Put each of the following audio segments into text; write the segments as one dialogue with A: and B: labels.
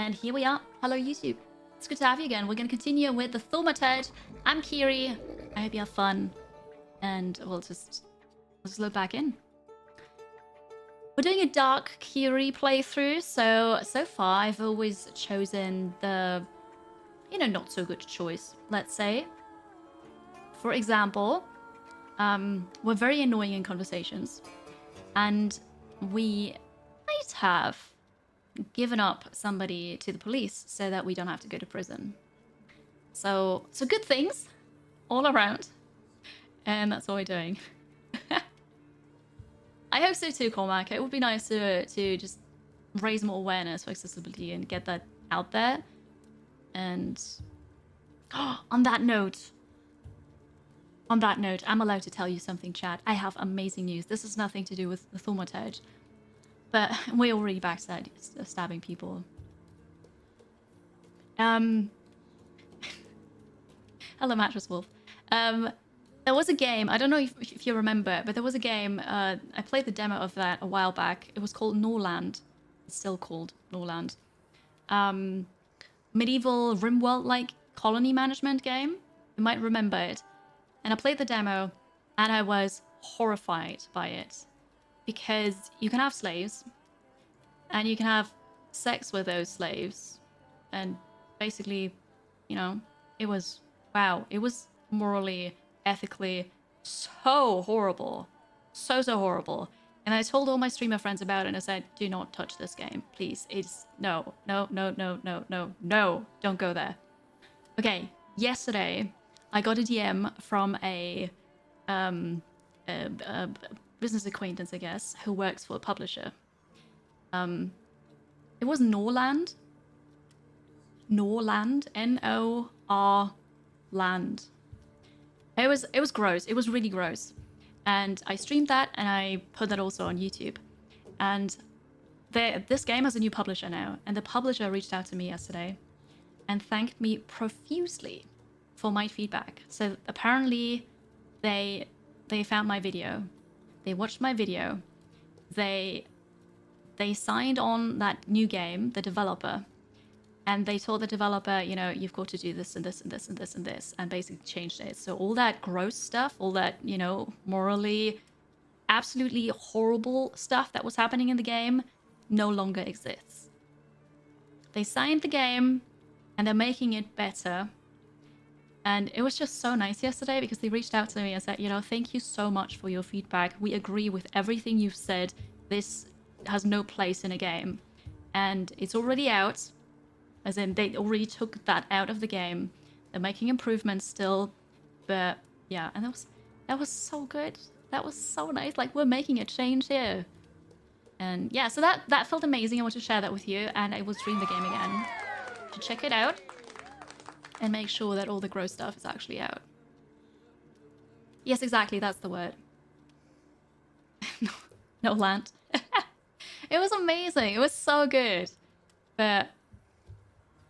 A: And here we are. Hello, YouTube. It's good to have you again. We're going to continue with the Thaumaturge. I'm Kiri. I hope you have fun. And we'll just load back in. We're doing a Dark Kiri playthrough. So far, I've always chosen the, not so good choice, let's say. For example, we're very annoying in conversations. And we might have given up somebody to the police so that we don't have to go to prison. So good things all around. And that's what we're doing. I hope so too, Cormac. It would be nice to just raise more awareness for accessibility and get that out there. And on that note, I'm allowed to tell you something, chat. I have amazing news. This has nothing to do with the Thaumaturge. But we're already backstabbing people. Hello, Mattress Wolf. There was a game, I don't know if you remember, but there was a game, I played the demo of that a while back. It was called Norland. It's still called Norland. Medieval RimWorld-like colony management game. You might remember it. And I played the demo, and I was horrified by it. Because you can have slaves, and you can have sex with those slaves. And basically, it was, wow, it was morally, ethically so horrible. So horrible. And I told all my streamer friends about it, and I said, do not touch this game, please. It's, no, don't go there. Okay, yesterday, I got a DM from a business acquaintance, I guess, who works for a publisher. It was Norland. N-O-R land. It was gross. It was really gross. And I streamed that, and I put that also on YouTube. And this game has a new publisher now, and the publisher reached out to me yesterday and thanked me profusely for my feedback. So apparently they found my video. They watched my video. They signed on that new game, the developer, and they told the developer, you've got to do this and this and this and this and this, and basically changed it. So all that gross stuff, all that, morally absolutely horrible stuff that was happening in the game no longer exists. They signed the game, and they're making it better. And it was just so nice yesterday because they reached out to me and said, thank you so much for your feedback. We agree with everything you've said. This has no place in a game. And it's already out. As in, they already took that out of the game. They're making improvements still. But yeah, and that was so good. That was so nice. Like, we're making a change here. And yeah, so that felt amazing. I want to share that with you. And I will stream the game again to check it out. And make sure that all the gross stuff is actually out. Yes, exactly. That's the word. No land. It was amazing. It was so good. But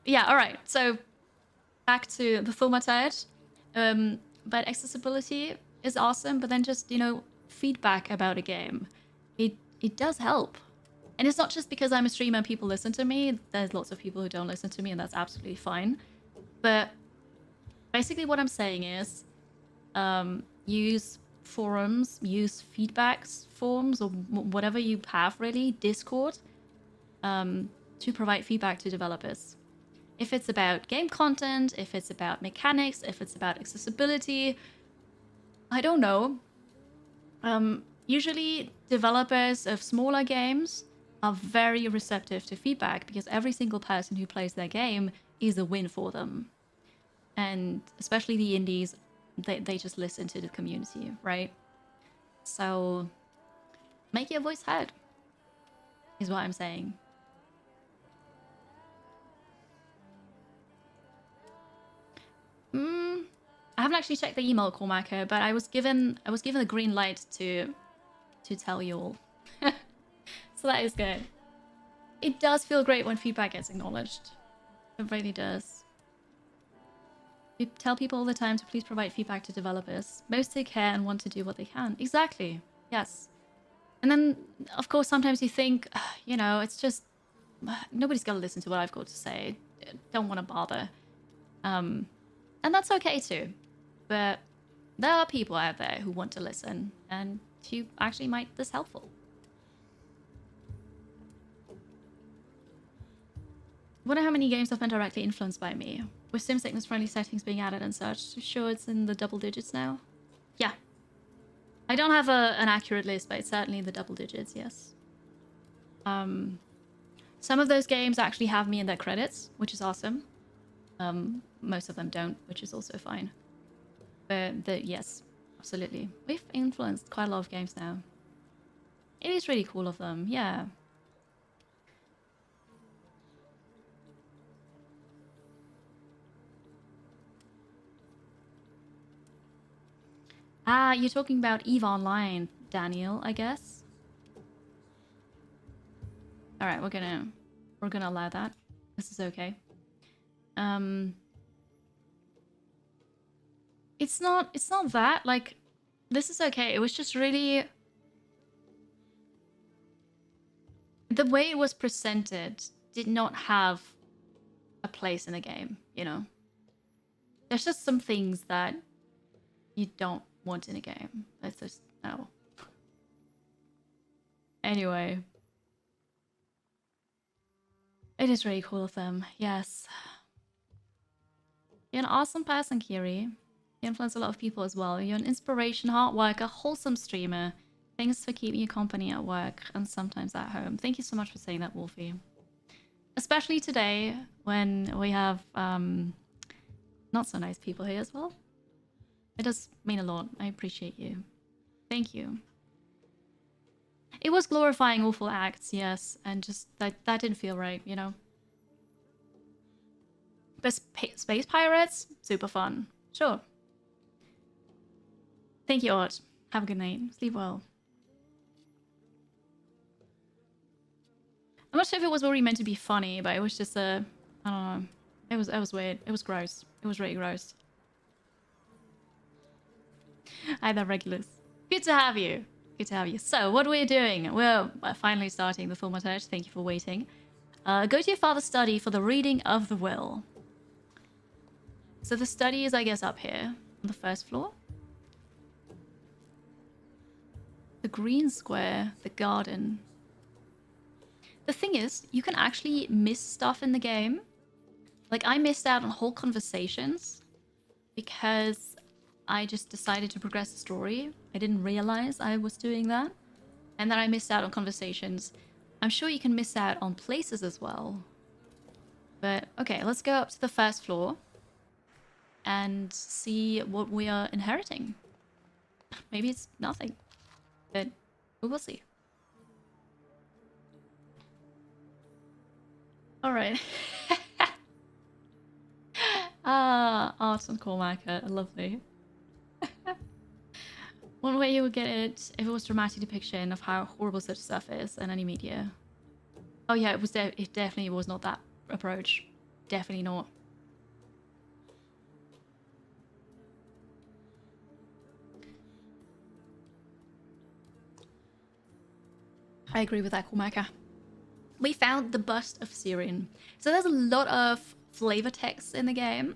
A: yeah, all right. So back to the Thaumaturge. But accessibility is awesome. But then just, feedback about a game. It does help. And it's not just because I'm a streamer and people listen to me. There's lots of people who don't listen to me, and that's absolutely fine. But basically what I'm saying is use forums, use feedbacks forms, or whatever you have really, Discord, to provide feedback to developers. If it's about game content, if it's about mechanics, if it's about accessibility, I don't know. Usually developers of smaller games are very receptive to feedback because every single person who plays their game is a win for them. And especially the indies, they just listen to the community, right? So make your voice heard is what I'm saying. I haven't actually checked the email, Cormac, but I was given the green light to tell you all. So that is good. It does feel great when feedback gets acknowledged. It really does. We tell people all the time to please provide feedback to developers. Most take care and want to do what they can. Exactly. Yes. And then, of course, sometimes you think, it's just nobody's gonna listen to what I've got to say. Don't want to bother. And that's okay too. But there are people out there who want to listen and who actually might this helpful. Wonder how many games have been directly influenced by me. With sim sickness friendly settings being added and such, sure it's in the double digits now? Yeah. I don't have an accurate list, but it's certainly in the double digits, yes. Some of those games actually have me in their credits, which is awesome. Most of them don't, which is also fine. But yes, absolutely. We've influenced quite a lot of games now. It is really cool of them, yeah. Ah, you're talking about EVE Online, Daniel, I guess. All right, we're gonna allow that. This is okay. It's not that, like, this is okay. It was just really the way it was presented did not have a place in the game, you know. There's just some things that you don't want in a game. That's just no. Anyway. It is really cool of them, yes. You're an awesome person, Kiri. You influence a lot of people as well. You're an inspiration, hard worker, wholesome streamer. Thanks for keeping you company at work and sometimes at home. Thank you so much for saying that, Wolfie. Especially today when we have not so nice people here as well. It does mean a lot. I appreciate you. Thank you. It was glorifying awful acts, yes, and just that didn't feel right, you know. But space pirates, super fun. Sure. Thank you, Art. Have a good night. Sleep well. I'm not sure if it was really meant to be funny, but it was just I don't know. It was weird. It was gross. It was really gross. Hi there, regulars. Good to have you. Good to have you. So, what we're doing? We're finally starting the Thaumaturge. Thank you for waiting. Go to your father's study for the reading of the will. So the study is, I guess, up here on the first floor. The green square, the garden. The thing is, you can actually miss stuff in the game. Like, I missed out on whole conversations because I just decided to progress the story. I didn't realize I was doing that. And then I missed out on conversations. I'm sure you can miss out on places as well. But, okay, let's go up to the first floor and see what we are inheriting. Maybe it's nothing, but we will see. All right. Art and Cormaca, lovely. One way you would get it if it was dramatic depiction of how horrible such stuff is in any media. Oh yeah, it definitely was not that approach. Definitely not. I agree with that, Cormaca. We found the bust of Syrian. So there's a lot of flavor text in the game.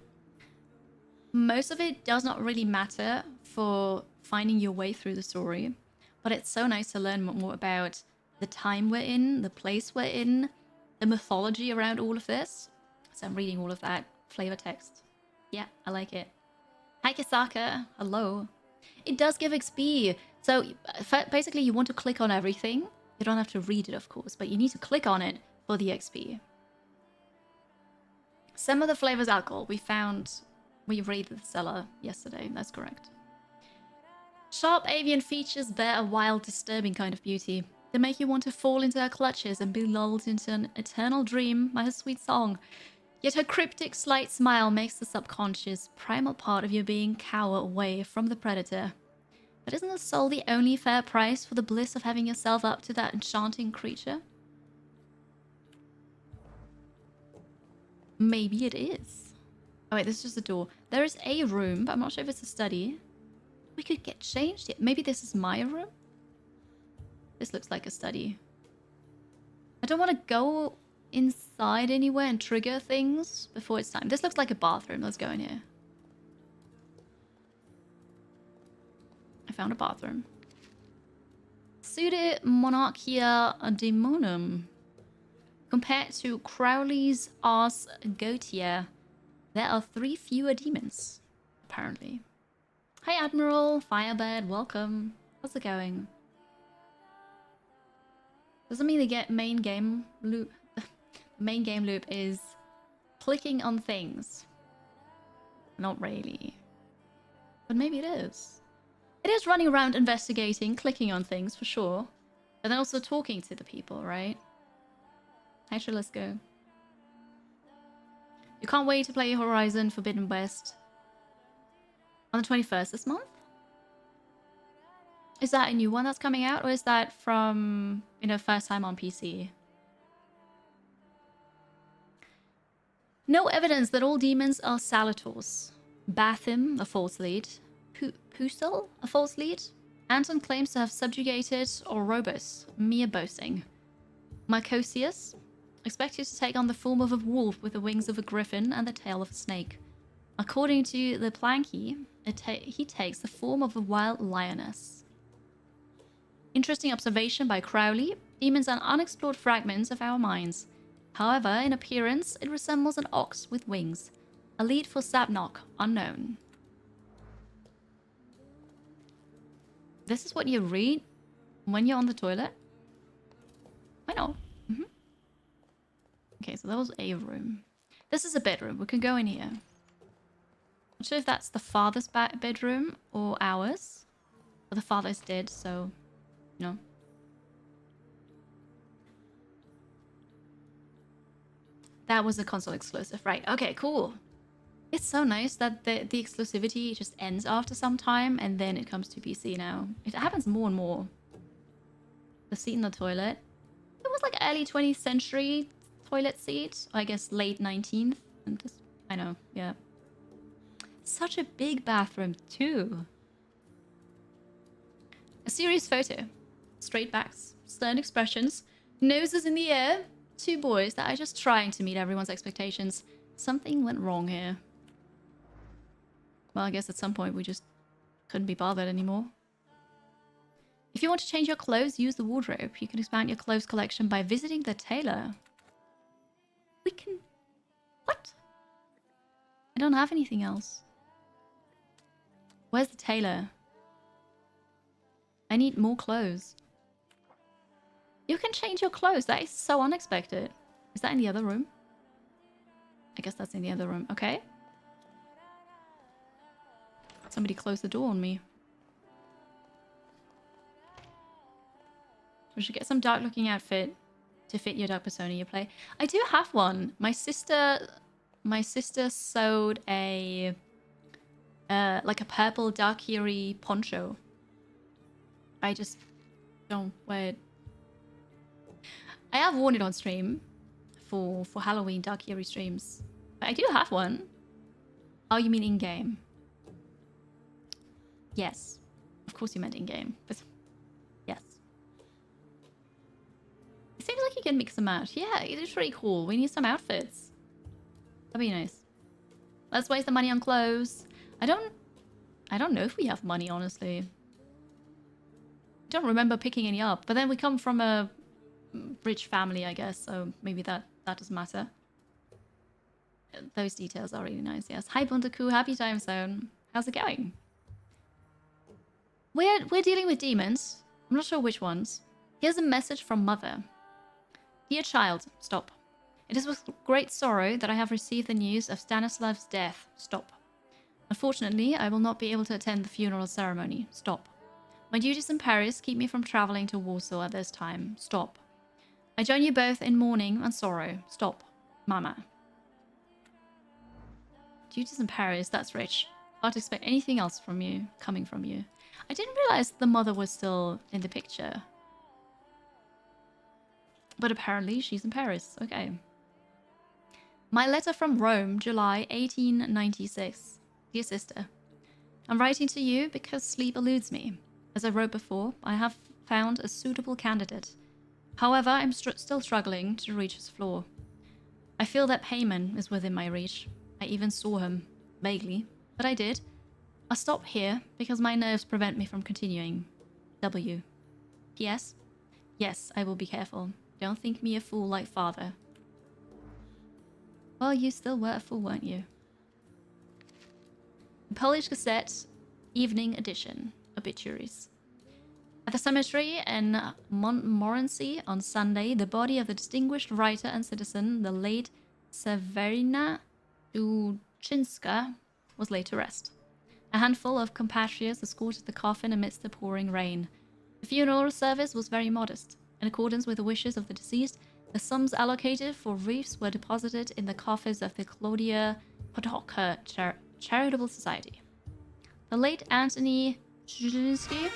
A: Most of it does not really matter for finding your way through the story, but it's so nice to learn more about the time we're in, the place we're in, the mythology around all of this. So I'm reading all of that flavor text. Yeah, I like it. Hi Kisaka, hello. It does give XP. So basically you want to click on everything. You don't have to read it, of course, but you need to click on it for the XP. Some of the flavors alcohol we raided the cellar yesterday, that's correct. Sharp avian features bear a wild, disturbing kind of beauty. They make you want to fall into her clutches and be lulled into an eternal dream by her sweet song. Yet her cryptic, slight smile makes the subconscious, primal part of your being cower away from the predator. But isn't the soul the only fair price for the bliss of having yourself up to that enchanting creature? Maybe it is. Oh wait, this is just a door. There is a room, but I'm not sure if it's a study. We could get changed yet. Maybe this is my room? This looks like a study. I don't want to go inside anywhere and trigger things before it's time. This looks like a bathroom. Let's go in here. I found a bathroom. Sude Monarchia Daemonum. Compared to Crowley's Ars Goetia, there are 3 fewer demons, apparently. Hi Admiral, Firebird, welcome. How's it going? Doesn't mean the main game loop. The main game loop is clicking on things. Not really. But maybe it is. It is running around investigating, clicking on things for sure. But then also talking to the people, right? Actually, let's go. You can't wait to play Horizon Forbidden West on the 21st this month? Is that a new one that's coming out, or is that from, you know, first time on PC? No evidence that all demons are Salators. Bathim, a false lead. Pusel, a false lead. Anton claims to have subjugated Orobus, mere boasting. Marcosius, expected to take on the form of a wolf with the wings of a griffin and the tail of a snake. According to the Planky, he takes the form of a wild lioness. Interesting observation by Crowley. Demons are unexplored fragments of our minds. However, in appearance, it resembles an ox with wings. A lead for Sabnok, unknown. This is what you read when you're on the toilet? I know. Okay, so that was a room. This is a bedroom. We can go in here. Not sure if that's the father's bedroom or ours. But the father is dead, so... No. That was a console exclusive, right? Okay, cool. It's so nice that the exclusivity just ends after some time and then it comes to PC now. It happens more and more. The seat in the toilet. It was like early 20th century toilet seat. I guess late 19th. And just, I know, yeah. Such a big bathroom too. A serious photo. Straight backs, stern expressions, noses in the air. 2 boys that are just trying to meet everyone's expectations. Something went wrong here. Well, I guess at some point we just couldn't be bothered anymore. If you want to change your clothes, use the wardrobe. You can expand your clothes collection by visiting the tailor. We can... What? I don't have anything else. Where's the tailor? I need more clothes. You can change your clothes. That is so unexpected. Is that in the other room? I guess that's in the other room. Okay. Somebody closed the door on me. We should get some dark looking outfit to fit your dark persona you play. I do have one. My sister sewed a like a purple dark hairy poncho. I just don't wear it. I have worn it on stream for Halloween dark hairy streams. But I do have one. Oh, you mean in-game? Yes. Of course you meant in-game. But yes. It seems like you can mix and match. Yeah, it is really cool. We need some outfits. That'd be nice. Let's waste the money on clothes. I don't know if we have money, honestly. I don't remember picking any up. But then we come from a rich family, I guess, so maybe that doesn't matter. Those details are really nice, yes. Hi Bundaku, happy time zone. How's it going? We're dealing with demons. I'm not sure which ones. Here's a message from Mother. Dear child, stop. It is with great sorrow that I have received the news of Stanislav's death. Stop. Unfortunately, I will not be able to attend the funeral ceremony. Stop. My duties in Paris keep me from traveling to Warsaw at this time. Stop. I join you both in mourning and sorrow. Stop. Mama. Duties in Paris, that's rich. Can't expect anything else from you, coming from you. I didn't realize the mother was still in the picture. But apparently she's in Paris. Okay. My letter from Rome, July 1896. Dear sister, I'm writing to you because sleep eludes me. As I wrote before, I have found a suitable candidate. However, I'm still struggling to reach his floor. I feel that payment is within my reach. I even saw him, vaguely, but I did. I'll stop here because my nerves prevent me from continuing. W. P.S. Yes, I will be careful. Don't think me a fool like father. Well, you still were a fool, weren't you? Polish Gazette, Evening Edition, Obituaries. At the cemetery in Montmorency on Sunday, the body of the distinguished writer and citizen, the late Severina Duchinska, was laid to rest. A handful of compatriots escorted the coffin amidst the pouring rain. The funeral service was very modest. In accordance with the wishes of the deceased, the sums allocated for wreaths were deposited in the coffers of the Claudia Podhoka Charitable Society. The late Anthony Zhulinski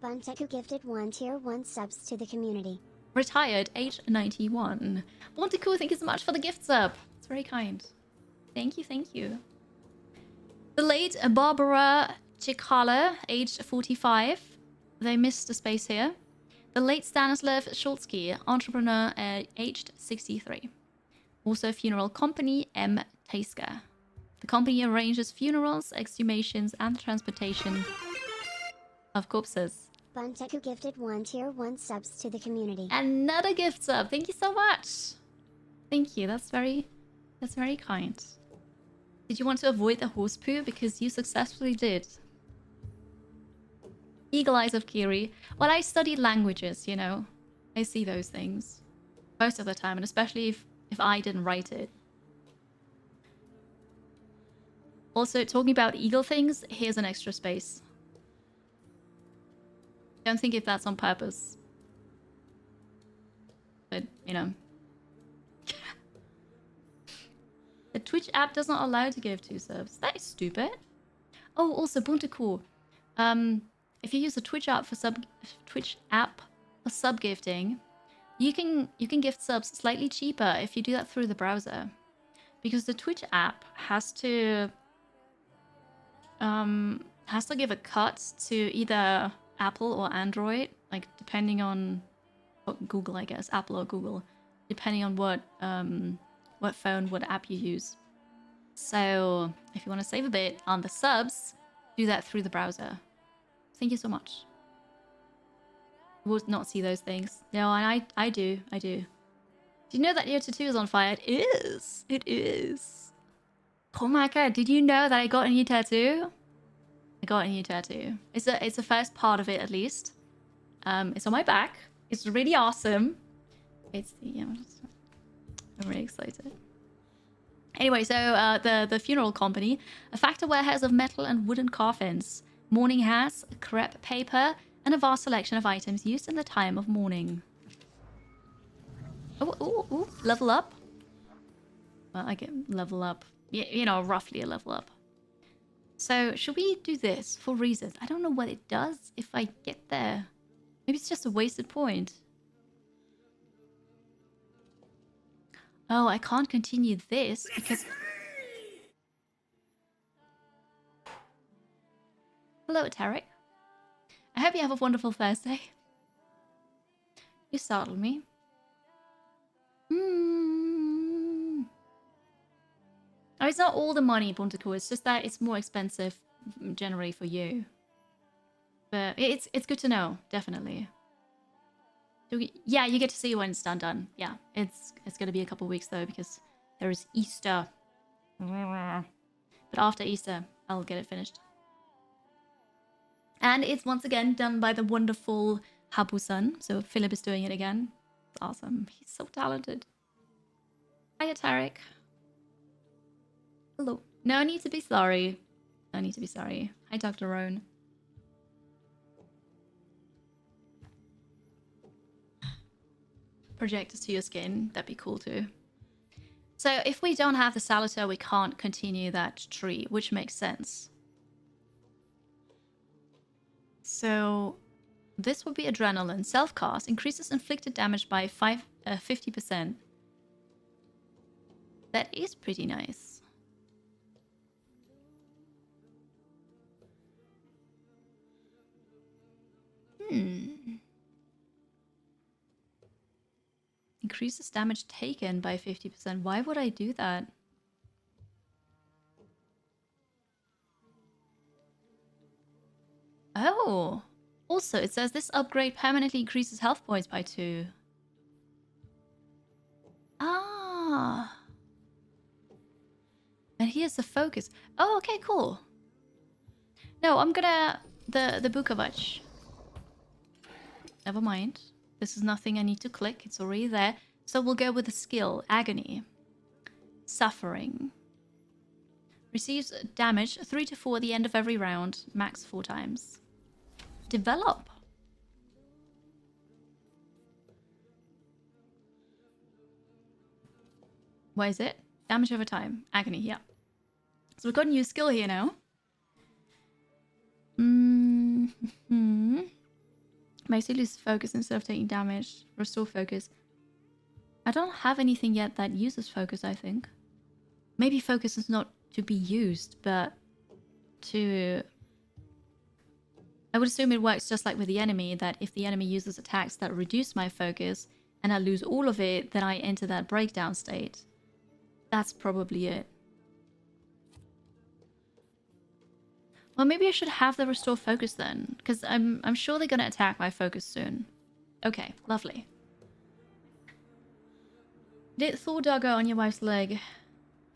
B: Bunteku gifted 1 tier 1 subs to the community.
A: Retired, age 91. Bonteku, thank you so much for the gift sub. It's very kind. Thank you, thank you. The late Barbara Chikala, aged 45. They missed a space here. The late Stanislav Shulsky, entrepreneur, aged 63. Also funeral company, M. Taiska. The company arranges funerals, exhumations, and transportation of corpses.
B: Bunteku gifted 1 tier 1 subs to the community.
A: Another gift sub. Thank you so much. Thank you. That's very kind. Did you want to avoid the horse poo? Because you successfully did. Eagle Eyes of Kiri. Well, I studied languages, you know. I see those things. Most of the time, and especially if I didn't write it. Also, talking about eagle things, here's an extra space. Don't think if that's on purpose. But, you know. The Twitch app does not allow to give 2 subs. That is stupid. Oh, also, Bunteku. If you use the Twitch app for sub gifting, you can gift subs slightly cheaper if you do that through the browser. Because the Twitch app has to give a cut to either Apple or Android, like depending on Google, I guess, Apple or Google, depending on what phone, what app you use. So if you want to save a bit on the subs, do that through the browser. Thank you so much. You would not see those things. No, and I do. Do you know that your tattoo is on fire? It is. It is. Oh my god, did you know that I got a new tattoo? I got a new tattoo. It's the first part of it, at least. It's on my back. It's really awesome. I'm really excited. Anyway, so the funeral company, a factor warehouse of metal and wooden coffins, mourning hats, crepe paper, and a vast selection of items used in the time of mourning. Oh, level up. Well, I get level up. You know, roughly a level up. So, should we do this for reasons? I don't know what it does if I get there. Maybe it's just a wasted point. Oh, I can't continue this because... Hello, Tarek. I hope you have a wonderful Thursday. You startled me. Oh, it's not all the money, Bunteku. It's just that it's more expensive generally for you. But it's good to know, definitely. Yeah, you get to see when it's done. Yeah, it's going to be a couple weeks though because there is Easter. But after Easter, I'll get it finished. And it's once again done by the wonderful Habu-san. So Philip is doing it again. It's awesome. He's so talented. Hiya, Tarek. Hello. No need to be sorry. No need to be sorry. Hi, Dr. Roan. Projectors to your skin. That'd be cool too. So if we don't have the Salutaire, we can't continue that tree, which makes sense. So this would be Adrenaline. Self-cast increases inflicted damage by 50%. That is pretty nice. Increases damage taken by 50%. Why would I do that? Oh! Also, it says this upgrade permanently increases health points by 2. Ah! And here's the focus. Oh, okay, cool. No, I'm gonna... The Bukovac. Never mind. This is nothing I need to click. It's already there. So we'll go with the skill. Agony. Suffering. Receives damage 3 to 4 at the end of every round. Max 4 times. Develop. What is it? Damage over time. Agony, yeah. So we've got a new skill here now. Makes you lose focus instead of taking damage. Restore focus. I don't have anything yet that uses focus, I think. Maybe focus is not to be used, but to... I would assume it works just like with the enemy, that if the enemy uses attacks that reduce my focus and I lose all of it, then I enter that breakdown state. That's probably it. Well, maybe I should have the restore focus then, because I'm sure they're gonna attack my focus soon. Okay, lovely. Did Thor doggo on your wife's leg?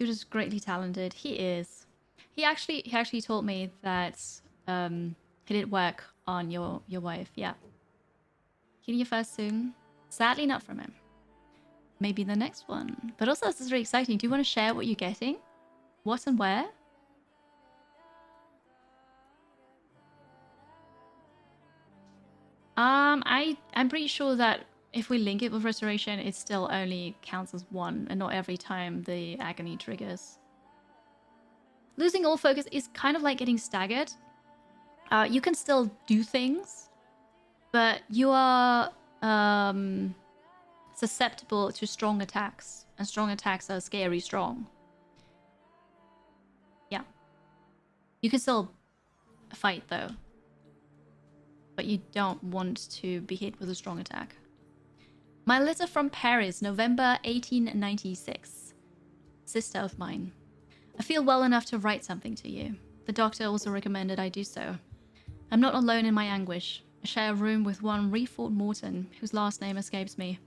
A: Dude is greatly talented. He is. He actually told me that he did work on your wife. Yeah. Getting your first soon. Sadly, not from him. Maybe the next one. But also, this is really exciting. Do you want to share what you're getting? What and where? I'm pretty sure that if we link it with restoration, it still only counts as 1 and not every time the agony triggers. Losing all focus is kind of like getting staggered. You can still do things, but you are susceptible to strong attacks, and strong attacks are scary strong. Yeah. You can still fight though, but you don't want to be hit with a strong attack. My letter from Paris, November 1896. Sister of mine. I feel well enough to write something to you. The doctor also recommended I do so. I'm not alone in my anguish. I share a room with one Reford Morton, whose last name escapes me.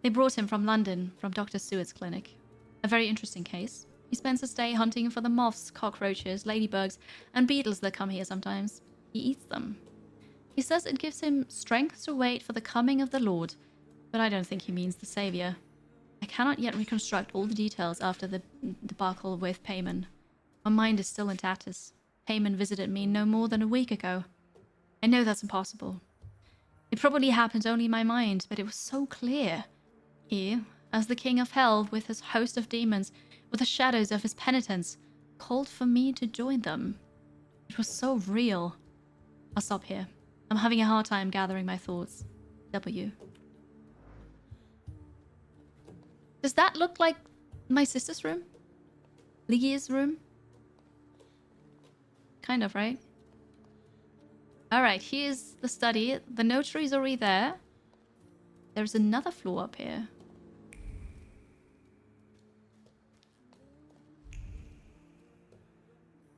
A: They brought him from London, from Dr. Seward's clinic. A very interesting case. He spends his day hunting for the moths, cockroaches, ladybugs, and beetles that come here sometimes. He eats them. He says it gives him strength to wait for the coming of the Lord, but I don't think he means the Saviour. I cannot yet reconstruct all the details after the debacle with Payman. My mind is still in tatters. Payman visited me no more than a week ago. I know that's impossible. It probably happened only in my mind, but it was so clear. He, as the king of hell, with his host of demons, with the shadows of his penitents, called for me to join them. It was so real. I'll stop here. I'm having a hard time gathering my thoughts. W. Does that look like my sister's room? Lygia's room? Kind of, right? Alright, here's the study. The notary's already there. There's another floor up here.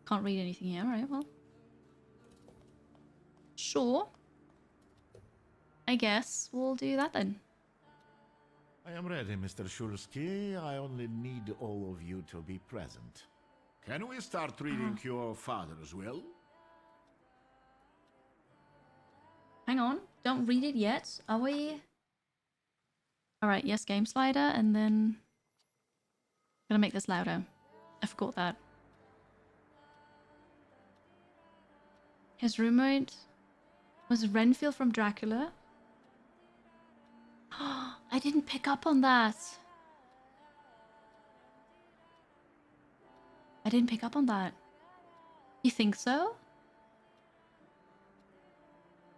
A: Can't read anything here. Alright, well. Sure. I guess we'll do that then.
C: I am ready, Mr. Shulsky. I only need all of you to be present. Can we start reading your father's will?
A: Hang on. Don't read it yet. Are we? Alright, yes, game slider, and then... I'm gonna make this louder. I forgot that. His roommate was Renfield from Dracula. I didn't pick up on that. I didn't pick up on that. You think so?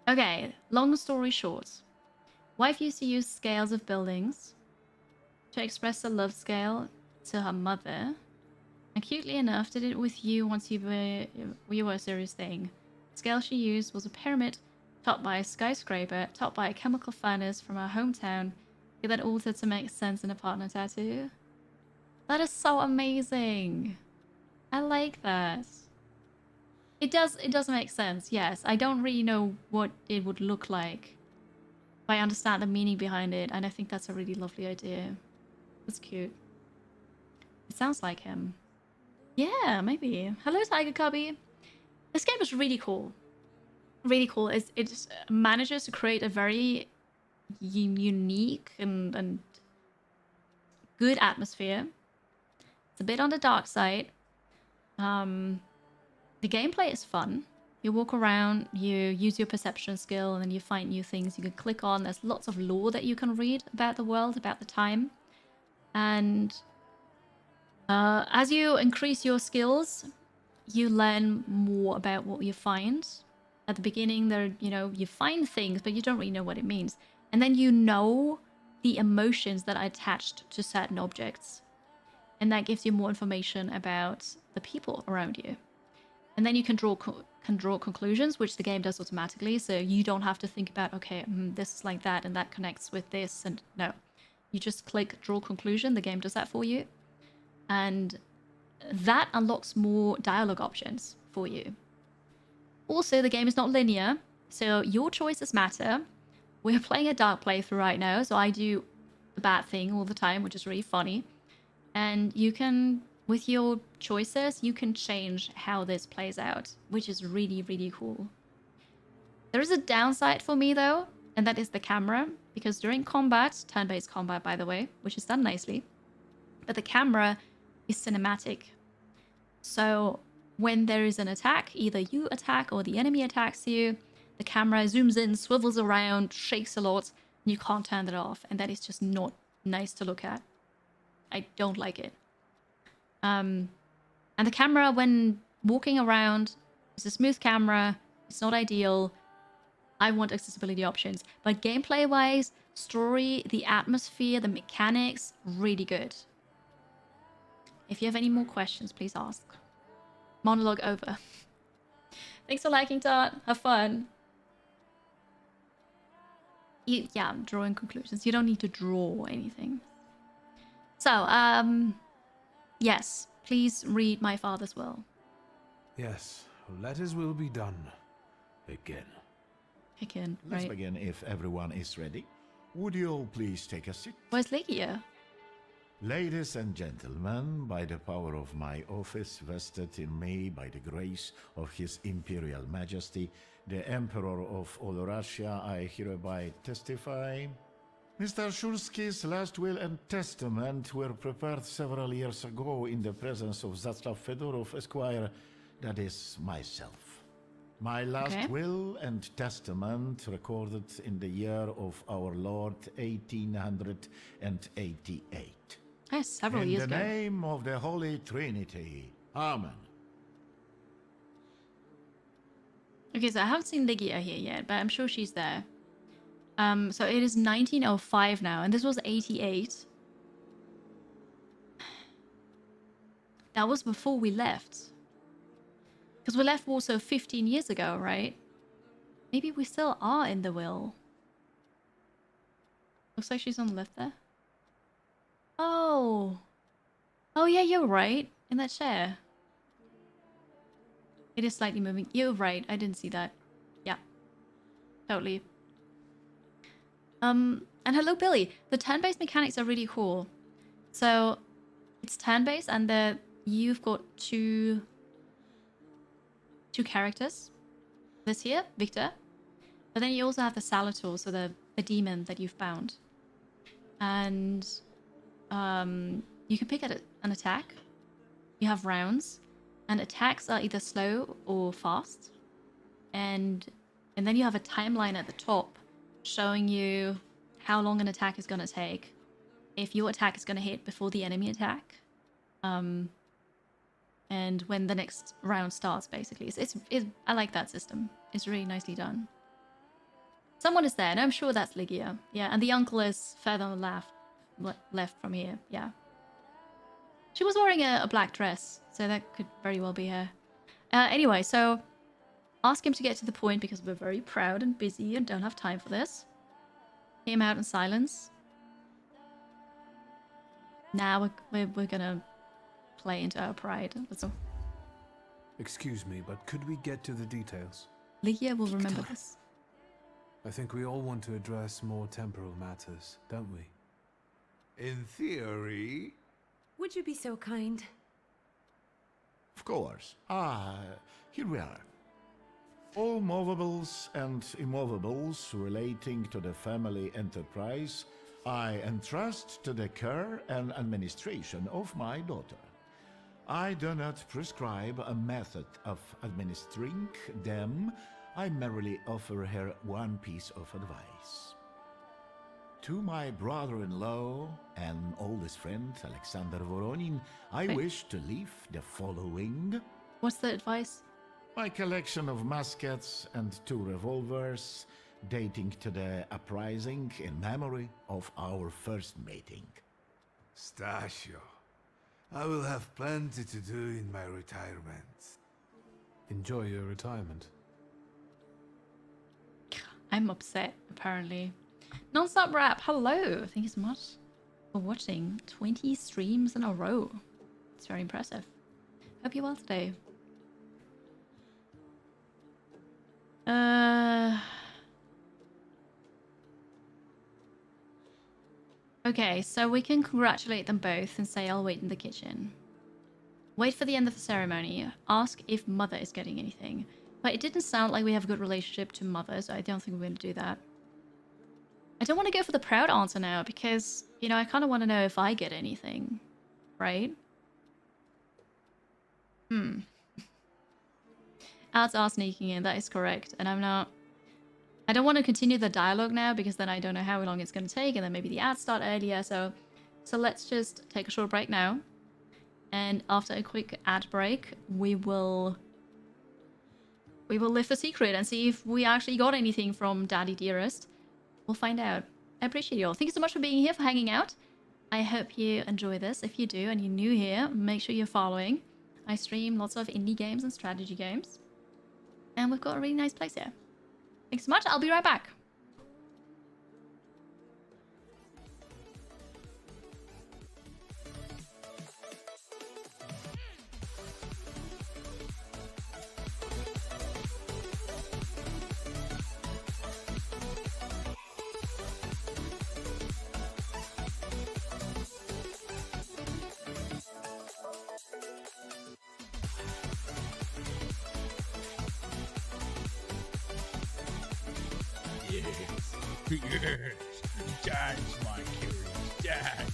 A: Okay, long story short. Wife used to use scales of buildings to express a love scale to her mother. And cutely enough, did it with you once you were a serious thing. The scale she used was a pyramid topped by a skyscraper, topped by a chemical furnace from her hometown. Get that alter to make sense in a partner tattoo. That is so amazing. I like that. It does make sense, yes. I don't really know what it would look like. But I understand the meaning behind it, and I think that's a really lovely idea. That's cute. It sounds like him. Yeah, maybe. Hello, Tiger Cubby. This game is really cool. Really cool. It manages to create a very unique and good atmosphere. It's a bit on the dark side. The gameplay is fun. You walk around, you use your perception skill, and then you find new things you can click on. There's lots of lore that you can read about the world, about the time. And as you increase your skills, you learn more about what you find. At the beginning, you find things, but you don't really know what it means. And then you know the emotions that are attached to certain objects. And that gives you more information about the people around you. And then you can draw conclusions, which the game does automatically. So you don't have to think about, okay, this is like that, and that connects with this. And no, you just click draw conclusion. The game does that for you. And that unlocks more dialogue options for you. Also, the game is not linear, so your choices matter. We're playing a dark playthrough right now, so I do the bad thing all the time, which is really funny. And you can, with your choices, you can change how this plays out, which is really, really cool. There is a downside for me, though, and that is the camera, because during combat, turn-based combat, by the way, which is done nicely, but the camera is cinematic. So when there is an attack, either you attack or the enemy attacks you, the camera zooms in, swivels around, shakes a lot, and you can't turn that off. And that is just not nice to look at. I don't like it. And the camera, when walking around, is a smooth camera. It's not ideal. I want accessibility options. But gameplay-wise, story, the atmosphere, the mechanics, really good. If you have any more questions, please ask. Monologue over. Thanks for liking, Tart. Have fun. Yeah, I'm drawing conclusions. You don't need to draw anything. So, yes, please read my father's will.
D: Yes, let his will be done. Again.
A: Again,
C: Let's
A: right?
C: begin if everyone is ready. Would you all please take a seat?
A: Where's Legia?
C: Ladies and gentlemen, by the power of my office vested in me by the grace of His Imperial Majesty, the Emperor of all Russia, I hereby testify. Mr. Shulsky's last will and testament were prepared several years ago in the presence of Zaslav Fedorov, Esquire, that is, myself. My last will and testament recorded in the year of our Lord 1888.
A: That's several years ago.
C: In the name of the Holy Trinity. Amen.
A: Okay, so I haven't seen Legia here yet, but I'm sure she's there. So it is 1905 now, and this was 88. That was before we left. Because we left Warsaw 15 years ago, right? Maybe we still are in the will. Looks like she's on the left there. Oh. Oh yeah, you're right. In that chair. It is slightly moving. You're right. I didn't see that. Yeah. Totally. And hello, Billy. The turn-based mechanics are really cool. So, it's turn-based, and you've got two characters. This here, Victor. But then you also have the Salator, so the demon that you've bound. And you can pick an attack. You have rounds, and attacks are either slow or fast. And then you have a timeline at the top showing you how long an attack is going to take, if your attack is going to hit before the enemy attack, and when the next round starts, basically. I like that system. It's really nicely done. Someone is there, and I'm sure that's Ligia. Yeah, and the uncle is further on the left from here. Yeah. She was wearing a black dress, so that could very well be her. Anyway, so ask him to get to the point because we're very proud and busy and don't have time for this. Hear him out in silence. Now we're gonna play into our pride. That's all.
D: Excuse me, but could we get to the details?
A: Lygia will remember this.
D: I think we all want to address more temporal matters, don't we?
E: In theory,
F: Would you be so kind?
C: Of course. Here we are. All movables and immovables relating to the family enterprise I entrust to the care and administration of my daughter. I do not prescribe a method of administering them. I merely offer her one piece of advice. To my brother-in-law and oldest friend, Alexander Voronin, I
A: Right.
C: wish to leave the following.
A: What's the advice?
C: My collection of muskets and 2 revolvers dating to the uprising in memory of our first meeting.
E: Stasio, I will have plenty to do in my retirement.
D: Enjoy your retirement.
A: I'm upset, apparently. Non-stop rap, hello! Thank you so much for watching 20 streams in a row. It's very impressive. Hope you're well today. Okay, so we can congratulate them both and say I'll wait in the kitchen. Wait for the end of the ceremony. Ask if Mother is getting anything. But it didn't sound like we have a good relationship to Mother, so I don't think we're going to do that. I don't want to go for the proud answer now because, you know, I kind of want to know if I get anything. Right? Ads are sneaking in, that is correct. And I don't want to continue the dialogue now because then I don't know how long it's going to take and then maybe the ads start earlier. So let's just take a short break now. And after a quick ad break, we will lift the secret and see if we actually got anything from Daddy Dearest. We'll find out. I appreciate you all. Thank you so much for being here, for hanging out. I hope you enjoy this. If you do and you're new here, make sure you're following. I stream lots of indie games and strategy games. And we've got a really nice place here. Thanks so much. I'll be right back.
G: Yes, dance, my curious, dance.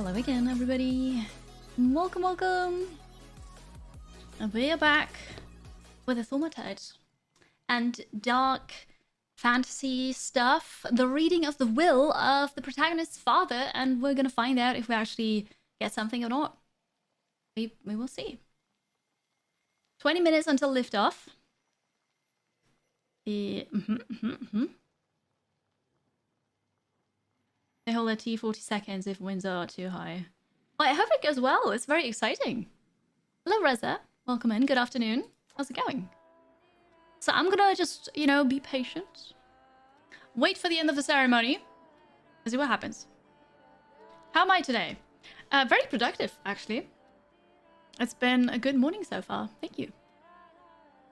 A: Hello again, everybody. Welcome, welcome. And we are back with a Thaumaturge and dark fantasy stuff. The reading of the will of the protagonist's father, and we're gonna find out if we actually get something or not. We will see. 20 minutes until liftoff. They hold their tea 40 seconds if winds are too high. Well, I hope it goes well. It's very exciting. Hello, Reza. Welcome in. Good afternoon. How's it going? So I'm gonna just, you know, be patient. Wait for the end of the ceremony. And see what happens. How am I today? Very productive, actually. It's been a good morning so far. Thank you.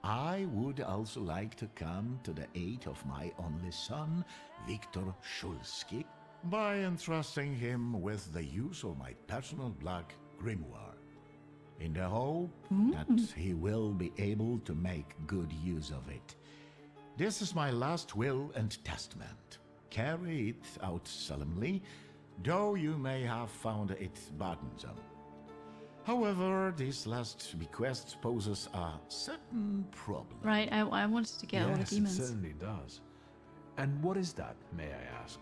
C: I would also like to come to the aid of my only son, Viktor Shulsky, by entrusting him with the use of my personal black grimoire, in the hope that he will be able to make good use of it. This is my last will and testament. Carry it out solemnly, though you may have found it burdensome. However, this last bequest poses a certain problem.
A: Right, I wanted to get all the
D: Yes, it
A: demons.
D: certainly does. And what is that, may I ask?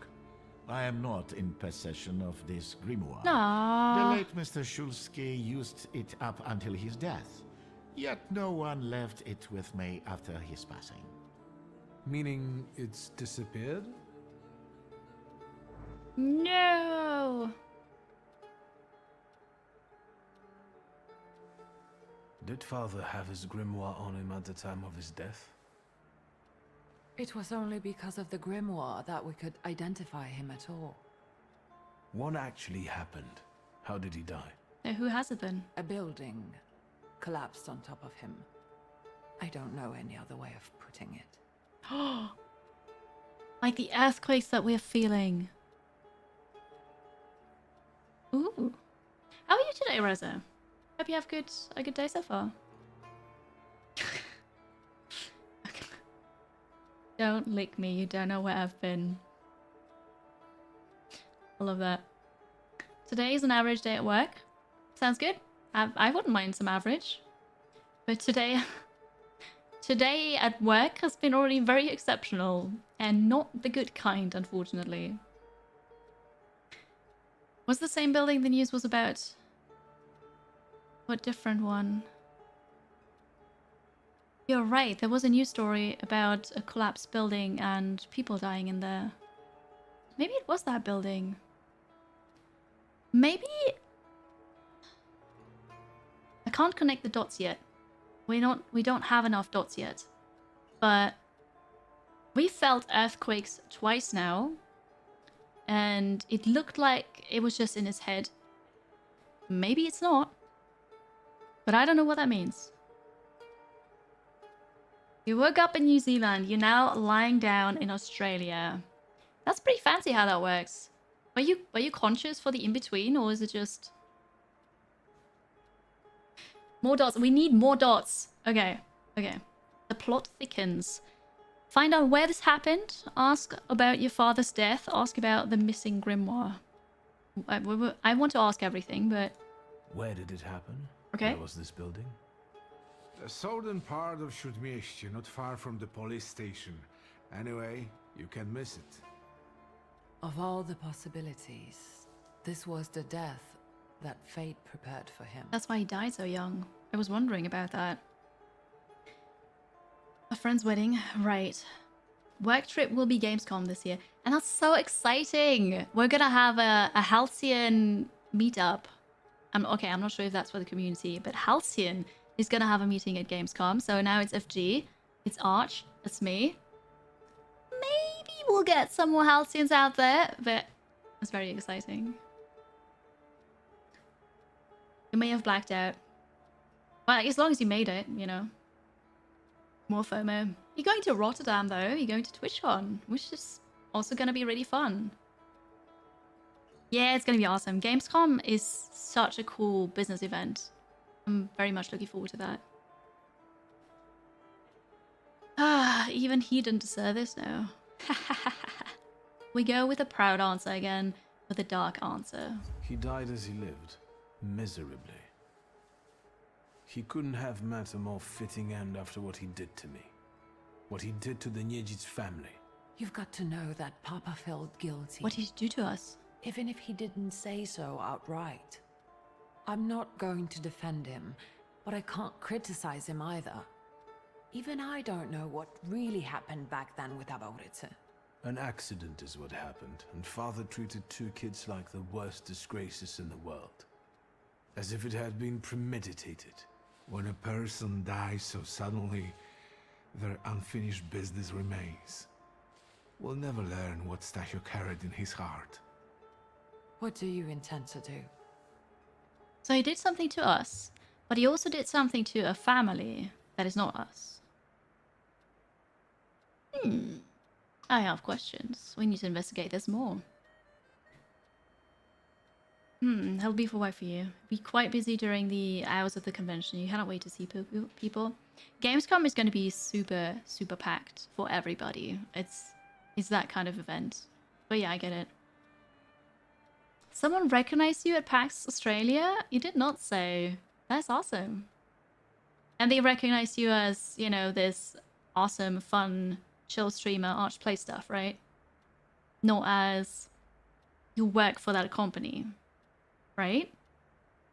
C: I am not in possession of this grimoire.
A: Aww.
C: The late Mr. Shulsky used it up until his death, yet no one left it with me after his passing.
D: Meaning it's disappeared?
A: No.
D: Did father have his grimoire on him at the time of his death?
F: It was only because of the grimoire that we could identify him at all.
D: What actually happened? How did he die?
A: Who has it then?
F: A building collapsed on top of him. I don't know any other way of putting it.
A: Like the earthquakes that we're feeling. Ooh. How are you today, Reza? Hope you have a good day so far. Okay. Don't lick me, you don't know where I've been. I love that. Today is an average day at work. Sounds good. I wouldn't mind some average. But today at work has been already very exceptional. And not the good kind, unfortunately. Was the same building the news was about? What different one? You're right, there was a news story about a collapsed building and people dying in there. Maybe it was that building. Maybe... I can't connect the dots yet. We don't have enough dots yet. But we felt earthquakes twice now. And it looked like it was just in his head. Maybe it's not. But I don't know what that means. You woke up in New Zealand. You're now lying down in Australia. That's pretty fancy how that works. Were you conscious for the in-between, or is it just... More dots. We need more dots. Okay. Okay. The plot thickens. Find out where this happened. Ask about your father's death. Ask about the missing grimoire. I want to ask everything, but...
D: Where did it happen?
A: Okay.
D: Where was this building?
E: The southern part of Śródmieście, not far from the police station. Anyway, you can miss it.
F: Of all the possibilities, this was the death that fate prepared for him.
A: That's why he died so young. I was wondering about that. A friend's wedding, right. Work trip will be Gamescom this year. And that's so exciting! We're gonna have a Halcyon meetup. I'm not sure if that's for the community, but Halcyon is gonna have a meeting at Gamescom. So now it's FG, it's Arch, it's me. Maybe we'll get some more Halcyons out there, but it's very exciting. You may have blacked out. Well, as long as you made it, you know. More FOMO. You're going to Rotterdam, though. You're going to TwitchCon, which is also going to be really fun. Yeah, it's going to be awesome. Gamescom is such a cool business event. I'm very much looking forward to that. Ah, even he didn't deserve this now. We go with a proud answer again. with a dark answer.
D: He died as he lived, miserably. He couldn't have met a more fitting end after what he did to me. What he did to the Niedzic's family.
F: You've got to know that Papa felt guilty.
A: What did he do to us?
F: Even if he didn't say so outright. I'm not going to defend him, but I can't criticize him either. Even I don't know what really happened back then with Artsy.
D: An accident is what happened, and Father treated 2 kids like the worst disgraces in the world. As if it had been premeditated.
E: When a person dies so suddenly, their unfinished business remains. We'll never learn what Stasio carried in his heart.
F: What do you intend to do?
A: So he did something to us, but he also did something to a family that is not us. I have questions. We need to investigate this more. That'll be for why for you. Be quite busy during the hours of the convention. You cannot wait to see people. Gamescom is going to be super, super packed for everybody. It's that kind of event. But yeah, I get it. Someone recognized you at PAX Australia? You did not say. That's awesome. And they recognized you as, you know, this awesome, fun, chill streamer, Arch play stuff, right? Not as you work for that company, right?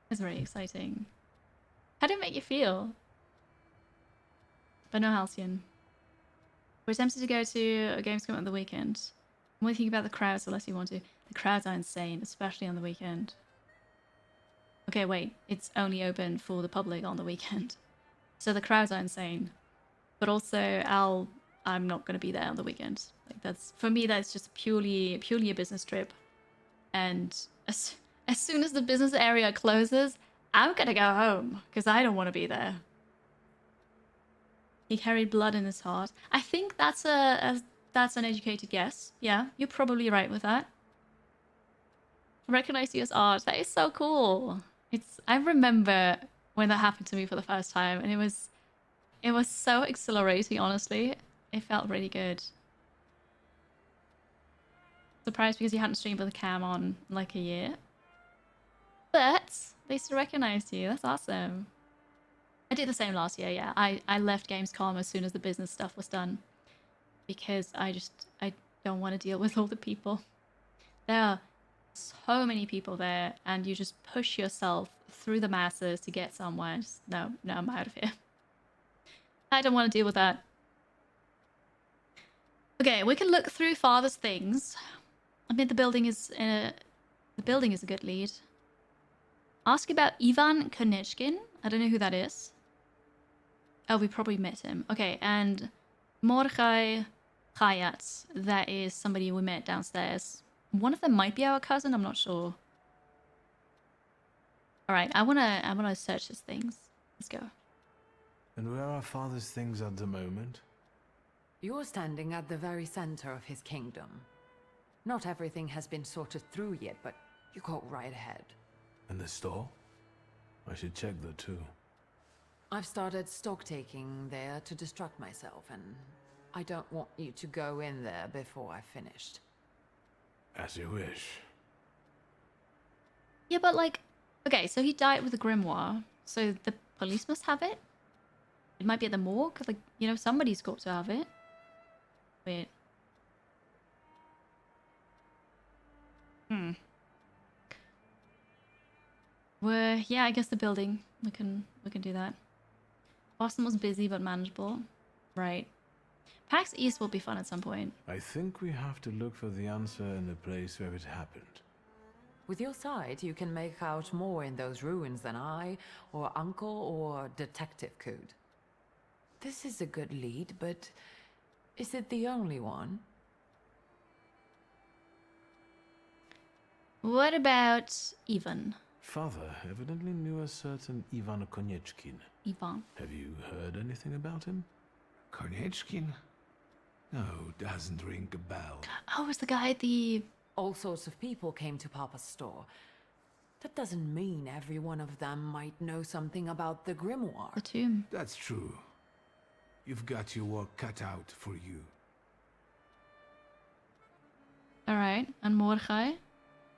A: That's very exciting. How did it make you feel? But no Halcyon. We're tempted to go to a Gamescom on the weekend. I'm only thinking about the crowds unless you want to. The crowds are insane, especially on the weekend. Okay, wait. It's only open for the public on the weekend. So the crowds are insane. But also, I'm not going to be there on the weekend. Like that's for me, that's just purely a business trip. And as soon as the business area closes, I'm going to go home because I don't want to be there. He carried blood in his heart. I think that's that's an educated guess. Yeah, you're probably right with that. Recognize you as art. That is so cool. I remember when that happened to me for the first time, and it was so exhilarating, honestly. It felt really good. Surprised because you hadn't streamed with a cam on in like a year. But they still recognized you. That's awesome. I did the same last year, yeah. I left Gamescom as soon as the business stuff was done. Because I don't want to deal with all the people. There are so many people there, and you just push yourself through the masses to get somewhere. Just, no, I'm out of here. I don't want to deal with that. Okay, we can look through Father's things. I mean, the building is a good lead. Ask about Ivan Konechkin. I don't know who that is. Oh, we probably met him. Okay, and Mordechai Chayat. That is somebody we met downstairs. One of them might be our cousin. I'm not sure. All right, I wanna search his things. Let's go.
D: And where are Father's things at the moment?
F: You're standing at the very center of his kingdom. Not everything has been sorted through yet, but you go right ahead.
D: And the store? I should check that too.
F: I've started stock taking there to distract myself, and I don't want you to go in there before I've finished.
D: As you wish.
A: Yeah, but like, okay, so he died with a grimoire, so the police must have it? It might be at the morgue, like, you know, somebody's got to have it. Wait. Yeah, I guess the building. We can do that. Boston was busy but manageable. Right. PAX East will be fun at some point.
D: I think we have to look for the answer in the place where it happened.
F: With your sight, you can make out more in those ruins than I, or Uncle, or Detective could. This is a good lead, but is it the only one?
A: What about Ivan?
D: Father evidently knew a certain Ivan Konechkin.
A: Ivan.
D: Have you heard anything about him?
E: Konechkin? No, doesn't ring a bell.
A: Oh, it's the guy at the...
F: All sorts of people came to Papa's store. That doesn't mean every one of them might know something about the grimoire.
A: The tomb.
E: That's true. You've got your work cut out for you.
A: Alright, and Mordechai?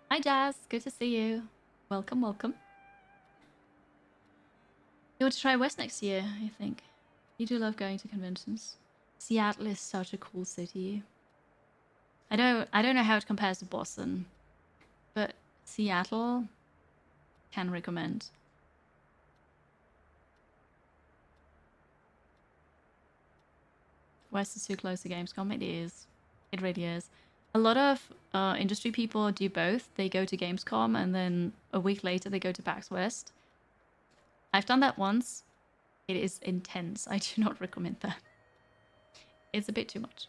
A: Hi, Jazz. Good to see you. Welcome, welcome. You want to try West next year, I think. You do love going to conventions. Seattle is such a cool city. I don't know how it compares to Boston, but Seattle can recommend. West is too close to Gamescom. It is. It really is. A lot of industry people do both. They go to Gamescom and then a week later they go to PAX West. I've done that once. It is intense. I do not recommend that. It's a bit too much.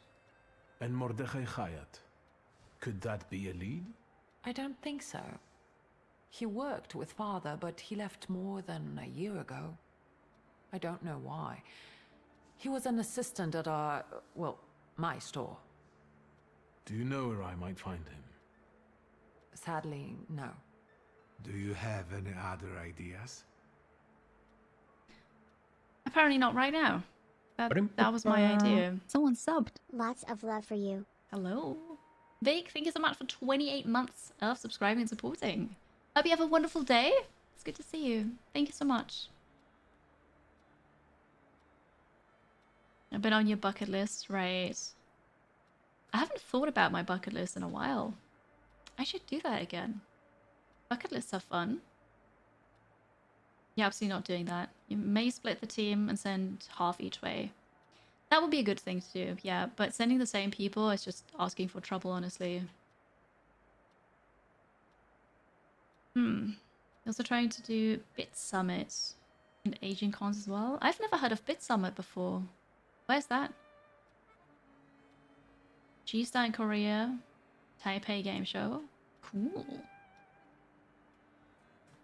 D: And Mordechai Chayat. Could that be a lead?
F: I don't think so. He worked with father, but he left more than a year ago. I don't know why. He was an assistant at our, well, my store.
D: Do you know where I might find him?
F: Sadly, no.
E: Do you have any other ideas?
A: Apparently not right now. That was my idea. Someone subbed.
B: Lots of love for you.
A: Hello. Vic, thank you so much for 28 months of subscribing and supporting. Hope you have a wonderful day. It's good to see you. Thank you so much. I've been on your bucket list, right? I haven't thought about my bucket list in a while. I should do that again. Bucket lists are fun. Yeah, absolutely not doing that. You may split the team and send half each way. That would be a good thing to do, yeah. But sending the same people is just asking for trouble, honestly. Also trying to do Bit Summit and Asian cons as well. I've never heard of Bit Summit before. Where's that? G-Star in Korea. Taipei Game Show. Cool.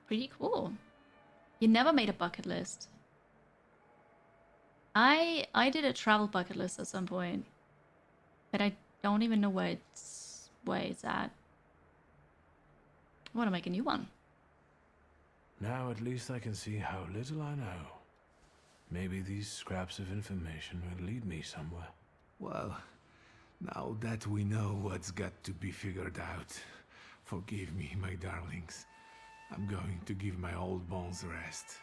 A: Pretty cool. You never made a bucket list. I did a travel bucket list at some point, but I don't even know where it's at. I want to make a new one.
D: Now at least I can see how little I know. Maybe these scraps of information will lead me somewhere.
E: Well, now that we know what's got to be figured out, forgive me, my darlings. I'm going to give my old bones a rest.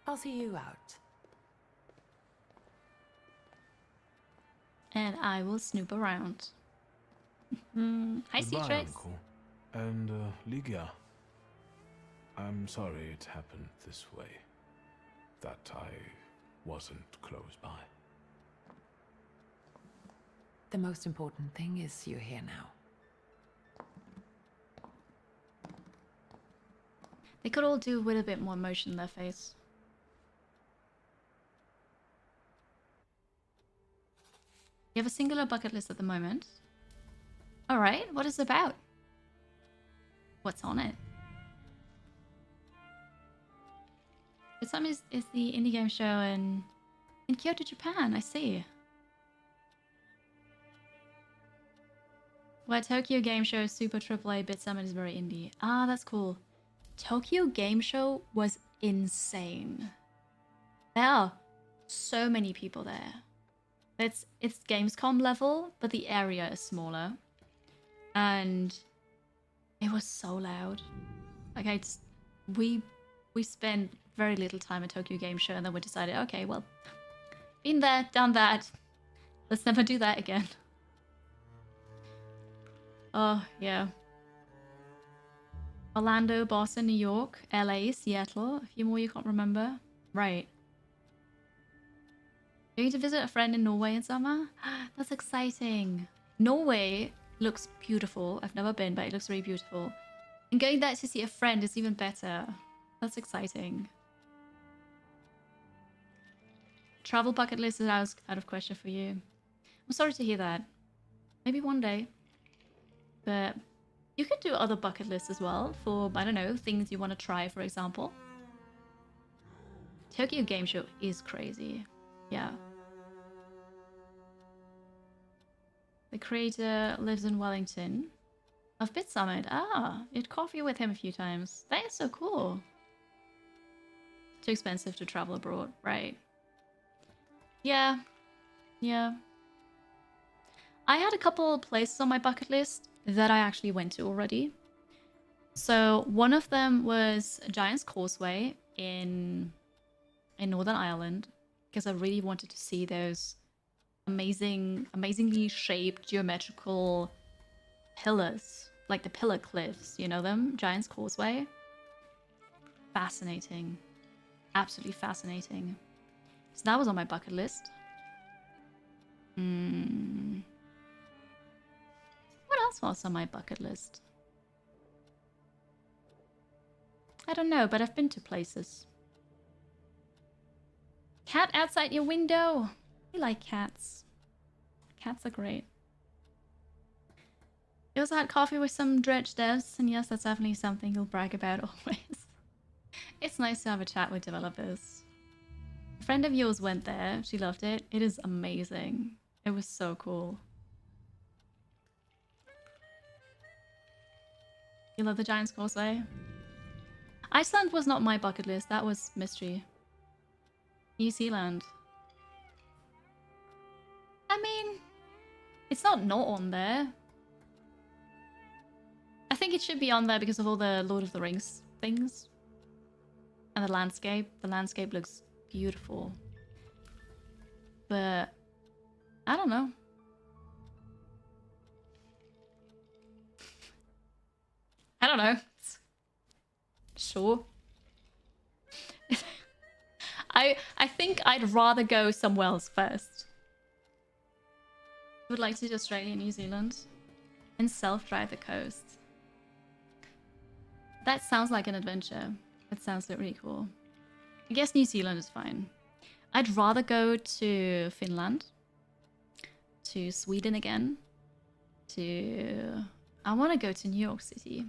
F: I'll see you out.
A: And I will snoop around. Hi,
D: Goodbye,
A: Citrix.
D: Uncle. And, Ligia. I'm sorry it happened this way. That I wasn't close by.
F: The most important thing is you're here now.
A: They could all do with a bit more emotion in their face. You have a singular bucket list at the moment. Alright, what is it about? What's on it? But some is the indie game show in Kyoto, Japan, I see. Where Tokyo Game Show Super AAA Bit Summit is very indie. Ah, that's cool. Tokyo Game Show was insane. There are so many people there. It's Gamescom level, but the area is smaller. And it was so loud. Like we spent very little time at Tokyo Game Show and then we decided, okay, well, been there, done that. Let's never do that again. Oh, yeah. Orlando, Boston, New York, LA, Seattle. A few more you can't remember. Right. Going to visit a friend in Norway in summer? That's exciting. Norway looks beautiful. I've never been, but it looks really beautiful. And going there to see a friend is even better. That's exciting. Travel bucket list is out of question for you. I'm sorry to hear that. Maybe one day. But you could do other bucket lists as well for, I don't know, things you want to try, for example. Tokyo Game Show is crazy. Yeah. The creator lives in Wellington. Of Bit Summit. Ah, you had coffee with him a few times. That is so cool. Too expensive to travel abroad, right? Yeah. Yeah. I had a couple places on my bucket list. that I actually went to already. So one of them was Giant's Causeway in Northern Ireland, because I really wanted to see those amazingly shaped geometrical pillars, like the pillar cliffs, you know them? Giant's Causeway. Fascinating. Absolutely fascinating. So that was on my bucket list. What else was on my bucket list? I don't know, but I've been to places. Cat outside your window! I like cats. Cats are great. You also had coffee with some dredge devs, and yes, that's definitely something you'll brag about always. It's nice to have a chat with developers. A friend of yours went there. She loved it. It is amazing. It was so cool. You love the Giant's Causeway? Iceland was not my bucket list. That was mystery. New Zealand. I mean, it's not on there. I think it should be on there because of all the Lord of the Rings things. And the landscape. The landscape looks beautiful. But I don't know. I don't know. Sure. I think I'd rather go somewhere else first. Would like to Australia, New Zealand, and self-drive the coast. That sounds like an adventure. That sounds really cool. I guess New Zealand is fine. I'd rather go to Finland, to Sweden again, I want to go to New York City.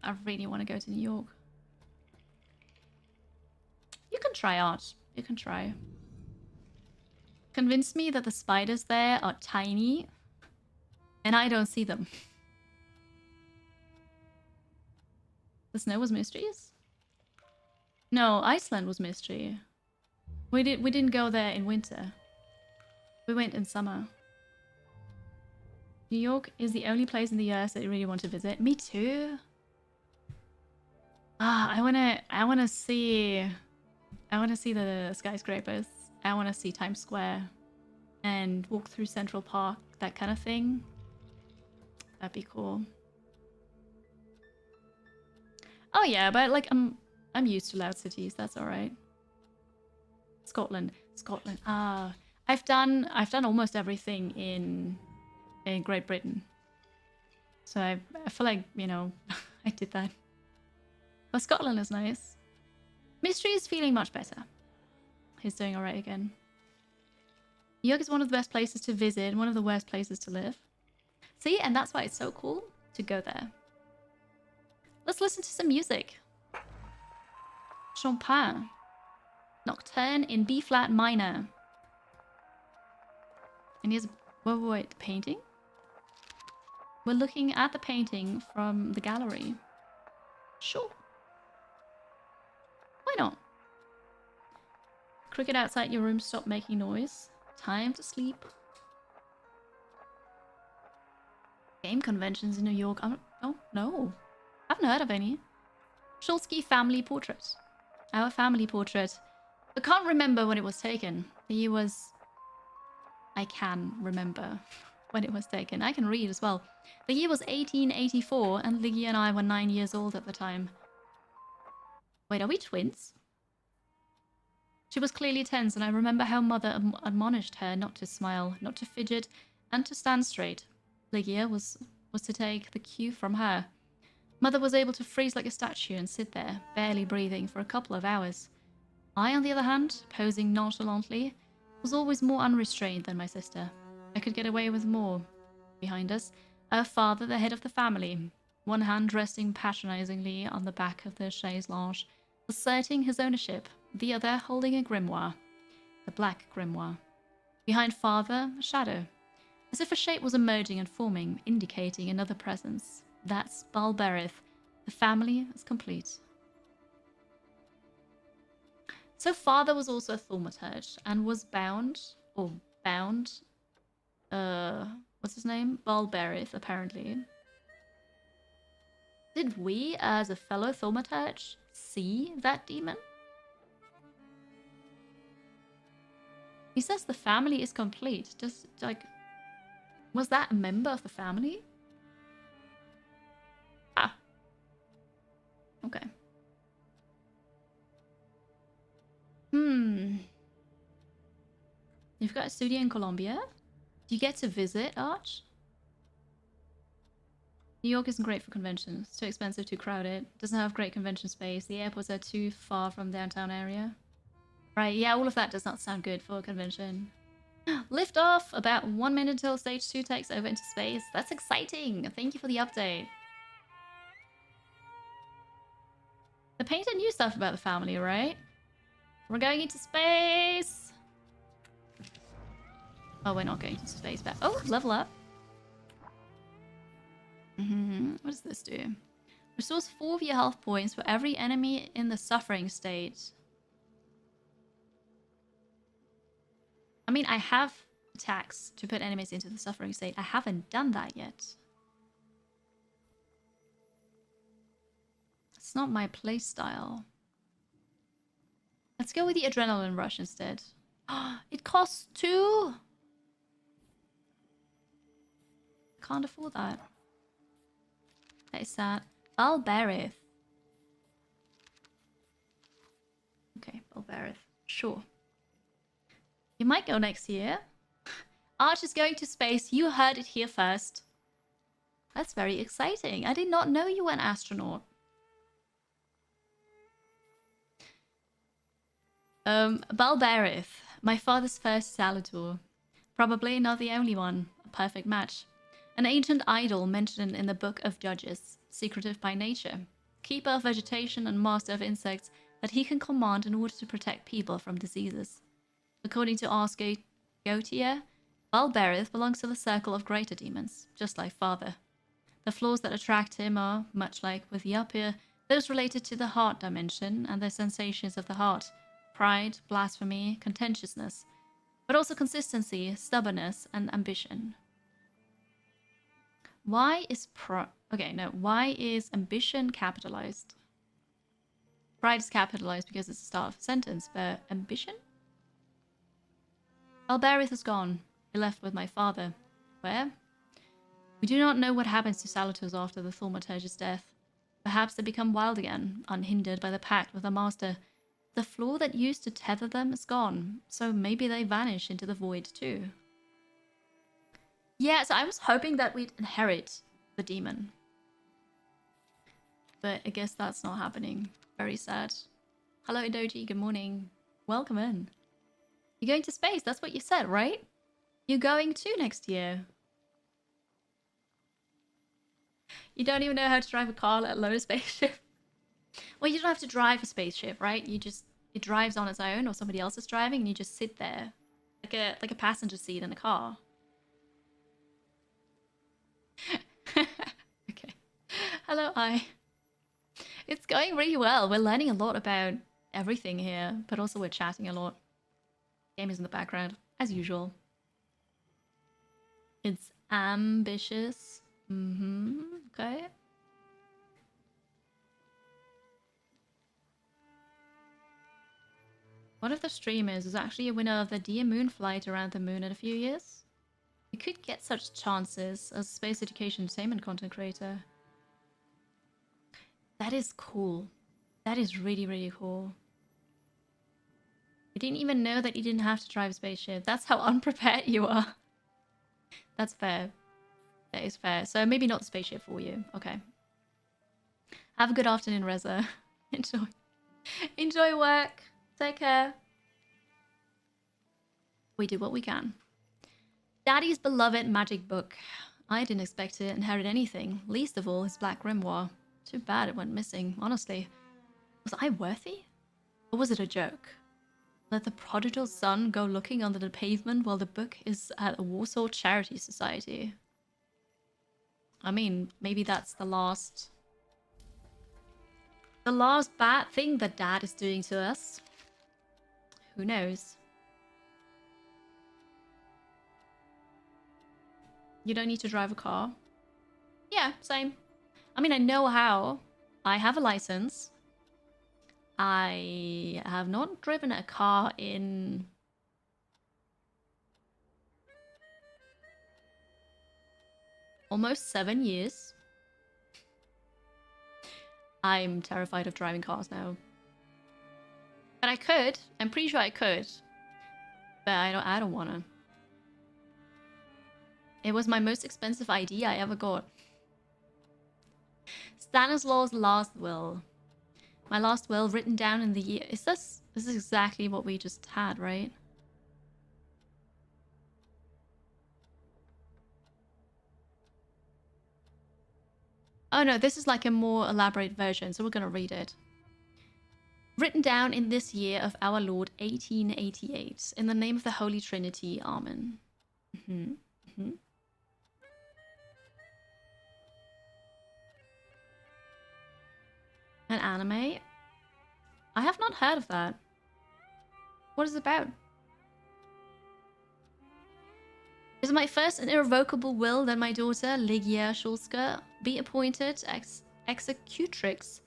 A: I really want to go to New York. You can try art. You can try. Convince me that the spiders there are tiny and I don't see them. The snow was mysteries? No, Iceland was mystery. We didn't go there in winter. We went in summer. New York is the only place in the US that I really want to visit. Me too. I wanna see the skyscrapers. I wanna see Times Square and walk through Central Park, that kind of thing. That'd be cool. Oh yeah, but like I'm used to loud cities, that's alright. Scotland. I've done almost everything in Great Britain. So I feel like, you know, I did that. But Scotland is nice. Mystery is feeling much better. He's doing alright again. New York is one of the best places to visit and one of the worst places to live. See, and that's why it's so cool to go there. Let's listen to some music. Chopin. Nocturne in B flat minor. And here's... Wait, the painting? We're looking at the painting from the gallery. Sure. Why not? Cricket outside your room, stop making noise. Time to sleep. Game conventions in New York. Oh, no. I haven't heard of any. Shulsky family portrait. Our family portrait. I can't remember when it was taken. The year was... I can remember when it was taken. I can read as well. The year was 1884 and Liggy and I were 9 years old at the time. Wait, are we twins? She was clearly tense, and I remember how Mother admonished her not to smile, not to fidget, and to stand straight. Ligia was to take the cue from her. Mother was able to freeze like a statue and sit there, barely breathing, for a couple of hours. I, on the other hand, posing nonchalantly, was always more unrestrained than my sister. I could get away with more. Behind us, our father, the head of the family, one hand resting patronizingly on the back of the chaise lounge, asserting his ownership, the other holding a grimoire, the black grimoire. Behind father, a shadow, as if a shape was emerging and forming, indicating another presence. That's Balberith. The family is complete. So father was also a thaumaturge and was bound, what's his name? Balberith, apparently. Did we, as a fellow Thaumaturge, see that demon? He says the family is complete. Just, like... Was that a member of the family? Ah. Okay. You've got a studio in Colombia? Do you get to visit, Arch? New York isn't great for conventions. It's too expensive, too crowded. Doesn't have great convention space. The airports are too far from downtown area. Right, yeah, all of that does not sound good for a convention. Lift off! About 1 minute until stage 2 takes over into space. That's exciting! Thank you for the update. They painted new stuff about the family, right? We're going into space! Oh, we're not going into space, but... Oh, level up. What does this do? Restores 4 of your health points for every enemy in the suffering state. I mean, I have attacks to put enemies into the suffering state. I haven't done that yet. It's not my playstyle. Let's go with the adrenaline rush instead. It costs 2! Can't afford that. That is sad. Balberith. Okay, Balberith. Sure. You might go next year. Arch is going to space. You heard it here first. That's very exciting. I did not know you were an astronaut. Balberith. My father's first Salator. Probably not the only one. A perfect match. An ancient idol mentioned in the Book of Judges, secretive by nature, keeper of vegetation and master of insects that he can command in order to protect people from diseases. According to Ars Goetia, Balberith belongs to the circle of greater demons, just like Father. The flaws that attract him are, much like with Yapir, those related to the heart dimension and the sensations of the heart, pride, blasphemy, contentiousness, but also consistency, stubbornness, and ambition. Why is ambition capitalized? Pride is capitalized because it's the start of a sentence, but ambition? Balberith is gone. He left with my father. Where? We do not know what happens to Salators after the Thaumaturge's death. Perhaps they become wild again, unhindered by the pact with the master. The flaw that used to tether them is gone, so maybe they vanish into the void too. Yeah, so I was hoping that we'd inherit the demon. But I guess that's not happening. Very sad. Hello, Doji. Good morning. Welcome in. You're going to space. That's what you said, right? You're going to next year. You don't even know how to drive a car, let alone a spaceship. Well, you don't have to drive a spaceship, right? It drives on its own, or somebody else is driving, and you just sit there. Like a passenger seat in a car. Okay. Hello, I. It's going really well. We're learning a lot about everything here, but also we're chatting a lot. Game is in the background, as usual. It's ambitious. Okay. One of the streamers is actually a winner of the Dear Moon flight around the moon in a few years. You could get such chances as a space education entertainment content creator. That is cool. That is really, really cool. You didn't even know that you didn't have to drive a spaceship. That's how unprepared you are. That's fair. That is fair. So maybe not the spaceship for you. Okay. Have a good afternoon, Reza. Enjoy. Enjoy work. Take care. We do what we can. Daddy's beloved magic book. I didn't expect to inherit anything, least of all his black grimoire. Too bad it went missing, honestly. Was I worthy? Or was it a joke? Let the prodigal son go looking under the pavement while the book is at a Warsaw Charity Society. I mean, maybe that's the last bad thing that Dad is doing to us. Who knows? You don't need to drive a car. Yeah, same. I mean, I know how. I have a license. I have not driven a car in... almost 7 years. I'm terrified of driving cars now. But I could. I'm pretty sure I could. But I don't wanna. It was my most expensive ID I ever got. Stanislaus' last will. My last will written down in the year. This is exactly what we just had, right? Oh no, this is like a more elaborate version, so we're gonna read it. Written down in this year of our Lord 1888, in the name of the Holy Trinity, Amen. An anime? I have not heard of that. What is it about? Is my first and irrevocable will that my daughter, Ligia Schulska, be appointed executrix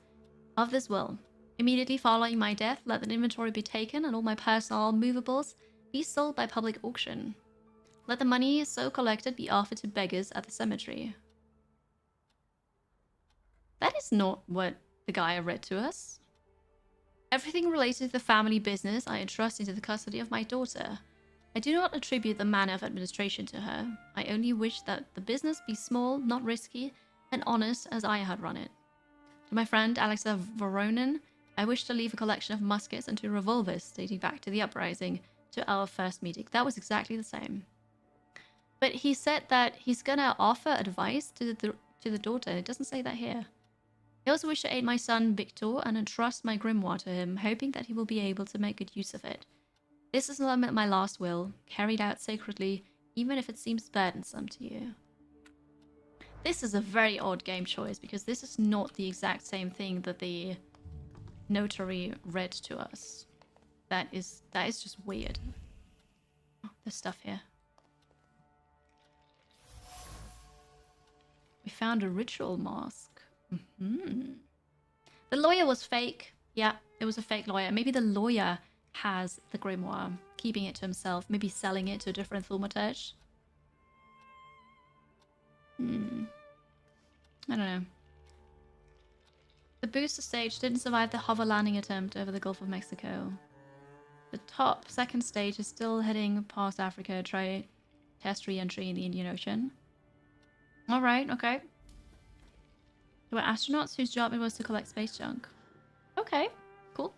A: of this will. Immediately following my death, let the inventory be taken and all my personal movables be sold by public auction. Let the money so collected be offered to beggars at the cemetery. That is not what the guy read to us. Everything related to the family business I entrust into the custody of my daughter. I do not attribute the manner of administration to her. I only wish that the business be small, not risky, and honest as I had run it. To my friend Alexa Voronin, I wish to leave a collection of muskets and 2 revolvers dating back to the uprising, to our first meeting. That was exactly the same. But he said that he's gonna offer advice to the daughter. It doesn't say that here. I also wish to aid my son Victor and entrust my grimoire to him, hoping that he will be able to make good use of it. This is my last will, carried out sacredly, even if it seems burdensome to you. This is a very odd game choice, because this is not the exact same thing that the notary read to us. That is just weird. Oh, there's stuff here. We found a ritual mask. The lawyer was fake. Yeah, it was a fake lawyer. Maybe the lawyer has the grimoire, keeping it to himself, maybe selling it to a different Thaumaturge. I don't know. The booster stage didn't survive the hover landing attempt over the Gulf of Mexico. The top second stage is still heading past Africa, try test re-entry in the Indian Ocean. Alright, okay. There were astronauts whose job it was to collect space junk. Okay, cool.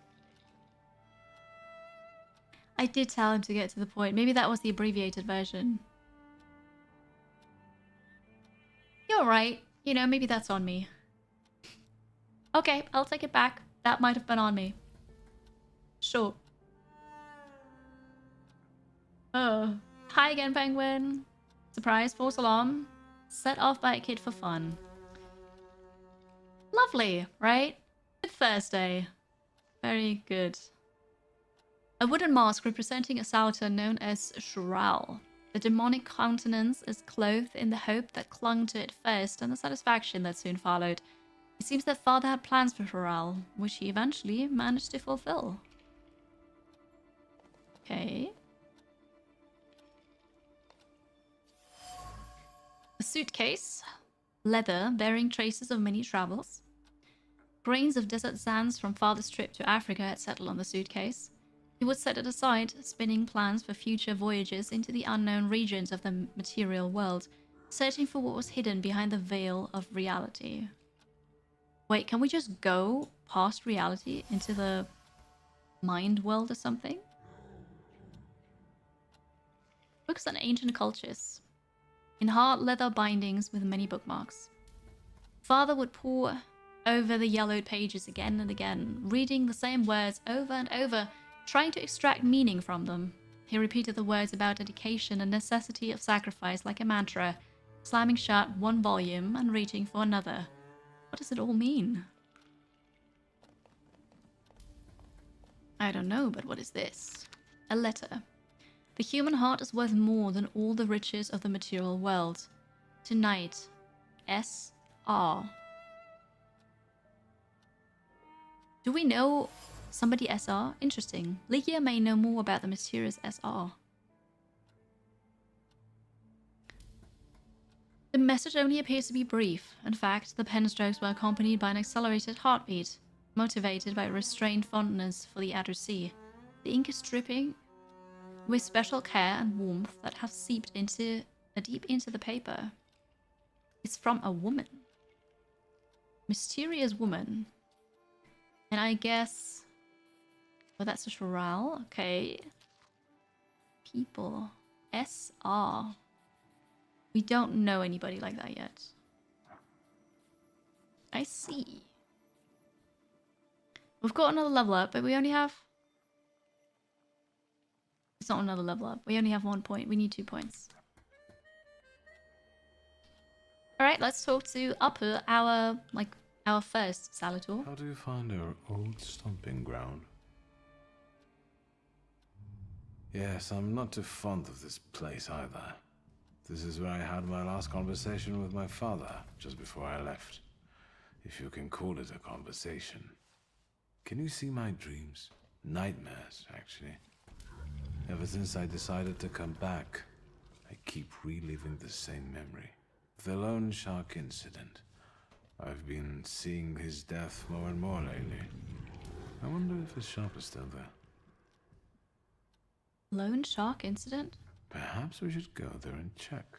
A: I did tell him to get to the point. Maybe that was the abbreviated version. You're right. You know, maybe that's on me. Okay, I'll take it back. That might have been on me. Sure. Oh. Hi again, Penguin. Surprise, false alarm. Set off by a kid for fun. Lovely, right? Good Thursday. Very good. A wooden mask representing a Salter known as Shural. The demonic countenance is clothed in the hope that clung to it first and the satisfaction that soon followed. It seems that father had plans for Shural, which he eventually managed to fulfill. Okay. A suitcase. Leather bearing traces of many travels. Grains of desert sands from father's trip to Africa had settled on the suitcase. He would set it aside, spinning plans for future voyages into the unknown regions of the material world, searching for what was hidden behind the veil of reality. Wait, can we just go past reality into the mind world or something? Books on ancient cultures. In hard leather bindings with many bookmarks. Father would pore over the yellowed pages again and again, reading the same words over and over, trying to extract meaning from them. He repeated the words about dedication and necessity of sacrifice like a mantra, slamming shut one volume and reaching for another. What does it all mean? I don't know, but what is this? A letter. The human heart is worth more than all the riches of the material world. Tonight, S.R. Do we know somebody SR? Interesting. Ligia may know more about the mysterious SR. The message only appears to be brief. In fact, the pen strokes were accompanied by an accelerated heartbeat, motivated by restrained fondness for the Artsy. The ink is dripping with special care and warmth that have seeped deep into the paper. It's from a woman. Mysterious woman. And I guess... well, that's a chorale. Okay. People. SR. We don't know anybody like that yet. I see. We've got another level up, but we only have... it's not another level up. We only have 1 point. We need 2 points. Alright, let's talk to Upper, our first Salator.
D: How do you find our old stomping ground? Yes, I'm not too fond of this place either. This is where I had my last conversation with my father, just before I left. If you can call it a conversation. Can you see my dreams? Nightmares, actually. Ever since I decided to come back, I keep reliving the same memory. The loan shark incident. I've been seeing his death more and more lately. I wonder if his shop is still there.
A: Lone shark incident?
D: Perhaps we should go there and check.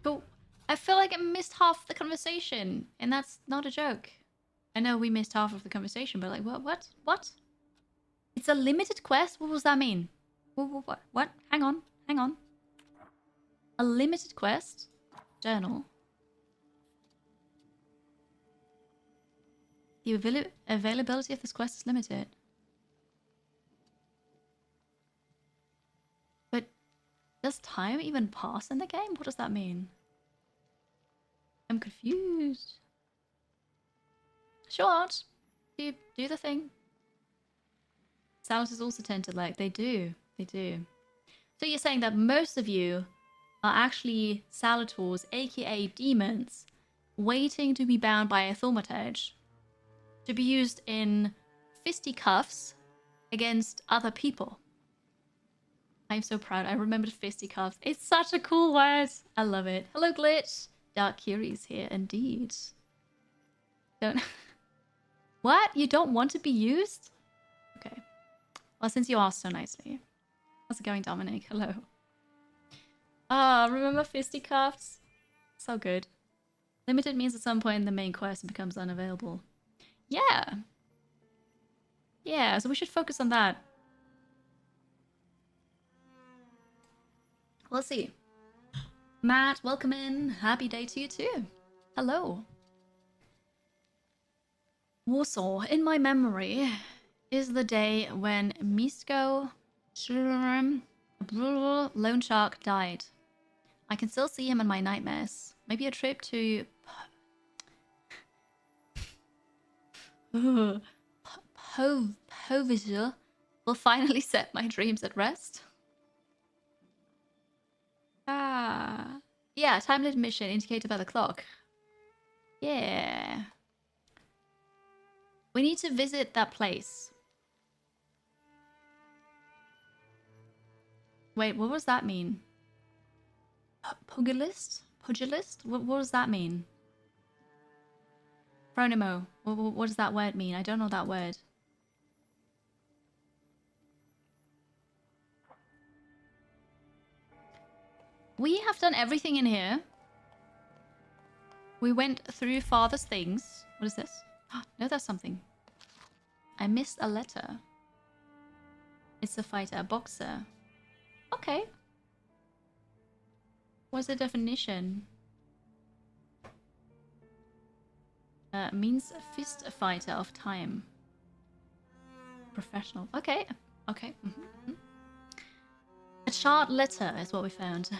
A: Cool. I feel like I missed half the conversation, and that's not a joke. I know we missed half of the conversation, but like, what? It's a limited quest? What does that mean? What? Hang on. A limited quest? Journal. The availability of this quest is limited. But does time even pass in the game? What does that mean? I'm confused. Short. Do the thing. Salators also tend to like, they do. So you're saying that most of you are actually Salators, aka demons, waiting to be bound by a Thaumaturge, to be used in fisticuffs against other people. I'm so proud. I remembered fisticuffs. It's such a cool word. I love it. Hello, Glitch. Dark Curie's here, indeed. Don't... What? You don't want to be used? Okay. Well, since you asked so nicely. How's it going, Dominic? Hello. Ah, remember fisticuffs? So good. Limited means at some point the main quest becomes unavailable. Yeah. Yeah, so we should focus on that. Let's see. Matt, welcome in. Happy day to you too. Hello. Warsaw, in my memory, is the day when Misko Lone Shark died. I can still see him in my nightmares. Maybe a trip to Povisher will finally set my dreams at rest. Ah. Yeah, time limit mission indicated by the clock. Yeah. We need to visit that place. Wait, what does that mean? Pugilist? Pugilist? What does that mean? Phronimo. What does that word mean? I don't know that word. We have done everything in here. We went through father's things. What is this? Oh, no, that's something. I missed a letter. It's a fighter, a boxer. Okay. What's the definition? Means fist fighter of time. Professional. Okay. Okay. A charred letter is what we found.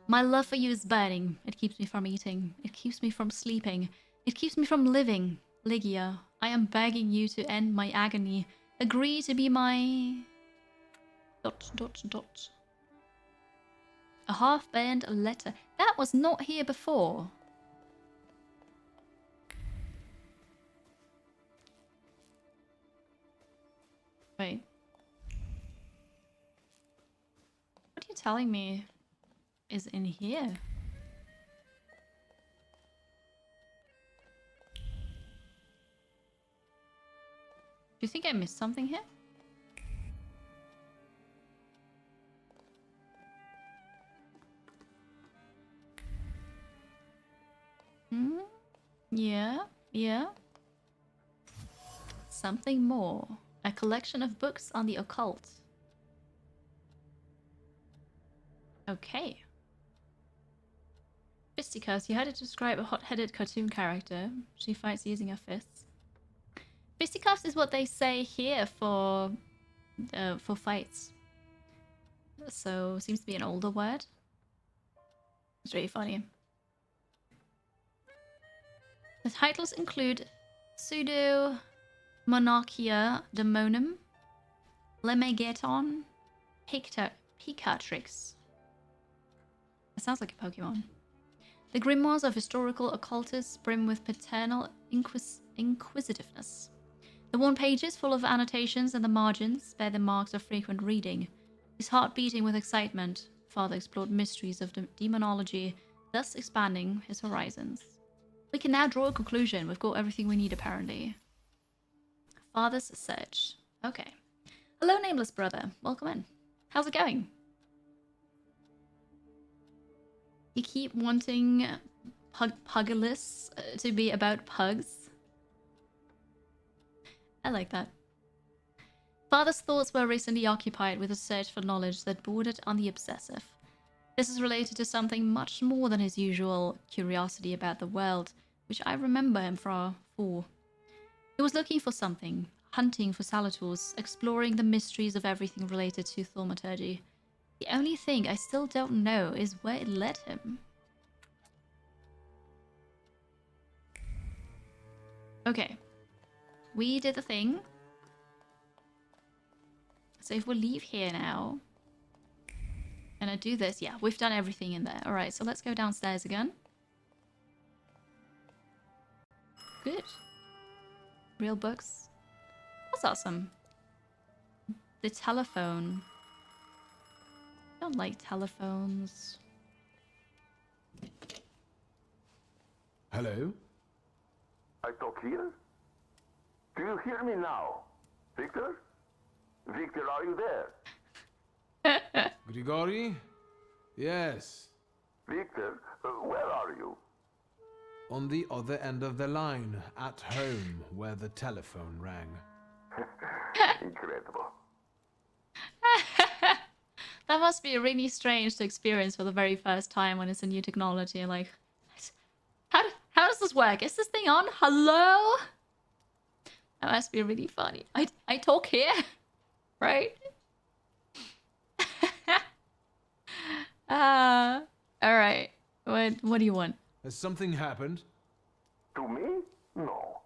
A: My love for you is burning. It keeps me from eating. It keeps me from sleeping. It keeps me from living. Ligia, I am begging you to end my agony. Agree to be my... ... A half-burned letter. That was not here before. Wait. What are you telling me is in here? Do you think I missed something here? Hmm? Yeah, yeah. Something more. A collection of books on the occult. Okay. Fisticuffs. You had to describe a hot-headed cartoon character. She fights using her fists. Fisticuffs is what they say here for fights. So seems to be an older word. It's really funny. The titles include Pseudo Monarchia Daemonum, Lemegeton, Picatrix. That sounds like a Pokemon. The grimoires of historical occultists brim with paternal inquisitiveness. The worn pages, full of annotations and the margins, bear the marks of frequent reading. His heart beating with excitement, Father explored mysteries of demonology, thus expanding his horizons. We can now draw a conclusion. We've got everything we need, apparently. Father's search. Okay. Hello, nameless brother. Welcome in. How's it going? You keep wanting Pugilus to be about pugs. I like that. Father's thoughts were recently occupied with a search for knowledge that bordered on the obsessive. This is related to something much more than his usual curiosity about the world, which I remember him for. He was looking for something, hunting for Salators, exploring the mysteries of everything related to Thaumaturge. The only thing I still don't know is where it led him. Okay. We did the thing. So if we leave here now, and I do this, yeah, we've done everything in there. Alright, so let's go downstairs again. Good. Real books. That's awesome. The telephone. I don't like telephones.
H: Hello?
I: I talk here? Do you hear me now? Victor? Victor, are you there?
H: Grigori? Yes.
I: Victor, where are you?
H: On the other end of the line, at home, where the telephone rang.
I: Incredible.
A: That must be really strange to experience for the very first time when it's a new technology. Like, how does this work? Is this thing on? Hello? That must be really funny. I talk here, right? All right. What do you want?
H: Has something happened?
I: To me? No.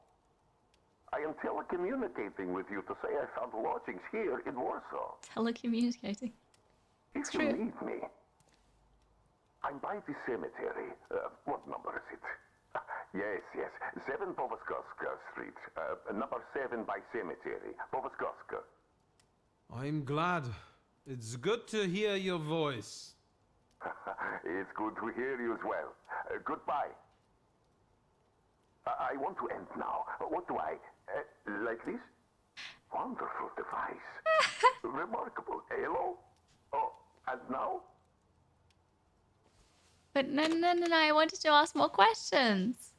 I: I am telecommunicating with you to say I found lodgings here in Warsaw.
A: Telecommunicating. It's
I: If you
A: true.
I: need me, I'm by the cemetery. What number is it? Yes. 7 Powaskowska Street. Number 7 by cemetery. Powaskowska.
H: I'm glad. It's good to hear your voice.
I: It's good to hear you as well. Goodbye. I want to end now. What do I... like this? Wonderful device. Remarkable. Hello? Oh, and now?
A: But no, I wanted to ask more questions.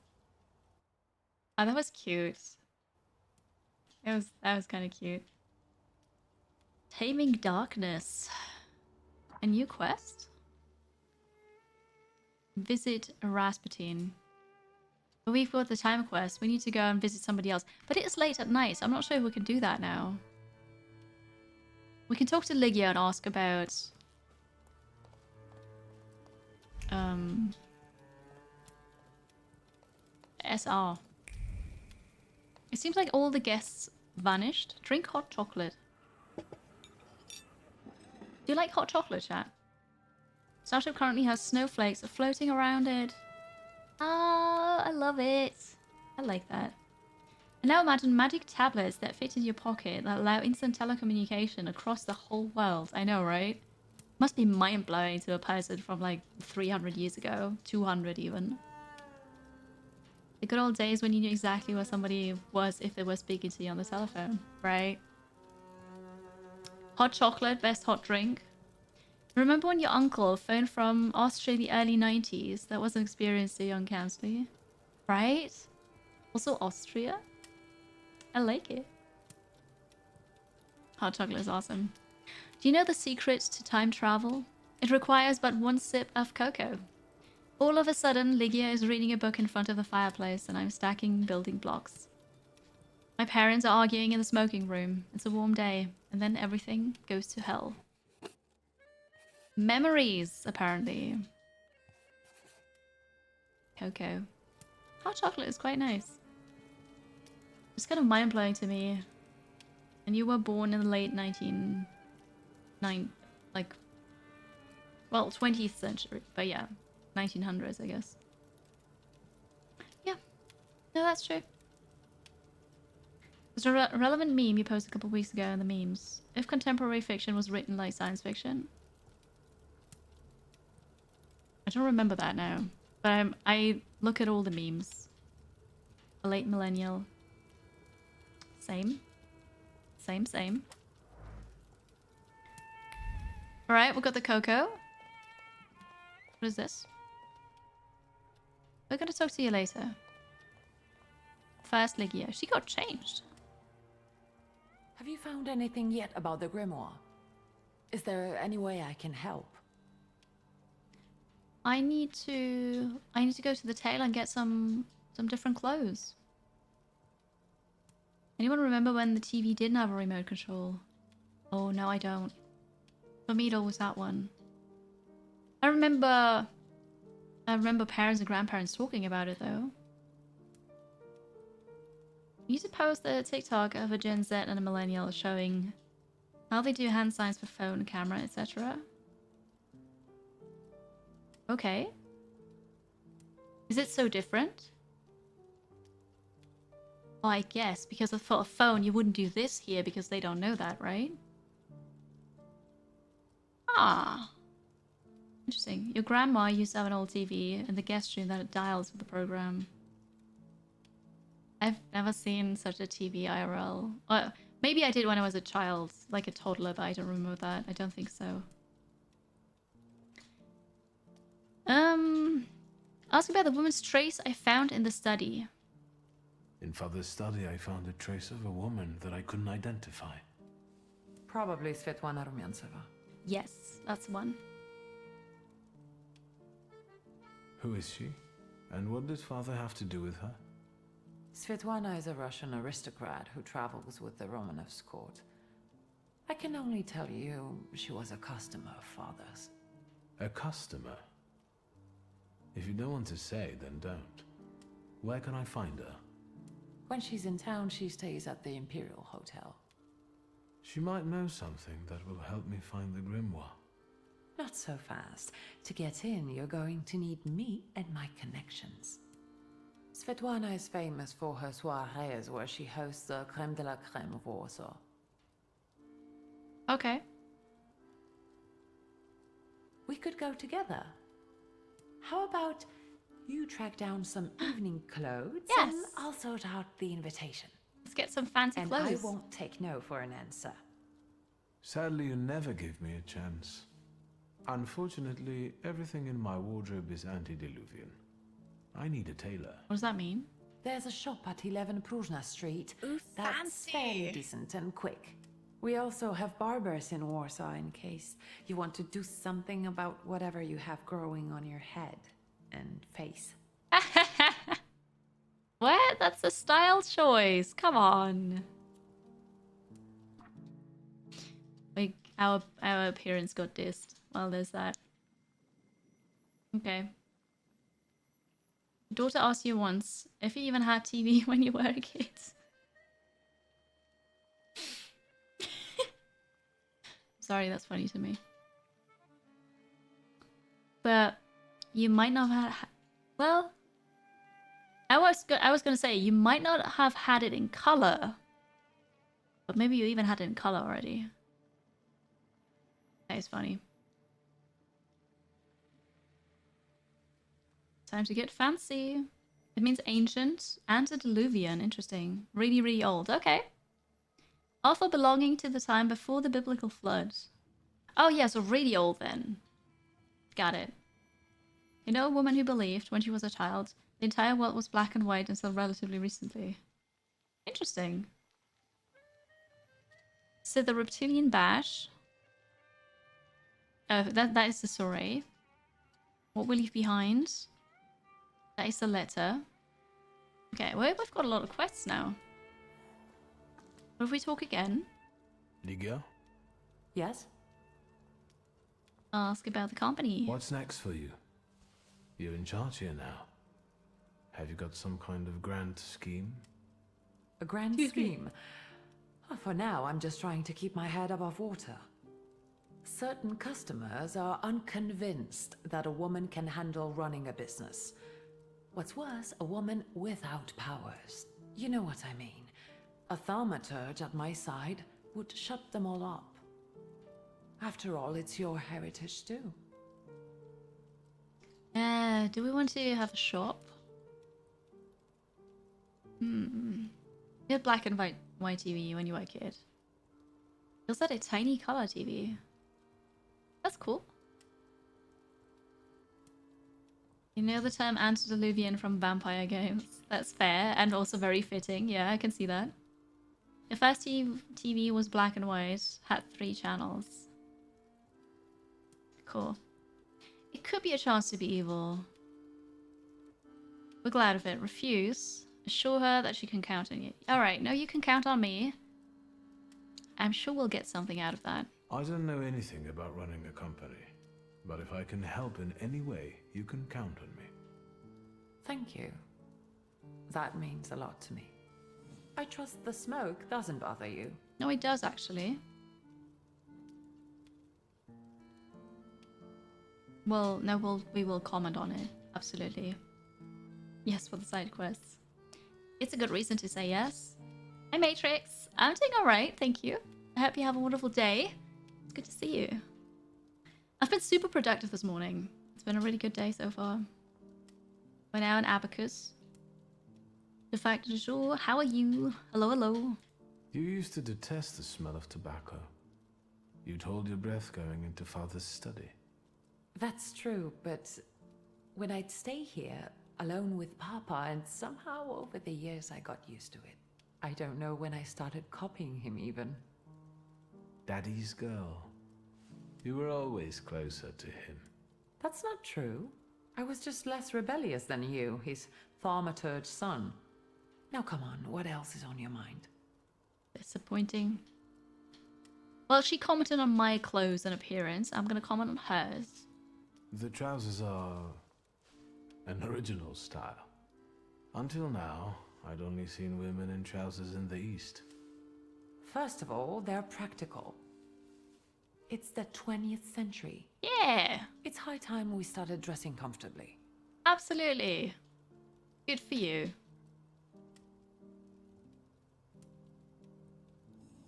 A: Oh, that was cute. That was kind of cute. Taming Darkness. A new quest? Visit Rasputin. But we've got the time quest. We need to go and visit somebody else. But it is late at night, so I'm not sure if we can do that now. We can talk to Ligia and ask about... SR. It seems like all the guests vanished. Drink hot chocolate. Do you like hot chocolate, chat? Starship currently has snowflakes floating around it. Ah, I love it. I like that. And now imagine magic tablets that fit in your pocket that allow instant telecommunication across the whole world. I know, right? Must be mind-blowing to a person from like 300 years ago, 200 even. The good old days when you knew exactly where somebody was if they were speaking to you on the telephone, right? Hot chocolate, best hot drink. Remember when your uncle phoned from Austria in the early 90s? That was an experience so young, Kansley. Right? Also Austria? I like it. Hot chocolate is awesome. Do you know the secret to time travel? It requires but one sip of cocoa. All of a sudden, Ligia is reading a book in front of the fireplace and I'm stacking building blocks. My parents are arguing in the smoking room. It's a warm day, and then everything goes to hell. Memories, apparently. Cocoa. Hot chocolate is quite nice. It's kind of mind-blowing to me. And you were born in the late 20th century, but yeah, 1900s, I guess. Yeah, no, that's true. There's a relevant meme you posted a couple weeks ago in the memes. If contemporary fiction was written like science fiction. I don't remember that now, but I look at all the memes. A late millennial. Same. Same. Alright, we've got the cocoa. What is this? We're gonna talk to you later. First, Ligia. She got changed.
F: Have you found anything yet about the grimoire? Is there any way I can help?
A: I need to go to the tailor and get some different clothes. Anyone remember when the TV didn't have a remote control? Oh, no, I don't. For me, it always that one. I remember parents and grandparents talking about it, though. You need to post a TikTok of a Gen Z and a millennial showing how they do hand signs for phone, camera, etc. Okay. Is it so different? Oh, I guess, because for a phone, you wouldn't do this here because they don't know that, right? Ah. Interesting. Your grandma used to have an old TV in the guest room that it dials with the program. I've never seen such a TV IRL. Maybe I did when I was a child, like a toddler, but I don't remember that. I don't think so. Ask about the woman's trace I found in the study.
D: In Father's study, I found a trace of a woman that I couldn't identify.
F: Probably Svetlana Rumiantseva.
A: Yes, that's one.
D: Who is she? And what does Father have to do with her?
F: Svetlana is a Russian aristocrat who travels with the Romanovs' court. I can only tell you she was a customer of Father's.
D: A customer? If you don't want to say, then don't. Where can I find her?
F: When she's in town, she stays at the Imperial Hotel.
D: She might know something that will help me find the grimoire.
F: Not so fast. To get in, you're going to need me and my connections. Svetlana is famous for her soirees where she hosts the creme de la creme of Warsaw.
A: Okay.
F: We could go together. How about you track down some evening clothes
A: Yes.
F: and I'll sort out the invitation.
A: Let's get some fancy
F: And
A: clothes.
F: I won't take no for an answer.
D: Sadly, you never give me a chance. Unfortunately, everything in my wardrobe is antediluvian. I need a tailor.
A: What does that mean?
F: There's a shop at 11 Pruzhna Street.
A: Ooh,
F: That's
A: fancy.
F: fairly decent and quick. We also have barbers in Warsaw in case you want to do something about whatever you have growing on your head and face.
A: What? That's a style choice. Come on. Like our appearance got dissed. Well, there's that. Okay. Daughter asked you once if you even had TV when you were a kid. Sorry, that's funny to me. But you might not have had... Well, I was gonna say, you might not have had it in color. But maybe you even had it in color already. That is funny. Time to get fancy. It means ancient, antediluvian. Interesting. Really, really old. Okay. Offer belonging to the time before the biblical flood. Oh yeah, so really old then. Got it. You know a woman who believed when she was a child the entire world was black and white until relatively recently. Interesting. So the reptilian bash. Oh, that is the soiree. What we leave behind. That is the letter. Okay, well, we've got a lot of quests now. What if we talk again?
H: Liga?
F: Yes?
A: Ask about the company.
H: What's next for you? You're in charge here now. Have you got some kind of grand scheme?
F: A grand scheme? Oh, for now, I'm just trying to keep my head above water. Certain customers are unconvinced that a woman can handle running a business. What's worse, a woman without powers. You know what I mean. A thaumaturge at my side would shut them all up. After all, it's your heritage too.
A: Do we want to have a shop? You had black and white TV when you were a kid. Was that a tiny color TV? That's cool. You know the term antediluvian from vampire games. That's fair and also very fitting. Yeah, I can see that. The first TV was black and white, had 3 channels. Cool. It could be a chance to be evil. We're glad of it. Refuse. Assure her that she can count on you. Alright, no, you can count on me. I'm sure we'll get something out of that.
H: I don't know anything about running a company, but if I can help in any way, you can count on me.
F: Thank you. That means a lot to me. I trust the smoke doesn't bother you.
A: No, it does actually. Well, no, we will comment on it. Absolutely. Yes, for the side quests. It's a good reason to say yes. Hi, Matrix. I'm doing alright, thank you. I hope you have a wonderful day. It's good to see you. I've been super productive this morning. It's been a really good day so far. We're now in Abacus. The fact du jour, how are you? Hello, hello.
H: You used to detest the smell of tobacco. You'd hold your breath going into Father's study.
F: That's true, but when I'd stay here, alone with Papa, and somehow over the years I got used to it. I don't know when I started copying him even.
H: Daddy's girl. You were always closer to him.
F: That's not true. I was just less rebellious than you, his thaumaturge son. Now come on, what else is on your mind?
A: Disappointing. Well, she commented on my clothes and appearance. I'm gonna comment on hers.
H: The trousers are an original style. Until now, I'd only seen women in trousers in the East.
F: First of all, they're practical. It's the 20th century.
A: Yeah,
F: It's high time we started dressing comfortably.
A: absolutely. Good for you.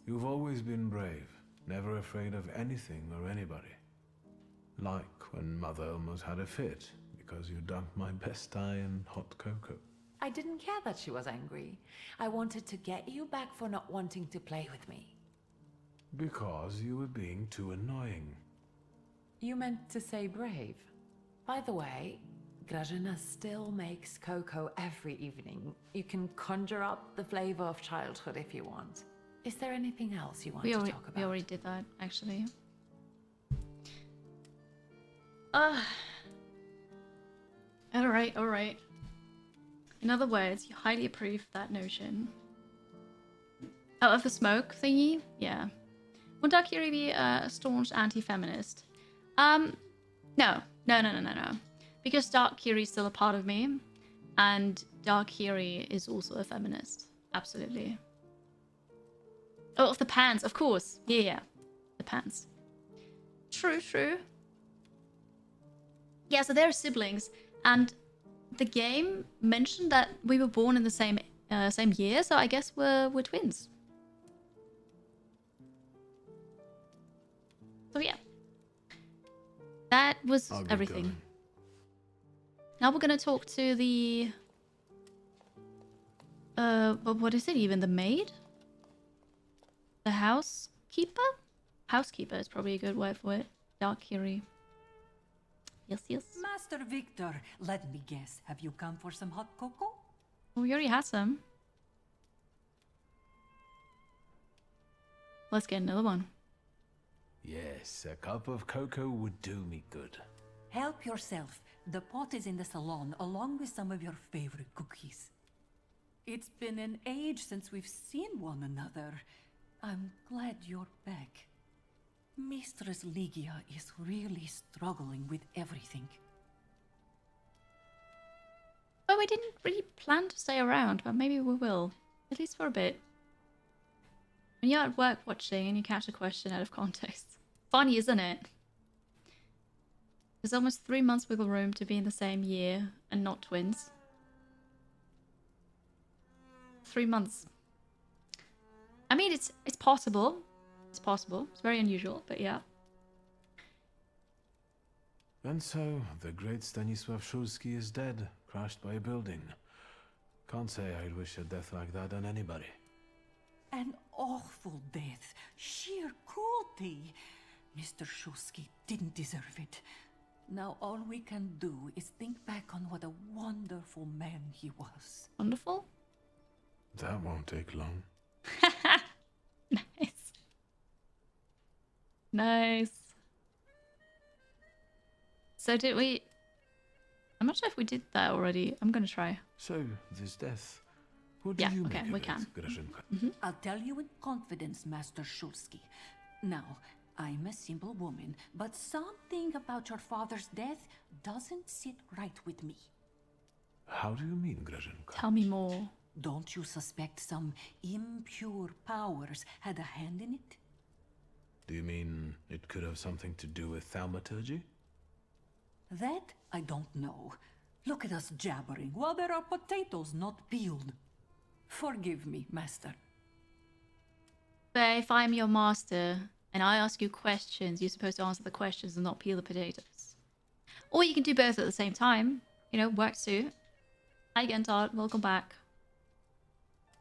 H: You've always been brave, never afraid of anything or anybody. Like when Mother almost had a fit because you dumped my best tie in hot cocoa.
F: I didn't care that she was angry. I wanted to get you back for not wanting to play with me.
H: Because you were being too annoying.
F: You meant to say brave. By the way, Grażyna still makes cocoa every evening. You can conjure up the flavor of childhood if you want. Is there anything else you want to talk about?
A: We already did that, actually. Alright, alright. In other words, you highly approve that notion. Oh, of the smoke thingy? Yeah. Would Dark Yuri be a staunch anti-feminist? No. Because Dark Yuri is still a part of me, and Dark Yuri is also a feminist. Absolutely. Oh, of the pants, of course. Yeah. The pants. True. Yeah, so they're siblings, and the game mentioned that we were born in the same year, so I guess we're twins. So yeah, that was
H: I'll get
A: everything.
H: going.
A: Now we're gonna talk to the what is it even? The maid? The housekeeper? Housekeeper is probably a good word for it. Dark Kiri. Yes, yes.
J: Master Victor, let me guess. Have you come for some hot cocoa?
A: Oh, we already had some. Let's get another one.
H: Yes, a cup of cocoa would do me good.
J: Help yourself. The pot is in the salon, along with some of your favorite cookies. It's been an age since we've seen one another. I'm glad you're back. Mistress Ligia is really struggling with everything.
A: Well, we didn't really plan to stay around, but maybe we will. At least for a bit. When you're at work watching and you catch a question out of context. Funny, isn't it? There's almost 3 months wiggle room to be in the same year and not twins. 3 months. I mean, it's possible. It's possible. It's very unusual, but yeah.
H: And so, the great Stanisław Szulski is dead, crashed by a building. Can't say I'd wish a death like that on anybody.
J: An awful death. Sheer cruelty. Mr. Szulski didn't deserve it. Now all we can do is think back on what a wonderful man he was.
A: Wonderful?
H: That won't take long.
A: Nice. Nice. So did we... I'm not sure if we did that already. I'm gonna try.
H: So, this death, what do
A: Yeah,
H: you
A: okay,
H: make
A: we
H: of
A: can.
H: it, Grażynka?
J: I'll tell you in confidence, Master Szulski. Now, I'm a simple woman, but something about your father's death doesn't sit right with me.
H: How do you mean, Grażynka?
A: Tell me more.
J: Don't you suspect some impure powers had a hand in it?
H: Do you mean it could have something to do with thaumaturgy?
J: That I don't know. Look at us jabbering while there are potatoes not peeled. Forgive me, Master.
A: But if I'm your master and I ask you questions, you're supposed to answer the questions and not peel the potatoes. Or you can do both at the same time. You know, works too. Hi Gentard, welcome back.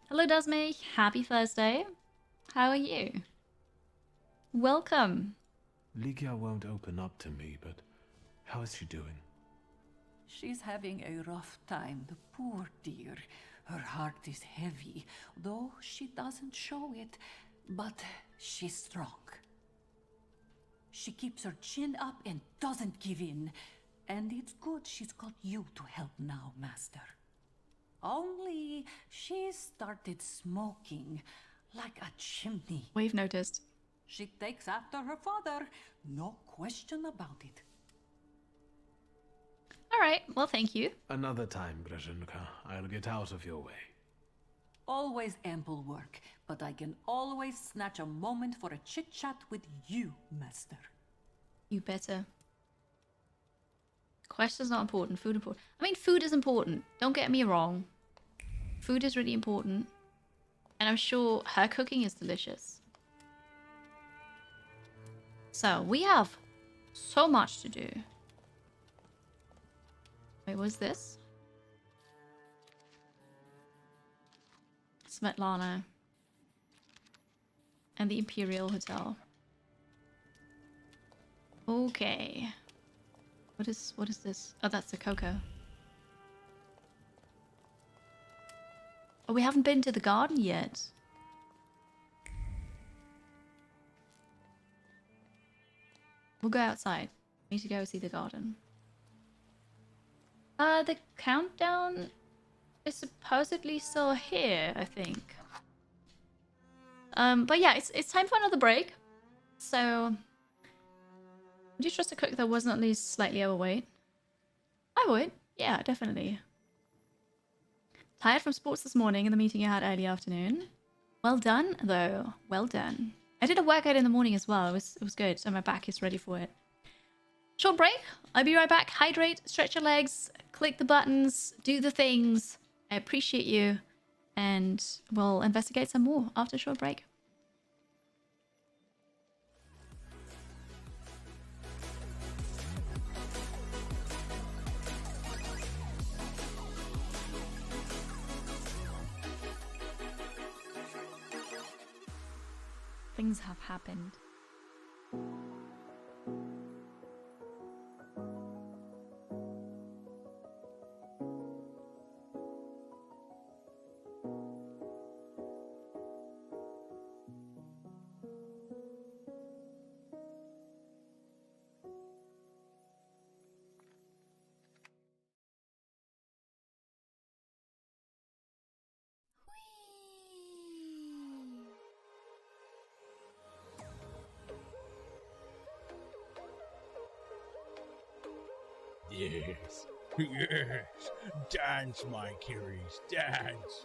A: Hello Dasme, happy Thursday. How are you? Welcome.
H: Ligia won't open up to me, but how is she doing?
J: She's having a rough time, the poor dear. Her heart is heavy, though she doesn't show it, but she's strong. She keeps her chin up and doesn't give in. And it's good she's got you to help now, Master. Only she started smoking like a chimney.
A: We've noticed.
J: She takes after her father, no question about it.
A: Alright, well thank you.
H: Another time, Grażynka. I'll get out of your way.
J: Always ample work, but I can always snatch a moment for a chit-chat with you, Master.
A: You better. Questions not important, food important. I mean, food is important. Don't get me wrong. Food is really important. And I'm sure her cooking is delicious. So, we have so much to do. Wait, what's this? Svetlana. And the Imperial Hotel. Okay. What is this? Oh, that's the cocoa. Oh, we haven't been to the garden yet. We'll go outside. We need to go see the garden. The countdown is supposedly still here, I think. But yeah, it's time for another break. So, would you trust a cook that wasn't at least slightly overweight? I would. Yeah, definitely. Tired from sports this morning and the meeting you had early afternoon. Well done, though. Well done. I did a workout in the morning as well. It was good, so my back is ready for it. short break. I'll be right back. Hydrate, stretch your legs, click the buttons, do the things. I appreciate you. And we'll investigate some more after a short break. Things have happened.
G: Yes, yes. Dance, my Kyrie's, dance.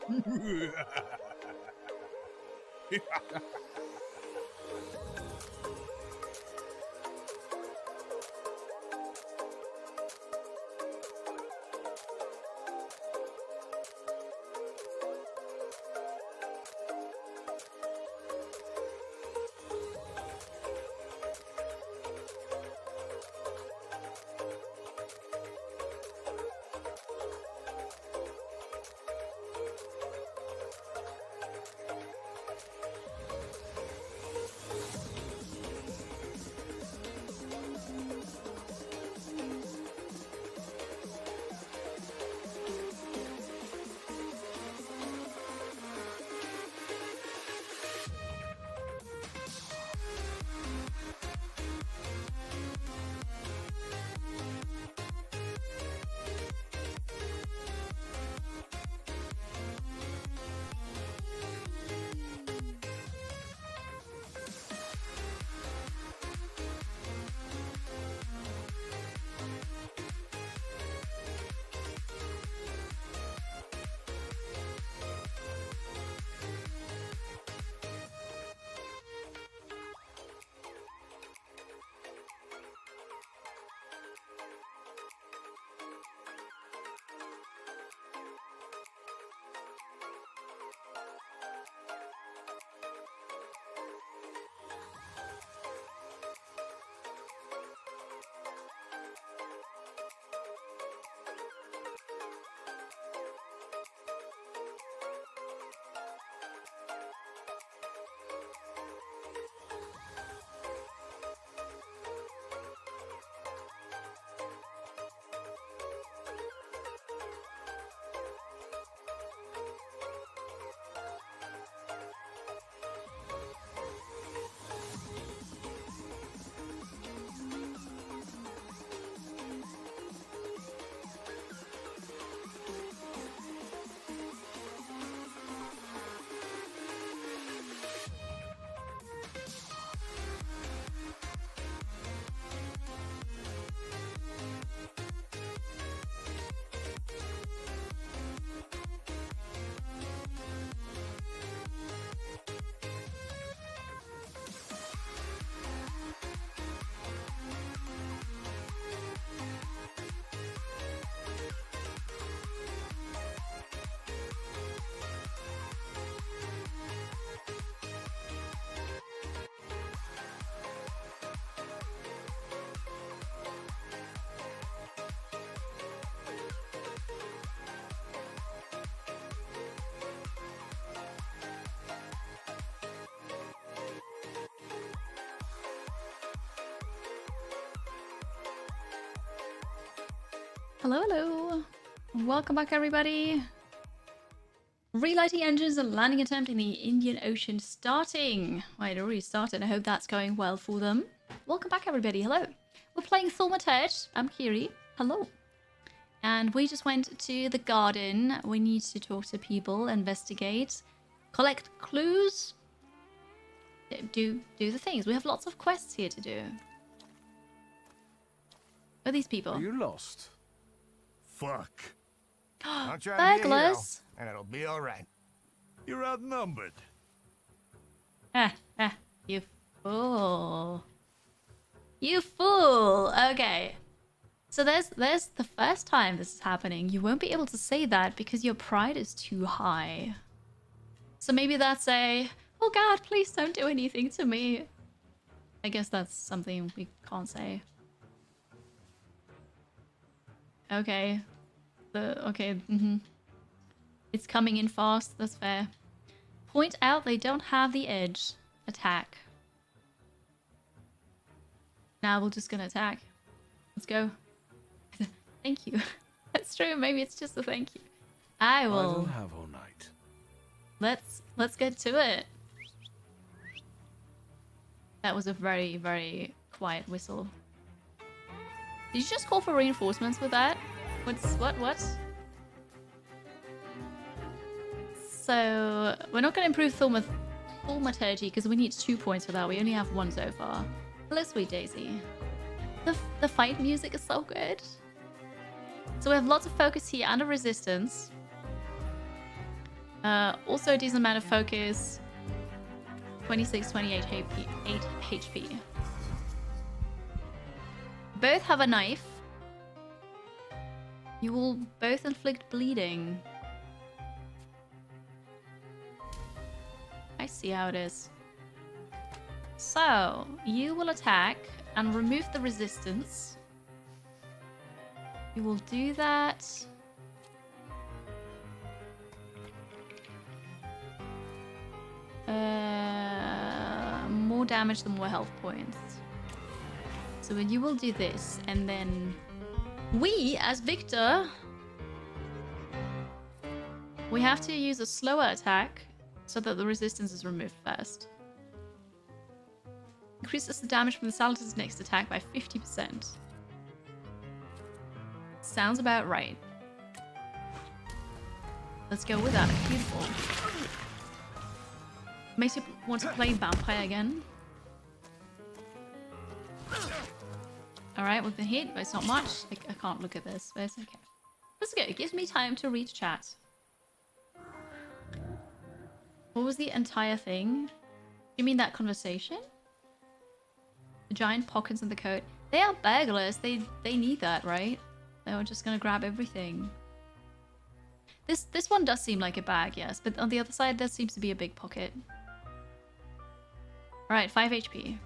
A: Hello, hello. Welcome back, everybody. Relighting engines and landing attempt in the Indian Ocean starting. Well, it already started. I hope that's going well for them. Welcome back, everybody. Hello. We're playing Thaumaturge. I'm Kiri. Hello. And we just went to the garden. We need to talk to people, investigate, collect clues, do the things. We have lots of quests here to do. Who are these people?
H: Are you lost?
K: Fuck. I'll try to be a hero,
A: Burglars.
K: and it'll be all right. You're outnumbered.
A: You fool. You fool! Okay. So there's the first time this is happening. You won't be able to say that because your pride is too high. So maybe that's a, oh god, please don't do anything to me. I guess that's something we can't say. Okay. It's coming in fast, that's fair. Point out they don't have the edge. Attack. Now we're just gonna attack. Let's go. Thank you. That's true, maybe it's just a thank you. I will.
D: I don't have all night.
A: Let's get to it. That was a very, very quiet whistle. Did you just call for reinforcements with that? What? So, we're not going to improve Thaumaturge because we need 2 points for that. We only have 1 so far. Hello, sweet Daisy. The fight music is so good. So we have lots of focus here and a resistance. Also a decent amount of focus. 26, 28 HP. Both have a knife. You will both inflict bleeding. I see how it is. So, you will attack and remove the resistance. You will do that. More damage, the more health points. So you will do this, and then we, as Victor, we have to use a slower attack so that the resistance is removed first. Increases the damage from the Salator's next attack by 50%. Sounds about right. Let's go with that. Beautiful. Makes you want to play vampire again. Alright, we've been hit, but it's not much. I can't look at this, but it's okay. Let's go. It gives me time to read chat. What was the entire thing? You mean that conversation? The giant pockets in the coat. They are burglars. They need that, right? They were just gonna grab everything. This one does seem like a bag, yes, but on the other side there seems to be a big pocket. Alright, 5 HP.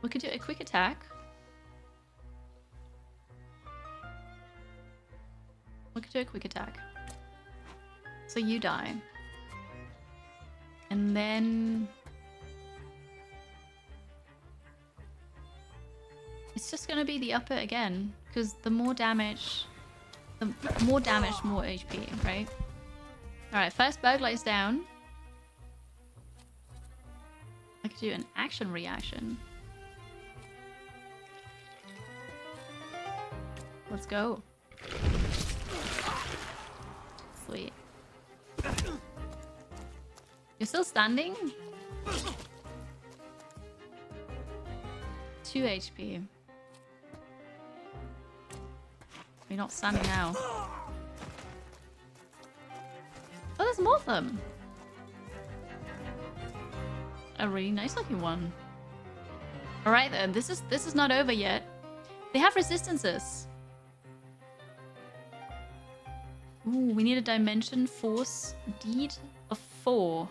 A: We could do a quick attack. We could do a quick attack. So you die. And then... it's just gonna be the upper again, because the more damage, more HP, right? Alright, first burglar is down. I could do an action-reaction. Let's go. Sweet. You're still standing? 2 HP. You're not standing now. Oh, there's more of them. A really nice looking one. Alright then, this is not over yet. They have resistances. Ooh, we need a dimension force deed of 4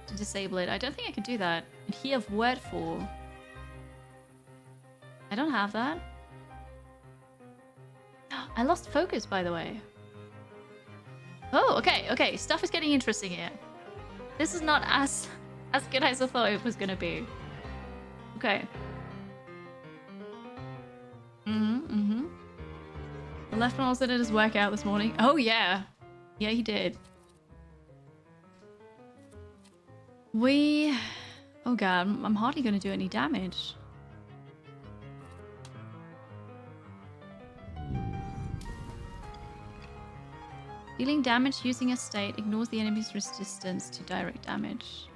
A: to disable it. I don't think I could do that. And here of word 4. I don't have that. I lost focus, by the way. Oh, okay. Stuff is getting interesting here. This is not as good as I thought it was gonna be. Okay. The left one also did his workout this morning. Oh, yeah. Yeah, he did. Oh, God. I'm hardly going to do any damage. Dealing damage using a state ignores the enemy's resistance to direct damage.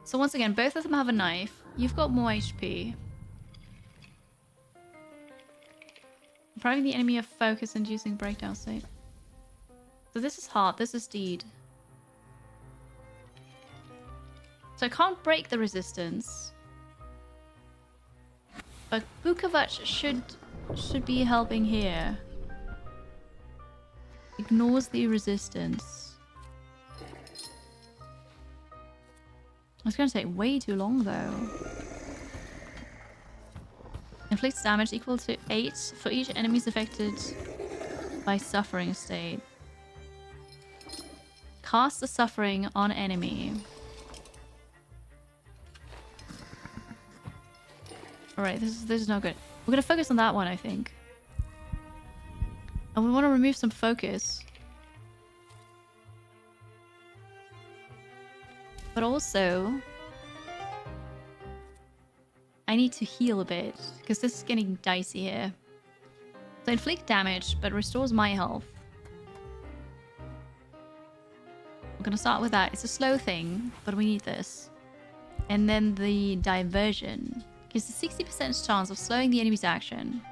A: So once again, both of them have a knife. You've got more HP. Depriving the enemy of focus and using breakdown state. So this is heart, this is deed. So I can't break the resistance. But Bukovac should be helping here. Ignores the resistance. It's going to take way too long though. Inflicts damage equal to 8 for each enemies affected by suffering state. Cast the suffering on enemy. Alright, this is not good. We're gonna focus on that one, I think. And we want to remove some focus. But also, I need to heal a bit, because this is getting dicey here. So inflict damage, but restores my health. We're gonna start with that. It's a slow thing, but we need this. And then the diversion gives a 60% chance of slowing the enemy's action.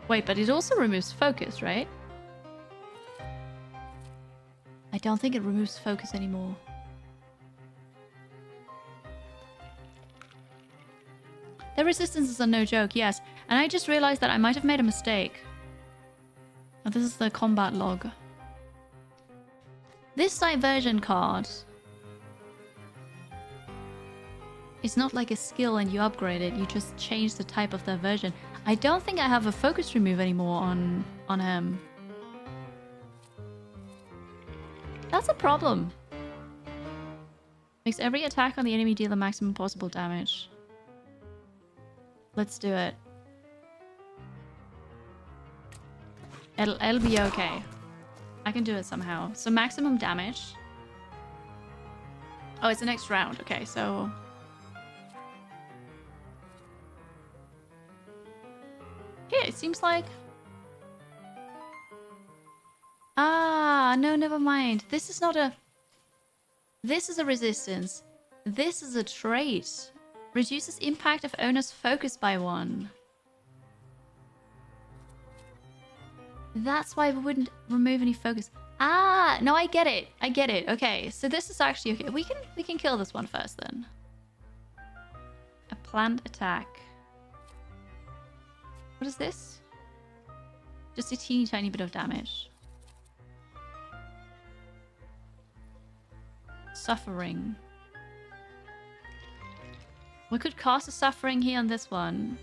A: Wait, but it also removes focus, right? I don't think it removes focus anymore. The resistances are no joke, yes. And I just realized that I might have made a mistake. Oh, this is the combat log. This diversion card is not like a skill and you upgrade it. You just change the type of diversion. I don't think I have a focus remove anymore on him. That's a problem. Makes every attack on the enemy deal the maximum possible damage. Let's do it. It'll be okay. I can do it somehow. So maximum damage. Oh, it's the next round. Okay, so... yeah, it seems like... ah, no, never mind. This is not a... this is a resistance. This is a trait. Reduces impact of owner's focus by 1. That's why we wouldn't remove any focus. Ah, no, I get it. I get it. Okay, so this is actually okay. We can kill this one first then. A planned attack. What is this? Just a teeny tiny bit of damage. Suffering. We could cast a suffering here on this one.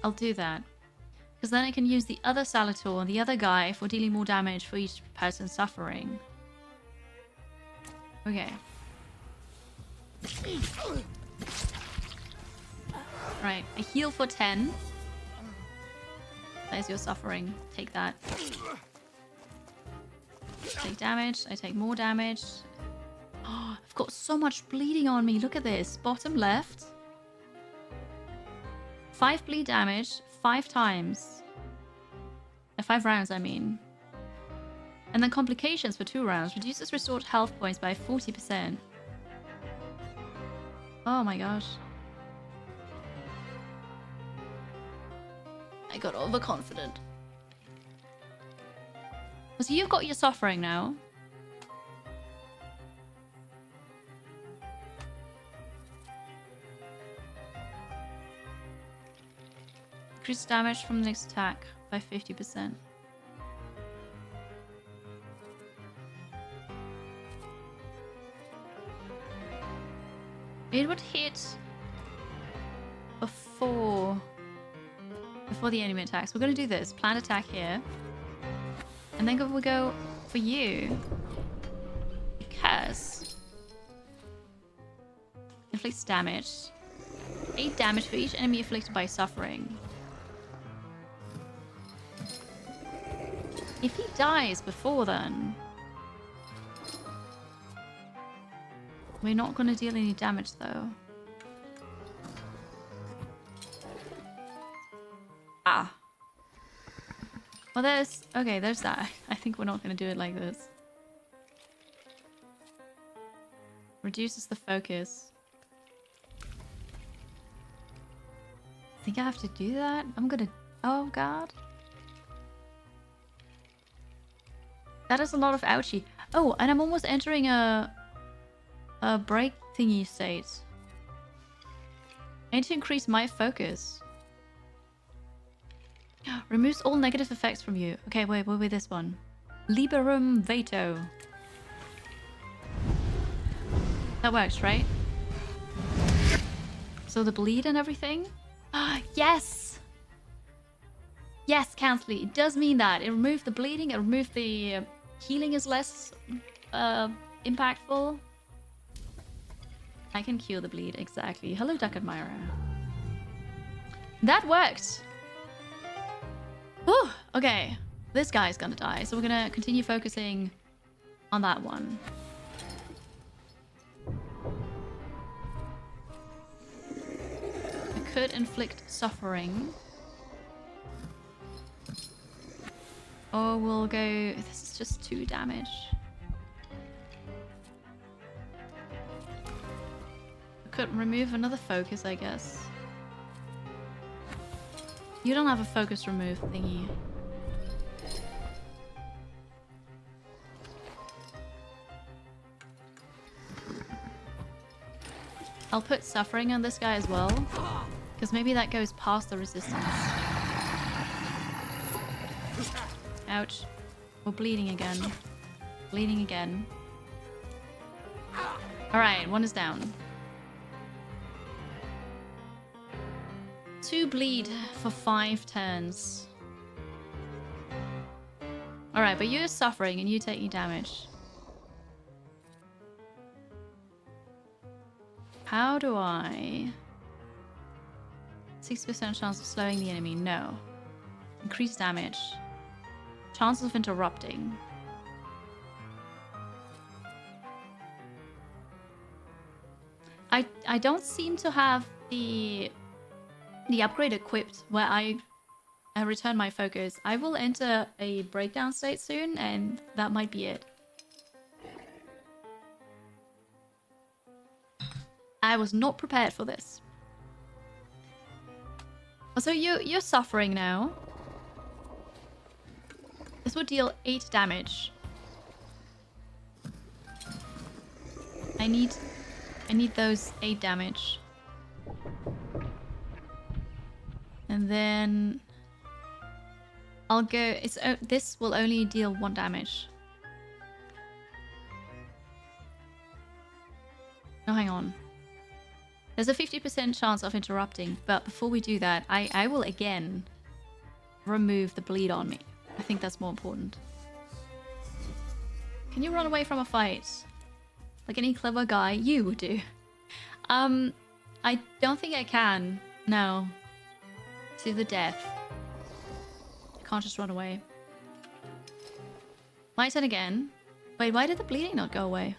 A: I'll do that. Because then I can use the other Salator, the other guy, for dealing more damage for each person suffering. Okay. Right, I heal for 10. There's your suffering. Take that. Take damage. I take more damage. Oh, I've got so much bleeding on me. Look at this. Bottom left. 5 bleed damage, 5 times. 5 rounds, I mean. And then complications for 2 rounds. Reduces restored health points by 40%. Oh my gosh. I got overconfident. So you've got your suffering now. Increase damage from the next attack by 50%. It would hit before the enemy attacks. We're going to do this. Planned attack here. And then we'll go for you. Because... inflicts damage. 8 damage for each enemy afflicted by suffering. If he dies before then, we're not going to deal any damage though. Ah. Well, there's... okay, there's that. I think we're not going to do it like this. Reduces the focus. I think I have to do that. I'm gonna Oh god. That is a lot of ouchie. Oh, and I'm almost entering a break thingy state. I need to increase my focus. Removes all negative effects from you. Okay, wait, this one. Liberum Veto. That works, right? So the bleed and everything? Yes! Yes, Cansley. It does mean that. It removed the bleeding, it removed the healing is less impactful. I can cure the bleed, exactly. Hello, Duck Admirer. That worked! Whew, okay. This guy's gonna die, so we're gonna continue focusing on that one. I could inflict suffering. Or we'll go... This is just 2 damage. I could remove another focus, I guess. You don't have a focus remove thingy. I'll put suffering on this guy as well, because maybe that goes past the resistance. Ouch. We're bleeding again. Bleeding again. Alright, 1 is down. 2 bleed for 5 turns. Alright, but you're suffering and you taking damage. How do I... 60% chance of slowing the enemy? No. Increased damage. Chance of interrupting. I don't seem to have the upgrade equipped where I return my focus. I will enter a breakdown state soon, and that might be it. I was not prepared for this. So you're suffering now. This would deal 8 damage. I need those 8 damage. And then I'll go. This will only deal 1 damage. Oh, hang on. There's a 50% chance of interrupting, but before we do that, I will again remove the bleed on me. I think that's more important. Can you run away from a fight? Like any clever guy, you would do. I don't think I can. No. To the death. I can't just run away. My turn again. Wait, why did the bleeding not go away?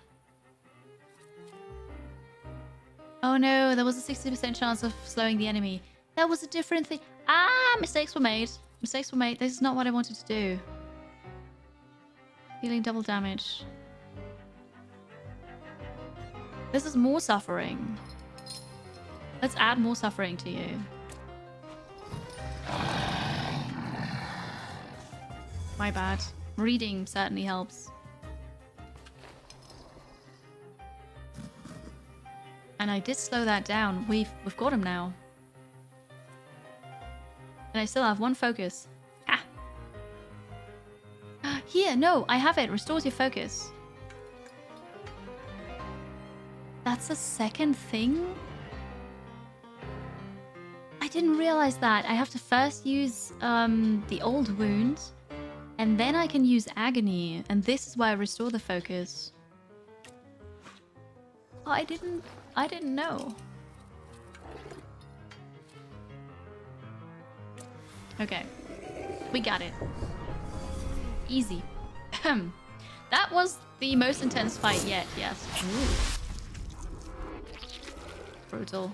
A: Oh no, there was a 60% chance of slowing the enemy. That was a different thing. Ah, mistakes were made. Mistakes were made. This is not what I wanted to do. Dealing double damage. This is more suffering. Let's add more suffering to you. My bad. Reading certainly helps. And I did slow that down. We've got him now. And I still have 1 focus. Ah! Here, no, I have it. Restores your focus. That's a second thing? I didn't realize that. I have to first use the old wound. And then I can use agony. And this is why I restore the focus. Oh, I didn't know. Okay. We got it. Easy. That was the most intense fight yet, yes. Ooh. Brutal.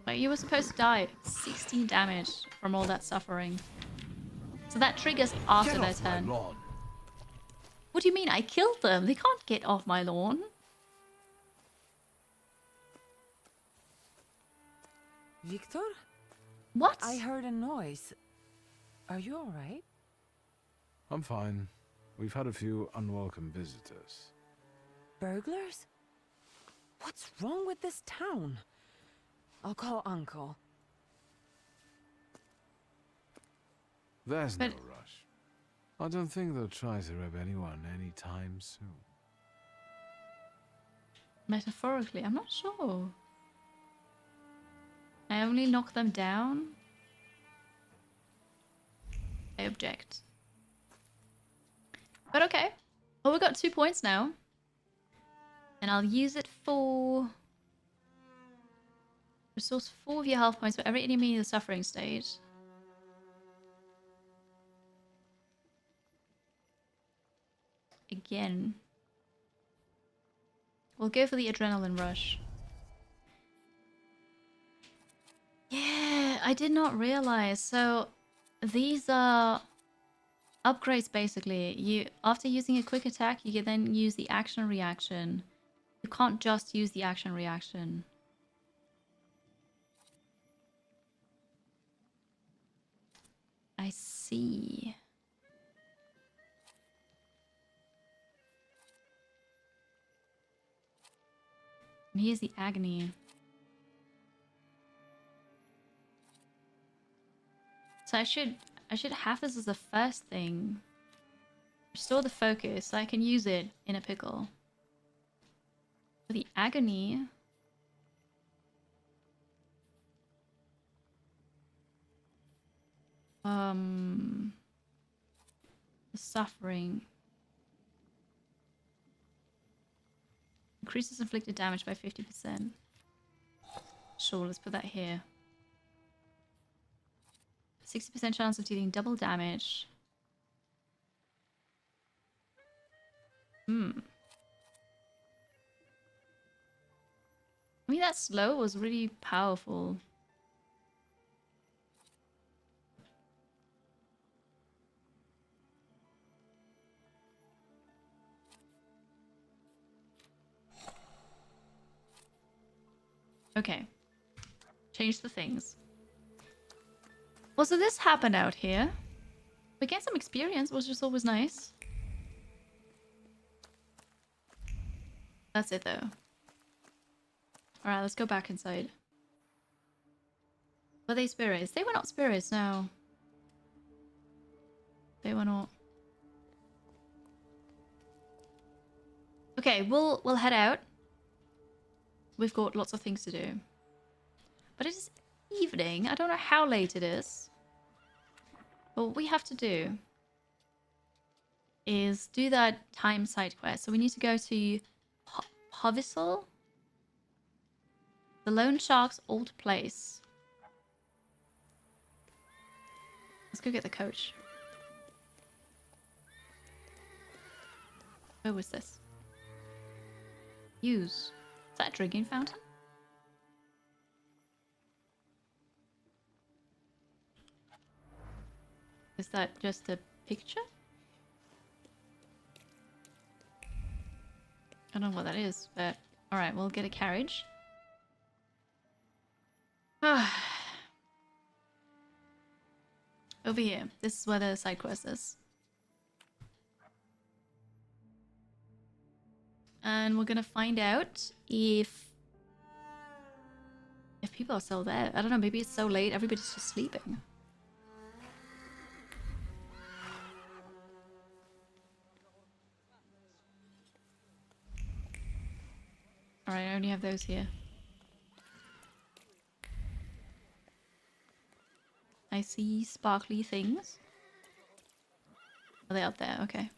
A: But you were supposed to die. 16 damage from all that suffering. So that triggers after their turn. What do you mean? I killed them. They can't get off my lawn.
F: Victor?
A: What?
F: I heard a noise. Are you alright?
D: I'm fine. We've had a few unwelcome visitors.
F: Burglars? What's wrong with this town? I'll call Uncle.
D: There's
A: But-
D: no rush. I don't think they'll try to rob anyone anytime soon.
A: Metaphorically, I'm not sure. I only knock them down. I object. But okay. Well, we've got 2 points now. And I'll use it for... Restores 4 of your health points for every enemy in the suffering state. Again. We'll go for the adrenaline rush. Yeah, I did not realize. So these are upgrades basically. You after using a quick attack, you can then use the action reaction. You can't just use the action reaction. I see. And here's the agony. So I should have this as the first thing. Restore the focus so I can use it in a pickle. For the agony. The suffering. Increases inflicted damage by 50%. Sure, let's put that here. 60% chance of dealing double damage. I mean, that slow was really powerful. Okay. Change the things. Well, so this happened out here. We get some experience, which is always nice. That's it, though. Alright, let's go back inside. Were they spirits? They were not spirits, no. They were not. Okay, we'll head out. We've got lots of things to do. But it is evening. I don't know how late it is. But what we have to do is do that time side quest. So we need to go to Hovisel, the Lone Shark's old place. Let's go get the coach. Where was this? Use. Is that a drinking fountain? Is that just a picture? I don't know what that is, but alright, we'll get a carriage. Over here. This is where the side quest is. And we're gonna find out if people are still there. I don't know, maybe it's so late, everybody's just sleeping. Alright, I only have those here. I see sparkly things. Are they up there? Okay.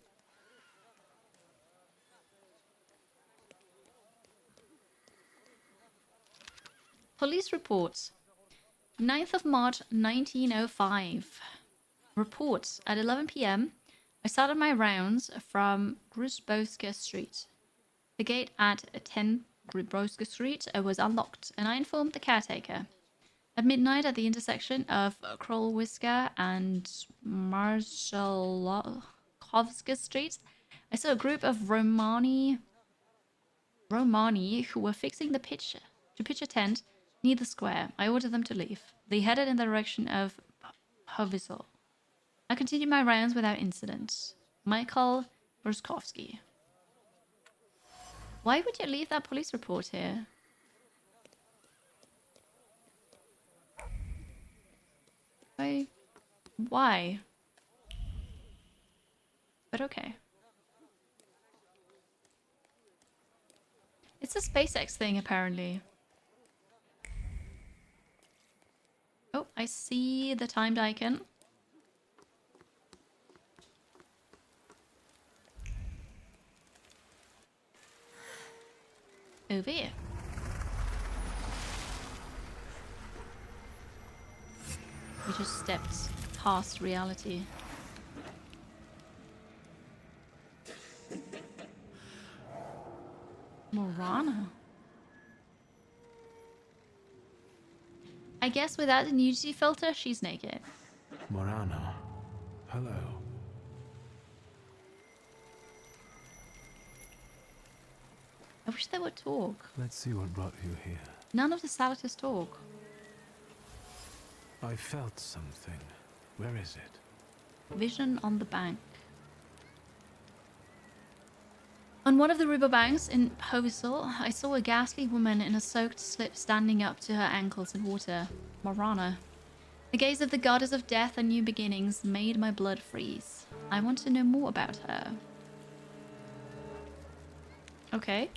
A: Police reports. 9th of March 1905. Report. At 11 p.m. I started my rounds from Grusbowska Street. The gate at 10 Grusbowska Street was unlocked, and I informed the caretaker. At midnight, at the intersection of Krolwiska and Marshalkovska Streets, I saw a group of Romani who were fixing the pitch tent near the square. I ordered them to leave. They headed in the direction of Hovisel. I continued my rounds without incident. Michael Bruskovsky. Why would you leave that police report here? Why? But okay. It's a SpaceX thing, apparently. Oh, I see the timed icon. Over here. We just stepped past reality. Morana. I guess without the nudity filter, she's naked.
H: Morana. Hello.
A: I wish they would talk.
H: Let's see what brought you here.
A: None of the Salvators talk.
H: I felt something. Where is it?
A: Vision on the bank. On one of the riverbanks in Hovisel, I saw a ghastly woman in a soaked slip standing up to her ankles in water. Morana. The gaze of the goddess of death and new beginnings made my blood freeze. I want to know more about her. Okay.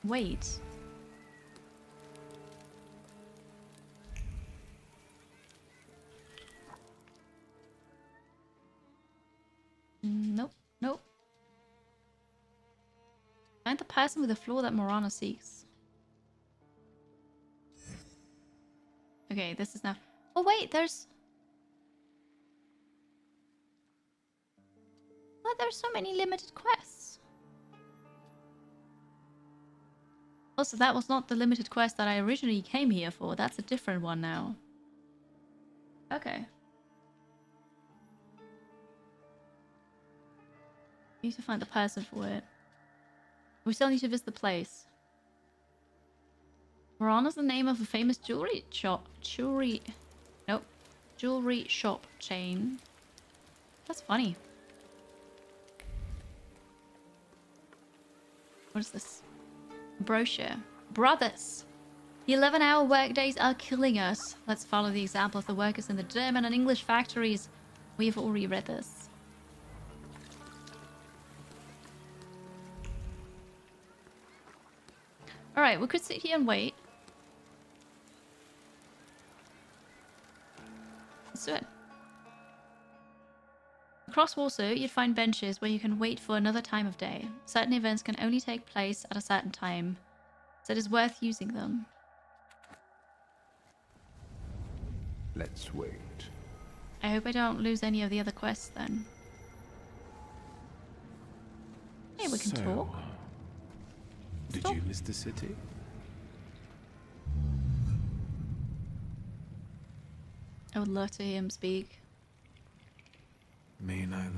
A: Wait. Nope, nope. Find the person with the flaw that Morana seeks. Okay, this is now... Oh wait, there's... Well, there's so many limited quests. Also, that was not the limited quest that I originally came here for. That's a different one now. Okay. Need to find the person for it. We still need to visit the place. Morana's the name of a famous jewelry shop. Jewelry shop chain. That's funny. What is this? Brochure. Brothers! The 11-hour workdays are killing us. Let's follow the example of the workers in the German and English factories. We've already read this. Alright, we could sit here and wait. Let's do it. Across Warsaw, you'd find benches where you can wait for another time of day. Certain events can only take place at a certain time, so it is worth using them.
E: Let's wait.
A: I hope I don't lose any of the other quests then. Hey, we can talk.
H: Did you miss the city?
A: I would love to hear him speak.
H: Me neither.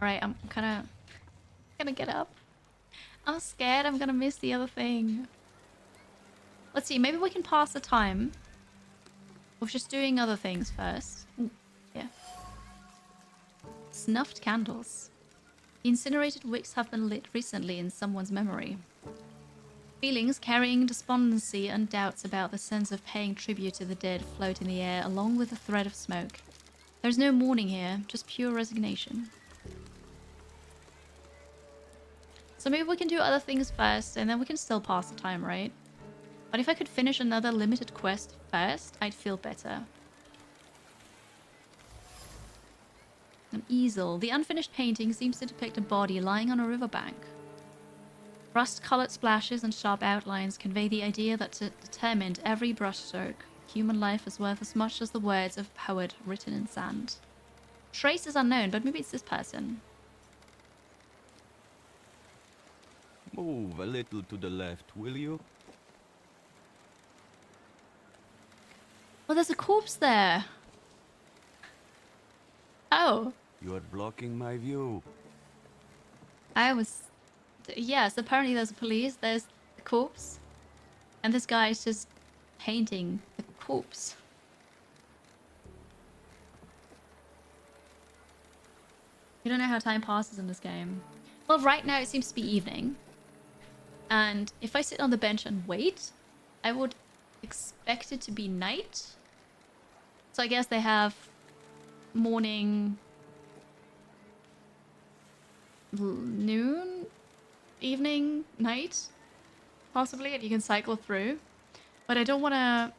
A: Alright, I'm gonna get up. I'm scared I'm gonna miss the other thing. Let's see, maybe we can pass the time with just doing other things first. Ooh, yeah. Snuffed candles. The incinerated wicks have been lit recently in someone's memory. Feelings carrying despondency and doubts about the sense of paying tribute to the dead float in the air along with a thread of smoke. There's no mourning here, just pure resignation. So maybe we can do other things first and then we can still pass the time, right? But if I could finish another limited quest first, I'd feel better. An easel. The unfinished painting seems to depict a body lying on a riverbank. Rust-colored splashes and sharp outlines convey the idea that determined every brushstroke. Human life is worth as much as the words of a poet written in sand. Trace is unknown, but maybe it's this person.
L: Move a little to the left, will you?
A: Oh, there's a corpse there. Oh,
L: You are blocking my view.
A: I was... Yes, apparently there's police, there's the corpse. And this guy is just painting the corpse. You don't know how time passes in this game. Well, right now it seems to be evening. And if I sit on the bench and wait, I would expect it to be night. So I guess they have morning, noon, evening, night, possibly, and you can cycle through. But I don't want to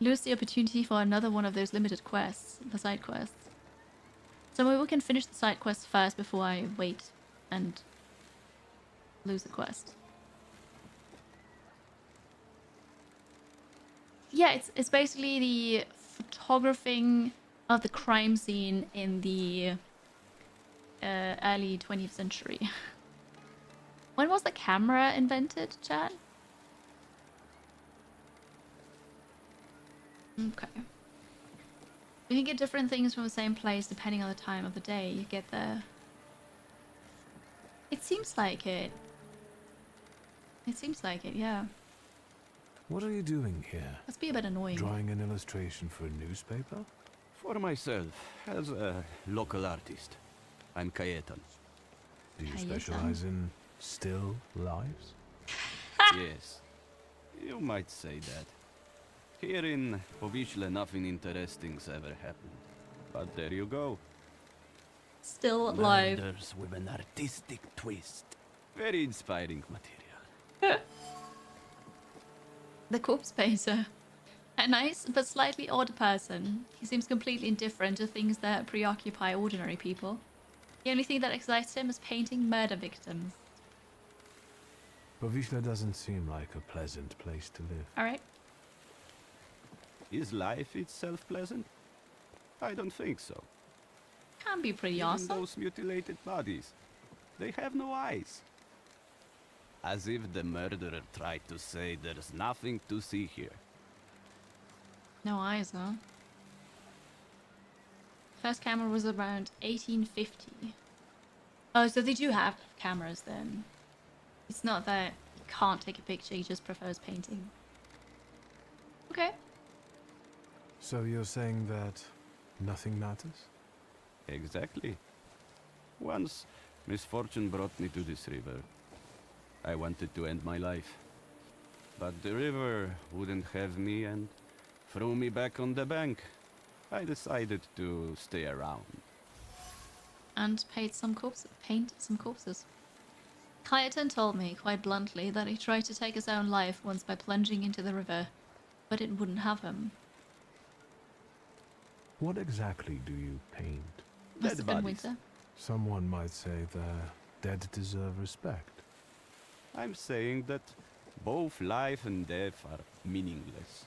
A: lose the opportunity for another one of those limited quests, the side quests. So maybe we can finish the side quests first before I wait and lose the quest. Yeah, it's basically the photographing of the crime scene in the early 20th century. When was the camera invented, chat? Okay. You can get different things from the same place depending on the time of the day you get there. It seems like it. It seems like it, yeah.
H: What are you doing here?
A: Must be a bit annoying.
H: Drawing an illustration for a newspaper?
L: For myself, as a local artist. I'm Cayetan.
H: Do you specialize in still lives?
L: Yes, you might say that. Here in Povishla, nothing interesting's ever happened. But there you go.
A: Still alive.
L: Murders with an artistic twist. Very inspiring material.
A: The corpse painter. A nice but slightly odd person. He seems completely indifferent to things that preoccupy ordinary people. The only thing that excites him is painting murder victims.
H: Povishla doesn't seem like a pleasant place to live.
A: Alright.
L: Is life itself pleasant? I don't think so.
A: Can be pretty
L: Even
A: awesome.
L: those mutilated bodies, they have no eyes. As if the murderer tried to say there's nothing to see here.
A: No eyes, huh? First camera was around 1850. Oh, so they do have cameras then. It's not that you can't take a picture, he just prefers painting. Okay.
H: So you're saying that nothing matters?
L: Exactly. Once, misfortune brought me to this river. I wanted to end my life. But the river wouldn't have me and threw me back on the bank. I decided to stay around.
A: And paint some corpses. Cayetan told me, quite bluntly, that he tried to take his own life once by plunging into the river, but it wouldn't have him.
H: What exactly do you paint?
A: Must have been winter.
H: Someone might say the dead deserve respect.
L: I'm saying that both life and death are meaningless.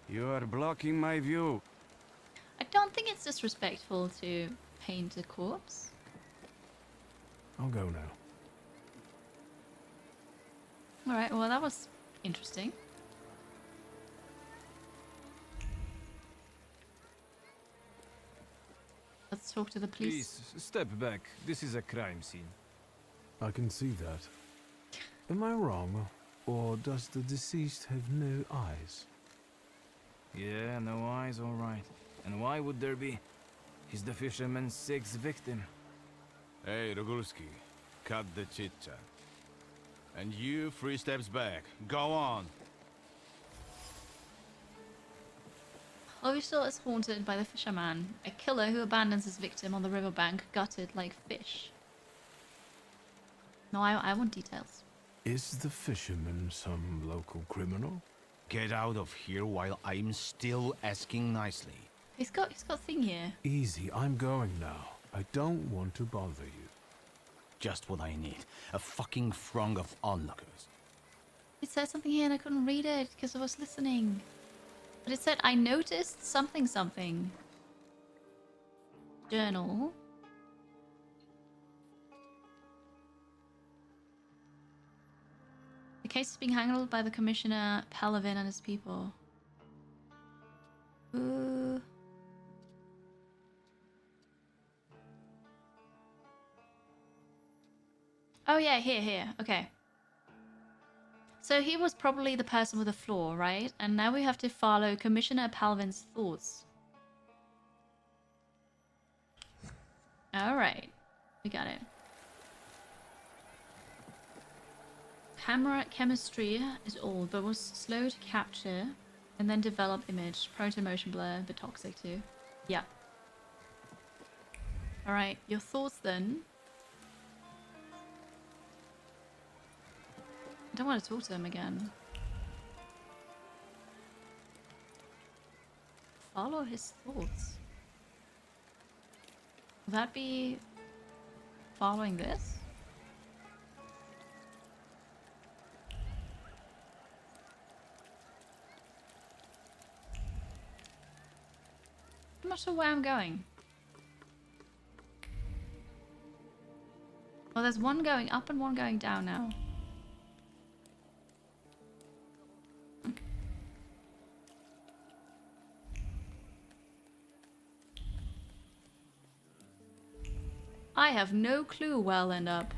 L: You are blocking my view.
A: I don't think it's disrespectful to paint a corpse.
H: I'll go now.
A: Alright, well that was interesting. Let's talk to the police.
M: Please, step back. This is a crime scene.
H: I can see that. Am I wrong? Or does the deceased have no eyes?
M: Yeah, no eyes, all right. And why would there be? He's the fisherman's sixth victim.
G: Hey, Rogulski, cut the chit-chat. And you 3 steps back. Go on.
A: Ovistal is haunted by the fisherman, a killer who abandons his victim on the riverbank, gutted like fish. No, I want details.
H: Is the fisherman some local criminal?
G: Get out of here while I'm still asking nicely.
A: He's got thing here.
H: Easy, I'm going now. I don't want to bother you.
G: Just what I need. A fucking throng of onlookers.
A: It said something here and I couldn't read it because I was listening. But it said, I noticed something something. Journal. The case is being handled by the Commissioner Palavin and his people. Oh yeah, here. Okay. So he was probably the person with the floor, right? And now we have to follow Commissioner Palvin's thoughts. Alright. We got it. Camera chemistry is old, but was slow to capture and then develop image. Prone to motion blur, but toxic too. Yeah. Alright, your thoughts then. I don't want to talk to him again. Follow his thoughts. Will that be following this? I'm not sure where I'm going. Well, there's one going up and one going down now. I have no clue where I'll end up.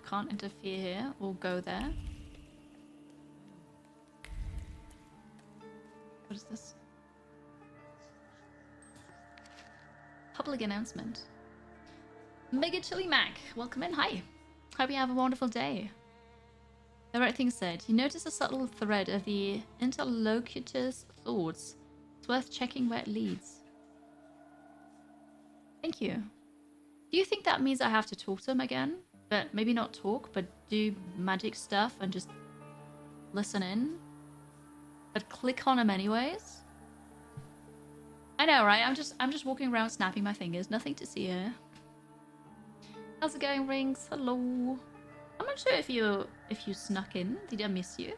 A: Can't interfere here or go there. What is this? Public announcement. Mega Chili Mac, welcome in. Hi. Hope you have a wonderful day. The right thing said. You notice a subtle thread of the interlocutor's thoughts. It's worth checking where it leads. Thank you. Do you think that means I have to talk to him again? But maybe not talk, but do magic stuff and just listen in? But click on him anyways? I know, right? I'm just walking around snapping my fingers. Nothing to see here. How's it going, Rings? Hello. I'm not sure if you snuck in. Did I miss you?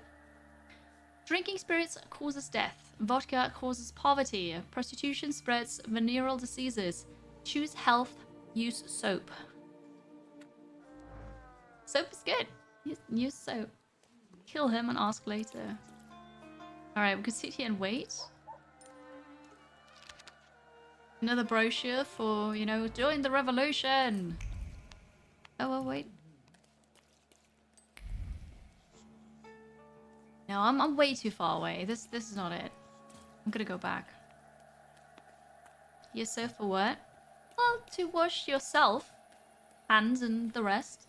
A: Drinking spirits causes death. Vodka causes poverty. Prostitution spreads venereal diseases. Choose health. Use soap. Soap is good. Use soap. Kill him and ask later. Alright, we could sit here and wait. Another brochure for, you know, join the revolution. Oh, wait. No, I'm way too far away. This is not it. I'm gonna go back. Yes, sir, for what? Well, to wash yourself. Hands and the rest.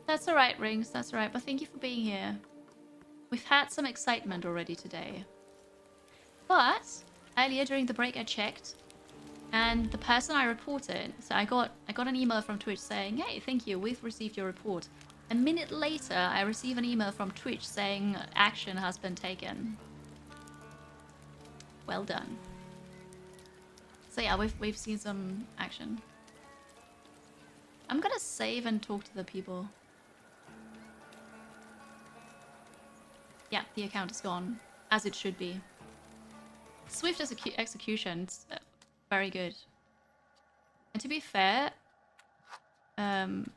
A: That's alright, Rings. That's alright. But thank you for being here. We've had some excitement already today. But earlier during the break I checked, and the person I reported, so I got an email from Twitch saying, hey, thank you, we've received your report. A minute later, I receive an email from Twitch saying action has been taken. Well done. So yeah, we've seen some action. I'm gonna save and talk to the people. Yeah, the account is gone, as it should be. Swift execution, it's very good. And to be fair, I'm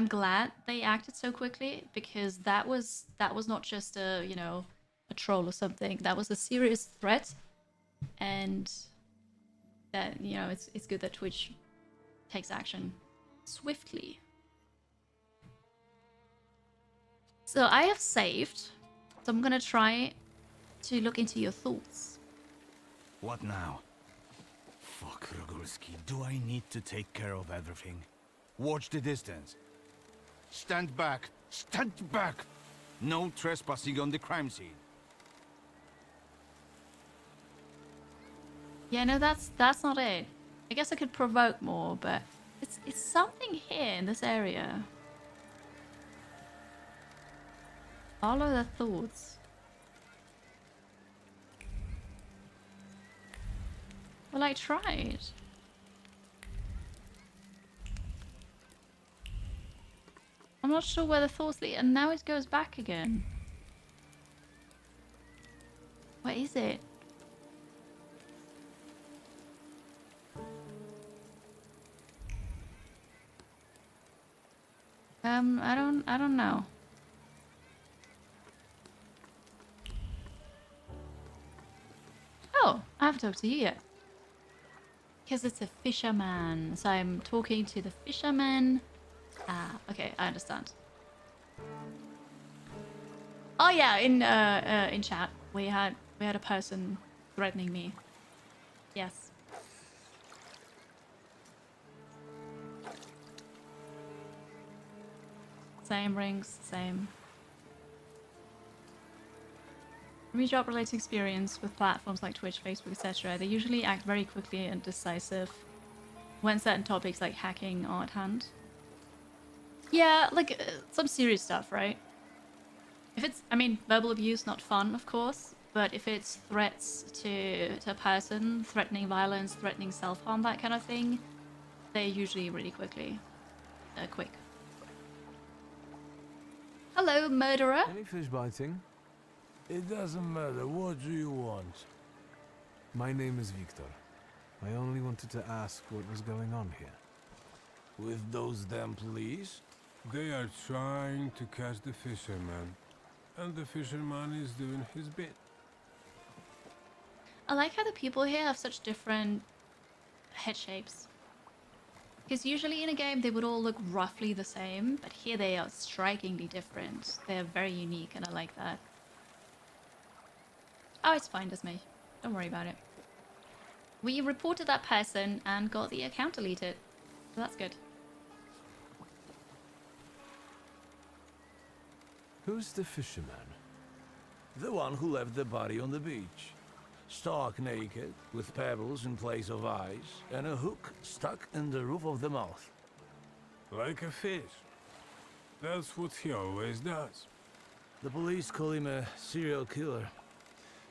A: glad they acted so quickly, because that was not just a, you know, a troll or something. That was a serious threat, and that, you know, it's good that Twitch takes action swiftly. So I have saved, so I'm gonna try to look into your thoughts.
G: What now? Fuck, Rogulski. Do I need to take care of everything? Watch the distance. Stand back! Stand back! No trespassing on the crime scene.
A: Yeah, no, that's not it. I guess I could provoke more, but it's something here in this area. Follow the thoughts. Well, I tried. I'm not sure where the thoughts lead, and now it goes back again. What is it? I don't know. Oh, I haven't talked to you yet. Because it's a fisherman. So I'm talking to the fisherman. Ah, okay, I understand. Oh yeah, in chat we had a person threatening me. Yes. Same rings, same. Job related experience with platforms like Twitch, Facebook, etc. They usually act very quickly and decisive when certain topics like hacking are at hand. Yeah, like some serious stuff, right? If it's, I mean, verbal abuse, not fun, of course, but if it's threats to a person, threatening violence, threatening self-harm, that kind of thing, they're usually really quick. Hello, murderer.
H: Any fish biting?
K: It doesn't matter. What do you want?
H: My name is Victor. I only wanted to ask what was going on here.
K: With those damn police? They are trying to catch the fisherman. And the fisherman is doing his bit.
A: I like how the people here have such different head shapes. Because usually in a game they would all look roughly the same, but here they are strikingly different. They're very unique and I like that. Oh, it's fine, Desmay. Don't worry about it. We reported that person and got the account deleted. So that's good.
H: Who's the fisherman?
K: The one who left the body on the beach. Stark naked, with pebbles in place of eyes, and a hook stuck in the roof of the mouth. Like a fish. That's what he always does. The police call him a serial killer.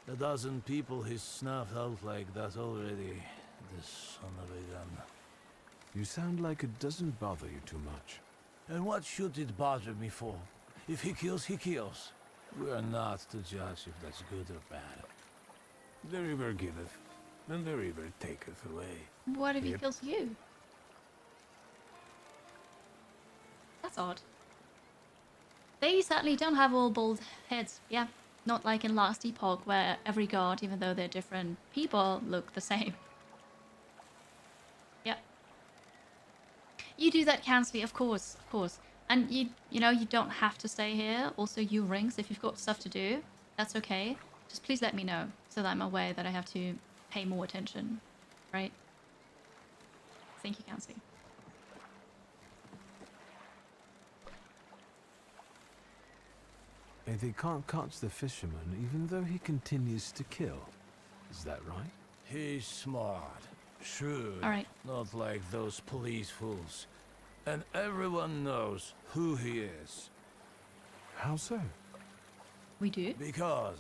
K: A dozen people he's snuffed out like that already. The son of a gun.
H: You sound like it doesn't bother you too much.
K: And what should it bother me for? If he kills, he kills. We are not to judge if that's good or bad. The river giveth, and the river taketh away.
A: What if he kills you? That's odd. They certainly don't have all bald heads, yeah. Not like in Last Epoch, where every god, even though they're different people, look the same. Yep. You do that, Kansley, of course, of course. And you know, you don't have to stay here. Also, you rings, if you've got stuff to do, that's okay. Just please let me know, so that I'm aware that I have to pay more attention, right? Thank you, Kansley.
H: They can't catch the fisherman, even though he continues to kill. Is that right?
K: He's smart, shrewd,
A: all right.
K: Not like those police fools. And everyone knows who he is.
H: How so?
A: We do?
K: Because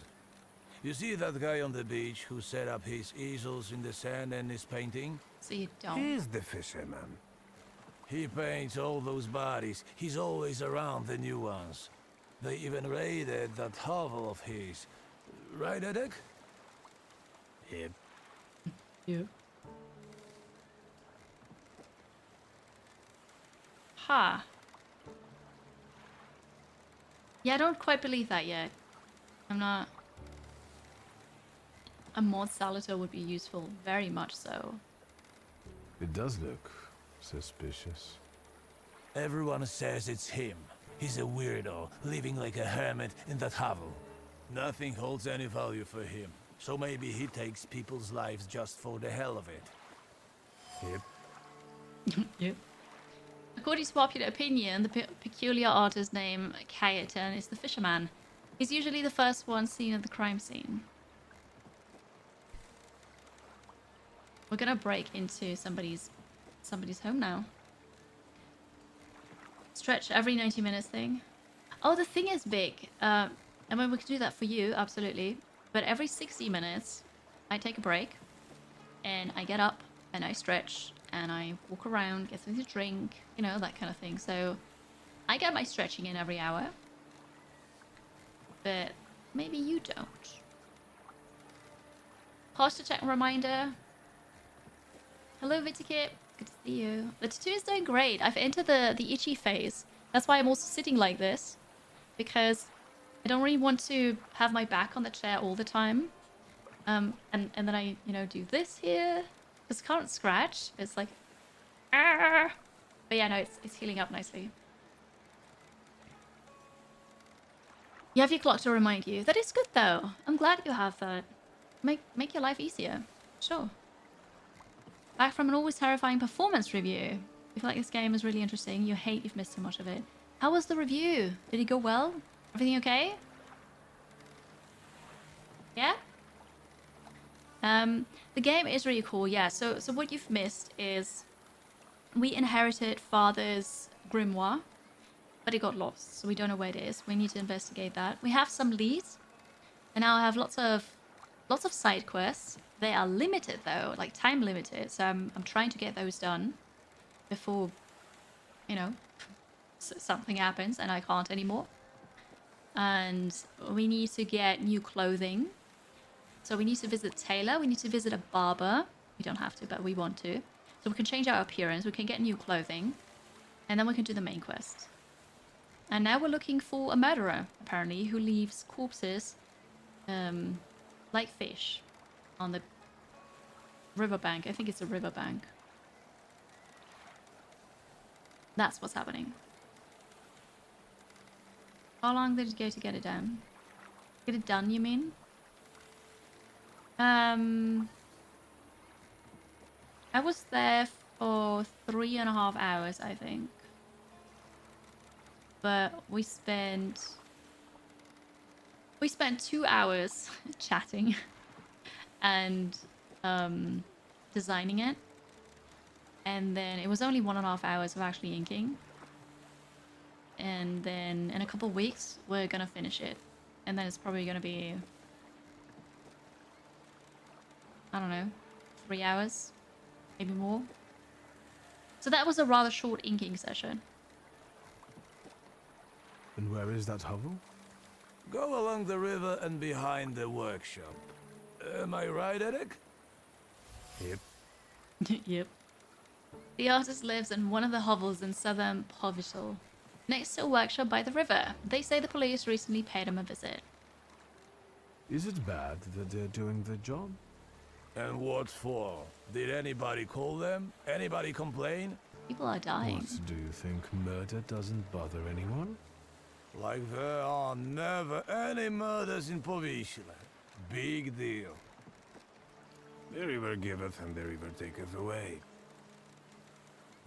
K: you see that guy on the beach who set up his easels in the sand and is painting?
A: So you don't?
K: He's the fisherman. He paints all those bodies. He's always around the new ones. They even raided that hovel of his. Right, Edek? Yep.
A: Yep. Ha. Yeah, I don't quite believe that yet. I'm not... A mod Salator would be useful, very much so.
H: It does look suspicious.
K: Everyone says it's him. He's a weirdo, living like a hermit in that hovel. Nothing holds any value for him, so maybe he takes people's lives just for the hell of it.
A: Yep. Yep. According to popular opinion, the peculiar artist named Kayetan is the fisherman. He's usually the first one seen at the crime scene. We're gonna break into somebody's home now. Stretch every 90 minutes thing. Oh, the thing is big. I mean, we can do that for you, absolutely. But every 60 minutes, I take a break, and I get up, and I stretch, and I walk around, get something to drink, you know, that kind of thing. So, I get my stretching in every hour. But maybe you don't. Posture check reminder. Hello, Vitikit. Good to see you. The tattoo is doing great. I've entered the itchy phase. That's why I'm also sitting like this, because I don't really want to have my back on the chair all the time. And then I, you know, do this here. Because I can't scratch. It's like, ah. But yeah, no, it's healing up nicely. You have your clock to remind you. That is good though. I'm glad you have that. Make your life easier. Sure. Back from an always terrifying performance review. You feel like this game is really interesting. You hate you've missed so much of it. How was the review? Did it go well? Everything okay? Yeah? The game is really cool, yeah. So what you've missed is we inherited Father's grimoire, but it got lost, so we don't know where it is. We need to investigate that. We have some leads, and now I have lots of side quests. They are limited though, like time limited. So I'm trying to get those done before, you know, something happens and I can't anymore. And we need to get new clothing. So we need to visit a tailor. We need to visit a barber. We don't have to, but we want to. So we can change our appearance. We can get new clothing, and then we can do the main quest. And now we're looking for a murderer, apparently, who leaves corpses, like fish, on the riverbank. I think it's a riverbank. That's what's happening. How long did it go to get it done? Get it done, you mean? I was there for 3.5 hours, I think. But we spent 2 hours chatting and designing it. And then it was only 1.5 hours of actually inking. And then in a couple of weeks, we're gonna finish it. And then it's probably gonna be, I don't know, 3 hours, maybe more. So that was a rather short inking session.
H: And where is that hovel?
K: Go along the river and behind the workshop. Am I right, Eric?
H: Yep.
A: Yep. The artist lives in one of the hovels in southern Povital, next to a workshop by the river. They say the police recently paid him a visit.
H: Is it bad that they're doing the job?
K: And what for? Did anybody call them? Anybody complain?
A: People are dying.
H: What, do you think murder doesn't bother anyone?
K: Like there are never any murders in Povișile. Big deal. The river giveth and the river taketh away.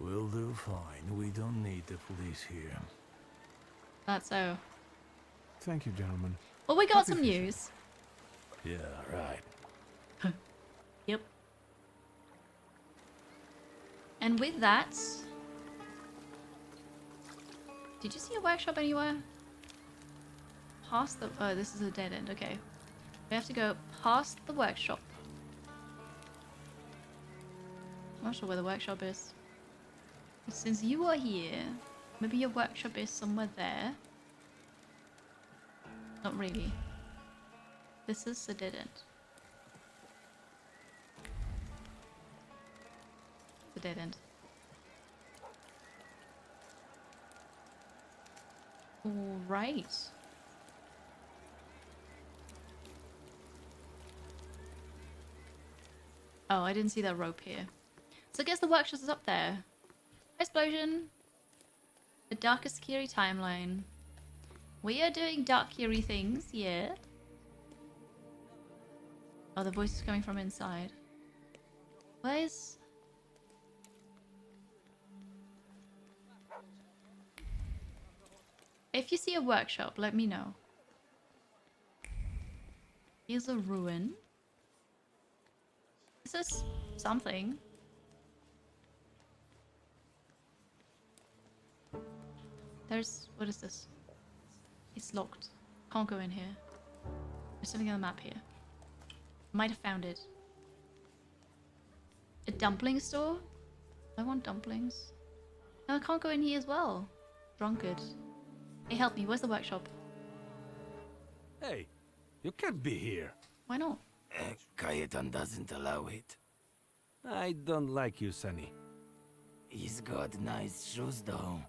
K: We'll do fine. We don't need the police here.
A: That's so.
H: Thank you, gentlemen.
A: Well, we got some news.
K: Yeah, right.
A: Yep. And with that... Did you see a workshop anywhere? Past the... Oh, this is a dead end. Okay. We have to go past the workshop. I'm not sure where the workshop is. But since you are here, maybe your workshop is somewhere there. Not really. This is a dead end. It's a dead end. Alright. Oh, I didn't see that rope here. So I guess the workshop is up there. Explosion. The darkest Kiri timeline. We are doing dark Kiri things, yeah. Oh, the voice is coming from inside. Where's... If you see a workshop, let me know. Here's a ruin. This is something. There's... What is this? It's locked. Can't go in here. There's something on the map here. Might have found it. A dumpling store? I want dumplings. No, I can't go in here as well. Drunkard. Hey, help me. Where's the workshop?
K: Hey, you can't be here.
A: Why not?
N: Cayetan doesn't allow it.
K: I don't like you, Sonny.
N: He's got nice shoes, though.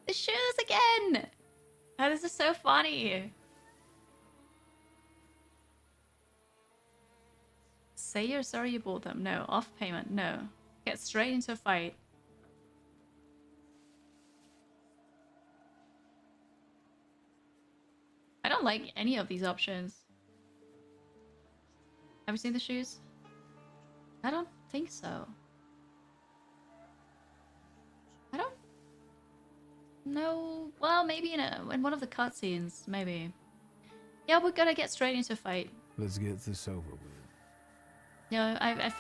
A: The shoes again! Oh, this is so funny. Say you're sorry you bought them. No. Off payment. No. Get straight into a fight. I don't like any of these options. Have you seen the shoes? I don't think so. I don't know. Well, maybe in one of the cutscenes, maybe. Yeah, we're gonna get straight into a fight.
H: Let's get this over with.
A: No, I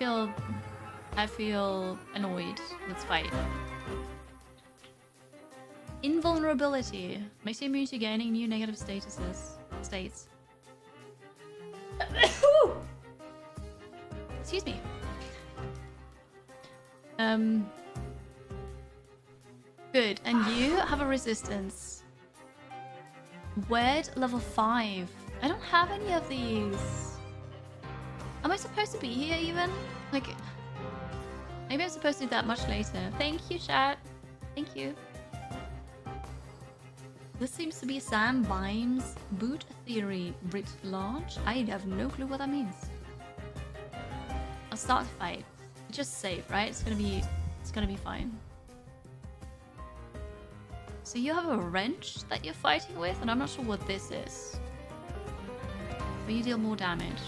A: feel annoyed. Let's fight. Invulnerability makes you immune to gaining new negative states. Excuse me. Good. And you have a resistance. Word level 5. I don't have any of these. Am I supposed to be here even? Like, maybe I'm supposed to do that much later. Thank you, chat. Thank you. This seems to be Sam Vimes' boot theory writ large. I have no clue what that means. I'll start the fight. Just save, right? It's gonna be fine. So you have a wrench that you're fighting with, and I'm not sure what this is. But you deal more damage.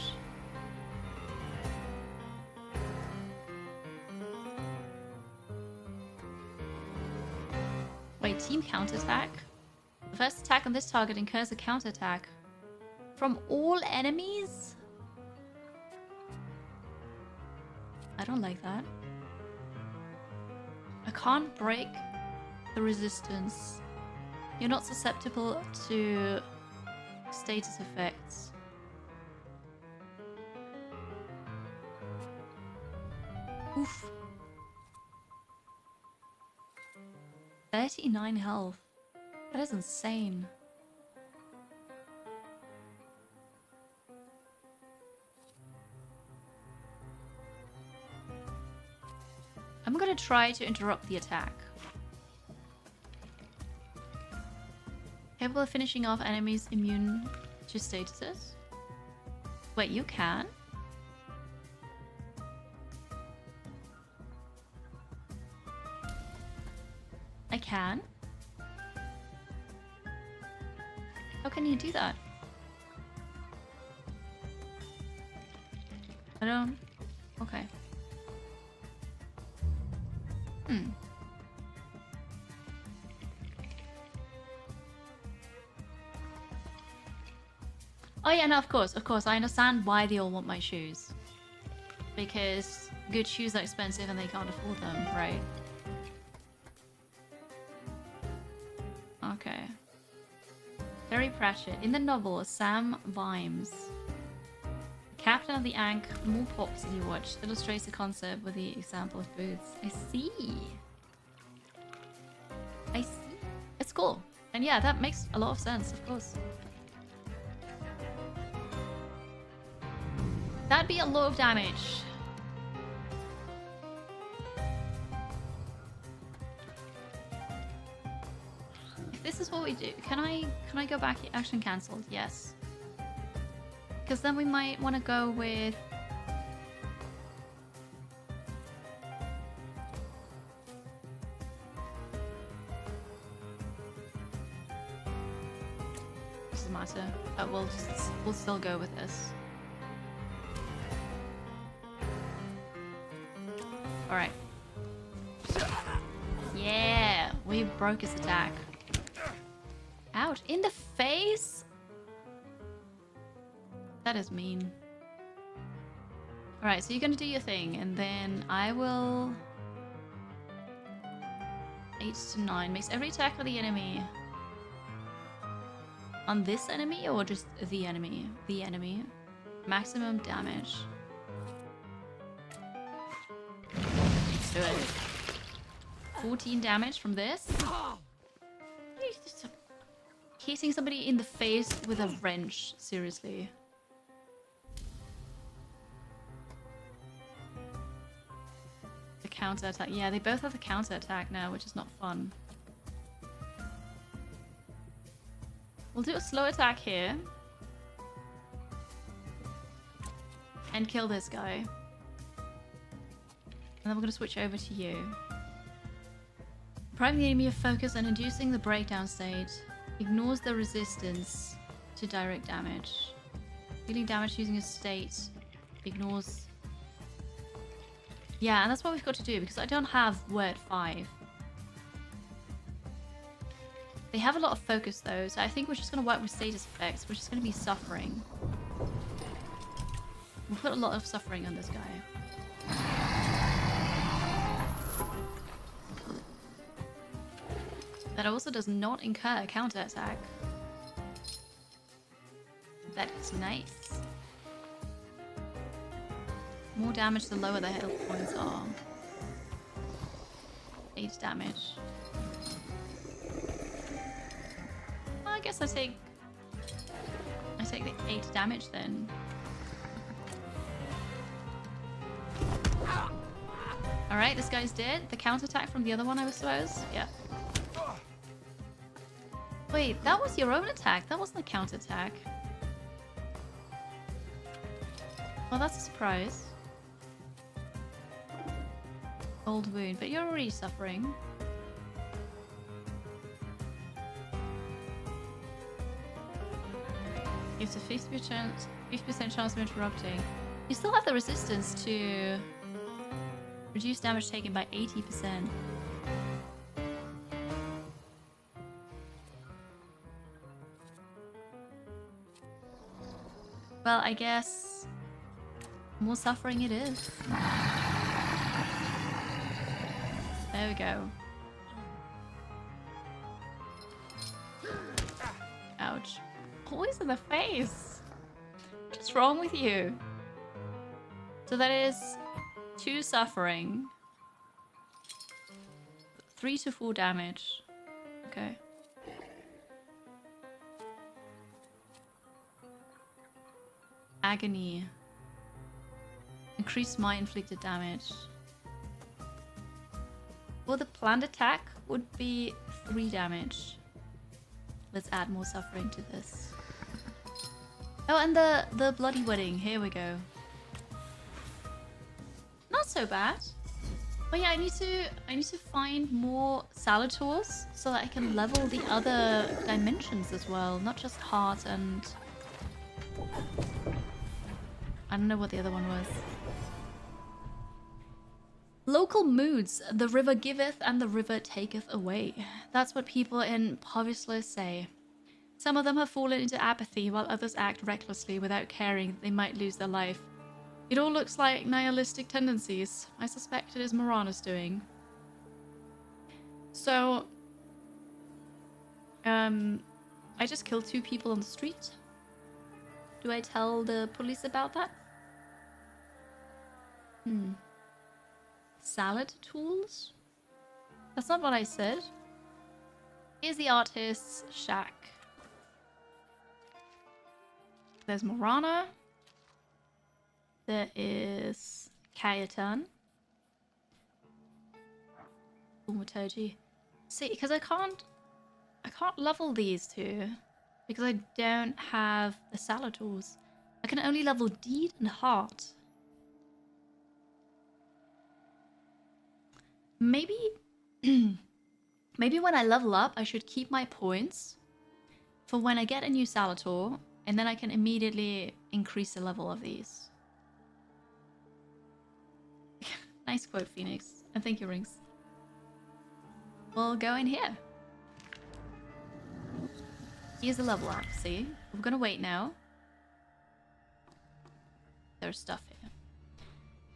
A: Wait, team counterattack? The first attack on this target incurs a counterattack from all enemies? I don't like that. I can't break the resistance. You're not susceptible to status effects. Oof. 39 health. That is insane. I'm gonna try to interrupt the attack. Capable of finishing off enemies immune to statuses? Wait, you can? I can? How can you do that? I don't... Okay. Oh yeah, no, of course. I understand why they all want my shoes. Because good shoes are expensive and they can't afford them, right? Okay. Terry Pratchett. In the novel, Sam Vimes, captain of the Ankh, more pops if you watch, illustrates the concept with the example of boots. I see. I see. It's cool. And yeah, that makes a lot of sense, of course. That'd be a lot of damage. If this is what we do, can I go back? Action cancelled. Yes. Because then we might want to go with... Doesn't matter. But we'll still go with this. Alright. Yeah! We broke his attack. Ouch! In the face?! That is mean. Alright, so you're gonna do your thing, and then I will... 8 to 9. Makes every attack of the enemy... On this enemy, or just the enemy? The enemy. Maximum damage. Let's do it. 14 damage from this. Hitting somebody in the face with a wrench. Seriously. The counter attack. Yeah, they both have the counter attack now, which is not fun. We'll do a slow attack here. And kill this guy. And then we're going to switch over to you. Depriving the enemy of focus and inducing the breakdown state. Ignores the resistance to direct damage. Dealing damage using a state. Ignores... Yeah, and that's what we've got to do because I don't have word 5. They have a lot of focus though, so I think we're just going to work with status effects, which is going to be suffering. We'll put a lot of suffering on this guy. That also does not incur a counterattack. That is nice. More damage the lower the health points are. 8 damage. Well, I guess I take the 8 damage then. Alright, this guy's dead. The counterattack from the other one, I suppose? Yeah. Wait, that was your own attack. That wasn't a counterattack. Well, that's a surprise. Old wound, but you're already suffering. It's a 50% chance of interrupting. You still have the resistance to reduce damage taken by 80%. Well, I guess more suffering it is. There we go. Ouch. Always in the face. What's wrong with you? So that is 2 suffering. 3 to 4 damage. Okay. Agony. Increase my inflicted damage. Well, the planned attack would be 3 damage. Let's add more suffering to this. Oh, and the bloody wedding. Here we go. Not so bad. But yeah, I need to find more Salators so that I can level the other dimensions as well, not just heart and I don't know what the other one was. Local moods. The river giveth and the river taketh away. That's what people in Povsla say. Some of them have fallen into apathy while others act recklessly without caring they might lose their life. It all looks like nihilistic tendencies. I suspect it is Morana's doing. So, I just killed 2 people on the street. Do I tell the police about that? Salad tools? That's not what I said. Here's the artist's shack. There's Morana. There is Kayetan. Thaumaturge. See, because I can't level these 2 because I don't have the salad tools. I can only level deed and heart. Maybe maybe when I level up, I should keep my points for when I get a new Salator, and then I can immediately increase the level of these. Nice quote, Phoenix. And thank you, Rings. We'll go in here. Here's the level up, see? We're gonna wait now. There's stuff here.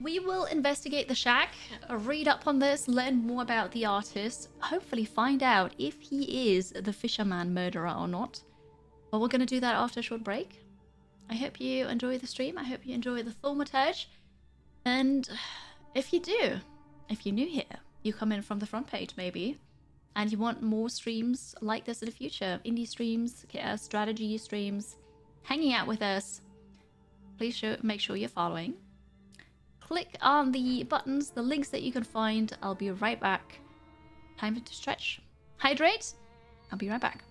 A: We will investigate the shack, read up on this, learn more about the artist, hopefully find out if he is the fisherman murderer or not. But we're going to do that after a short break. I hope you enjoy the stream. I hope you enjoy the Thaumaturge. And if you do, if you're new here, you come in from the front page maybe, and you want more streams like this in the future, indie streams, strategy streams, hanging out with us, please make sure you're following. Click on the buttons, the links that you can find. I'll be right back. Time to stretch. Hydrate. I'll be right back.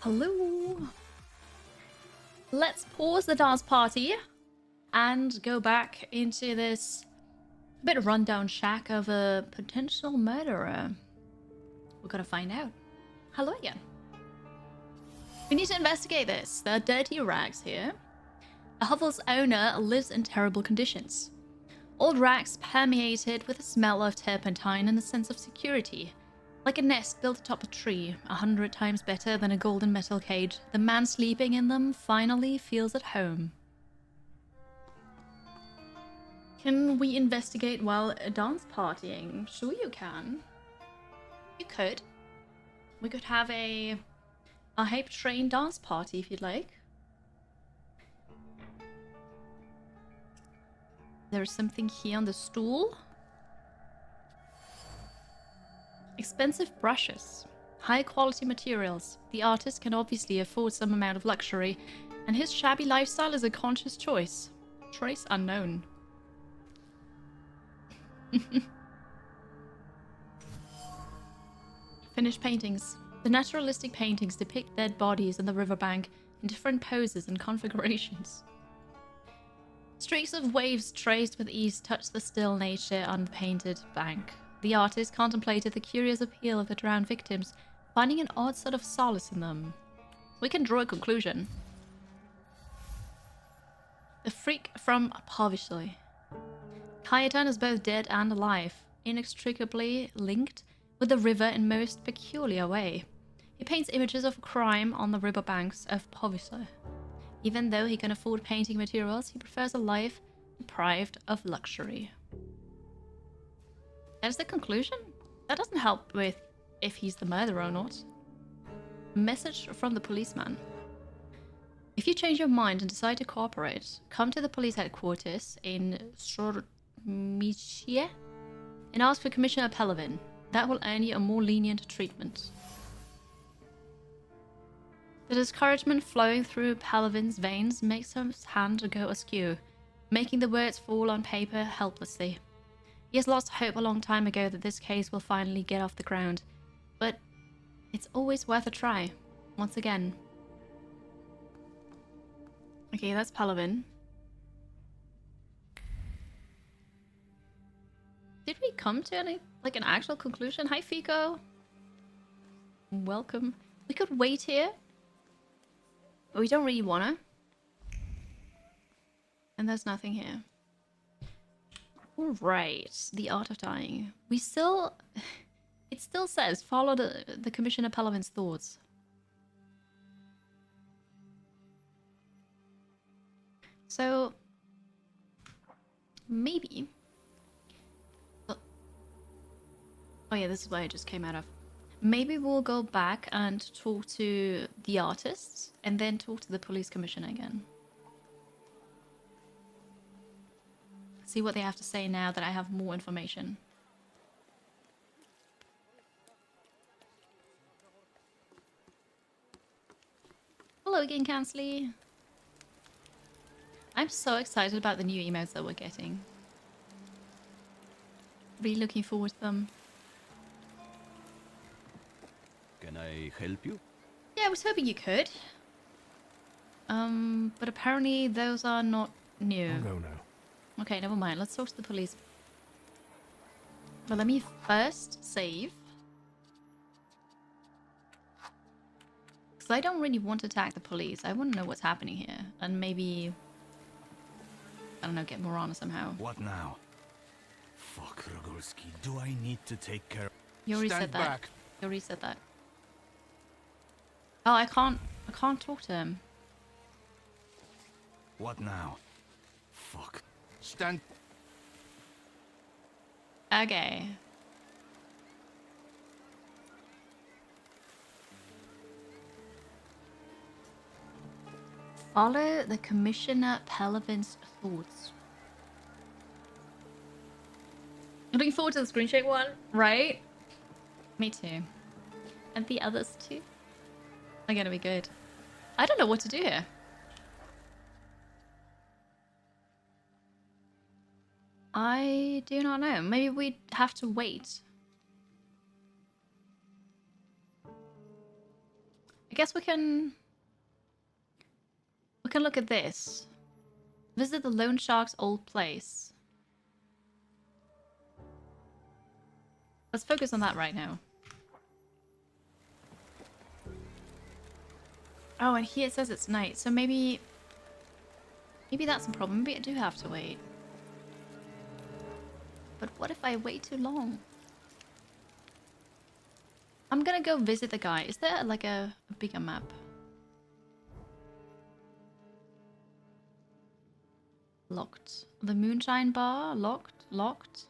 A: Hello. Let's pause the dance party and go back into this bit of rundown shack of a potential murderer. We're gonna find out. Hello again. We need to investigate this. There are dirty rags here. The hovel's owner lives in terrible conditions. Old rags permeated with a smell of turpentine and a sense of security. Like a nest built atop a tree, 100 times better than a golden metal cage, the man sleeping in them finally feels at home. Can we investigate while dance partying? Sure you can. You could. We could have a hype train dance party if you'd like. There's something here on the stool. Expensive brushes. High quality materials. The artist can obviously afford some amount of luxury, and his shabby lifestyle is a conscious choice. Trace unknown. Finished paintings. The naturalistic paintings depict dead bodies on the riverbank in different poses and configurations. Streaks of waves traced with ease touch the still nature on the painted bank. The artist contemplated the curious appeal of the drowned victims, finding an odd sort of solace in them. We can draw a conclusion. The freak from Povishoy. Kajetan is both dead and alive, inextricably linked with the river in most peculiar way. He paints images of crime on the riverbanks of Povishoy. Even though he can afford painting materials, he prefers a life deprived of luxury. That's the conclusion? That doesn't help with if he's the murderer or not. Message from the policeman. If you change your mind and decide to cooperate, come to the police headquarters in Sormichie and ask for Commissioner Pelavin. That will earn you a more lenient treatment. The discouragement flowing through Palavin's veins makes his hand go askew, making the words fall on paper helplessly. He has lost hope a long time ago that this case will finally get off the ground, but it's always worth a try, once again. Okay, that's Palavin. Did we come to an actual conclusion? Hi, Fico. Welcome. We could wait here, but we don't really wanna. And there's nothing here. Alright, the art of dying. We still... It still says, follow the Commissioner Palavin's thoughts. So... Maybe... Oh yeah, this is where I just came out of. Maybe we'll go back and talk to the artists, and then talk to the police commissioner again. See what they have to say now that I have more information. Hello again, Kansley. I'm so excited about the new emails that we're getting. Really looking forward to them.
L: Can I help you?
A: Yeah, I was hoping you could. But apparently those are not new.
E: I'll go now.
A: Okay, never mind. Let's talk to the police. But let me first save. Because I don't really want to attack the police. I want to know what's happening here. And maybe... I don't know, get Morana somehow.
G: What now? Fuck, Rogulski. Do I need to take care of...
A: You already
G: Stand
A: said that.
G: back.
A: You already said that. Oh, I can't talk to him.
G: What now? Fuck. Stand...
A: Okay. Follow the Commissioner Palavin's thoughts. I'm looking forward to the screen shake one, right? Me too. And the others too. They're gonna be good. I don't know what to do here. I do not know. Maybe we'd have to wait. I guess we can look at this. Visit the Lone Shark's old place. Let's focus on that right now. Oh, and here it says it's night, so maybe that's a problem. Maybe I do have to wait. But what if I wait too long? I'm gonna go visit the guy. Is there like a bigger map? Locked. The Moonshine Bar? Locked. Locked.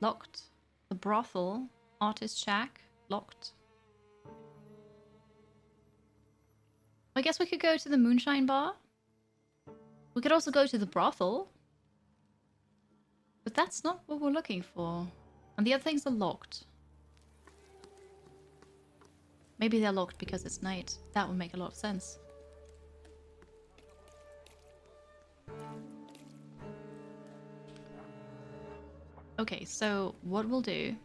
A: Locked. The Brothel. Artist Shack? Locked. I guess we could go to the Moonshine Bar. We could also go to the brothel. But that's not what we're looking for. And the other things are locked. Maybe they're locked because it's night. That would make a lot of sense. Okay, so what we'll do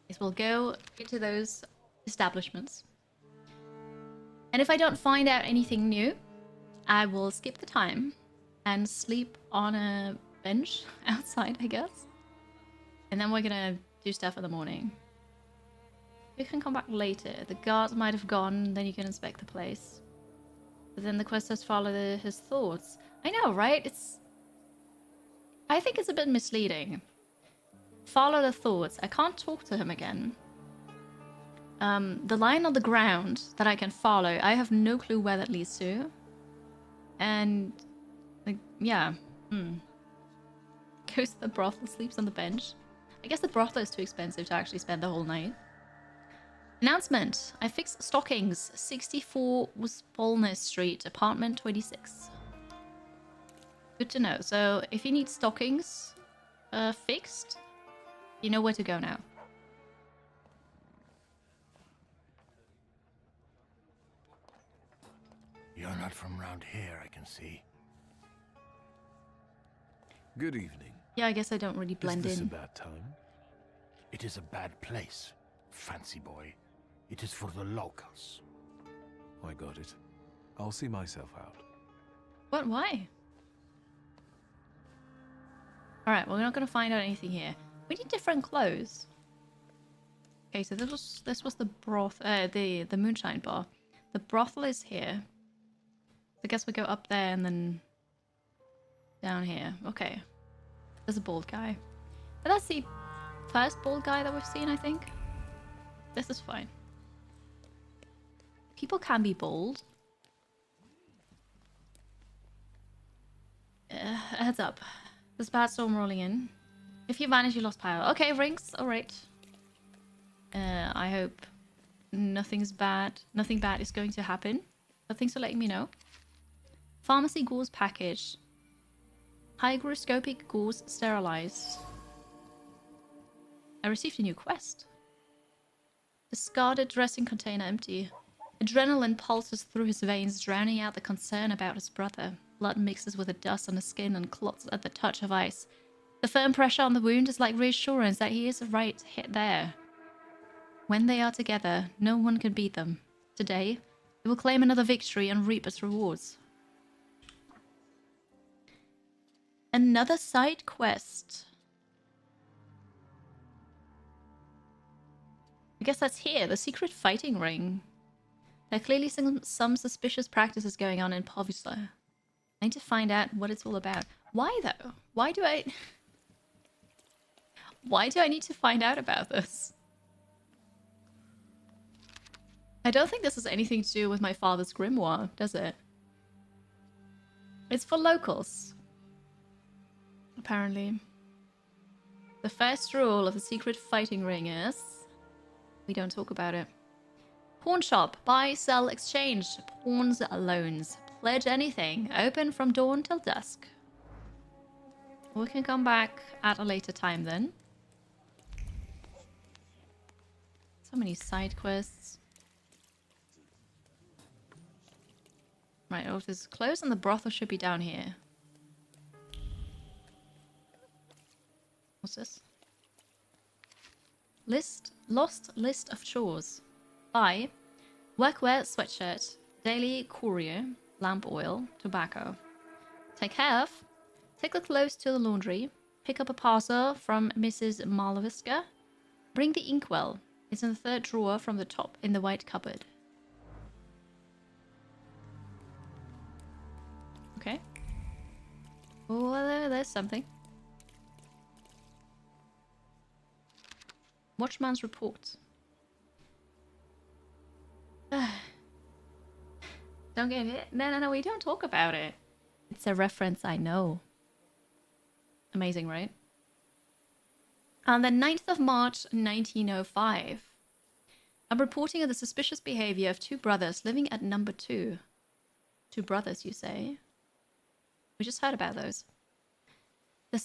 A: is we'll go into those establishments. And if I don't find out anything new, I will skip the time and sleep on a bench outside, I guess. And then we're gonna do stuff in the morning. We can come back later. The guards might have gone, then you can inspect the place. But then the quest says follow his thoughts. I know, right? I think it's a bit misleading. Follow the thoughts. I can't talk to him again. The line on the ground that I can follow, I have no clue where that leads to. And, like, yeah. Goes to the brothel, sleeps on the bench. I guess the brothel is too expensive to actually spend the whole night. Announcement. I fixed stockings. 64 Spolness Street, apartment 26. Good to know. So, if you need stockings fixed, you know where to go now.
C: You're not from around here, I can see.
H: Good evening.
A: Yeah, I guess I don't really blend in.
H: Is this a bad time?
C: It is a bad place, fancy boy. It is for the locals.
H: I got it. I'll see myself out.
A: What? Why? Alright, well, we're not going to find out anything here. We need different clothes. Okay, so this was the Moonshine Bar. The brothel is here. I guess we go up there and then down here. Okay. There's a bald guy. But that's the first bald guy that we've seen, I think. This is fine. People can be bald. Heads up. There's a bad storm rolling in. If you vanish, you lost power. Okay, rings. Alright. I hope nothing bad is going to happen. But thanks for letting me know. Pharmacy gauze package. Hygroscopic gauze sterilized. I received a new quest. Discarded dressing container empty. Adrenaline pulses through his veins, drowning out the concern about his brother. Blood mixes with the dust on his skin and clots at the touch of ice. The firm pressure on the wound is like reassurance that he is right there. When they are together, no one can beat them. Today, they will claim another victory and reap its rewards. Another side quest. I guess that's here, the secret fighting ring. There are clearly some suspicious practices going on in Povsla. I need to find out what it's all about. Why though? Why do I need to find out about this? I don't think this has anything to do with my father's grimoire, does it? It's for locals. Apparently. The first rule of the secret fighting ring is... we don't talk about it. Pawn shop. Buy, sell, exchange. Pawns, loans. Pledge anything. Open from dawn till dusk. We can come back at a later time then. So many side quests. Right, oh, this is closed and the brothel should be down here. What's this? Lost list of chores. Buy. Workwear, sweatshirt, daily courier, lamp oil, tobacco. Take half. Take the clothes to the laundry. Pick up a parcel from Mrs. Malviska. Bring the inkwell. It's in the third drawer from the top in the white cupboard. Okay. Oh, there's something. Watchman's report. Don't get it. No, we don't talk about it. It's a reference I know. Amazing, right? On the 9th of March, 1905. I'm reporting of the suspicious behavior of two brothers living at number 2. Two brothers, you say? We just heard about those. The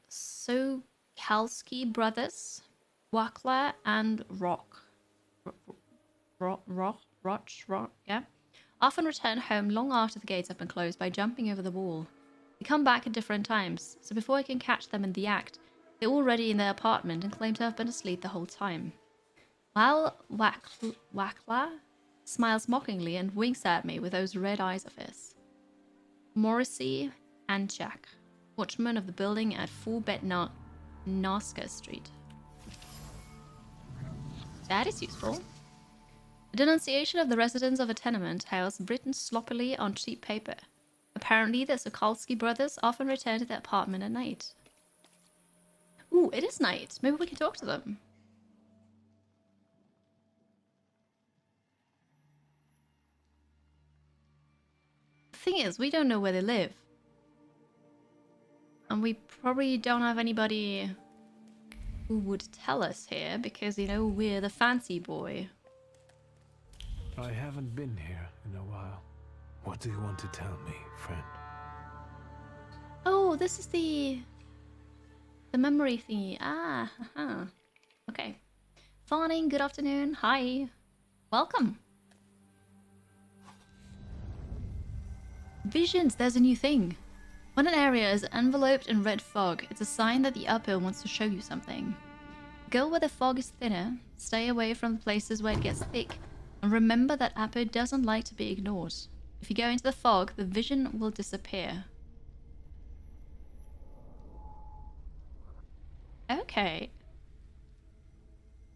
A: Sokalski brothers, Wakla and Roch, yeah, often return home long after the gates have been closed by jumping over the wall. They come back at different times, so before I can catch them in the act, they're already in their apartment and claim to have been asleep the whole time. While Wakla smiles mockingly and winks at me with those red eyes of his. Morrissey and Jack, watchman of the building at 4 Bet Naska Street. That is useful. A denunciation of the residents of a tenement house written sloppily on cheap paper. Apparently, the Sokalski brothers often return to their apartment at night. Ooh, it is night. Maybe we can talk to them. The thing is, we don't know where they live. And we probably don't have anybody who would tell us here because, you know, we're the fancy boy.
H: I haven't been here in a while. What do you want to tell me, friend?
A: Oh, this is the memory thingy. Ah, haha. Okay. Fawning, good afternoon. Hi. Welcome. Visions, there's a new thing. When an area is enveloped in red fog, it's a sign that the uphill wants to show you something. Go where the fog is thinner, stay away from the places where it gets thick, and remember that Apo doesn't like to be ignored. If you go into the fog, the vision will disappear. Okay.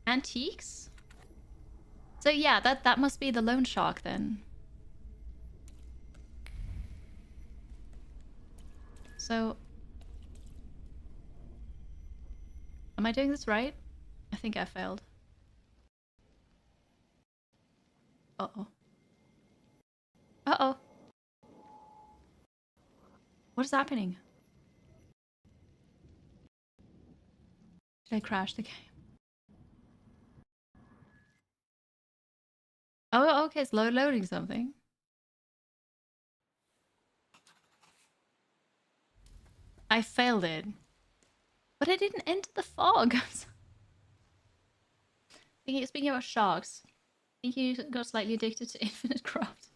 A: Antiques? So yeah, that must be the loan shark then. So... am I doing this right? I think I failed. Uh-oh. Uh-oh. What is happening? Did I crash the game? Oh, okay, it's loading something. I failed it. But I didn't enter the fog. Speaking about sharks, I think you got slightly addicted to Infinite Craft.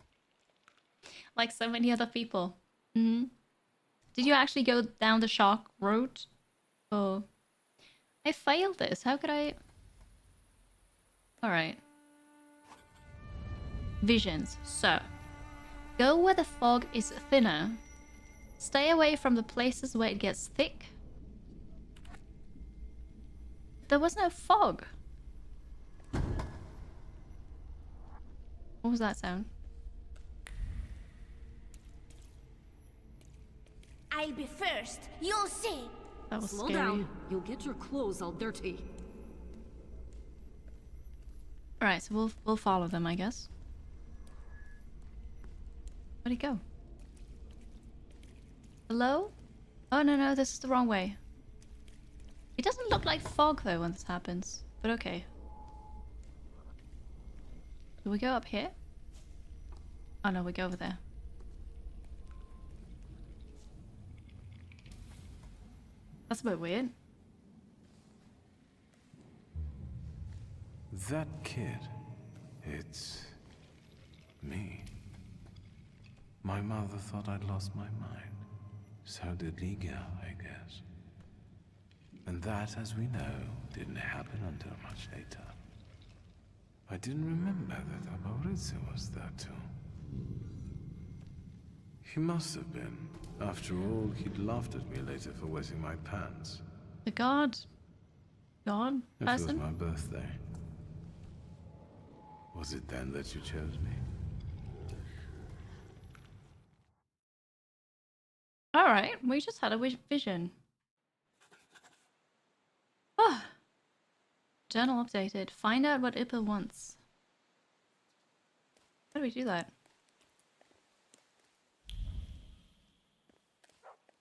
A: Like so many other people. Mm-hmm. Did you actually go down the shark road? Oh. I failed this. How could I... Alright. Visions. So. Go where the fog is thinner. Stay away from the places where it gets thick. There was no fog. What was that sound?
O: I'll be first. You'll see.
A: That was
P: Slow
A: scary.
P: down. You'll get your clothes all dirty.
A: Alright, so we'll follow them, I guess. Where'd he go? Hello? Oh, no, this is the wrong way. It doesn't look like fog, though, when this happens. But okay. Do we go up here? Oh, no, we go over there. That's a bit weird.
H: That kid, it's me. My mother thought I'd lost my mind. So did Liga, I guess. And that, as we know, didn't happen until much later. I didn't remember that Artsy was there too. He must have been. After all, he'd laughed at me later for wetting my pants.
A: The god
H: It was
A: person?
H: my birthday. Was it then that you chose me?
A: Alright, we just had a vision. Oh. Journal updated. Find out what Ippa wants. How do we do that?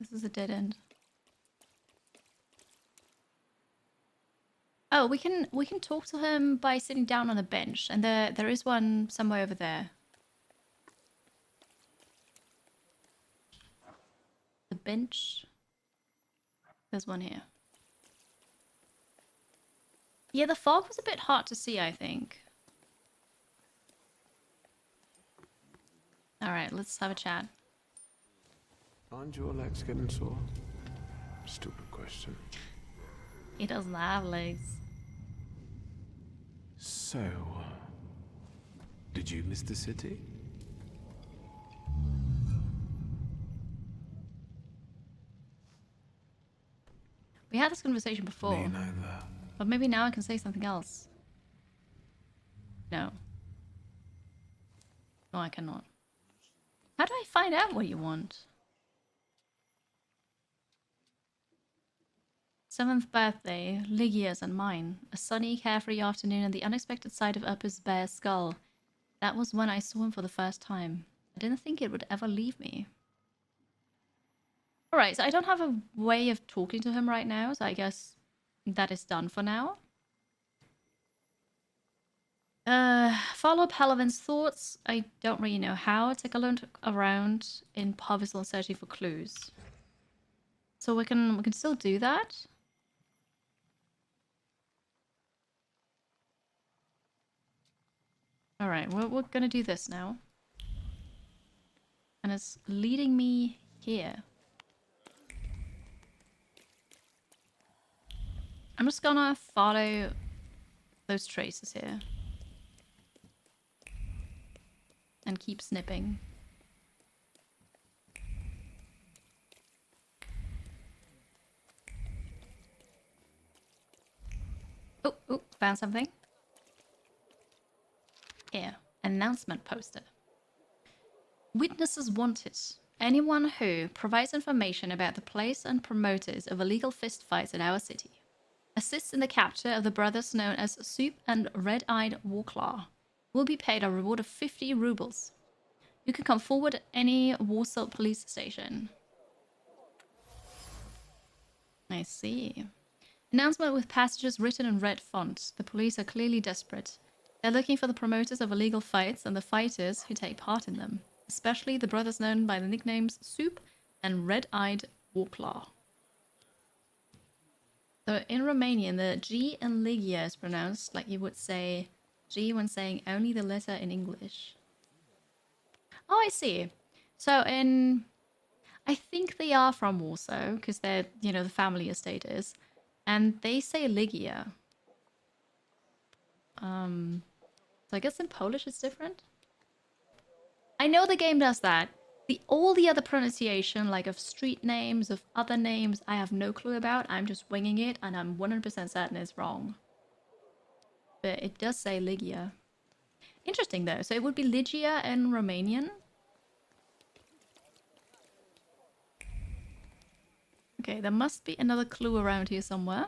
A: This is a dead end. Oh, we can talk to him by sitting down on a bench, and there is one somewhere over there. The bench. There's one here. Yeah, the fog was a bit hard to see, I think. Alright, let's have a chat.
H: Aren't your legs getting sore? Stupid question.
A: He doesn't have legs.
H: So, did you miss the city?
A: We had this conversation before.
H: Me neither.
A: But maybe now I can say something else. No. No, I cannot. How do I find out what you want? 7th birthday, Ligia's and mine. A sunny, carefree afternoon and the unexpected sight of Upper's bare skull. That was when I saw him for the first time. I didn't think it would ever leave me. Alright, so I don't have a way of talking to him right now, so I guess that is done for now. Follow up Helavan's thoughts. I don't really know how. Take a look around in Parvisal searching for clues. So we can still do that. Alright, we're gonna do this now. And it's leading me here. I'm just gonna follow those traces here. And keep snipping. Oh, found something. Here, announcement poster. Witnesses wanted. Anyone who provides information about the place and promoters of illegal fistfights in our city. Assists in the capture of the brothers known as Soup and Red-Eyed Warclaw. Will be paid a reward of 50 rubles. You can come forward at any Warsaw police station. I see. Announcement with passages written in red font. The police are clearly desperate. They're looking for the promoters of illegal fights and the fighters who take part in them. Especially the brothers known by the nicknames Soup and Red-Eyed Warclaw. So in Romanian, the G in Ligia is pronounced like you would say G when saying only the letter in English. Oh, I see. So I think they are from Warsaw, because they're, the family estate is. And they say Ligia. So I guess in Polish it's different? I know the game does that. All the other pronunciation, like of street names, of other names, I have no clue about. I'm just winging it, and I'm 100% certain it's wrong. But it does say Ligia. Interesting, though. So it would be Ligia in Romanian. Okay, there must be another clue around here somewhere.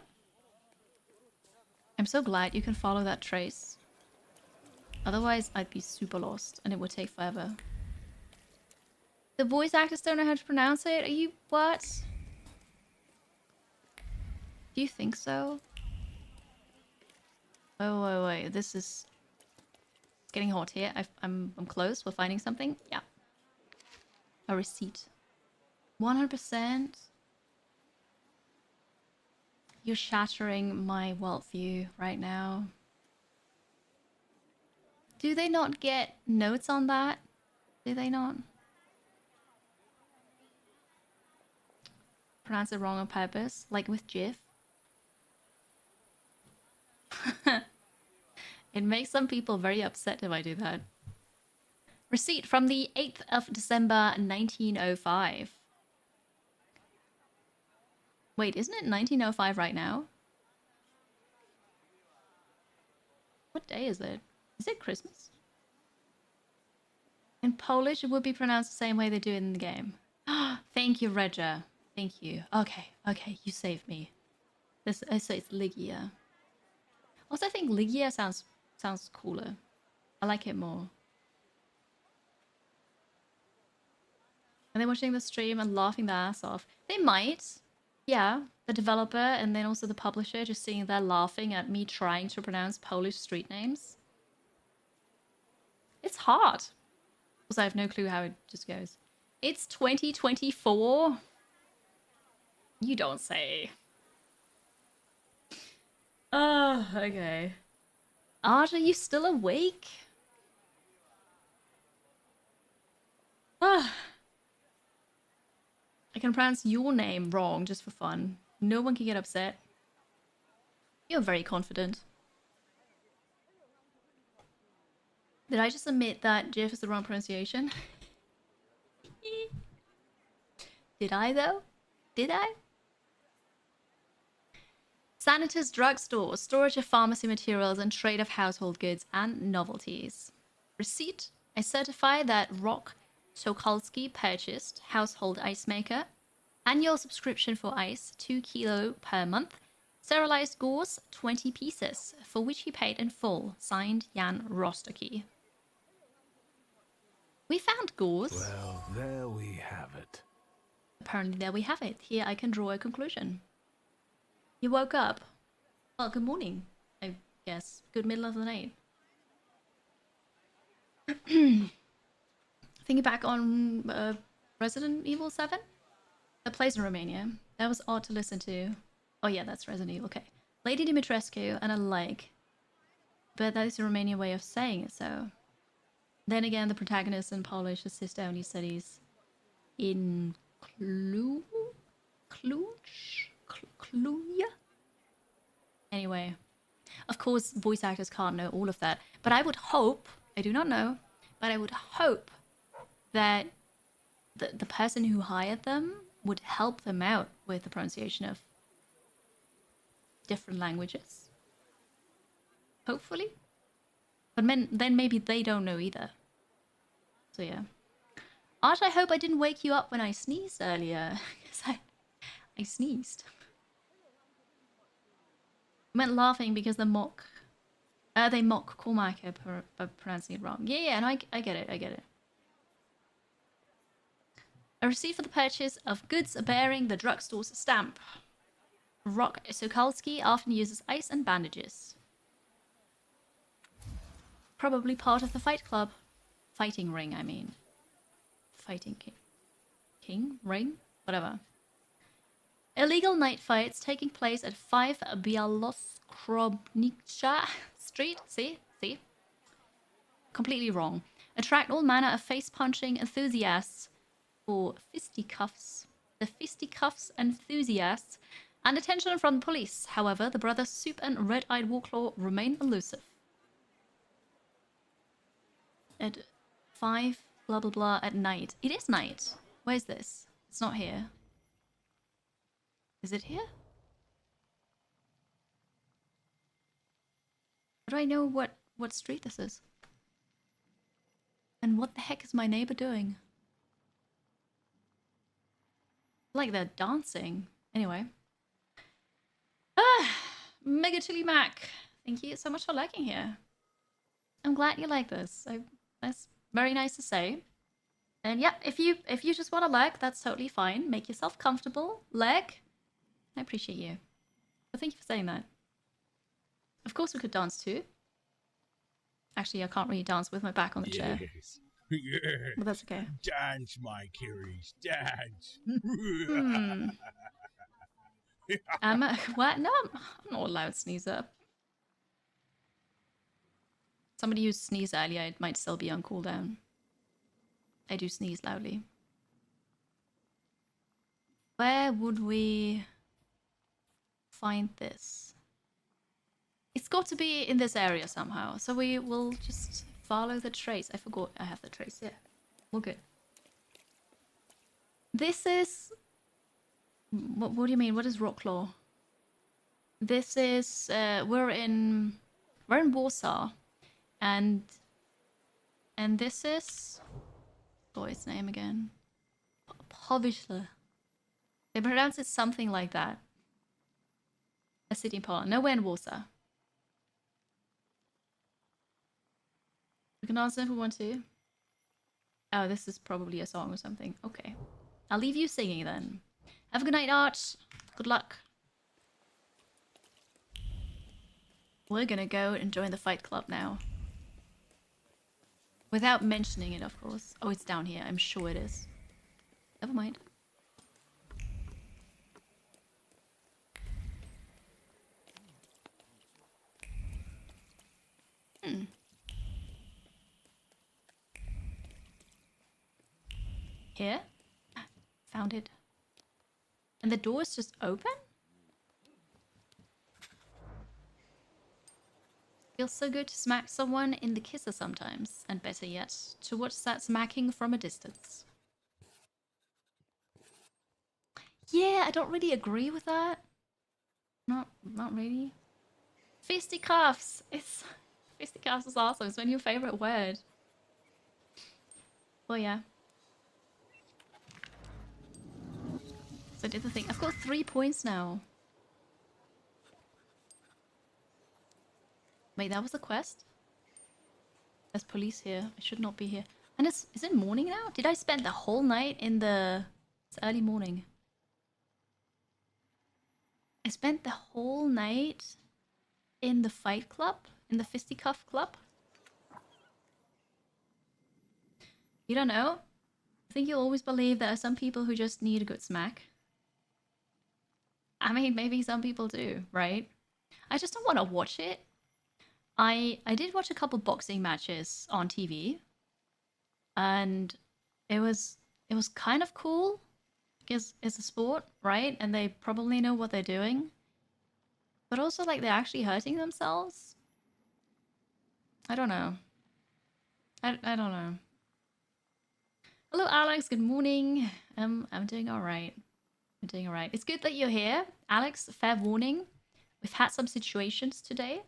A: I'm so glad you can follow that trace. Otherwise, I'd be super lost, and it would take forever. The voice actors don't know how to pronounce it? Are you... what? Do you think so? Oh, wait. This is... it's getting hot here. I'm close. We're finding something. Yeah. A receipt. 100%. You're shattering my worldview right now. Do they not get notes on that? Do they not? Pronounce it wrong on purpose, like with GIF. It makes some people very upset if I do that. Receipt from the 8th of December 1905. Wait, isn't it 1905 right now? What day is it? Is it Christmas? In Polish, it would be pronounced the same way they do it in the game. Thank you, Regia. Thank you. Okay, okay, you saved me. This I say it's Ligia. Also, I think Ligia sounds cooler. I like it more. Are they watching the stream and laughing their ass off? They might. Yeah, the developer and then also the publisher just seeing they're laughing at me trying to pronounce Polish street names. It's hard. Also, I have no clue how it just goes. It's 2024. You don't say. Oh, okay. Art, are you still awake? Ah. I can pronounce your name wrong just for fun. No one can get upset. You're very confident. Did I just admit that Jeff is the wrong pronunciation? Did I though? Did I? Sanitas Drugstore, storage of pharmacy materials and trade of household goods and novelties. Receipt, I certify that Rock Sokolsky purchased household ice maker, annual subscription for ice, 2 kilo per month, sterilized gauze, 20 pieces, for which he paid in full. Signed, Jan Rostocky. We found gauze.
K: Well, there we have it.
A: Apparently there we have it. Here I can draw a conclusion. You woke up. Well, good morning, I guess. Good middle of the night. Thinking back on Resident Evil 7? That plays in Romania. That was odd to listen to. Oh yeah, that's Resident Evil, okay. Lady Dimitrescu and a like. But that is the Romanian way of saying it, so... Then again, the protagonist in Polish, his sister only studies in Cluj? Anyway, of course, voice actors can't know all of that, but I would hope, I do not know, but I would hope that the person who hired them would help them out with the pronunciation of different languages. Hopefully. But then maybe they don't know either. So yeah. Art, I hope I didn't wake you up when I sneezed earlier, because I sneezed. I meant laughing because they mock Cormac by pronouncing it wrong. Yeah, and I get it, I get it. A receipt for the purchase of goods bearing the drugstore's stamp. Rock Sokolsky often uses ice and bandages. Probably part of the fight club. Fighting ring, I mean. Fighting king. King? Ring? Whatever. Illegal night fights taking place at 5 Bialoskrobnica Street. See? Completely wrong. Attract all manner of face-punching enthusiasts for fisticuffs. The fisticuffs enthusiasts and attention from the police. However, the brothers Soup and Red-Eyed Warclaw remain elusive. At 5 blah blah blah at night. It is night. Where's this? It's not here. Is it here? How do I know what street this is? And what the heck is my neighbor doing? Like they're dancing. Anyway. Mega Chili Mac. Thank you so much for liking here. I'm glad you like this. That's very nice to say. And yeah, if you just want to leg, that's totally fine. Make yourself comfortable. Leg. I appreciate you. But thank you for saying that. Of course we could dance too. Actually, I can't really dance with my back on the chair.
Q: Yes.
A: But that's okay.
Q: Dance, my Kyrie's, dance.
A: What? No, I'm not allowed to sneeze up. Somebody who sneezed earlier, it might still be on cooldown. I do sneeze loudly. Where would we find this? It's got to be in this area somehow. So we will just follow the trace. I forgot I have the trace. Yeah, we're good. This is... What do you mean? What is Rocklaw? This is... we're in Warsaw. And this is... What's its name again? Powiśle. They pronounce it something like that. A city in Poland. Nowhere in Warsaw. We can answer if we want to. Oh, this is probably a song or something. Okay. I'll leave you singing then. Have a good night, Art. Good luck. We're gonna go and join the fight club now. Without mentioning it, of course. Oh, it's down here. I'm sure it is. Never mind. Here? Found it. And the door is just open? Feels so good to smack someone in the kisser sometimes. And better yet, to watch that smacking from a distance. Yeah, I don't really agree with that. Not really. Fisticuffs! Fisticuffs is awesome. It's my new favorite word. Oh yeah. So I did the thing. I've got 3 points now. Wait, that was the quest? There's police here. I should not be here. And is it morning now? Did I spend the whole night in the... It's early morning. I spent the whole night in the fight club? In the fisticuff club? You don't know? I think you'll always believe there are some people who just need a good smack. I mean, maybe some people do, right? I just don't want to watch it. I did watch a couple boxing matches on TV. And it was kind of cool. Because it's a sport, right? And they probably know what they're doing. But also, like, they're actually hurting themselves. I don't know. I don't know. Hello, Alex. Good morning. I'm doing all right. I'm doing all right. It's good that you're here, Alex. Fair warning. We've had some situations today.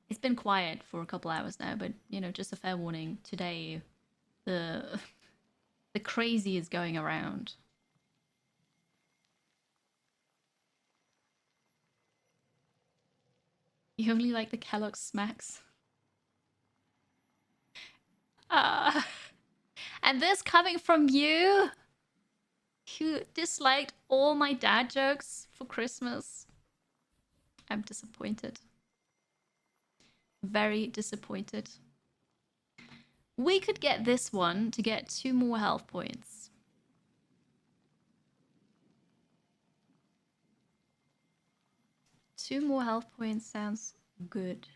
A: It's been quiet for a couple hours now, but you know, just a fair warning. Today, the crazy is going around. You only like the Kellogg's smacks. And this coming from you, who disliked all my dad jokes for Christmas. I'm disappointed. Very disappointed. We could get this one to get 2 more health points. Two more health points sounds good.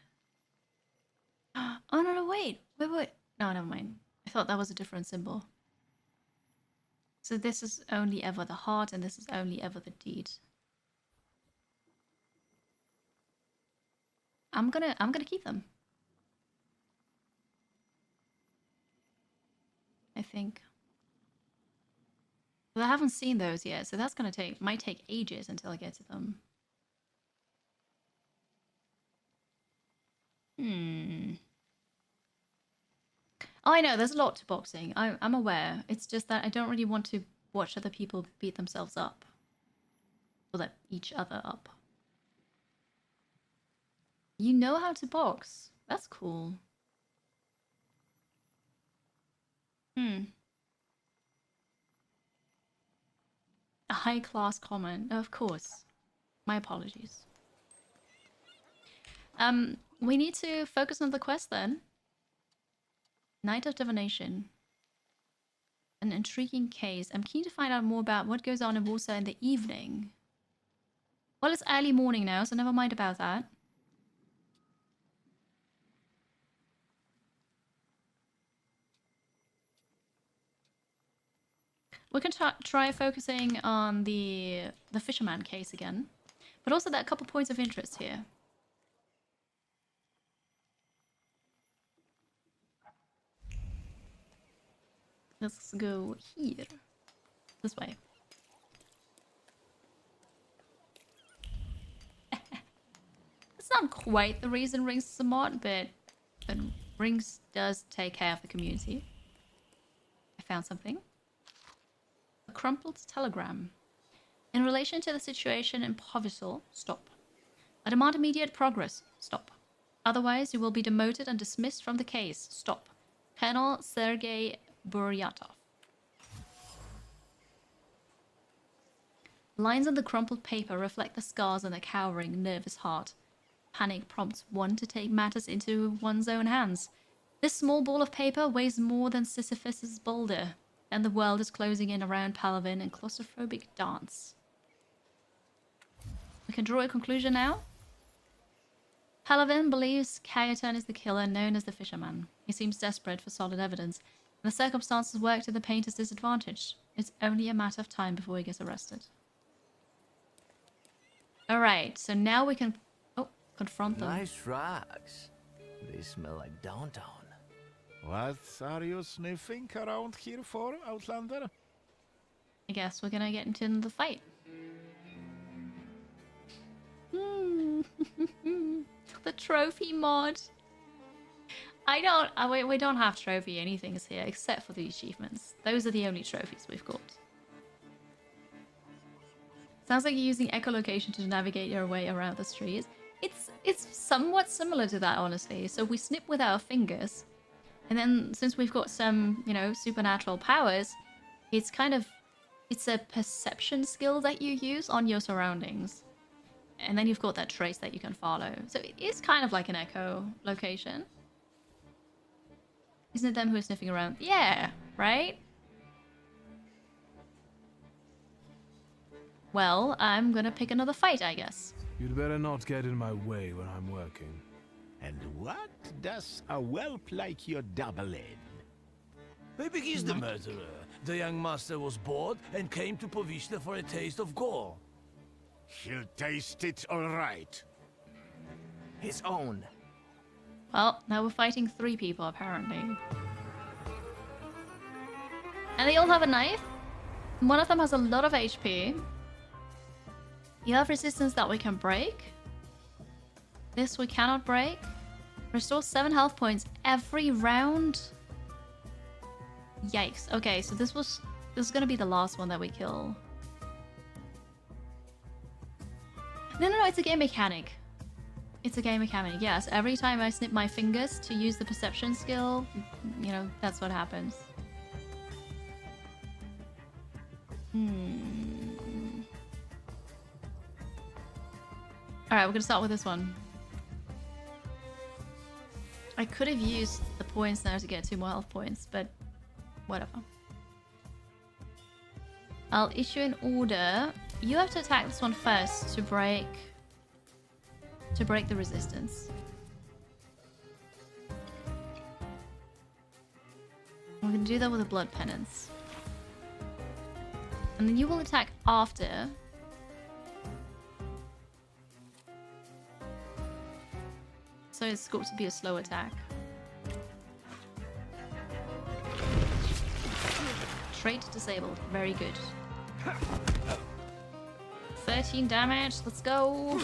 A: Oh, no, wait. Wait. No, never mind. I thought that was a different symbol. So this is only ever the heart, and this is only ever the deed. I'm gonna keep them. I think. But I haven't seen those yet, so that's gonna might take ages until I get to them. Oh, I know, there's a lot to boxing. I'm aware. It's just that I don't really want to watch other people beat themselves up. Or that each other up. You know how to box. That's cool. A high-class comment. Of course. My apologies. We need to focus on the quest then. Night of Divination. An intriguing case. I'm keen to find out more about what goes on in Warsaw in the evening. Well, it's early morning now, so never mind about that. We can try focusing on the fisherman case again. But also there are a couple points of interest here. Let's go here. This way. It's not quite the reason Rings is a mod, but Rings does take care of the community. I found something. A crumpled telegram. In relation to the situation in Povisol, stop. I demand immediate progress, stop. Otherwise, you will be demoted and dismissed from the case, stop. Colonel Sergei Buryatov. Lines on the crumpled paper reflect the scars on a cowering, nervous heart. Panic prompts one to take matters into one's own hands. This small ball of paper weighs more than Sisyphus's boulder, and the world is closing in around Palavin in claustrophobic dance. We can draw a conclusion now. Palavin believes Kayetan is the killer known as the Fisherman. He seems desperate for solid evidence, and the circumstances work to the painter's disadvantage. It's only a matter of time before he gets arrested. Alright, so now we can confront them.
N: Nice rocks. They smell like downtown.
C: What are you sniffing around here for, Outlander?
A: I guess we're gonna get into the fight. The trophy mod. We don't have trophy anything here except for the achievements. Those are the only trophies we've got. Sounds like you're using echolocation to navigate your way around the streets. It's somewhat similar to that, honestly. So we snip with our fingers, and then since we've got some, you know, supernatural powers, it's a perception skill that you use on your surroundings. And then you've got that trace that you can follow. So it is kind of like an echolocation. Isn't it them who are sniffing around? Yeah, right? Well, I'm gonna pick another fight, I guess.
H: You'd better not get in my way when I'm working.
C: And what does a whelp like your double in?
K: Maybe he's the murderer. The young master was bored and came to Povishna for a taste of gore.
C: He'll taste it all right.
N: His own.
A: Well, now we're fighting 3 people, apparently. And they all have a knife. One of them has a lot of HP. You have resistance that we can break. This we cannot break. Restore 7 health points every round. Yikes. Okay, so this is gonna be the last one that we kill. No, it's a game mechanic. It's a game mechanic, yes. Every time I snip my fingers to use the perception skill, you know, that's what happens. Alright, we're gonna start with this one. I could have used the points now to get 2 more health points, but whatever. I'll issue an order. You have to attack this one first to break the resistance. We're gonna do that with a blood penance. And then you will attack after. So it's got to be a slow attack. Trait disabled. Very good. 13 damage. Let's go.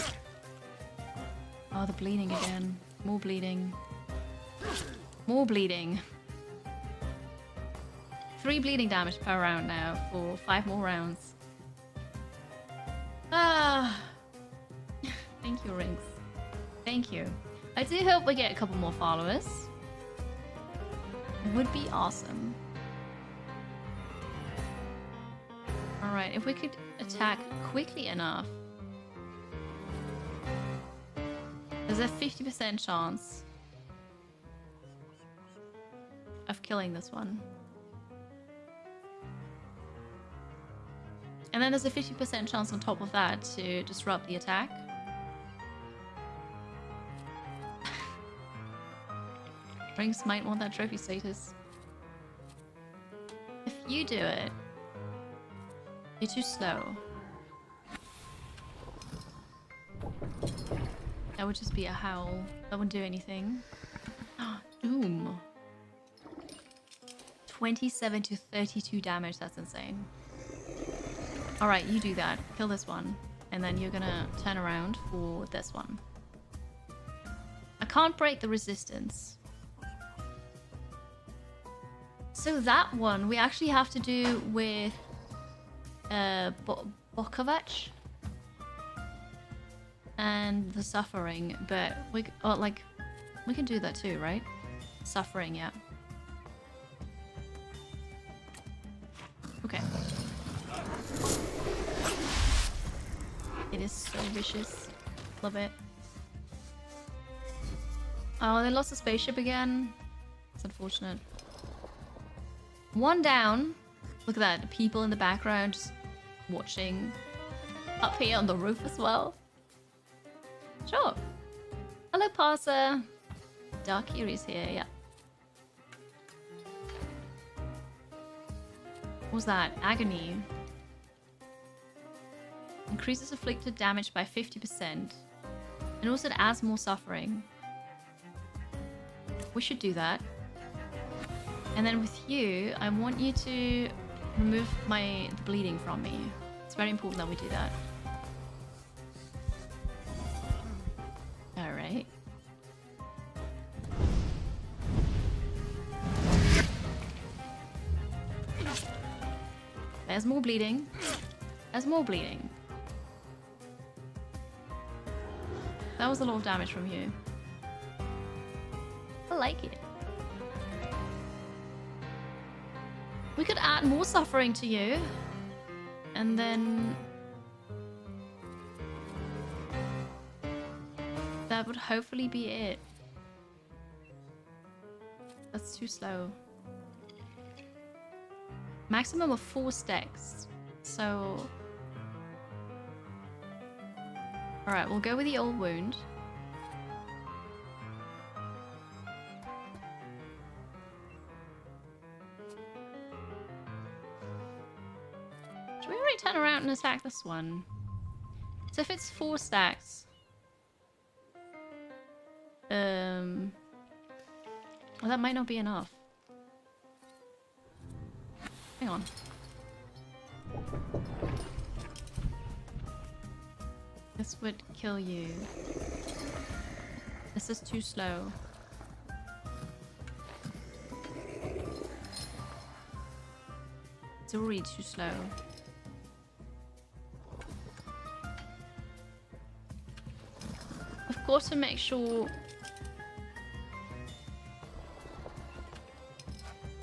A: Oh, the bleeding again. More bleeding. More bleeding. 3 bleeding damage per round now for 5 more rounds. Ah. Thank you, Rings. Thank you. I do hope we get a couple more followers. Would be awesome. Alright, if we could attack quickly enough. There's a 50% chance of killing this one. And then there's a 50% chance on top of that to disrupt the attack. Rings might want that trophy status. If you do it, you're too slow. That would just be a howl. That wouldn't do anything. Doom. 27 to 32 damage. That's insane. Alright, you do that. Kill this one. And then you're gonna turn around for this one. I can't break the resistance. So that one we actually have to do with Bokovac and the suffering, but we can do that too, right? Suffering, yeah. Okay. It is so vicious. Love it. Oh, they lost the spaceship again. It's unfortunate. One down. Look at that. The people in the background just watching. Up here on the roof as well. Sure. Hello, Parser. Dark Erie's here, yeah. What was that? Agony. Increases afflicted damage by 50%. And also it adds more suffering. We should do that. And then with you, I want you to remove the bleeding from me. It's very important that we do that. Alright. There's more bleeding. There's more bleeding. That was a lot of damage from you. I like it. We could add more suffering to you. And then... that would hopefully be it. That's too slow. Maximum of 4 stacks. So... alright, we'll go with the old wound. Should we already turn around and attack this one? So if it's 4 stacks... well, that might not be enough. Hang on. This would kill you. This is too slow. It's already too slow. Of course, to make sure...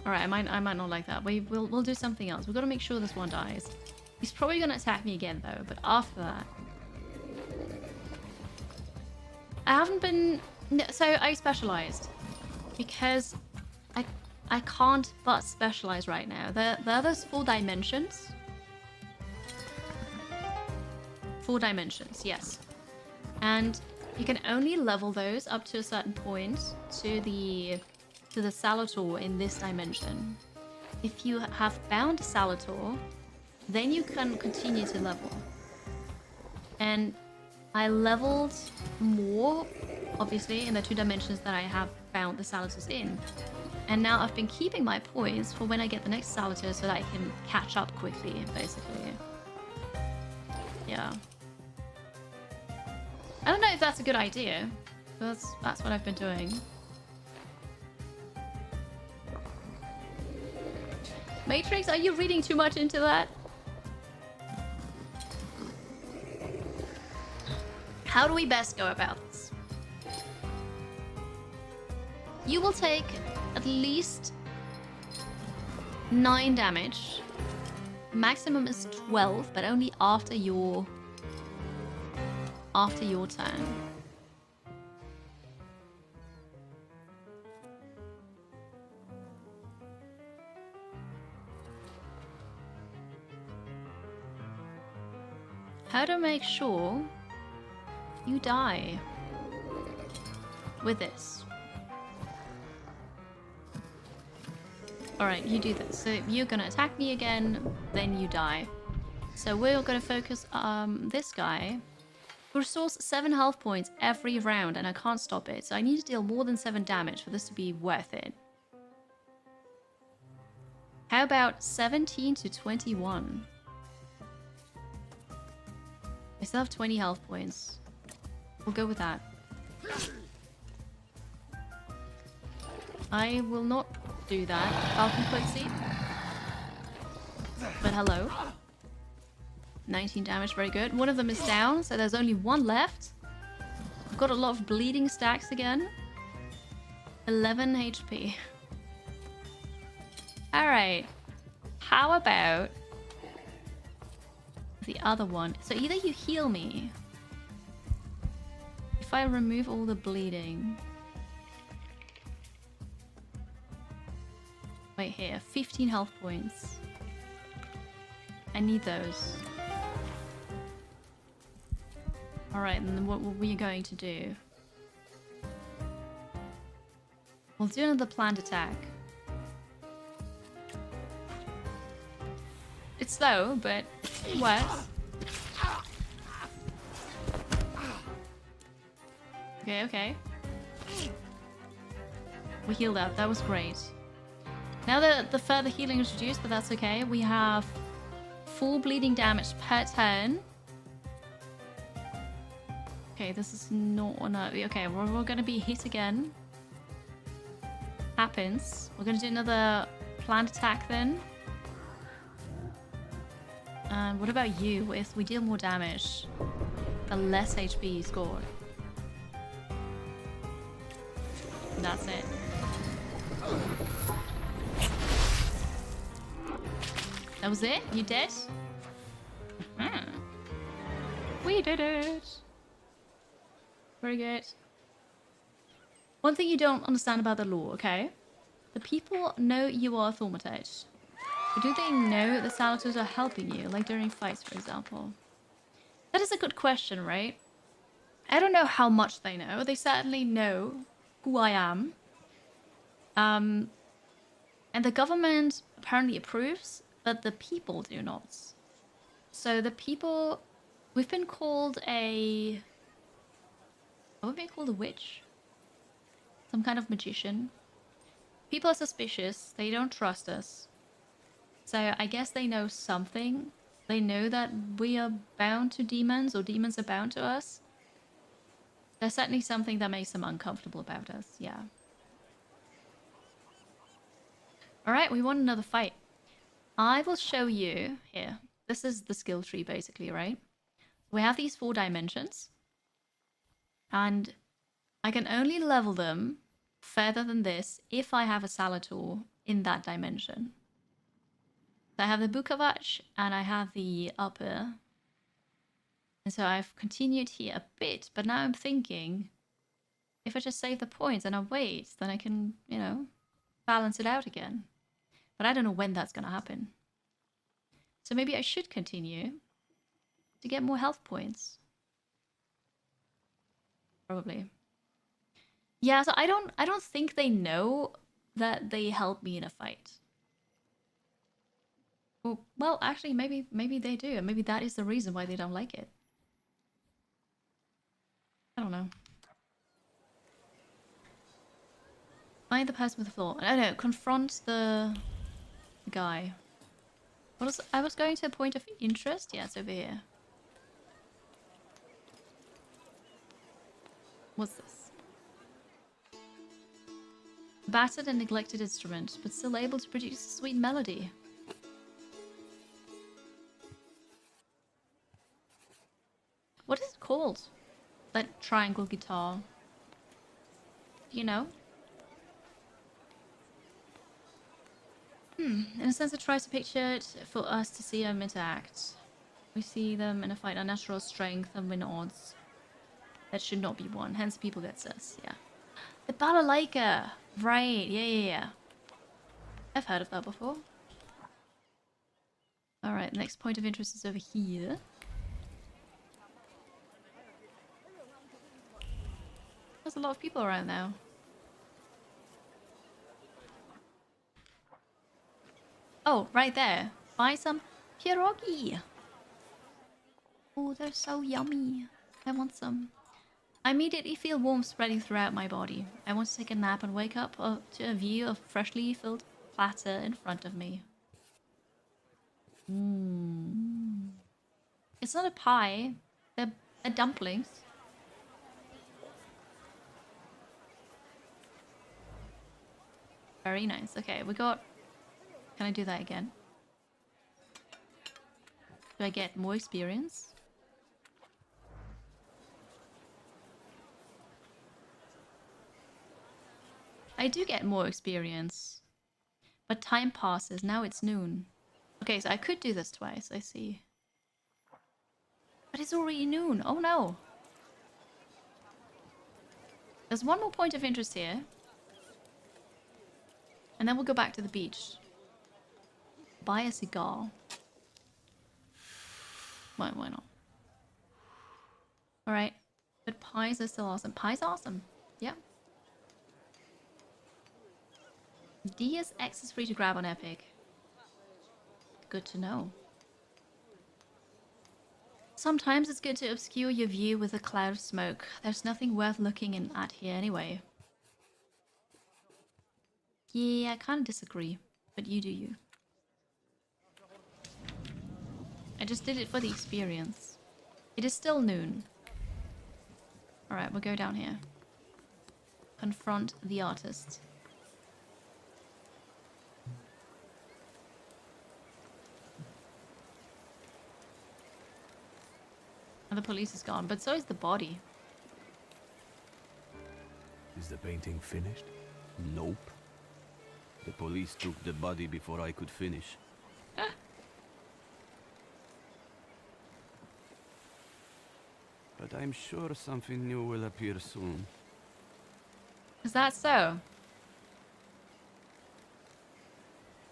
A: alright, I might not like that. We'll do something else. We've got to make sure this one dies. He's probably going to attack me again, though, but after that... I haven't been... no, so I specialized. Because I can't but specialize right now. There are those 4 dimensions. 4 dimensions, yes. And you can only level those up to a certain point to the Salator in this dimension. If you have bound Salator, then you can continue to level. And I leveled more, obviously, in the 2 dimensions that I have found the Salators in. And now I've been keeping my points for when I get the next Salator so that I can catch up quickly, basically. Yeah. I don't know if that's a good idea. But that's what I've been doing. Matrix, are you reading too much into that? How do we best go about this? You will take at least 9 damage. Maximum is 12, but only after your turn. How to make sure you die with this. Alright, you do this. So you're gonna attack me again, then you die. So we're gonna focus this guy. Restores 7 health points every round and I can't stop it. So I need to deal more than 7 damage for this to be worth it. How about 17 to 21? I still have 20 health points. We'll go with that. I will not do that. Falcon Quincy. But hello. 19 damage, very good. One of them is down, so there's only one left. I've got a lot of bleeding stacks again. 11 HP. Alright. How about the other one? So either you heal me. If I remove all the bleeding. Wait here. 15 health points. I need those. Alright, then what were we going to do? We'll do another planned attack. It's slow, but it works. Okay, okay. We healed up. That was great. Now that the further healing is reduced, but that's okay. We have full bleeding damage per turn. Okay, this is not okay, we're gonna be hit again. Happens. We're gonna do another planned attack then. And what about you? If we deal more damage, the less HP you scored. And that's it. That was it? You dead? We did it! Very good. One thing you don't understand about the law, okay? The people know you are a Thaumaturge. But do they know the Salvators are helping you, like during fights, for example? That is a good question, right? I don't know how much they know. They certainly know who I am. And the government apparently approves, but the people do not. So the people... We've been called a... Have we been called a witch? Some kind of magician. People are suspicious. They don't trust us. So I guess they know something. They know that we are bound to demons, or demons are bound to us. There's certainly something that makes them uncomfortable about us, yeah. Alright, we want another fight. I will show you here. This is the skill tree basically, right? We have these 4 dimensions. And I can only level them further than this if I have a Salator in that dimension. So I have the Bukavach and I have the upper. And so I've continued here a bit, but now I'm thinking if I just save the points and I wait, then I can, you know, balance it out again. But I don't know when that's going to happen. So maybe I should continue to get more health points. Probably. Yeah, so I don't think they know that they help me in a fight. Well, actually, maybe they do, and maybe that is the reason why they don't like it. I don't know. Find the person with the flaw. I don't know. Confront the guy. I was going to a point of interest. Yeah, it's over here. What's this? Battered and neglected instrument, but still able to produce a sweet melody. What is it called? That triangle guitar. Do you know? In a sense, it tries to picture it for us to see them interact. We see them in a fight, unnatural strength and win odds. That should not be won, hence people get sus, yeah. The balalaika! Right, yeah. I've heard of that before. Alright, next point of interest is over here. There's a lot of people around now. Oh, right there. Buy some pierogi. Oh, they're so yummy. I want some. I immediately feel warmth spreading throughout my body. I want to take a nap and wake up to a view of freshly filled platter in front of me. It's not a pie. They're dumplings. Very nice. Okay, we got... Can I do that again? Do I get more experience? I do get more experience. But time passes. Now it's noon. Okay, so I could do this twice. I see. But it's already noon. Oh no. There's one more point of interest here. And then we'll go back to the beach. Buy a cigar. Why not? Alright. But pies are still awesome. Pies are awesome. Yeah. DSX is free to grab on Epic. Good to know. Sometimes it's good to obscure your view with a cloud of smoke. There's nothing worth looking at here anyway. Yeah, I kind of disagree. But you do you. I just did it for the experience. It is still noon. Alright, we'll go down here. Confront the artist. And the police is gone, but so is the body.
H: Is the painting finished?
L: Nope. The police took the body before I could finish. But I'm sure something new will appear soon.
A: Is that so?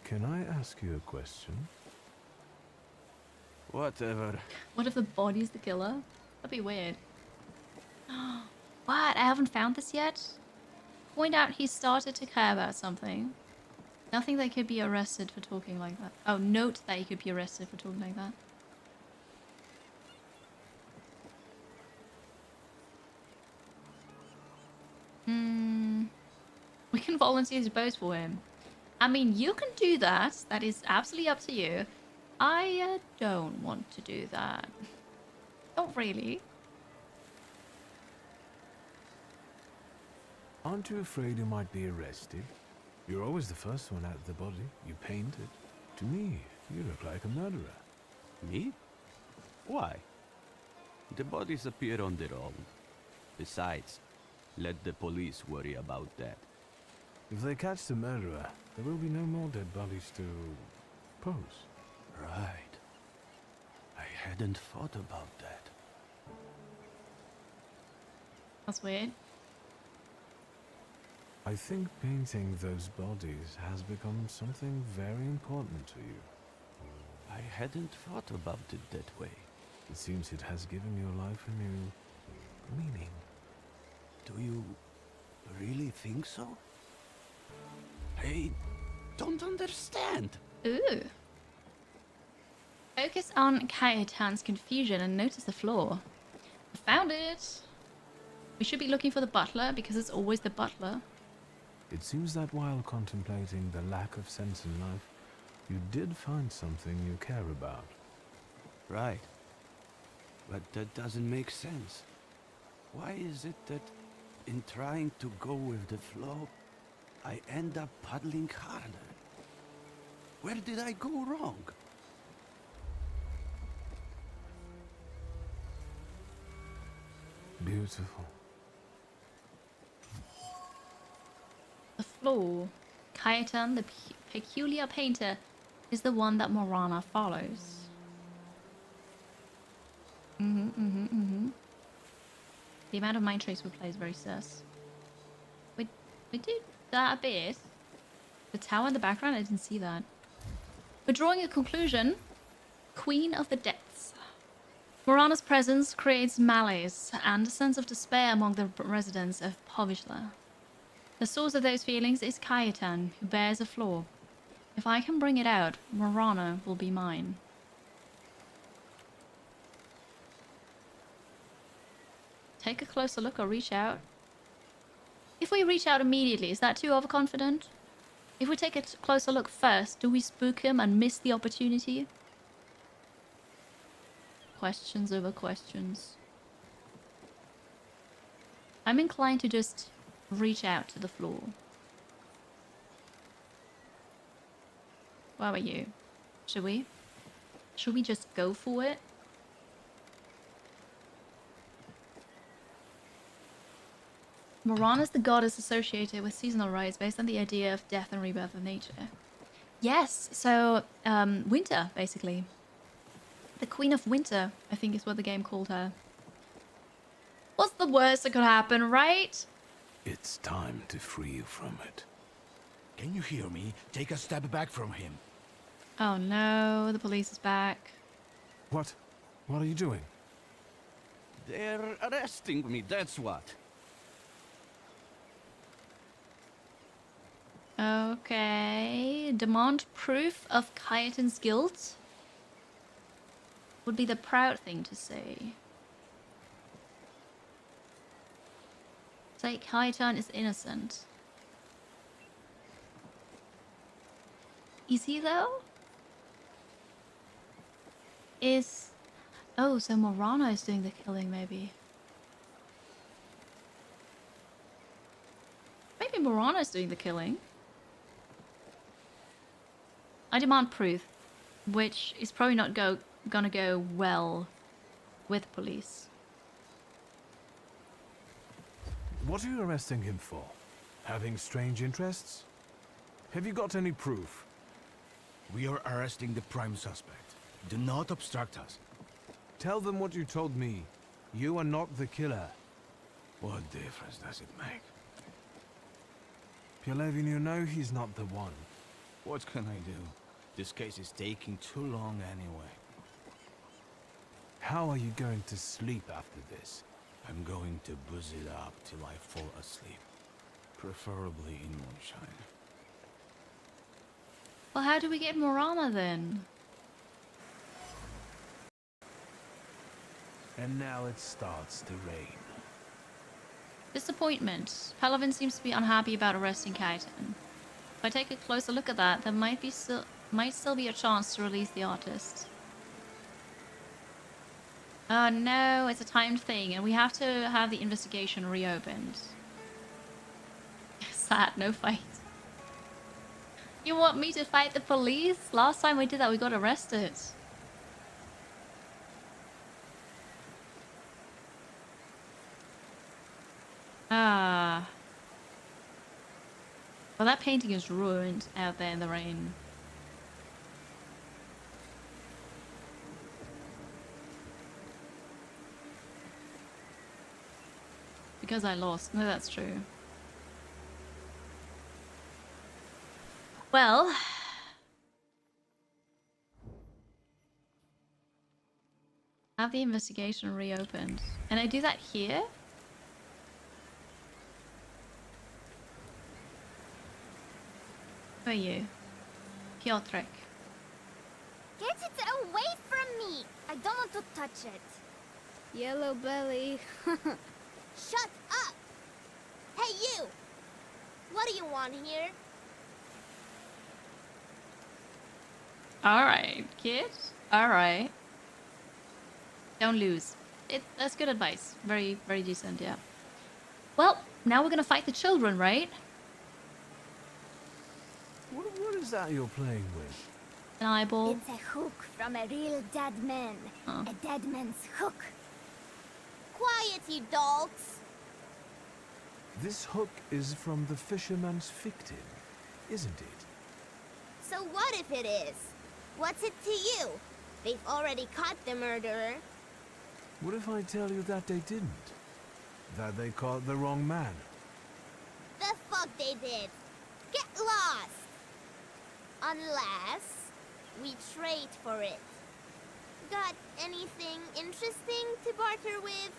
H: Can I ask you a question?
L: Whatever.
A: What if the body's the killer? That'd be weird. What? I haven't found this yet? Point out he started to care about something. Nothing that could be arrested for talking like that. Oh, note that he could be arrested for talking like that. We can volunteer to pose for him. I mean, you can do that. That is absolutely up to you. I don't want to do that. Not really.
H: Aren't you afraid you might be arrested? You're always the first one at the body. You painted. To me, you look like a murderer.
L: Me? Why? The bodies appear on their own. Besides, let the police worry about that.
H: If they catch the murderer, there will be no more dead bodies to pose.
L: Right. I hadn't thought about that.
A: That's weird.
H: I think painting those bodies has become something very important to you.
L: I hadn't thought about it that way.
H: It seems it has given your life a new meaning.
L: Do you really think so? I don't understand.
A: Ooh. Focus on Cayetan's confusion and notice the flaw. I found it. We should be looking for the butler because it's always the butler.
H: It seems that while contemplating the lack of sense in life, you did find something you care about.
L: Right. But that doesn't make sense. Why is it that in trying to go with the flow, I end up paddling harder? Where did I go wrong?
H: Beautiful.
A: The flaw. Cayetan, the peculiar painter, is the one that Morana follows. The amount of mind tricks we play is very sus. We did that a bit. The tower in the background, I didn't see that. We're drawing a conclusion. Queen of the Depths. Morana's presence creates malaise and a sense of despair among the residents of Povishla. The source of those feelings is Cayetan, who bears a flaw. If I can bring it out, Morana will be mine. Take a closer look or reach out. If we reach out immediately, is that too overconfident? If we take a closer look first, do we spook him and miss the opportunity? questions over questions. I'm inclined to just reach out to the floor. Where are you? Should we? Should we just go for it? Morana is the goddess associated with seasonal rites based on the idea of death and rebirth of nature. Yes, so winter, basically. The Queen of Winter, I think is what the game called her. What's the worst that could happen, right?
K: It's time to free you from it.
G: Can you hear me? Take a step back from him.
A: Oh no, the police is back.
H: What? What are you doing?
L: They're arresting me, that's what.
A: Okay, demand proof of Kayatan's guilt would be the proud thing to say. Say Kayatan is innocent. Is he though? Oh, so Morana is doing the killing, maybe. Maybe Morana is doing the killing. I demand proof, which is probably not gonna go well with police.
H: What are you arresting him for? Having strange interests? Have you got any proof?
G: We are arresting the prime suspect. Do not obstruct us.
H: Tell them what you told me. You are not the killer.
K: What difference does it make?
H: Pielevin, you know he's not the one.
G: What can I do? This case is taking too long anyway.
H: How are you going to sleep after this?
G: I'm going to booze it up till I fall asleep. Preferably in moonshine.
A: Well, how do we get Morana then?
H: And now it starts to rain.
A: Disappointment. Palavin seems to be unhappy about arresting Kaiten. If I take a closer look at that, there might still be a chance to release the artist. Oh no, it's a timed thing, and we have to have the investigation reopened. Sad, no fight. You want me to fight the police? Last time we did that, we got arrested. Ah. Well, that painting is ruined out there in the rain. Because I lost. No, that's true. Well... have the investigation reopened. And I do that here? Who are you? Piotrek.
O: Get it away from me! I don't want to touch it.
R: Yellow belly.
O: Shut up! Hey, you! What do you want here?
A: Alright, kid. Alright. Don't lose. That's good advice. Very, very decent, yeah. Well, now we're gonna fight the children, right?
H: What is that you're playing with?
A: An eyeball.
O: It's a hook from a real dead man.
A: Oh.
O: A dead man's hook. Quiet, you dogs!
H: This hook is from the fisherman's victim, isn't it?
O: So what if it is? What's it to you? They've already caught the murderer.
H: What if I tell you that they didn't? That they caught the wrong man?
O: The fuck they did? Get lost! Unless we trade for it. Got anything interesting to barter with?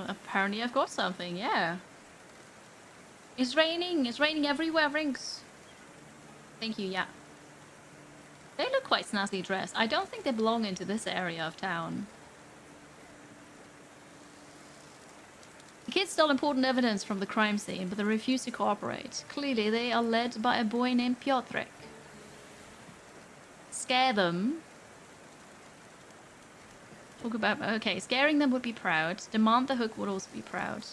A: Apparently I've got something, yeah. It's raining everywhere, Rinks. Thank you, yeah. They look quite snazzy dressed. I don't think they belong into this area of town. The kids stole important evidence from the crime scene, but they refuse to cooperate. Clearly, they are led by a boy named Piotrek. Scare them. Talk about... Okay, scaring them would be proud. Demand the hook would also be proud.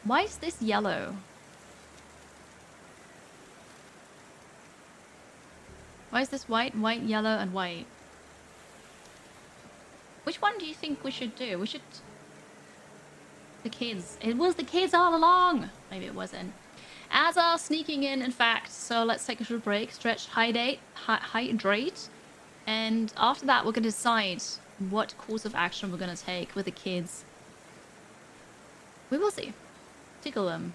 A: Why is this yellow? Why is this white, white, yellow, and white? Which one do you think we should do? We should... The kids. It was the kids all along! Maybe it wasn't. As are sneaking in fact. So let's take a short break, stretch, hydrate. And after that, we're going to decide what course of action we're going to take with the kids. We will see. Tickle them.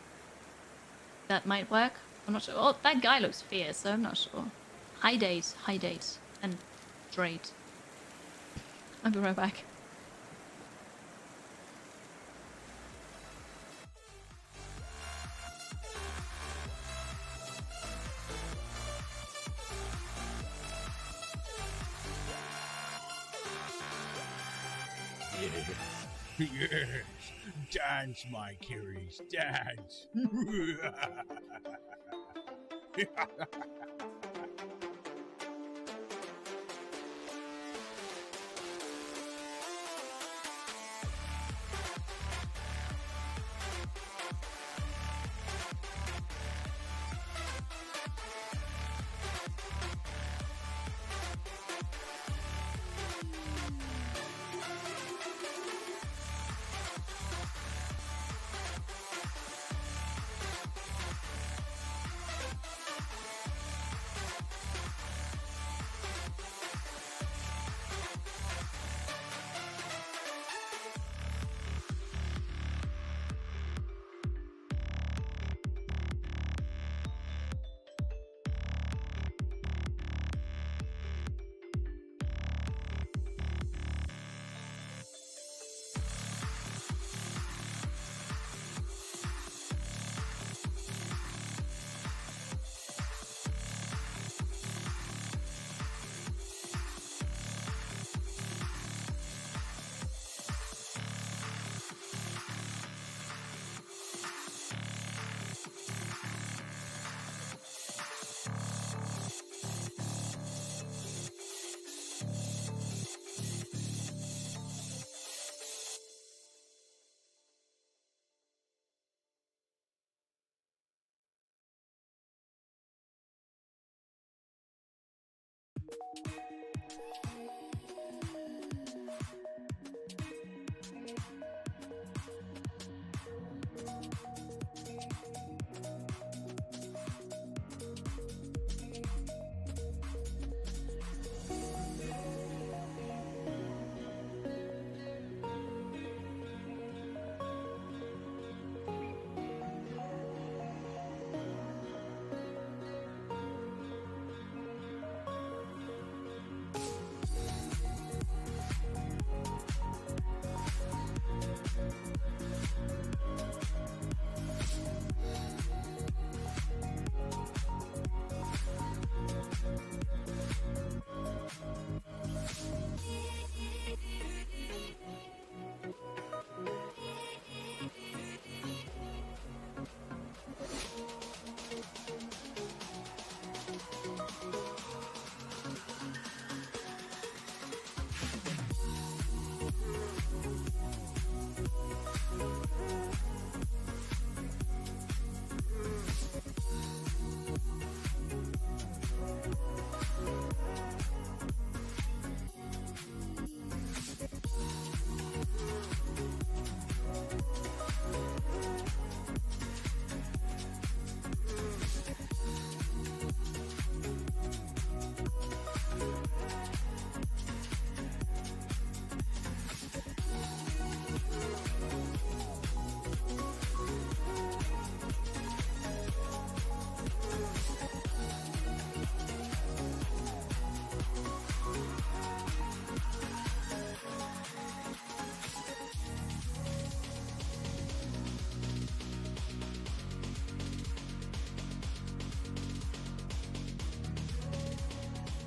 A: That might work. I'm not sure. Oh, that guy looks fierce, so I'm not sure. Hydrate, and drate. I'll be right back.
Q: Yes, yes. Dance, my Kiris, dance.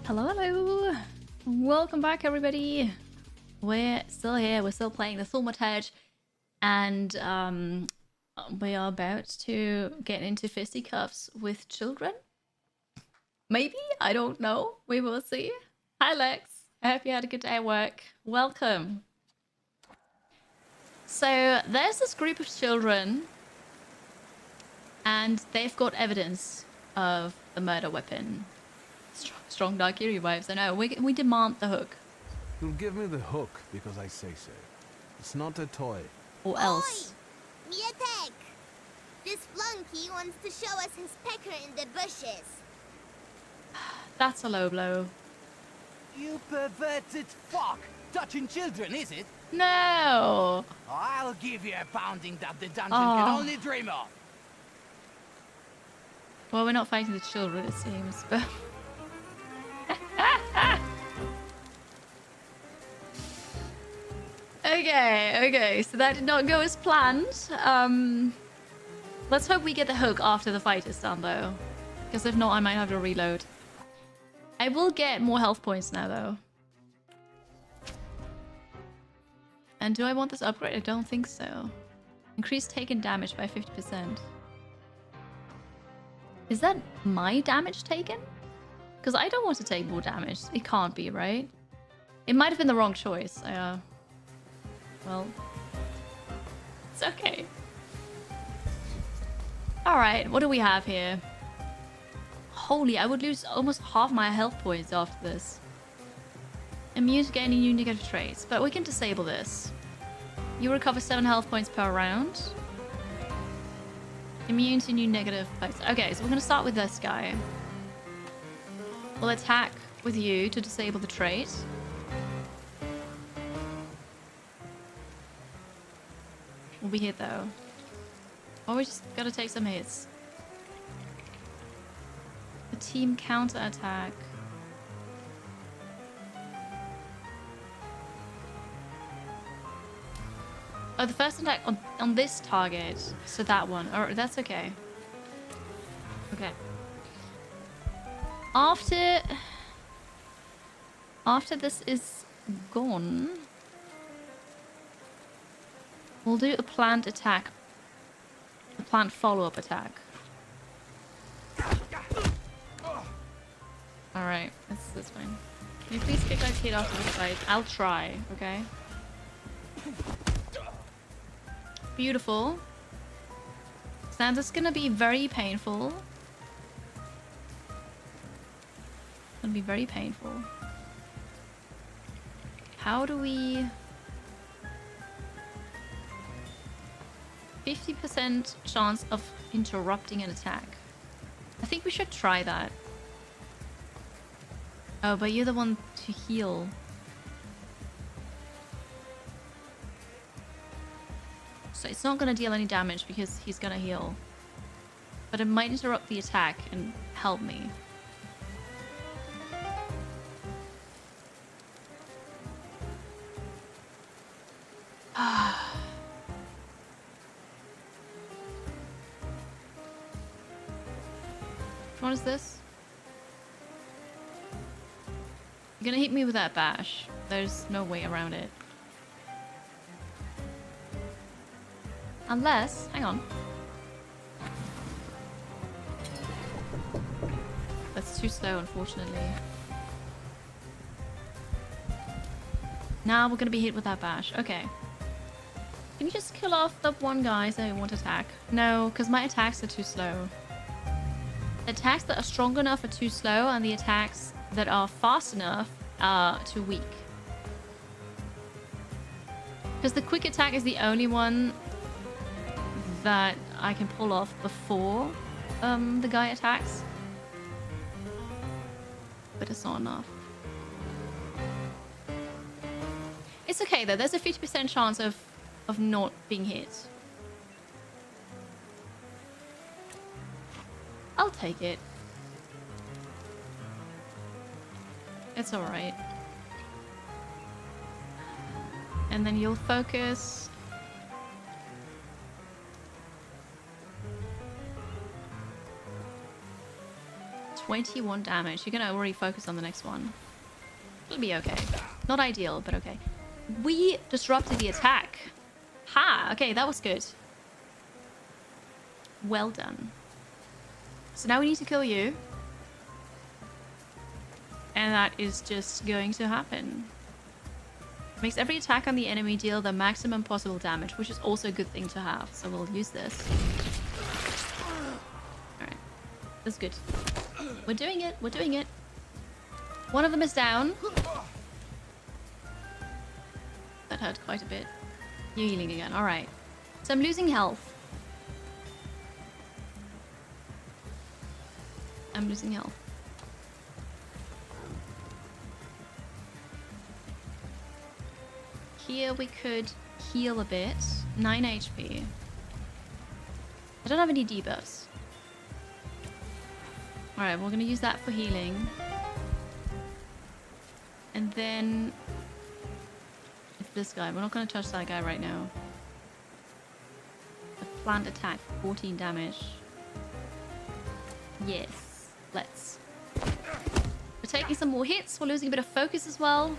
A: Hello, hello. Welcome back, everybody. We're still here. We're still playing the Thaumaturge, and we are about to get into fisticuffs with children. Maybe? I don't know. We will see. Hi, Lex. I hope you had a good day at work. Welcome. So there's this group of children and they've got evidence of the murder weapon. Strong Darkiri vibes, I know. We demand the hook.
H: You'll give me the hook because I say so. It's not a toy.
A: Or else.
O: Oi! Mietek! This flunky wants to show us his pecker in the bushes.
A: That's a low blow.
R: You perverted fuck! Touching children, is it?
A: No!
R: I'll give you a pounding that the dungeon
A: Oh.
R: can only dream of.
A: Well, we're not fighting the children, it seems, but... Okay, so that did not go as planned. Let's hope we get the hook after the fight is done, though. Because if not, I might have to reload. I will get more health points now, though. And do I want this upgrade? I don't think so. Increase taken damage by 50%. Is that my damage taken? Because I don't want to take more damage. It can't be, right? It might have been the wrong choice. Well, it's okay. Alright, what do we have here? Holy, I would lose almost half my health points after this. Immune to gaining new negative traits, but we can disable this. You recover 7 health points per round. Immune to new negative effects. Okay, so we're going to start with this guy. We'll attack with you to disable the trait. We'll be hit though. Oh, we just gotta take some hits. A team counter attack. Oh, the first attack on this target. So that one. Or that's okay. Okay. After this is gone, we'll do a planned attack. A planned follow-up attack. Alright, that's fine. Can you please kick my kid off to the side? I'll try, okay? Beautiful. So now this is gonna be very painful. Gonna be very painful. How do we... 50% chance of interrupting an attack. I think we should try that. Oh, but you're the one to heal. So it's not gonna deal any damage because he's gonna heal. But it might interrupt the attack and help me. What is this? You're gonna hit me with that bash. There's no way around it. Unless... hang on. That's too slow, unfortunately. Now we're gonna be hit with that bash. Okay. Can you just kill off the one guy so I won't attack? No, because my attacks are too slow. The attacks that are strong enough are too slow, and the attacks that are fast enough are too weak. Because the quick attack is the only one that I can pull off before the guy attacks. But it's not enough. It's okay though, there's a 50% chance of not being hit. I'll take it. It's alright. And then you'll focus. $21 damage. You're gonna already focus on the next one. It'll be okay. Not ideal, but okay. We disrupted the attack. Ha! Okay, that was good. Well done. So now we need to kill you. And that is just going to happen. Makes every attack on the enemy deal the maximum possible damage, which is also a good thing to have. So we'll use this. Alright. That's good. We're doing it. We're doing it. One of them is down. That hurt quite a bit. You're healing again. Alright. So I'm losing health. I'm losing health. Here we could heal a bit. 9 HP. I don't have any debuffs. Alright, we're gonna use that for healing. And then it's this guy. We're not gonna touch that guy right now. The plant attack, 14 damage. Yes, let's. We're taking some more hits. We're losing a bit of focus as well.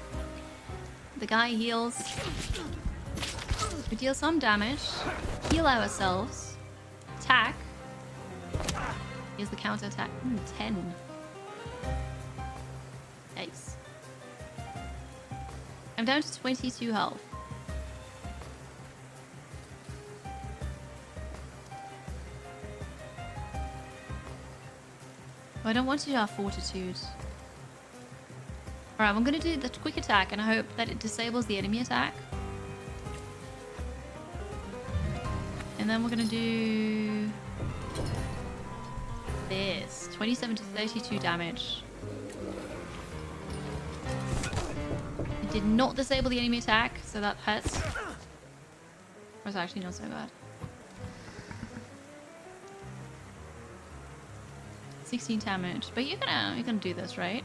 A: The guy heals. We deal some damage. Heal ourselves. Attack. Here's the counter attack. 10. Yikes. I'm down to 22 health. I don't want to have fortitude. Alright, I'm gonna do the quick attack and I hope that it disables the enemy attack. And then we're gonna do this. 27 to 32 damage. It did not disable the enemy attack, so that hurts. It's actually not so bad. 16 damage. But you're gonna do this, right?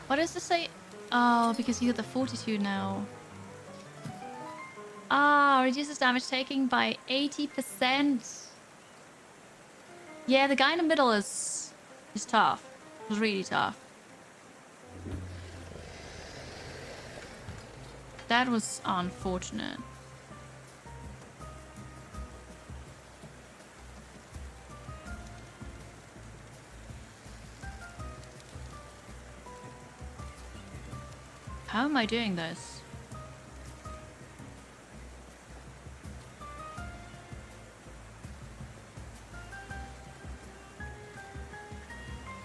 A: What does this say? Oh, because you got the fortitude now. Ah, reduces damage taken by 80%. Yeah, the guy in the middle is tough. It's really tough. That was unfortunate. How am I doing this?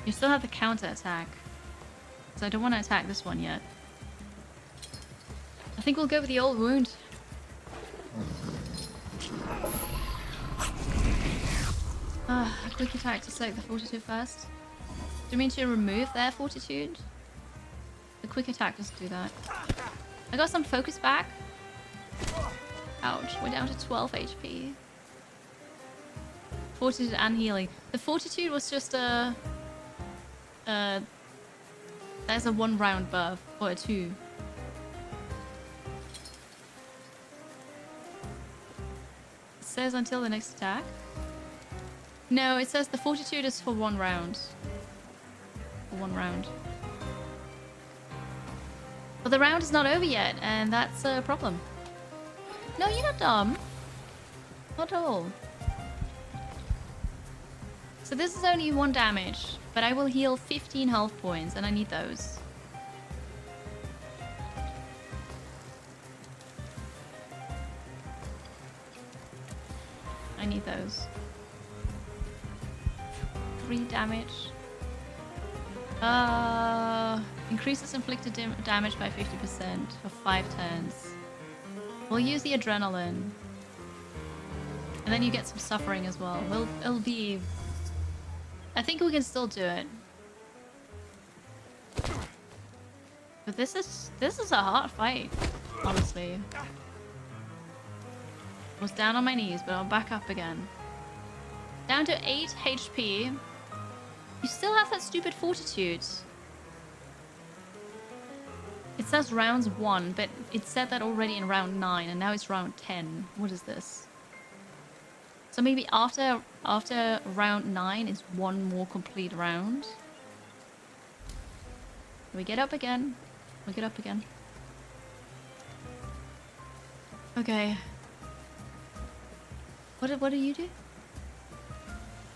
A: You still have the counter attack. So I don't want to attack this one yet. I think we'll go with the old wound. A quick attack to select the fortitude first. Do you mean to remove their fortitude? The quick attack doesn't do that. I got some focus back. Ouch, we're down to 12 HP. Fortitude and healing. The fortitude was just a... there's a 1 round buff, or a 2. It says until the next attack. No, it says the fortitude is for 1 round. For 1 round. But the round is not over yet, and that's a problem. No, you're not dumb. Not at all. So this is only 1 damage, but I will heal 15 health points, and I need those. I need those. 3 damage. Increases inflicted damage by 50% for 5 turns. We'll use the adrenaline. And then you get some suffering as well. It'll be... I think we can still do it. But this is a hard fight, honestly. I was down on my knees, but I'll back up again. Down to 8 HP. You still have that stupid fortitude. It says rounds 1, but it said that already in round 9, and now it's round 10. What is this? So maybe after round 9 is 1 more complete round. We get up again. We get up again. Okay. What do you do?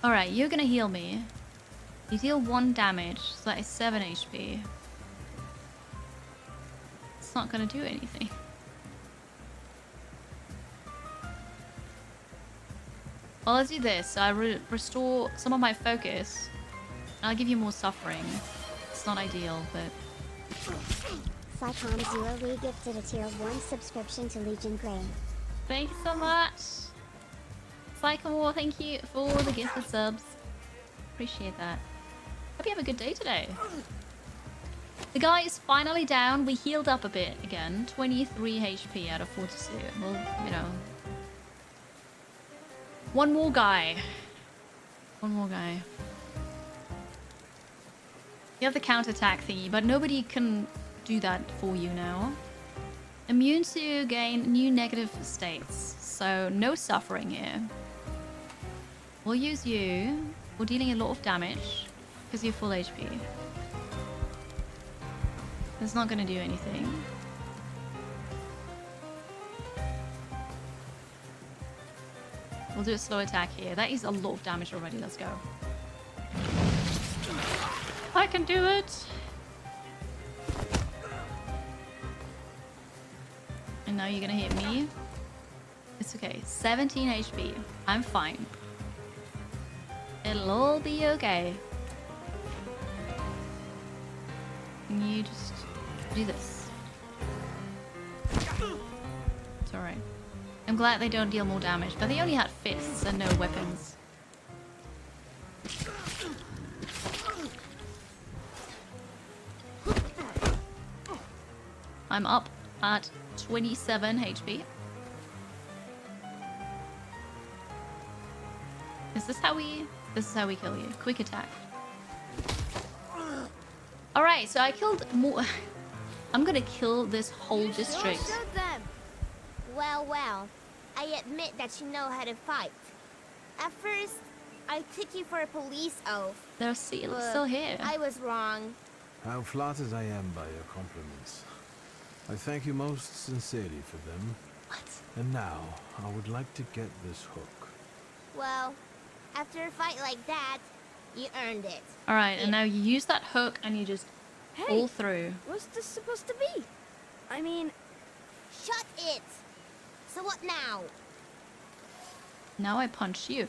A: Alright, you're gonna heal me. You deal 1 damage, so that is 7 HP. It's not gonna do anything. Well, let's do this. So I restore some of my focus. And I'll give you more suffering. It's not ideal, but...
B: Psycom Zero re-gifted a tier 1 subscription to Legion Grey.
A: Thank you so much. Psychomore, thank you for the gifted subs. Appreciate that. Hope you have a good day today. The guy is finally down. We healed up a bit again. 23 HP out of 42. Well, you know. One more guy. One more guy. You have the counterattack thingy, but nobody can do that for you now. Immune to gain new negative states. So no suffering here. We'll use you. We're dealing a lot of damage because you're full HP. That's not going to do anything. We'll do a slow attack here. That is a lot of damage already. Let's go. I can do it. And now you're going to hit me. It's okay. 17 HP. I'm fine. It'll all be okay. Can you just do this? It's alright. I'm glad they don't deal more damage, but they only had fists and no weapons. I'm up at 27 HP. Is this how we... This is how we kill you. Quick attack. Alright, so I killed more... I'm gonna kill this whole district.
O: Sure showed them. Well, well. I admit that you know how to fight. At first, I took you for a police oath.
A: They're still here.
O: I was wrong.
H: How flattered I am by your compliments. I thank you most sincerely for them.
A: What?
H: And now, I would like to get this hook.
O: Well, after a fight like that, you earned it.
A: Alright, and now you use that hook and you just pull through.
O: What's this supposed to be? I mean... Shut it! So what now?
A: Now I punch you.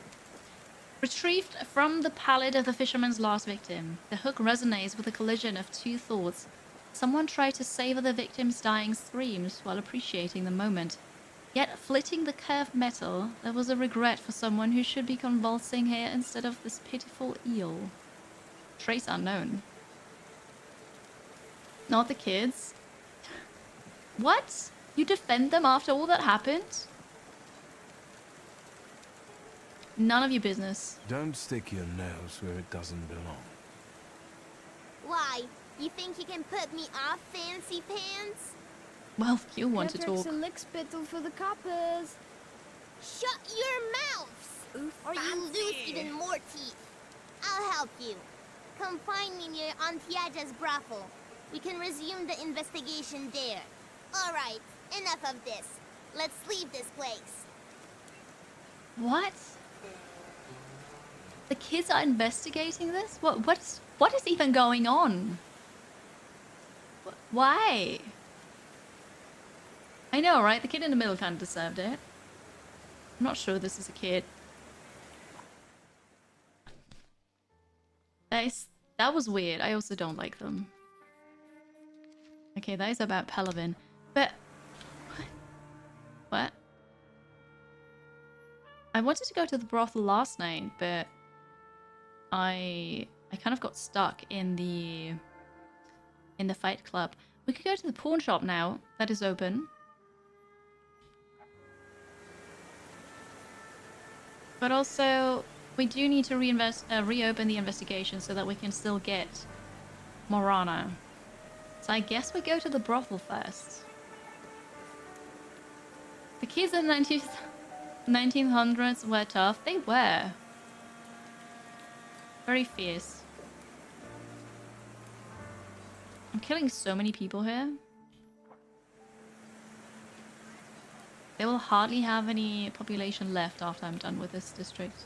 A: Retrieved from the pallet of the fisherman's last victim, the hook resonates with a collision of 2 thoughts. Someone tried to savor the victim's dying screams while appreciating the moment. Yet, flitting the curved metal, there was a regret for someone who should be convulsing here instead of this pitiful eel. Trace unknown. Not the kids. What? You defend them after all that happened? None of your business.
H: Don't stick your nose where it doesn't belong.
O: Why? You think you can put me off, fancy pants?
A: Well, you want to talk.
O: a lick spittle for the coppers. Shut your mouths! Or you lose even more teeth. I'll help you. Come find me near Antiaja's brothel. We can resume the investigation there. Alright, enough of this. Let's leave this place.
A: What? The kids are investigating this? What is even going on? Why? I know, right? The kid in the middle kind of deserved it. I'm not sure this is a kid. That was weird. I also don't like them. Okay, that is about Pelavin. But... What? I wanted to go to the brothel last night, but... I kind of got stuck in the fight club. We could go to the pawn shop now. That is open. But also, we do need to reopen the investigation so that we can still get Morana. So I guess we go to the brothel first. The kids in the 1900s were tough. They were. Very fierce. I'm killing so many people here. They will hardly have any population left after I'm done with this district.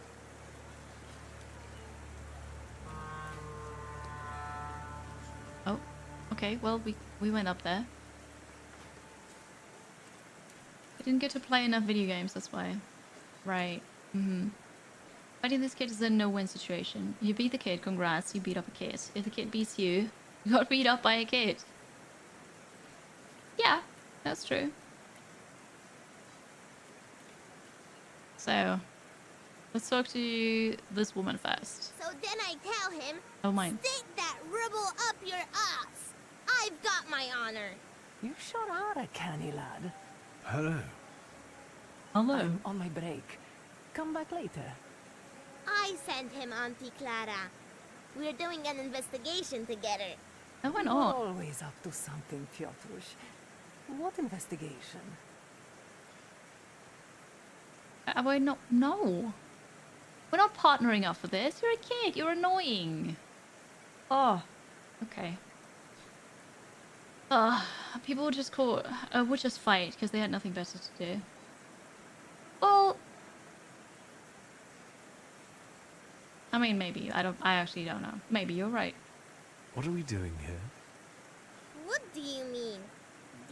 A: Oh, okay, well, we went up there. I didn't get to play enough video games, that's why. Right. Fighting this kid is a no-win situation. You beat the kid, congrats, you beat up a kid. If the kid beats you, you got beat up by a kid. Yeah, that's true. So, let's talk to this woman first.
O: So then I tell him,
A: Oh, mine.
O: stick that rubble up your ass. I've got my honor.
F: You sure are a canny lad.
H: Hello.
A: Hello.
F: I'm on my break. Come back later.
O: I sent him, Auntie Clara. We're doing an investigation together.
A: Oh, why
F: You're
A: not?
F: always up to something, Piotrush. What investigation?
A: We're not. No. We're not partnering up for this. You're a kid. You're annoying. Oh. Okay. People would just would just fight because they had nothing better to do. Well, I mean, maybe. I actually don't know. Maybe you're right.
H: What are we doing here?
O: What do you mean?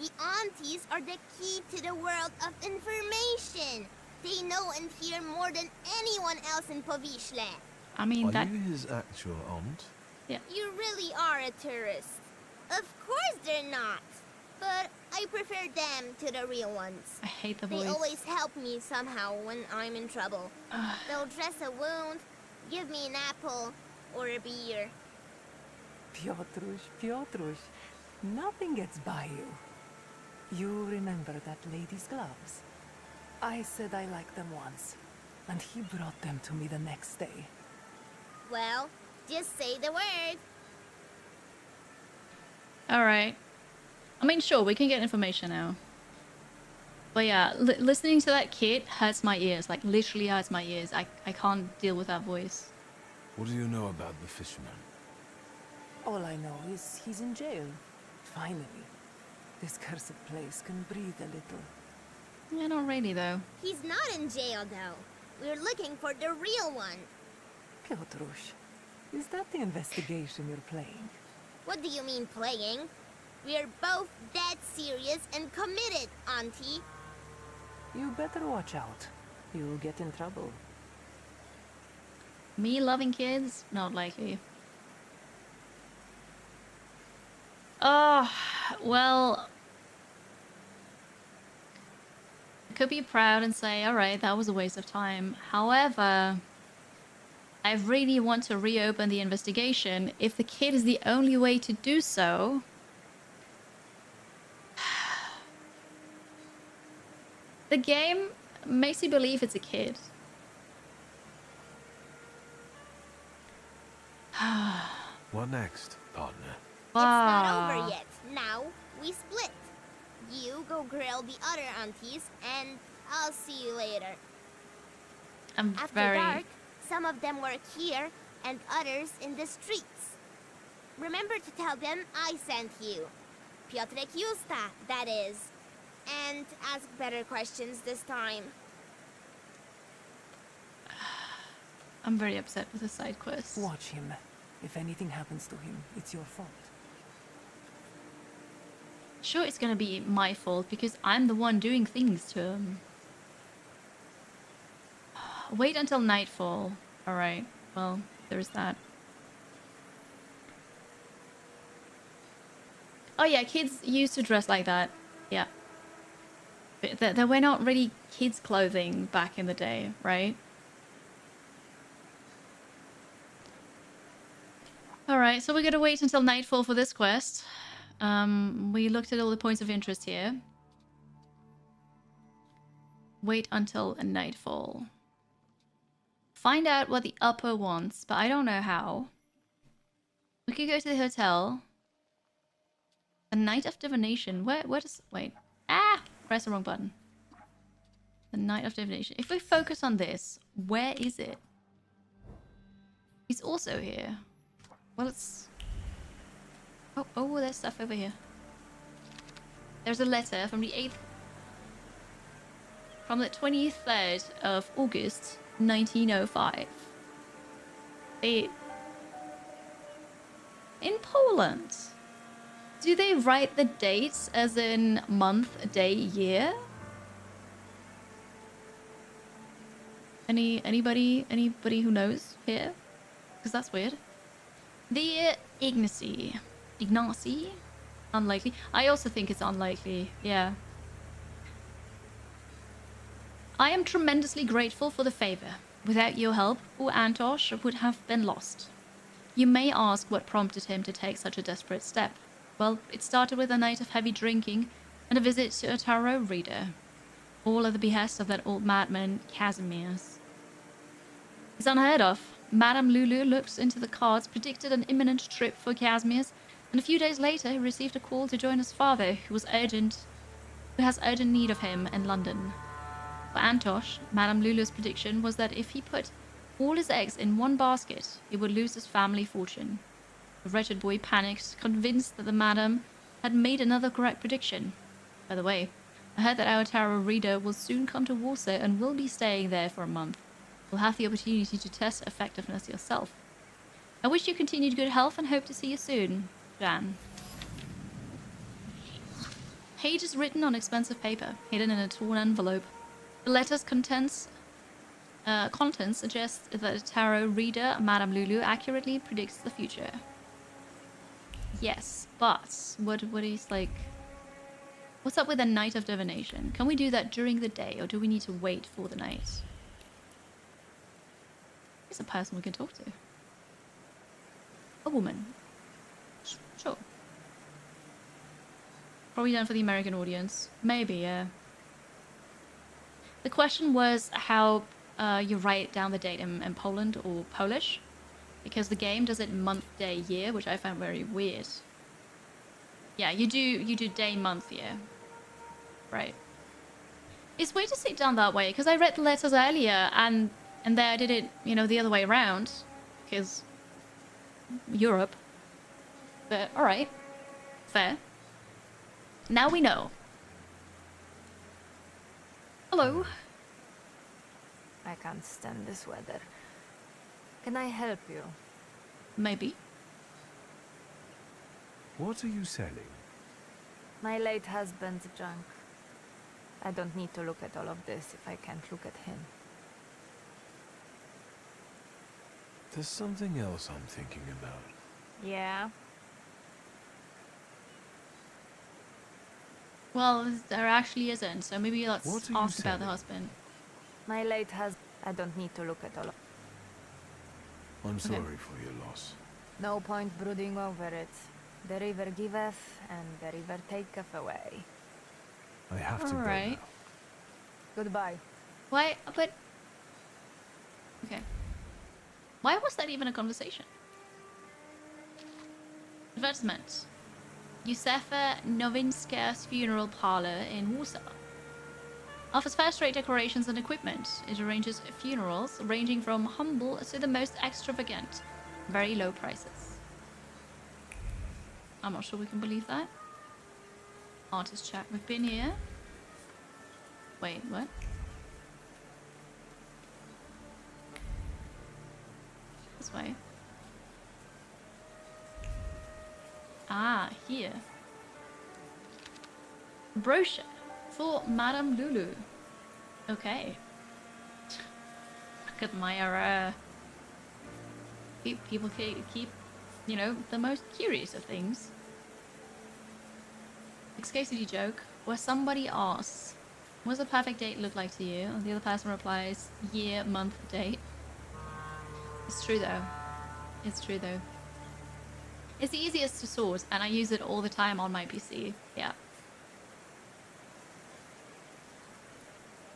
O: The aunties are the key to the world of information. They know and hear more than anyone else in Powiśle.
A: I mean,
H: Are you his actual aunt?
A: Yeah.
O: You really are a tourist. Of course they're not. But I prefer them to the real ones.
A: I hate the
O: They
A: voice.
O: always help me somehow when I'm in trouble. They'll dress a wound, give me an apple, or a beer.
F: Piotrush, nothing gets by you. You remember that lady's gloves? I said I liked them once, and he brought them to me the next day.
O: Well, just say the word.
A: Alright. I mean, sure, we can get information now. But yeah, listening to that kid hurts my ears. Like, literally hurts my ears. I can't deal with that voice.
H: What do you know about the fisherman?
F: All I know is he's in jail. Finally. This cursed place can breathe a little.
A: Yeah, not really, though.
O: He's not in jail, though. We're looking for the real one.
F: Piotrush, is that the investigation you're playing?
O: What do you mean, playing? We're both dead serious and committed, Auntie.
F: You better watch out. You'll get in trouble.
A: Me loving kids? Not likely. Oh, well... I could be proud and say, alright, that was a waste of time. However, I really want to reopen the investigation. If the kid is the only way to do so... The game makes you believe it's a kid.
H: What next, partner?
O: It's not over yet. Now, we split. You go grill the other aunties, and I'll see you later. After dark, some of them work here, and others in the streets. Remember to tell them I sent you. Piotrek Justa, that is. And ask better questions this time.
A: I'm very upset with the side quest.
F: Watch him. If anything happens to him, it's your fault.
A: Sure, it's gonna be my fault because I'm the one doing things to him. Wait until nightfall. Alright, well, there's that. Oh yeah, kids used to dress like that. Yeah. But there were not really kids' clothing back in the day, right? Alright, so we're gonna wait until nightfall for this quest. We looked at all the points of interest here. Wait until nightfall. Find out what the upper wants, but I don't know how. We could go to the hotel. The Night of Divination. Where does... Wait. Ah! Press the wrong button. The Night of Divination. If we focus on this, where is it? He's also here. Well, it's... Oh, there's stuff over here. There's a letter from the 8th... from the 23rd of August, 1905. In Poland, do they write the dates as in month, day, year? Anybody who knows here? Because that's weird. The Ignacy. Unlikely. I also think it's unlikely, yeah. I am tremendously grateful for the favor. Without your help, poor Antosh would have been lost. You may ask what prompted him to take such a desperate step. Well, it started with a night of heavy drinking and a visit to a tarot reader. All at the behest of that old madman, Casimir's. It's unheard of. Madame Lulu looked into the cards, predicted an imminent trip for Casimir's, and a few days later he received a call to join his father, who has urgent need of him in London. For Antosh, Madame Lulu's prediction was that if he put all his eggs in one basket, he would lose his family fortune. The wretched boy panicked, convinced that the madam had made another correct prediction. By the way, I heard that our tarot reader will soon come to Warsaw and will be staying there for a month. You'll have the opportunity to test effectiveness yourself. I wish you continued good health and hope to see you soon, Jan. Page is written on expensive paper, hidden in a torn envelope. The letter's contents suggest that a tarot reader, Madame Lulu, accurately predicts the future. Yes, but what is like... What's up with a night of divination? Can we do that during the day, or do we need to wait for the night? He's a person we can talk to. A woman. Sure. Probably done for the American audience. Maybe, yeah. The question was how you write down the date in Poland or Polish, because the game does it month, day, year, which I found very weird. Yeah, you do day, month, year. Right. It's weird to sit down that way, because I read the letters earlier, and there I did it, you know, the other way around, because Europe. But, alright. Fair. Now we know. Hello.
F: I can't stand this weather. Can I help you?
A: Maybe.
H: What are you selling?
F: My late husband's junk. I don't need to look at all of this if I can't look at him.
H: There's something else I'm thinking about.
F: Yeah?
A: Well, there actually isn't, so maybe let's ask about the husband.
F: My late husband. I don't need to look at all of...
H: I'm sorry for your loss.
F: No point brooding over it. The river giveth, and the river taketh away.
H: I have to go
A: now.
F: Goodbye.
A: Why? But... Okay. Why was that even a conversation? Advertisement. Józefa Nowinska's funeral parlor in Warsaw. Offers first-rate decorations and equipment. It arranges funerals ranging from humble to the most extravagant. Very low prices. I'm not sure we can believe that. Artist chat. We've been here. Wait, what? This way. Ah, here. Brochure for Madame Lulu. Okay. Look at my people keep, you know, the most curious of things. Scarcity joke where somebody asks, "What does a perfect date look like to you?" And the other person replies, "Year, month, date." It's true though. It's true though. It's the easiest to sort, and I use it all the time on my PC. Yeah.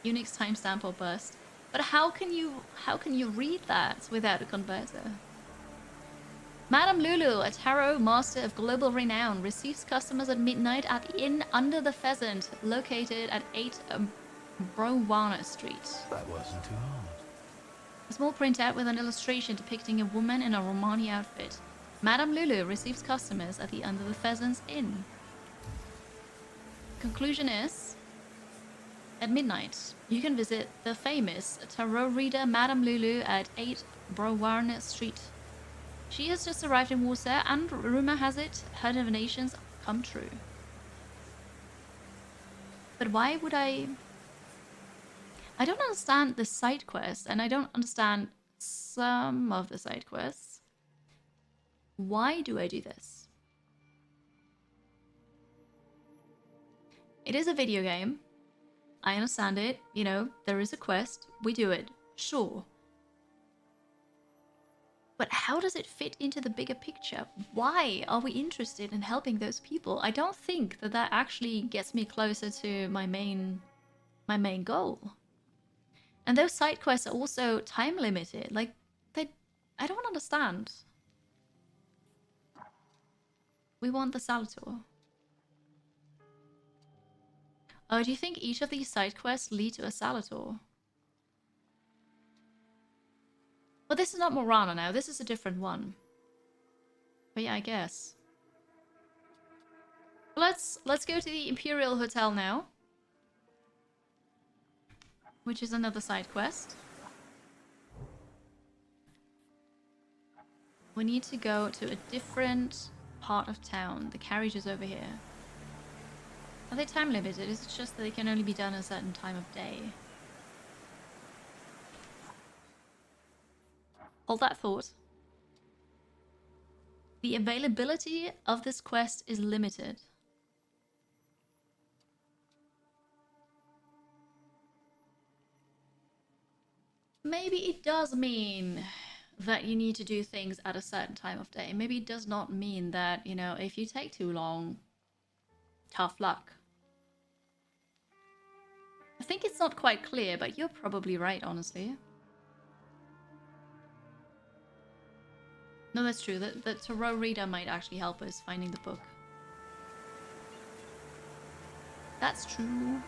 A: Unix timestamp or burst. But how can you read that without a converter? Madame Lulu, a tarot master of global renown, receives customers at midnight at the inn Under the Pheasant, located at 8 Browana Street.
H: That wasn't too hard.
A: A small printout with an illustration depicting a woman in a Romani outfit. Madame Lulu receives customers at the Under the Pheasant's inn. Conclusion is, At midnight, you can visit the famous tarot reader Madame Lulu at 8 Browarne Street. She has just arrived in Warsaw, and rumor has it her divinations come true. But why would I don't understand the side quest, and I don't understand some of the side quests. Why do I do this? It is a video game. I understand it. You know, there is a quest. We do it. Sure. But how does it fit into the bigger picture? Why are we interested in helping those people? I don't think that that actually gets me closer to my main goal. And those side quests are also time limited. Like, I don't understand. We want the Salator. Oh, do you think each of these side quests lead to a Salator? Well, this is not Morana now. This is a different one. But yeah, I guess. Let's go to the Imperial Hotel now. Which is another side quest. We need to go to a different part of town. The carriage is over here. Are they time limited? Is it just that they can only be done at a certain time of day? Hold that thought. The availability of this quest is limited. Maybe it does mean that you need to do things at a certain time of day. Maybe it does not mean that, you know, if you take too long, tough luck. I think it's not quite clear, but you're probably right, honestly. No, that's true. The tarot reader might actually help us finding the book. That's true.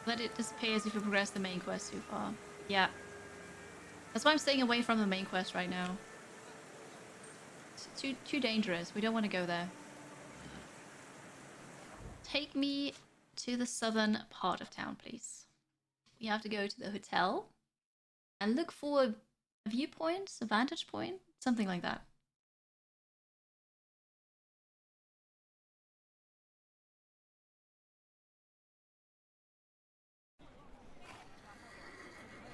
A: But it disappears if you progress the main quest too far. Yeah. That's why I'm staying away from the main quest right now. It's too dangerous. We don't want to go there. Take me to the southern part of town, please. We have to go to the hotel and look for a viewpoint, a vantage point, something like that.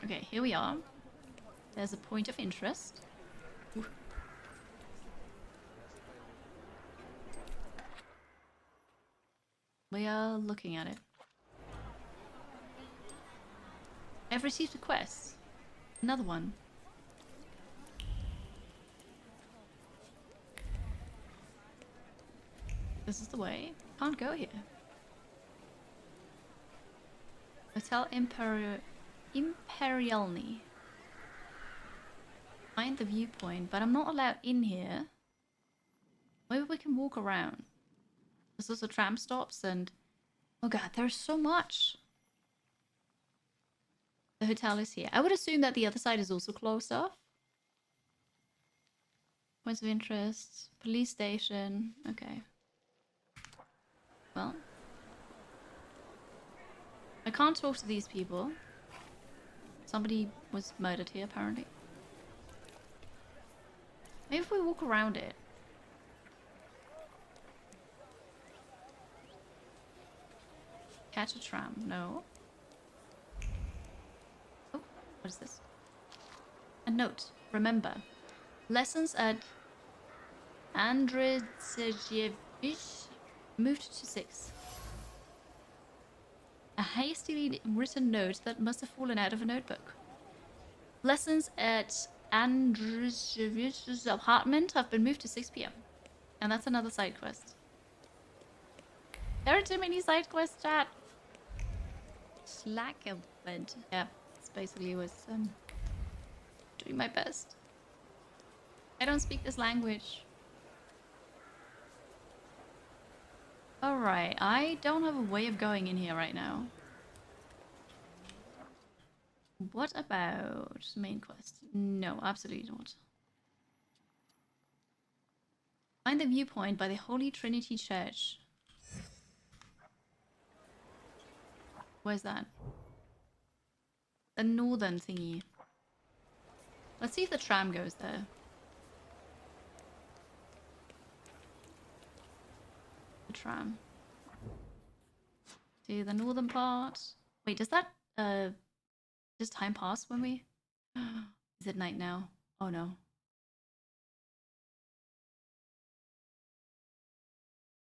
A: Okay, here we are. There's a point of interest. Ooh. We are looking at it. I've received a quest. Another one. This is the way. Can't go here. Hotel Imperialny. Find the viewpoint, but I'm not allowed in here. Maybe we can walk around. There's also tram stops and... Oh god, there's so much! The hotel is here. I would assume that the other side is also closed off. Points of interest. Police station. Okay. Well. I can't talk to these people. Somebody was murdered here, apparently. Maybe if we walk around it. Catch a tram. No. Oh, what is this? A note. Remember. Lessons at Andrzejewicz moved to 6. A hastily written note that must have fallen out of a notebook. Lessons at Andrzejewicz apartment have been moved to 6 p.m. And that's another side quest. There are too many side quests, chat. Slackabed. Yeah, this basically was doing my best. I don't speak this language. Alright, I don't have a way of going in here right now. What about main quest? No, absolutely not. Find the viewpoint by the Holy Trinity Church. Where's that? The northern thingy. Let's see if the tram goes there. The tram. See the northern part. Wait, does that does time pass when we is it night now? Oh no.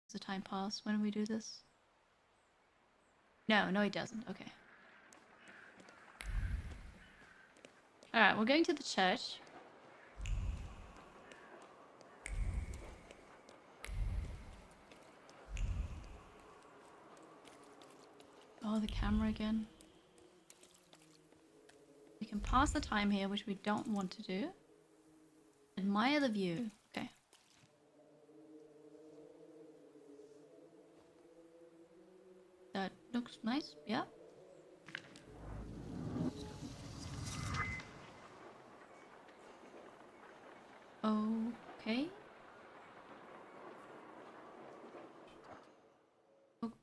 A: Does the time pass when we do this? No, it doesn't. Okay. Alright, we're going to the church. Oh, the camera again. We can pass the time here, which we don't want to do. Admire the view. Okay. That looks nice, yeah. Okay.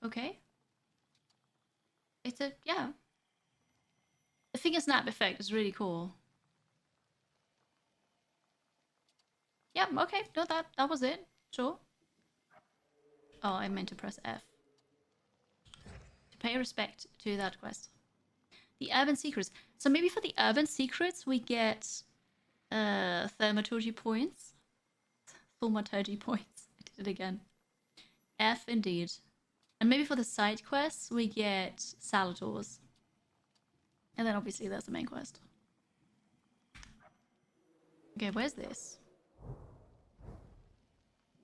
A: Okay. It's a, yeah. The finger snap effect is really cool. Yeah, okay. No, that was it. Sure. Oh, I meant to press F. To pay respect to that quest. The urban secrets. So maybe for the urban secrets we get Thaumaturge points. Thaumaturge points. I did it again. F indeed. And maybe for the side quests we get Salators. And then obviously there's the main quest. Okay, where's this?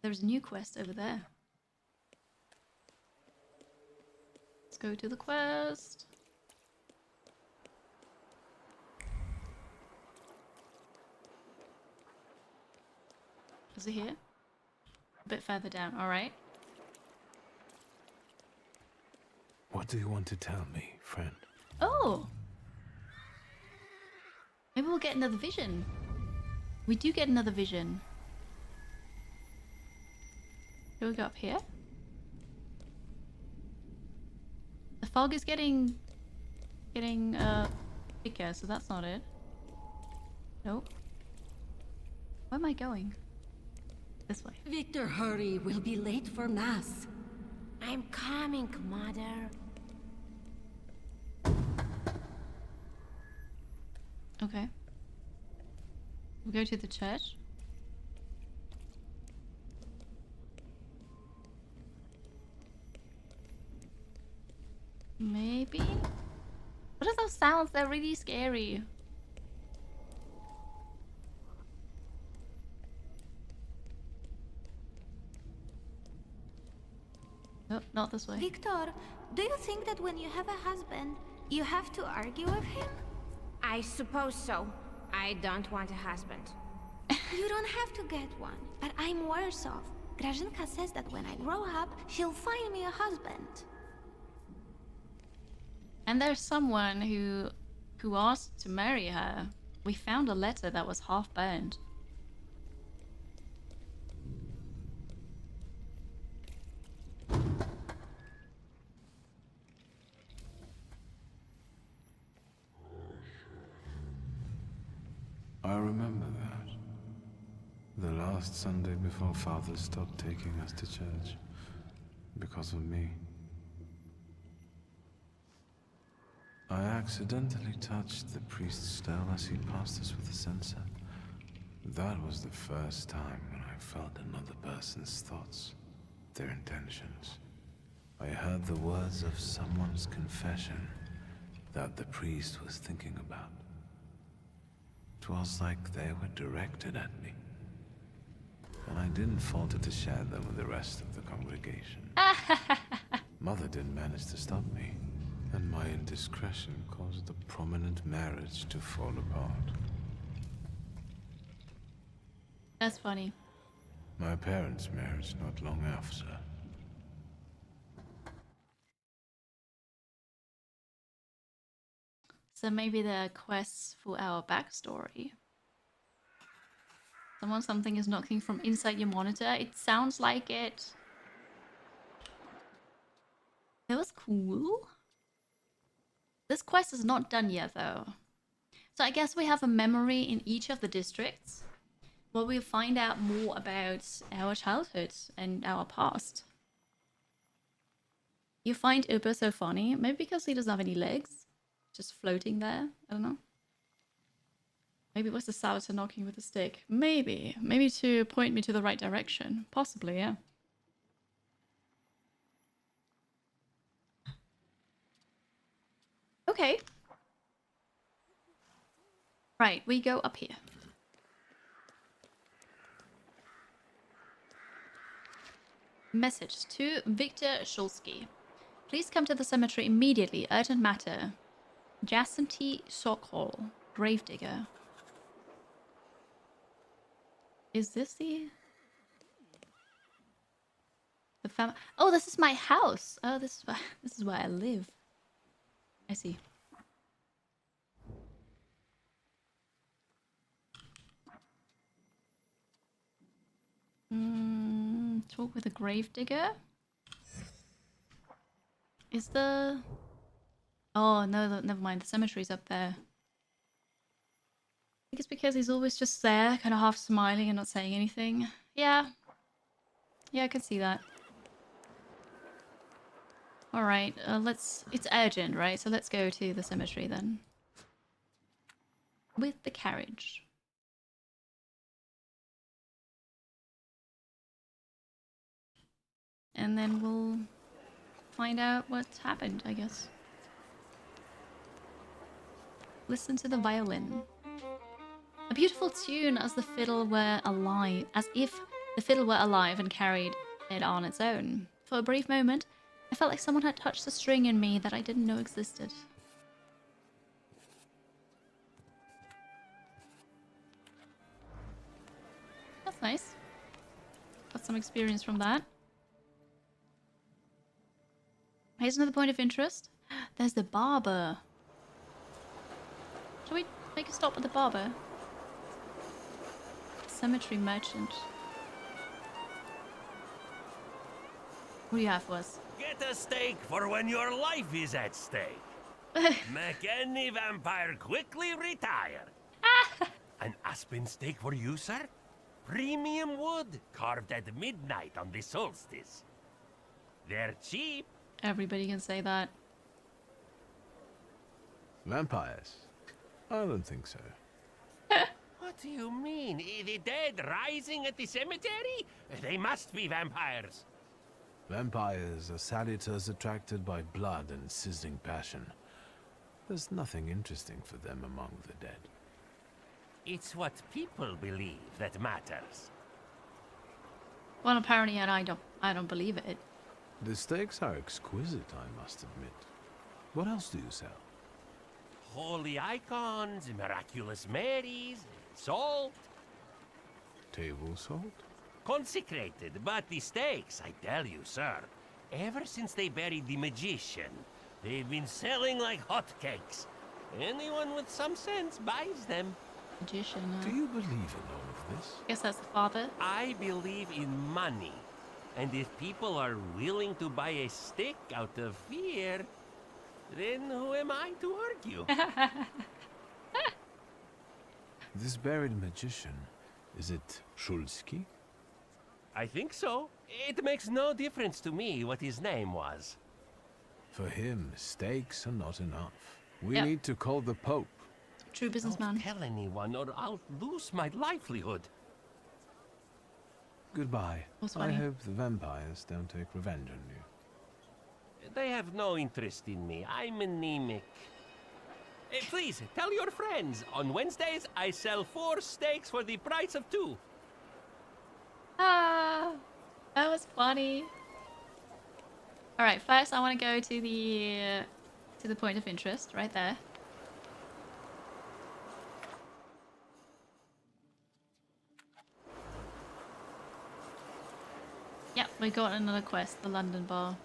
A: There's a new quest over there. Let's go to the quest. Is it here? A bit further down, alright.
H: What do you want to tell me, friend?
A: Oh! Maybe we'll get another vision. We do get another vision. Do we go up here? The fog is getting thicker, so that's not it. Nope. Where am I going? This way.
P: Victor, hurry. We'll be late for Mass.
O: I'm coming, Mother.
A: Okay. We'll go to the church. Maybe? What are those sounds? They're really scary. Nope, not this way.
O: Victor, do you think that when you have a husband, you have to argue with him? I suppose so. I don't want a husband. You don't have to get one, but I'm worse off. Grażynka says that when I grow up, she'll find me a husband.
A: And there's someone who asked to marry her. We found a letter that was half burned.
H: I remember that. The last Sunday before Father stopped taking us to church. Because of me. I accidentally touched the priest's stone as he passed us with a censer. That was the first time when I felt another person's thoughts, their intentions. I heard the words of someone's confession that the priest was thinking about. It was like they were directed at me. And I didn't falter to share them with the rest of the congregation. Mother didn't manage to stop me. And my indiscretion caused the prominent marriage to fall apart.
A: That's funny.
H: My parents' marriage not long after.
A: So maybe there are quests for our backstory. Something is knocking from inside your monitor. It sounds like it. That was cool. This quest is not done yet, though. So I guess we have a memory in each of the districts where we'll find out more about our childhood and our past. You find Uber so funny, maybe because he doesn't have any legs, just floating there. I don't know. Maybe it was the Salvatore knocking with a stick. Maybe. Maybe to point me to the right direction. Possibly, yeah. Okay. Right, we go up here. Message to Victor Shulsky. Please come to the cemetery immediately. Urgent matter. Jacinty Sokol, gravedigger. Is this the family? Oh, this is my house. Oh, this is where I live. I see. Talk with a gravedigger. Is the... Oh, no, never mind. The cemetery's up there. I think it's because he's always just there, kind of half smiling and not saying anything. Yeah. Yeah, I can see that. Alright, let's... It's urgent, right? So let's go to the cemetery then. With the carriage. And then we'll find out what's happened, I guess. Listen to the violin. A beautiful tune as the fiddle were alive, as if the fiddle were alive and carried it on its own. For a brief moment, I felt like someone had touched a string in me that I didn't know existed. That's nice. Got some experience from that. Here's another point of interest. There's the barber. Shall we make a stop at the barber? Cemetery merchant. What do you have for us?
S: Get a steak for when your life is at stake. Make any vampire quickly retire. An aspen steak for you, sir? Premium wood, carved at midnight on the solstice. They're cheap.
A: Everybody can say that.
D: Vampires? I don't think so.
S: What do you mean? The dead rising at the cemetery? They must be vampires.
D: Vampires are salutors attracted by blood and sizzling passion. There's nothing interesting for them among the dead.
S: It's what people believe that matters.
A: Well, apparently, and I don't believe it.
D: The steaks are exquisite, I must admit. What else do you sell?
S: Holy icons, miraculous Marys, salt.
D: Table salt?
S: Consecrated, but the steaks, I tell you, sir. Ever since they buried the magician, they've been selling like hotcakes. Anyone with some sense buys them.
A: Magician,
D: Do you believe in all of this?
A: Guess that's the father.
S: I believe in money. And if people are willing to buy a stick out of fear, then who am I to argue?
D: This buried magician, is it Shulsky?
S: I think so. It makes no difference to me what his name was.
D: For him, steaks are not enough. We
A: Yep.
D: need to call the Pope.
A: True businessman.
S: Don't tell anyone or I'll lose my livelihood.
D: Goodbye.
A: What's
D: I
A: funny?
D: hope the vampires don't take revenge on you.
S: They have no interest in me. I'm anemic. Please, tell your friends. On Wednesdays, I sell 4 steaks for the price of 2.
A: Ah, that was funny. All right, first I want to go to the point of interest right there. Yep, we got another quest, the London bar.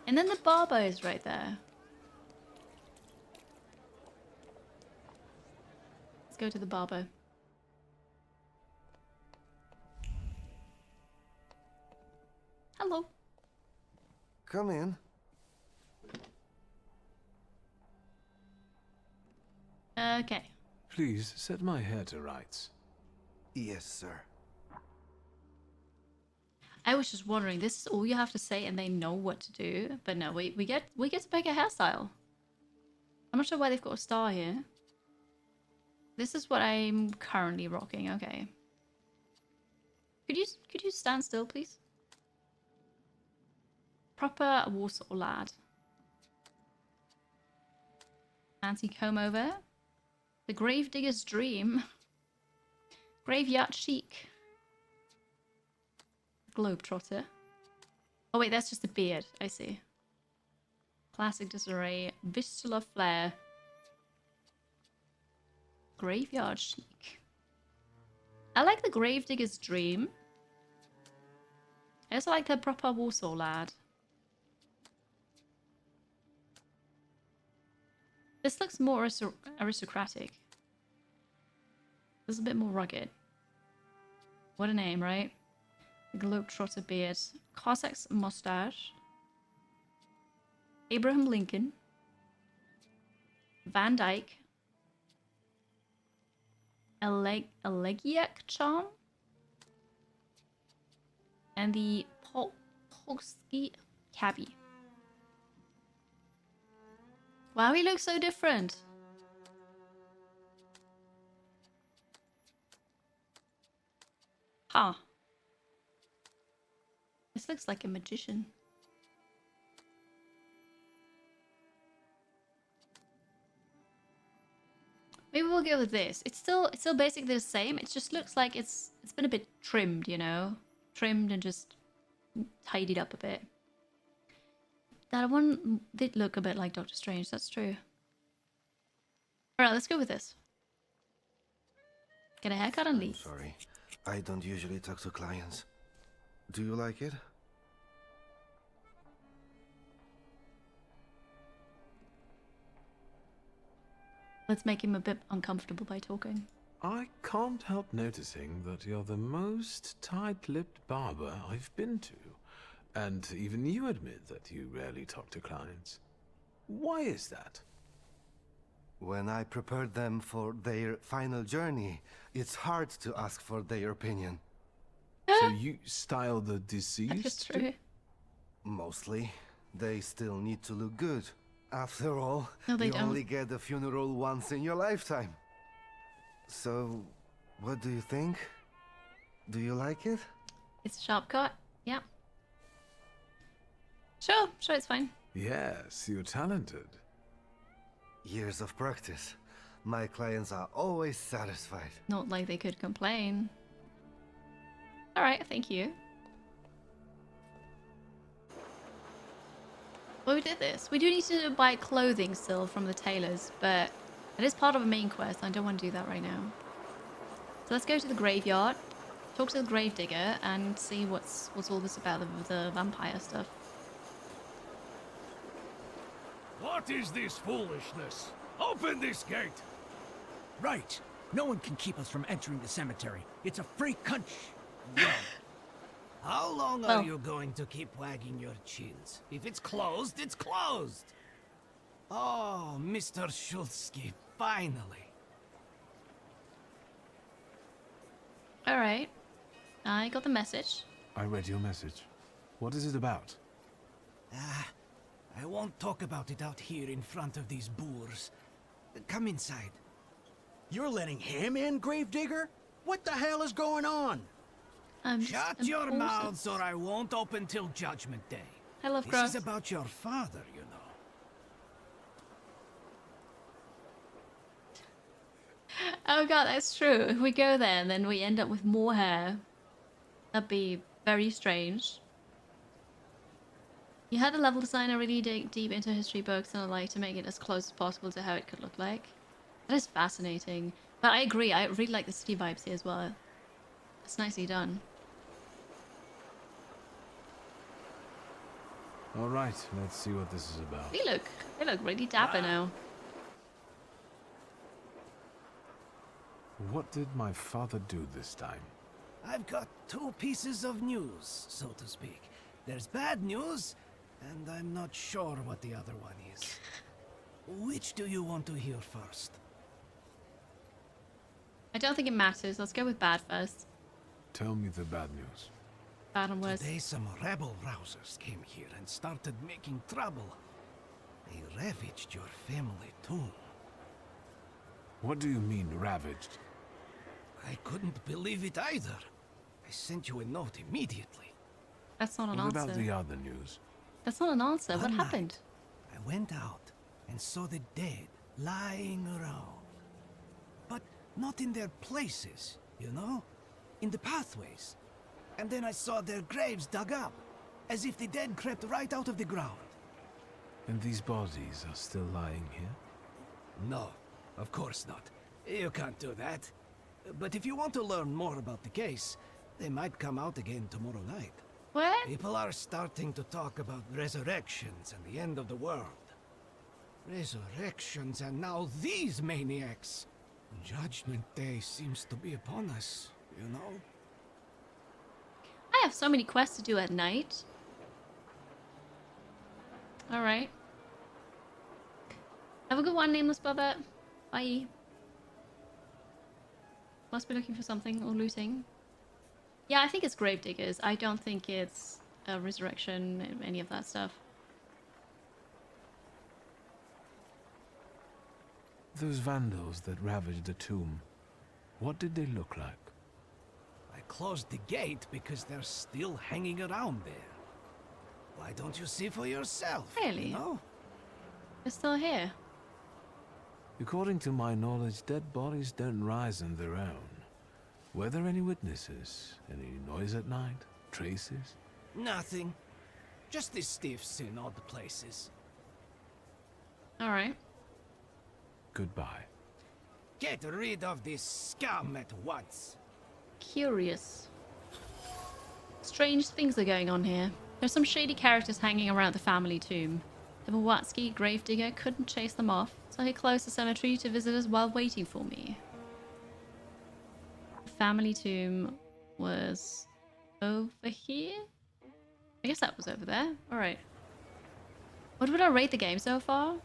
A: And then the barber is right there. Let's go to the barber. Hello.
T: Come in.
A: Okay.
H: Please set my hair to rights.
T: Yes, sir.
A: I was just wondering, this is all you have to say and they know what to do. But no, we get to pick a hairstyle. I'm not sure why they've got a star here. This is what I'm currently rocking. Okay. Could you stand still, please? Proper Warsaw lad. Fancy comb over. The gravedigger's dream. Graveyard chic. Globetrotter. Oh wait, that's just a beard. I see. Classic disarray. Vistula flare. Graveyard chic. I like the gravedigger's dream. I also like the proper Warsaw lad. This looks more aristocratic. This is a bit more rugged. What a name, right? Globetrotter beard. Cossack's mustache. Abraham Lincoln. Van Dyke. Elegiac charm. And the Polski cabbie. Wow, he looks so different. Huh. This looks like a magician. Maybe we'll go with this. It's still basically the same. It just looks like it's been a bit trimmed, you know? Trimmed and just tidied up a bit. That one did look a bit like Doctor Strange, that's true. Alright, let's go with this. Get a haircut and leave.
T: Sorry, I don't usually talk to clients. Do you like it?
A: Let's make him a bit uncomfortable by talking.
H: I can't help noticing that you're the most tight-lipped barber I've been to. And even you admit that you rarely talk to clients. Why is that?
T: When I prepared them for their final journey, it's hard to ask for their opinion.
H: So you style the deceased?
A: That's true.
T: Mostly. They still need to look good. After all,
A: No, they
T: you
A: don't.
T: only get a funeral once in your lifetime. So, what do you think? Do you like it?
A: It's a sharp cut. Yeah. Sure, it's fine.
H: Yes, you're talented.
T: Years of practice. My clients are always satisfied.
A: Not like they could complain. Alright, thank you. Well, we did this. We do need to buy clothing still from the tailors, but it is part of a main quest. I don't want to do that right now. So let's go to the graveyard, talk to the gravedigger, and see what's all this about, the vampire stuff.
U: What is this foolishness? Open this gate!
V: Right. No one can keep us from entering the cemetery. It's a free country. Yeah. How long are you going to keep wagging your chins? If it's closed, it's closed! Oh, Mr. Shulsky, finally.
A: Alright. I got the message.
H: I read your message. What is it about?
V: I won't talk about it out here in front of these boors. Come inside.
R: You're letting him in, Gravedigger? What the hell is going on?
V: Shut your mouths or I won't open till Judgment Day.
A: I love
V: This
A: grass.
V: is about your father, you know.
A: Oh god, that's true. If we go there and then we end up with more hair, that'd be very strange. You had the level designer really dig deep into history books and like to make it as close as possible to how it could look like. That is fascinating. But I agree, I really like the city vibes here as well. It's nicely done.
H: Alright, let's see what this is about.
A: They look really dapper now.
H: What did my father do this time?
V: I've got two pieces of news, so to speak. There's bad news, and I'm not sure what the other one is. Which do you want to hear first?
A: I don't think it matters. Let's go with bad first.
D: Tell me the bad news.
A: Bad and worse.
V: Today some rebel rousers came here and started making trouble. They ravaged your family tomb.
D: What do you mean, ravaged?
V: I couldn't believe it either. I sent you a note immediately.
A: That's not an
D: What
A: answer.
D: about the other news?
A: That's not an answer. What
V: One
A: happened?
V: night, I went out and saw the dead lying around. But not in their places, you know? In the pathways. And then I saw their graves dug up, as if the dead crept right out of the ground.
D: And these bodies are still lying here?
V: No, of course not. You can't do that. But if you want to learn more about the case, they might come out again tomorrow night.
A: What?
V: People are starting to talk about resurrections and the end of the world. Resurrections and now these maniacs. Judgment Day seems to be upon us, you know?
A: I have so many quests to do at night. Alright. Have a good one, Nameless Brother. Bye. Must be looking for something or looting. Yeah, I think it's Gravediggers. I don't think it's a resurrection, any of that stuff.
D: Those vandals that ravaged the tomb, what did they look like?
V: I closed the gate because they're still hanging around there. Why don't you see for yourself?
A: Really?
V: You know?
A: They're still here.
D: According to my knowledge, dead bodies don't rise on their own. Were there any witnesses? Any noise at night? Traces?
V: Nothing. Just the stiffs in odd places.
A: Alright.
D: Goodbye.
V: Get rid of this scum at once.
A: Curious. Strange things are going on here. There's some shady characters hanging around the family tomb. The Blavatsky gravedigger couldn't chase them off, so he closed the cemetery to visitors while waiting for me. The family tomb was over here? I guess that was over there. Alright. What would I rate the game so far?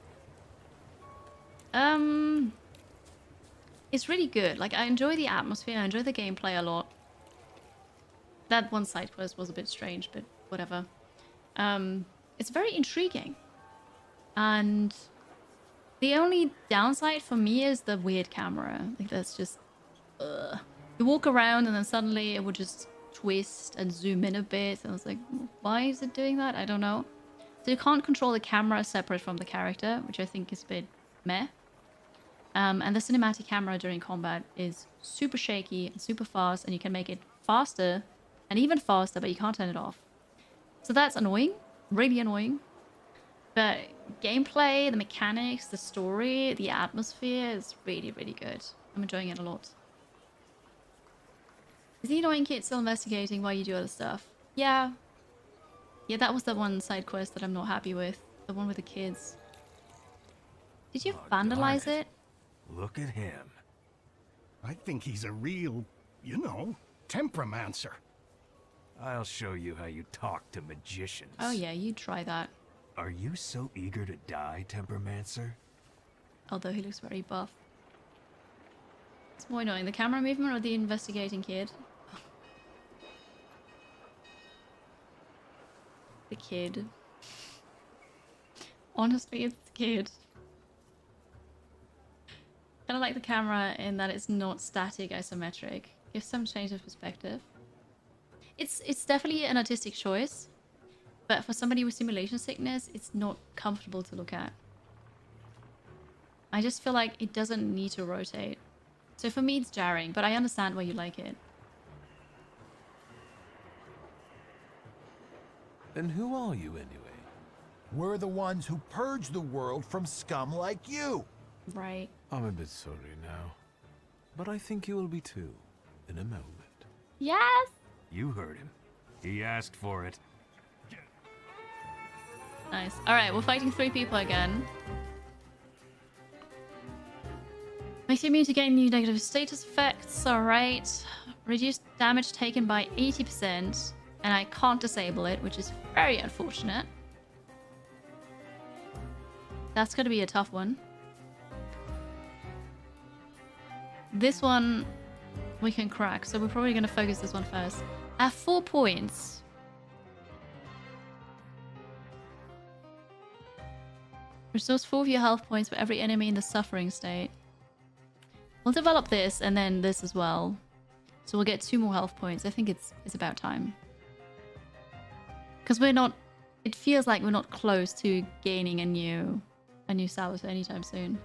A: It's really good. Like, I enjoy the atmosphere, I enjoy the gameplay a lot. That one side quest was a bit strange, but whatever. It's very intriguing. And the only downside for me is the weird camera. Like, that's just... You walk around and then suddenly it would just twist and zoom in a bit. And I was like, why is it doing that? I don't know. So you can't control the camera separate from the character, which I think is a bit meh. And the cinematic camera during combat is super shaky and super fast, and you can make it faster and even faster, but you can't turn it off. So that's annoying, really annoying. But gameplay, the mechanics, the story, the atmosphere is really, really good. I'm enjoying it a lot. Is the annoying kid still investigating while you do other stuff? Yeah. Yeah, that was the one side quest that I'm not happy with. The one with the kids. Did you vandalize it?
U: Look at him. I think he's a real, you know, temperamencer. I'll show you how you talk to magicians.
A: Oh yeah, you try that.
U: Are you so eager to die, Tempermancer?
A: Although he looks very buff. It's more annoying, the camera movement or the investigating kid? The kid. Honestly, it's the kid. Kind of like the camera in that it's not static isometric. Gives some change of perspective. It's definitely an artistic choice, but for somebody with simulation sickness, it's not comfortable to look at. I just feel like it doesn't need to rotate. So for me, it's jarring, but I understand why you like it.
D: And who are you anyway?
I: We're the ones who purge the world from scum like you.
A: Right.
D: I'm a bit sorry now, but I think you will be too, in a moment.
A: Yes!
U: You heard him. He asked for it.
A: Nice. Alright, we're fighting 3 people again. Makes you immune to gain new negative status effects. Alright. Reduced damage taken by 80%. And I can't disable it, which is very unfortunate. That's gonna be a tough one. This one we can crack, so we're probably going to focus this one first. At 4 points. Restores 4 of your health points for every enemy in the suffering state. We'll develop this and then this as well. So we'll get 2 more health points. I think it's about time. Because we're not... It feels like we're not close to gaining a new Salvatore anytime soon.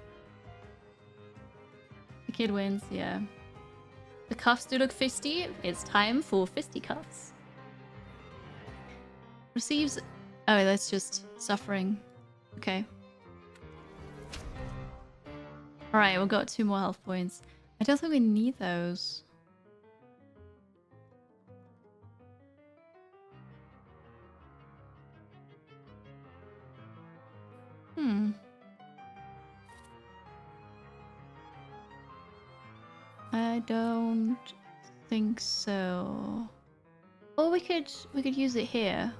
A: The kid wins, yeah. The cuffs do look fisty. It's time for fisticuffs. Receives... Oh, that's just suffering. Okay. Alright, we've got 2 more health points. I don't think we need those. I don't think so. Or we could use it here.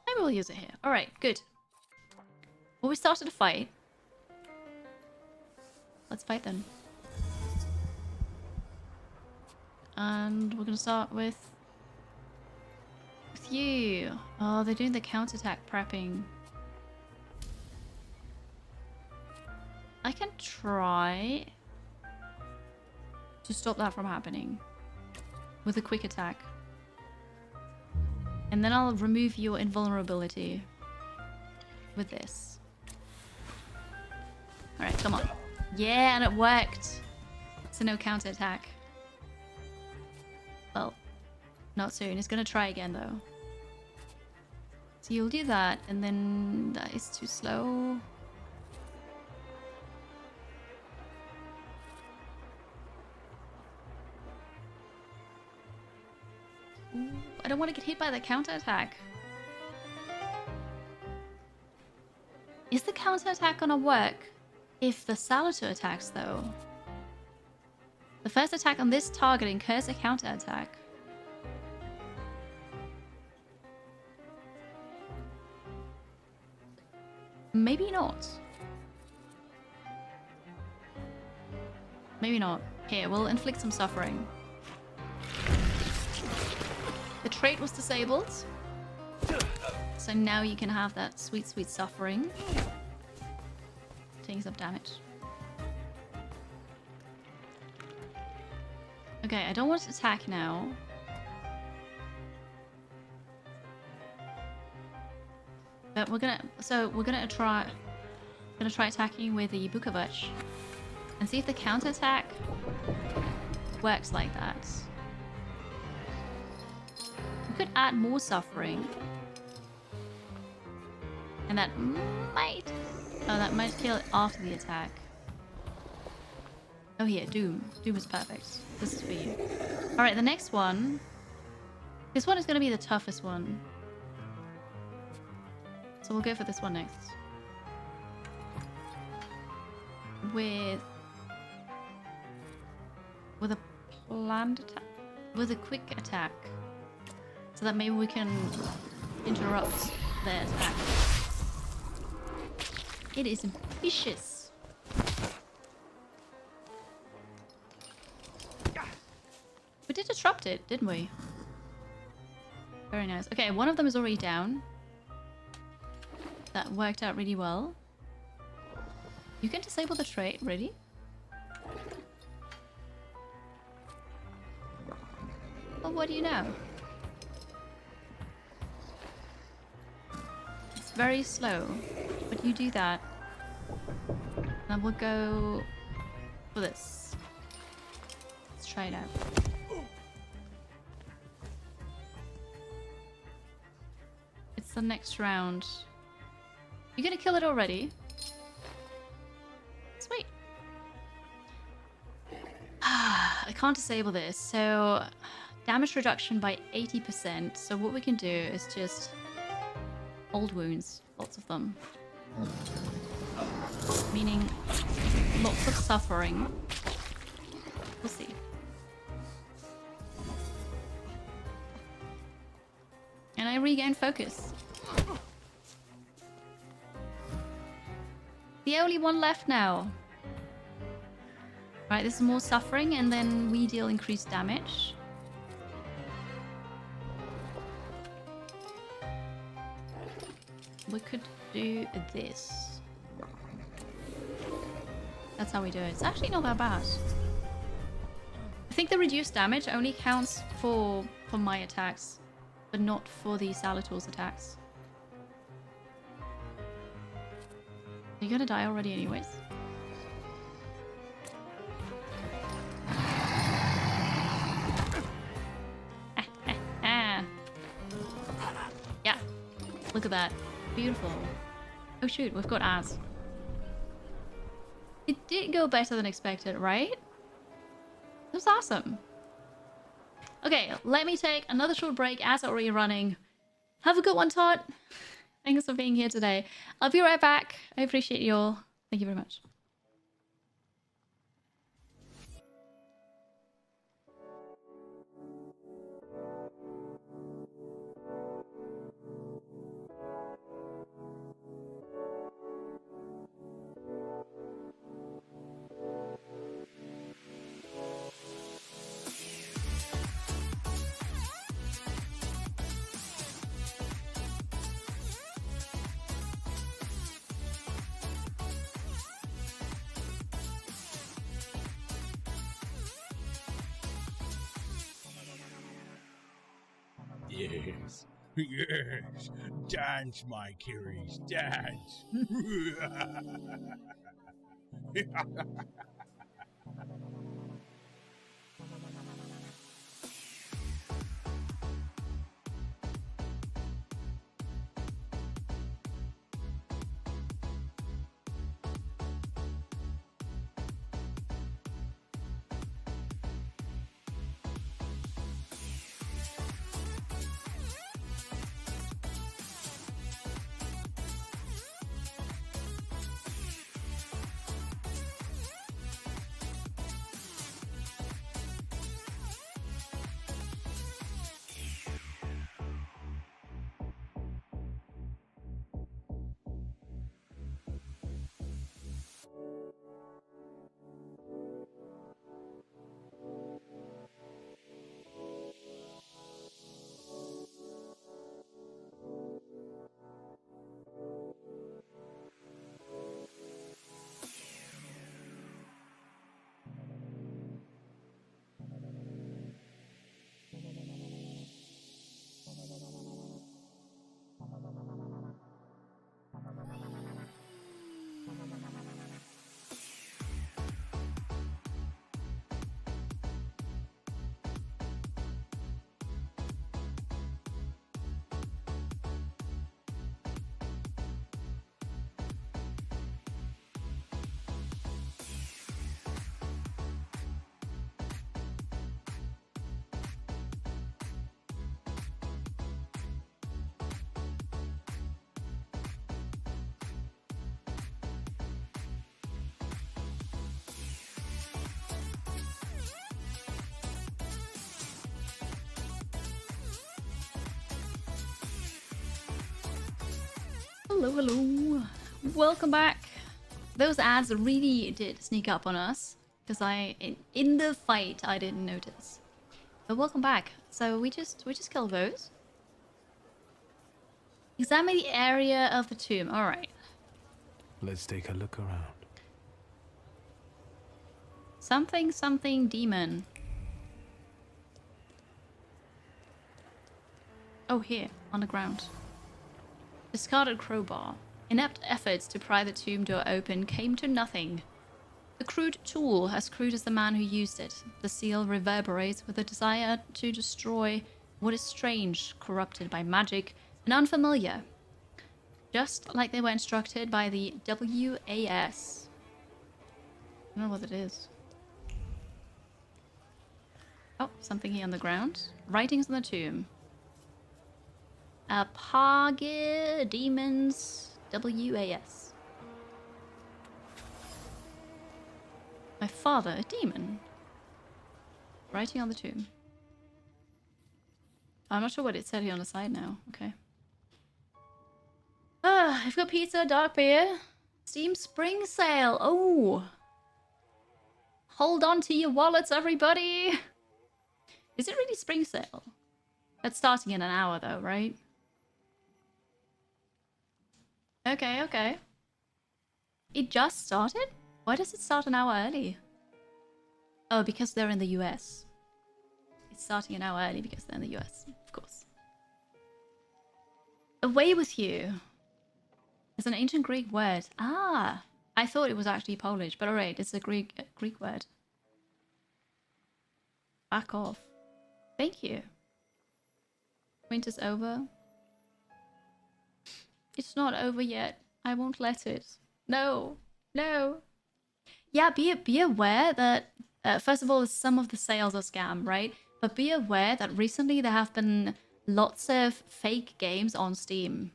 A: Maybe we'll use it here. Alright, good. Well, we started a fight. Let's fight then. And we're gonna start with you. Oh, they're doing the counterattack prepping. I can try to stop that from happening with a quick attack. And then I'll remove your invulnerability with this. Alright, come on. Yeah, and it worked. So no counterattack. Well, not soon. It's gonna try again though. So you'll do that, and then that is too slow. Ooh, I don't want to get hit by the counterattack. Is the counterattack gonna work if the Salvatore attacks though? The first attack on this target incurs a counterattack. Maybe not. Maybe not. Here, we'll inflict some suffering. The trait was disabled. So now you can have that sweet, sweet suffering. Taking some damage. Okay, I don't want to attack now. But we're gonna try attacking with the Bukovac and see if the counterattack works like that. We could add more suffering. And that might kill it after the attack. Oh here, Doom. Doom is perfect. This is for you. Alright, the next one. This one is gonna be the toughest one. So we'll go for this one next. With a planned attack. With a quick attack. So that maybe we can interrupt their attack. It is vicious. We did disrupt it, didn't we? Very nice. Okay, one of them is already down. That worked out really well. You can disable the trait, ready? Well, what do you know? It's very slow, but you do that. Then we'll go for this. Let's try it out. It's the next round. You're gonna kill it already? Sweet. I can't disable this, so damage reduction by 80%. So what we can do is just old wounds, lots of them. Meaning lots of suffering. We'll see. And I regain focus. The only one left now. Right, this is more suffering, and then we deal increased damage. We could do this. That's how we do it. It's actually not that bad. I think the reduced damage only counts for my attacks, but not for the Salator's attacks. You're gonna die already anyways. Yeah, look at that. Beautiful. Oh shoot, we've got ads. It did go better than expected, right? That was awesome. Okay, let me take another short break. Ads are already running. Have a good one, Todd. Thanks for being here today. I'll be right back. I appreciate you all. Thank you very much.
Q: Yes. Yes. Dance, my Kiris, dance.
A: Hello, hello. Welcome back. Those ads really did sneak up on us because in the fight I didn't notice. But welcome back. So we just killed those. Examine the area of the tomb. All right.
H: Let's take a look around.
A: Something demon. Oh, here on the ground. Discarded crowbar. Inept efforts to pry the tomb door open came to nothing. The crude tool, as crude as the man who used it, the seal reverberates with a desire to destroy what is strange, corrupted by magic, and unfamiliar. Just like they were instructed by the WAS. I don't know what it is. Oh, something here on the ground. Writings on the tomb. Page Demons WAS. My father, a demon. Writing on the tomb. I'm not sure what it said here on the side now. Okay. I've got pizza, dark beer. Steam spring sale. Oh. Hold on to your wallets, everybody! Is it really spring sale? It's starting in an hour though, right? Okay, okay. It just started? Why does it start an hour early? Oh, because they're in the US. It's starting an hour early because they're in the US, of course. Away with you. It's an ancient Greek word. Ah, I thought it was actually Polish, but alright, it's a Greek word. Back off. Thank you. Winter's over. It's not over yet. I won't let it. No, no. Yeah, be aware that first of all, some of the sales are scam, right? But be aware that recently there have been lots of fake games on Steam.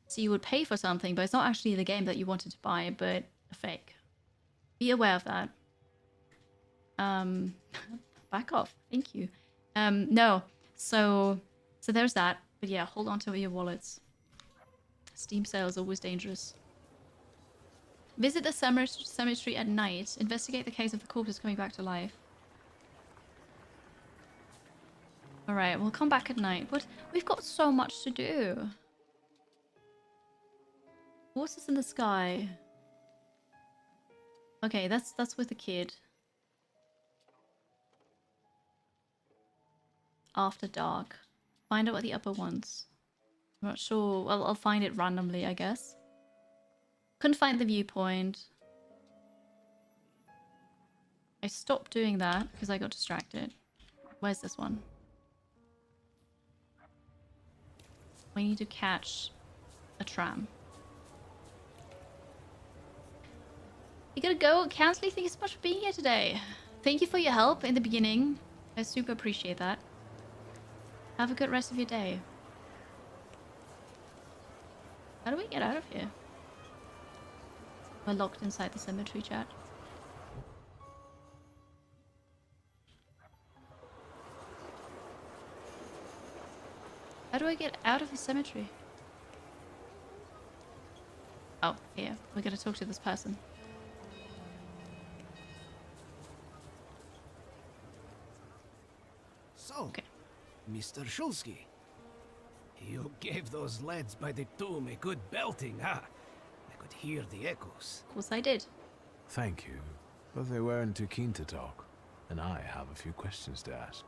A: So you would pay for something, but it's not actually the game that you wanted to buy, but a fake. Be aware of that. Back off. Thank you. No. So there's that. But yeah, hold on to your wallets. Steam sale is always dangerous. Visit the cemetery at night. Investigate the case of the corpses coming back to life. Alright, we'll come back at night. But we've got so much to do. Horses in the sky. Okay, that's with the kid. After dark. Find out what the upper ones. I'm not sure. Well, I'll find it randomly, I guess. Couldn't find the viewpoint. I stopped doing that because I got distracted. Where's this one? We need to catch a tram. You gotta go. Kansley, thank you so much for being here today. Thank you for your help in the beginning. I super appreciate that. Have a good rest of your day. How do we get out of here? We're locked inside the cemetery, chat. How do I get out of the cemetery? Oh, here. We're gonna talk to this person.
V: So, okay. Mr. Shulsky, you gave those lads by the tomb a good belting, huh? I could hear the echoes.
A: Of course I did.
H: Thank you, but they weren't too keen to talk, and I have a few questions to ask.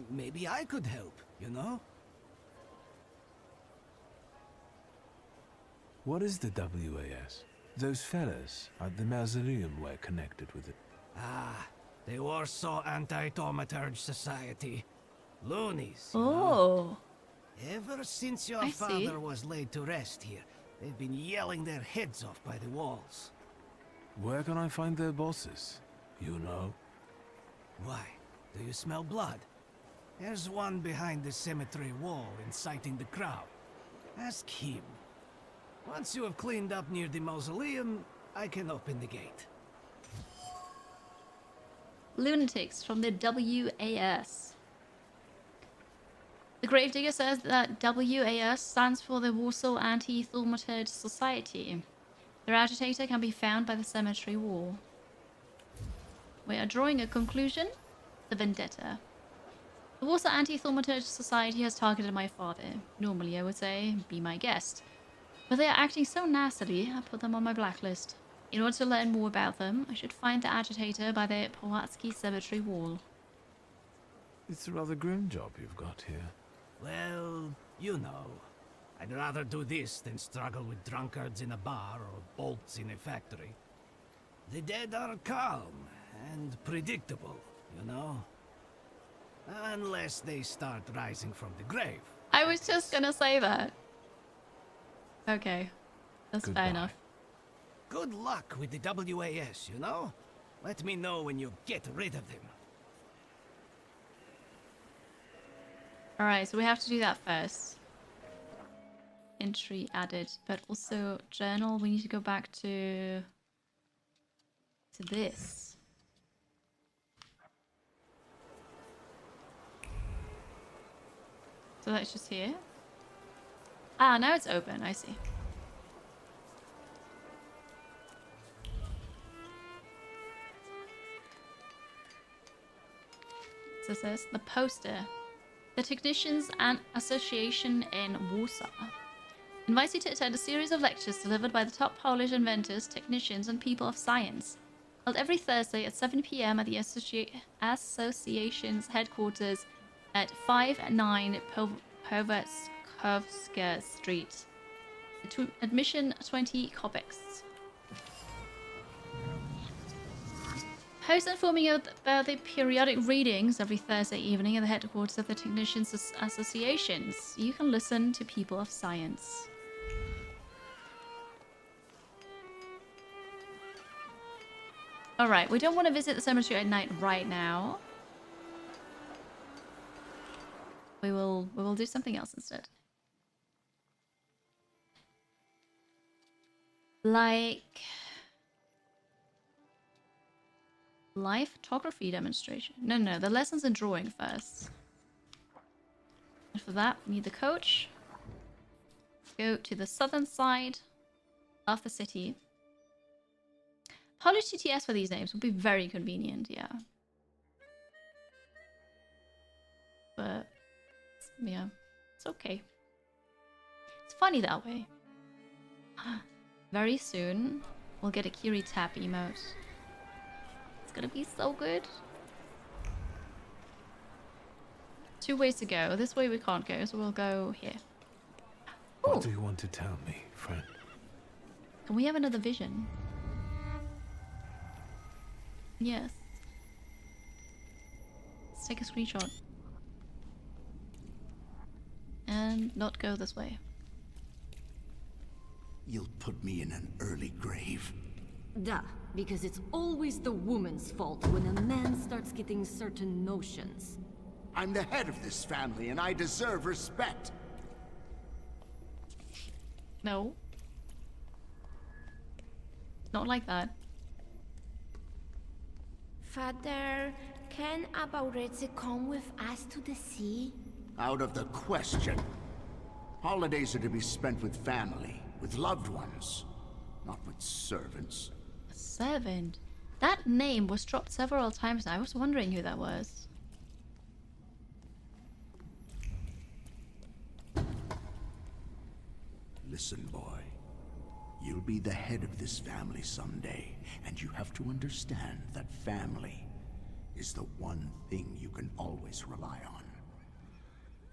V: Maybe I could help, you know?
H: What is the WAS? Those fellas at the mausoleum were connected with it.
V: Ah, the Warsaw Anti-Thaumaturge Society. Loonies.
A: Oh.
V: Ever since your father was laid to rest here, they've been yelling their heads off by the walls.
H: Where can I find their bosses? You know?
V: Why? Do you smell blood? There's one behind the cemetery wall inciting the crowd. Ask him. Once you have cleaned up near the mausoleum, I can open the gate.
A: Lunatics from the WAS. The Gravedigger says that WAS stands for the Warsaw Anti-Thaumaturge Society. Their agitator can be found by the cemetery wall. We are drawing a conclusion. The vendetta. The Warsaw Anti-Thaumaturge Society has targeted my father. Normally, I would say, be my guest. But they are acting so nastily, I put them on my blacklist. In order to learn more about them, I should find the agitator by the Płaski cemetery wall.
H: It's a rather grim job you've got here.
V: Well, you know. I'd rather do this than struggle with drunkards in a bar or bolts in a factory. The dead are calm and predictable, you know? Unless they start rising from the grave.
A: I was just gonna say that. Okay. That's
V: Goodbye.
A: fair enough.
V: Good luck with the WAS, you know? Let me know when you get rid of them.
A: Alright, so we have to do that first. Entry added, but also journal, we need to go back to this. So that's just here. Ah, now it's open, I see. So it says the poster. The Technicians and Association in Warsaw invites you to attend a series of lectures delivered by the top Polish inventors, technicians, and people of science, held every Thursday at 7 p.m. at the association's headquarters at 59 Powierzchowska Street. Admission 20 kopecks. Post informing you about the periodic readings every Thursday evening at the headquarters of the Technicians Associations. You can listen to people of science. Alright, we don't want to visit the cemetery at night right now. We will do something else instead. Like live photography demonstration. No, the lessons in drawing first. And for that, we need the coach. Go to the southern side of the city. Polish TTS for these names would be very convenient, yeah. But, yeah, it's okay. It's funny that way. Very soon, we'll get a Kiri tap emote. It's gonna be so good. 2 ways to go. This way we can't go, so we'll go here. Ooh.
H: What do you want to tell me, friend?
A: Can we have another vision? Yes. Let's take a screenshot. And not go this way.
J: You'll put me in an early grave.
P: Duh, because it's always the woman's fault when a man starts getting certain notions.
J: I'm the head of this family and I deserve respect.
A: No. Not like that.
O: Father, can Abauretse come with us to the sea?
J: Out of the question. Holidays are to be spent with family, with loved ones, not with servants.
A: A servant? That name was dropped several times. I was wondering who that was.
J: Listen, boy. You'll be the head of this family someday, and you have to understand that family is the one thing you can always rely on.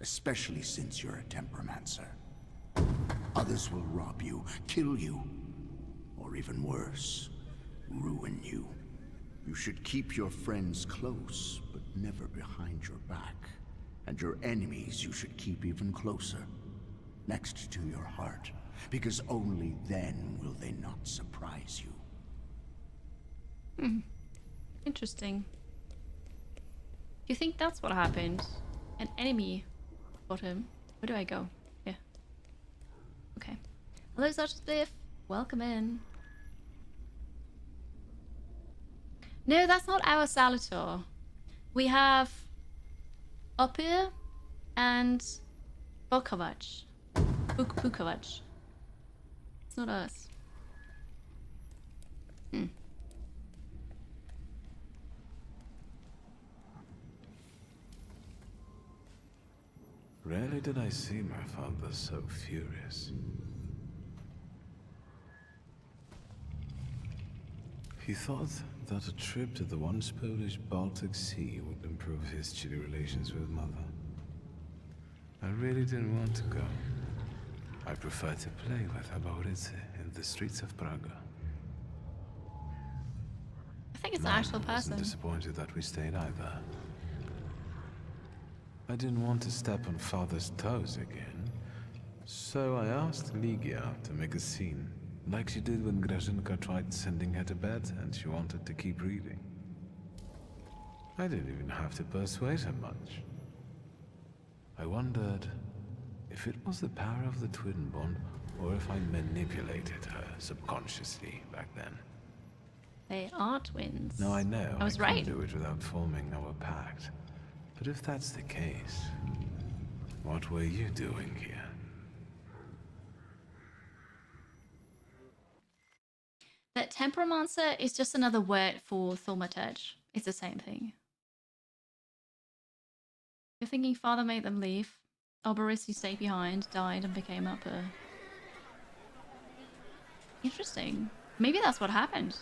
J: Especially since you're a temperamencer. Others will rob you, kill you, or even worse, ruin you. You should keep your friends close, but never behind your back. And your enemies you should keep even closer, next to your heart, because only then will they not surprise you.
A: Interesting. Do you think that's what happened? An enemy got him. Where do I go? Here. Okay. Hello, Zartliff. Welcome in. No, that's not our Salator. We have Opir and Bukovac. Bukovac. It's not us.
H: Rarely did I see my father so furious. He thought that a trip to the once Polish Baltic Sea would improve his chilly relations with Mother. I really didn't want to go. I preferred to play with Abauretse in the streets of Praga.
A: I think it's an actual person.
H: I wasn't disappointed that we stayed either. I didn't want to step on Father's toes again, so I asked Ligia to make a scene, like she did when Grażynka tried sending her to bed and she wanted to keep reading. I didn't even have to persuade her much. I wondered if it was the power of the twin bond or if I manipulated her subconsciously back then.
A: They are twins.
H: Now I know
A: I was
H: couldn't
A: right.
H: do it without forming our pact. But if that's the case, what were you doing here?
A: That Temperomancer is just another word for Thaumaturge. It's the same thing. You're thinking father made them leave. Arborist who stayed behind, died and became upper. Interesting. Maybe that's what happened.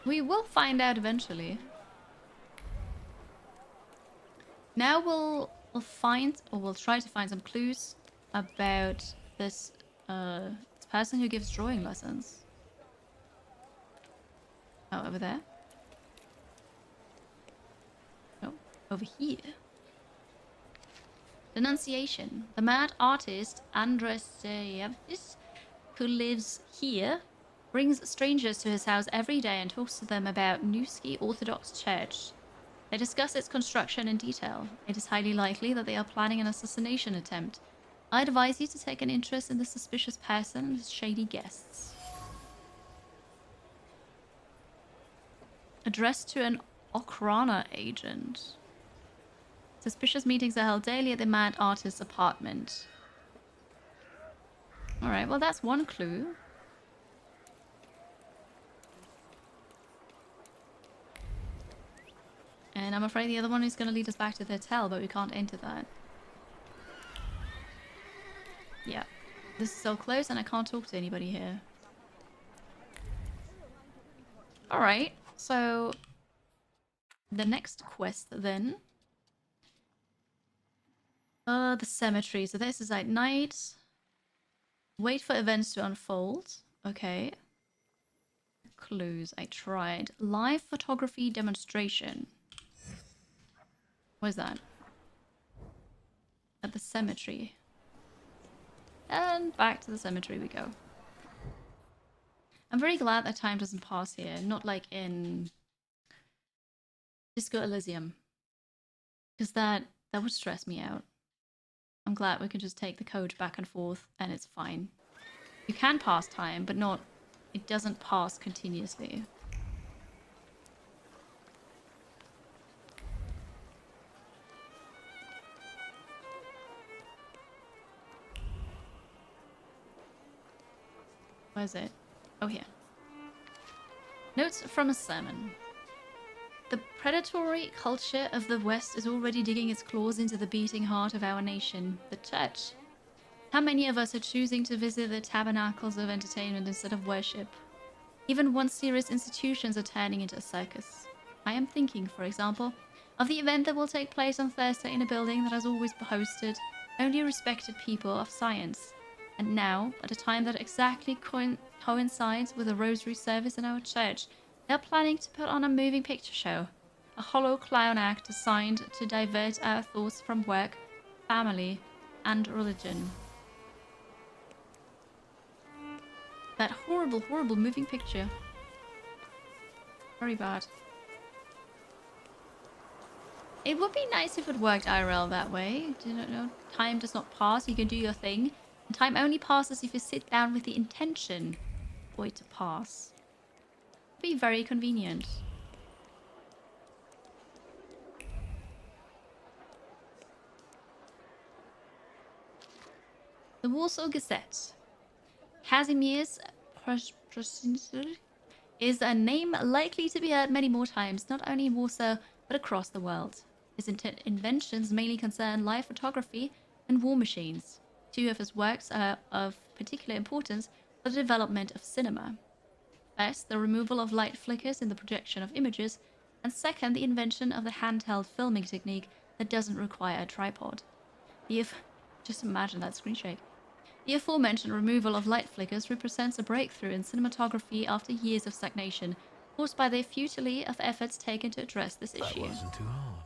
A: We will find out eventually. Now we'll find, or we'll try to find some clues about this person who gives drawing lessons. Oh, over there? No, over here. Denunciation. The mad artist Andrzejewicz, who lives here, brings strangers to his house every day and talks to them about Newski Orthodox Church. They discuss its construction in detail. It is highly likely that they are planning an assassination attempt. I advise you to take an interest in the suspicious person and his shady guests. Addressed to an Okrana agent. Suspicious meetings are held daily at the mad artist's apartment. Alright, well that's one clue. And I'm afraid the other one is going to lead us back to the hotel, but we can't enter that. Yeah. This is so close and I can't talk to anybody here. Alright, so the next quest then. The cemetery. So this is at night. Wait for events to unfold. Okay. Clues. I tried. Live photography demonstration. Where's that? At the cemetery. And back to the cemetery we go. I'm very glad that time doesn't pass here. Not like in Disco Elysium. Because that would stress me out. I'm glad we can just take the coach back and forth and it's fine. You can pass time, but not... It doesn't pass continuously. Where is it? Oh, here. Notes from a sermon. The predatory culture of the West is already digging its claws into the beating heart of our nation, the church. How many of us are choosing to visit the tabernacles of entertainment instead of worship? Even once serious institutions are turning into a circus. I am thinking, for example, of the event that will take place on Thursday in a building that has always hosted only respected people of science. And now, at a time that exactly coincides with a rosary service in our church, they're planning to put on a moving picture show. A hollow clown act designed to divert our thoughts from work, family, and religion. That horrible, horrible moving picture. Very bad. It would be nice if it worked IRL that way. You know, time does not pass, you can do your thing. And time only passes if you sit down with the intention for it to pass. Be very convenient. The Warsaw Gazette. Kazimierz is a name likely to be heard many more times, not only in Warsaw, but across the world. His inventions mainly concern live photography and war machines. Two of his works are of particular importance for the development of cinema. First, the removal of light flickers in the projection of images, and second, the invention of the handheld filming technique that doesn't require a tripod. Just imagine that screen shake. The aforementioned removal of light flickers represents a breakthrough in cinematography after years of stagnation, caused by the futility of efforts taken to address this issue.
H: That wasn't too hard.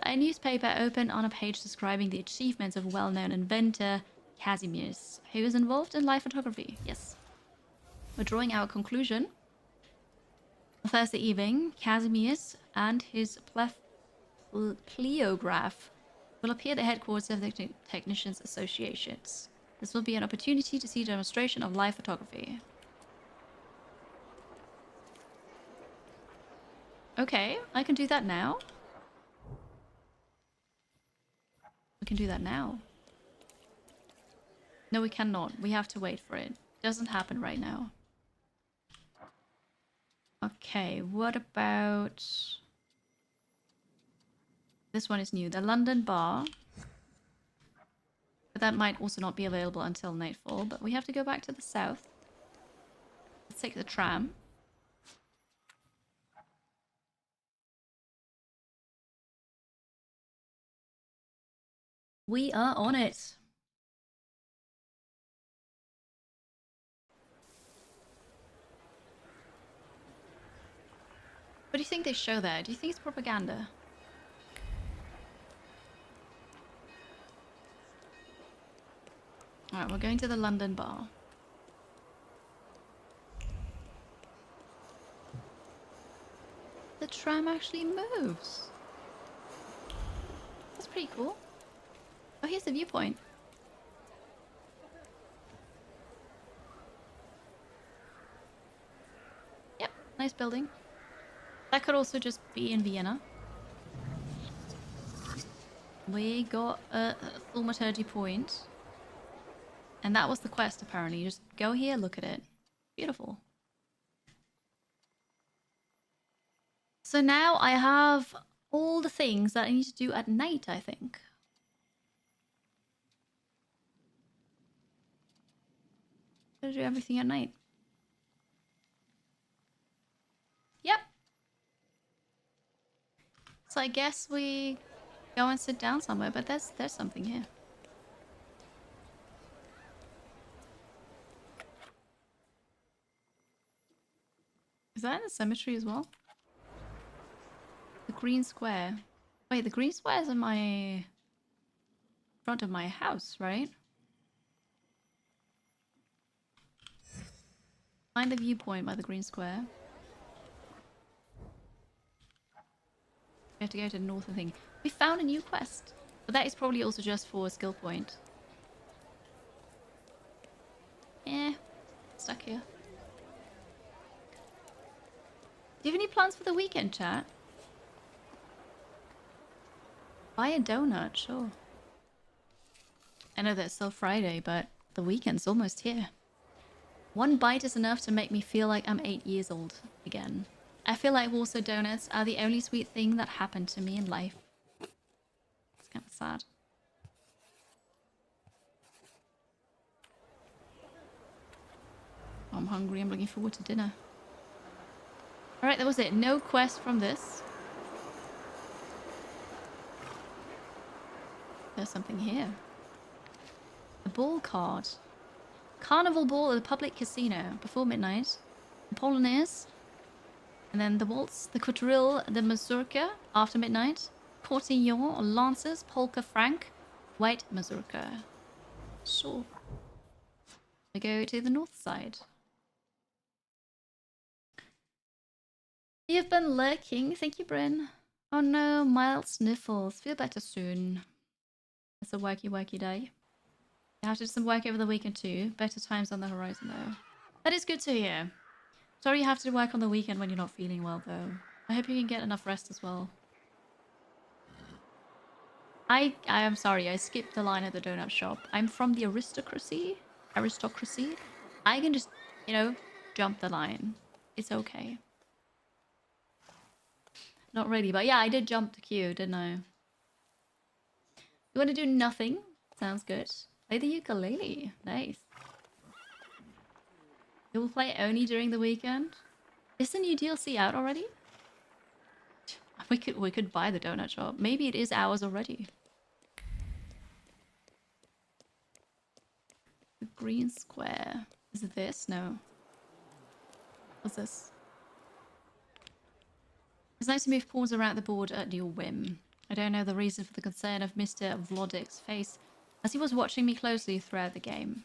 A: A newspaper opened on a page describing the achievements of well-known inventor Kazimierz, who was involved in live photography. Yes. We're drawing our conclusion. On Thursday evening, Kazimierz and his pleiograph will appear at the headquarters of the Technicians Associations. This will be an opportunity to see a demonstration of live photography. Okay, I can do that now. We can do that now. No, we cannot. We have to wait for it. It doesn't happen right now. Okay, what about... This one is new. The London Bar. But that might also not be available until nightfall. But we have to go back to the south. Let's take the tram. We are on it. What do you think they show there? Do you think it's propaganda? Alright, we're going to the London Bar. The tram actually moves. That's pretty cool. Oh, here's the viewpoint. Yep, nice building. That could also just be in Vienna. We got a Thaumaturge point. And that was the quest, apparently. You just go here, look at it. Beautiful. So now I have all the things that I need to do at night, I think. Gotta do everything at night. Yep. So I guess we go and sit down somewhere, but there's something here. Is that in the cemetery as well? The green square. Wait, the green square is in my... front of my house, right? Find the viewpoint by the green square. We have to go to the northern thing. We found a new quest. But that is probably also just for a skill point. Stuck here. Do you have any plans for the weekend, chat? Buy a donut, sure. I know that it's still Friday, but the weekend's almost here. One bite is enough to make me feel like I'm 8 years old again. I feel like also donuts are the only sweet thing that happened to me in life. It's kind of sad. I'm hungry, I'm looking forward to dinner. Alright, that was it. No quest from this. There's something here. A ball card. Carnival ball at the public casino before midnight. The Polonaise. And then the waltz, the quadrille, the mazurka after midnight. Cotillon, lancers, polka franc, white mazurka. Sure. We go to the north side. You've been lurking. Thank you, Bryn. Oh no, mild sniffles. Feel better soon. It's a worky day. I have to do some work over the weekend too. Better times on the horizon though. That is good to hear. Sorry you have to work on the weekend when you're not feeling well though. I hope you can get enough rest as well. I am sorry, I skipped the line at the donut shop. I'm from the aristocracy. I can just, you know, jump the line. It's okay. Not really, but yeah, I did jump the queue, didn't I? You want to do nothing? Sounds good. Play the ukulele. Nice. You will play only during the weekend? Is the new DLC out already? We could buy the donut shop. Maybe it is ours already. The green square. Is it this? No. What's this? It's nice to move pawns around the board at your whim. I don't know the reason for the concern of Mr. Vlodik's face, as he was watching me closely throughout the game.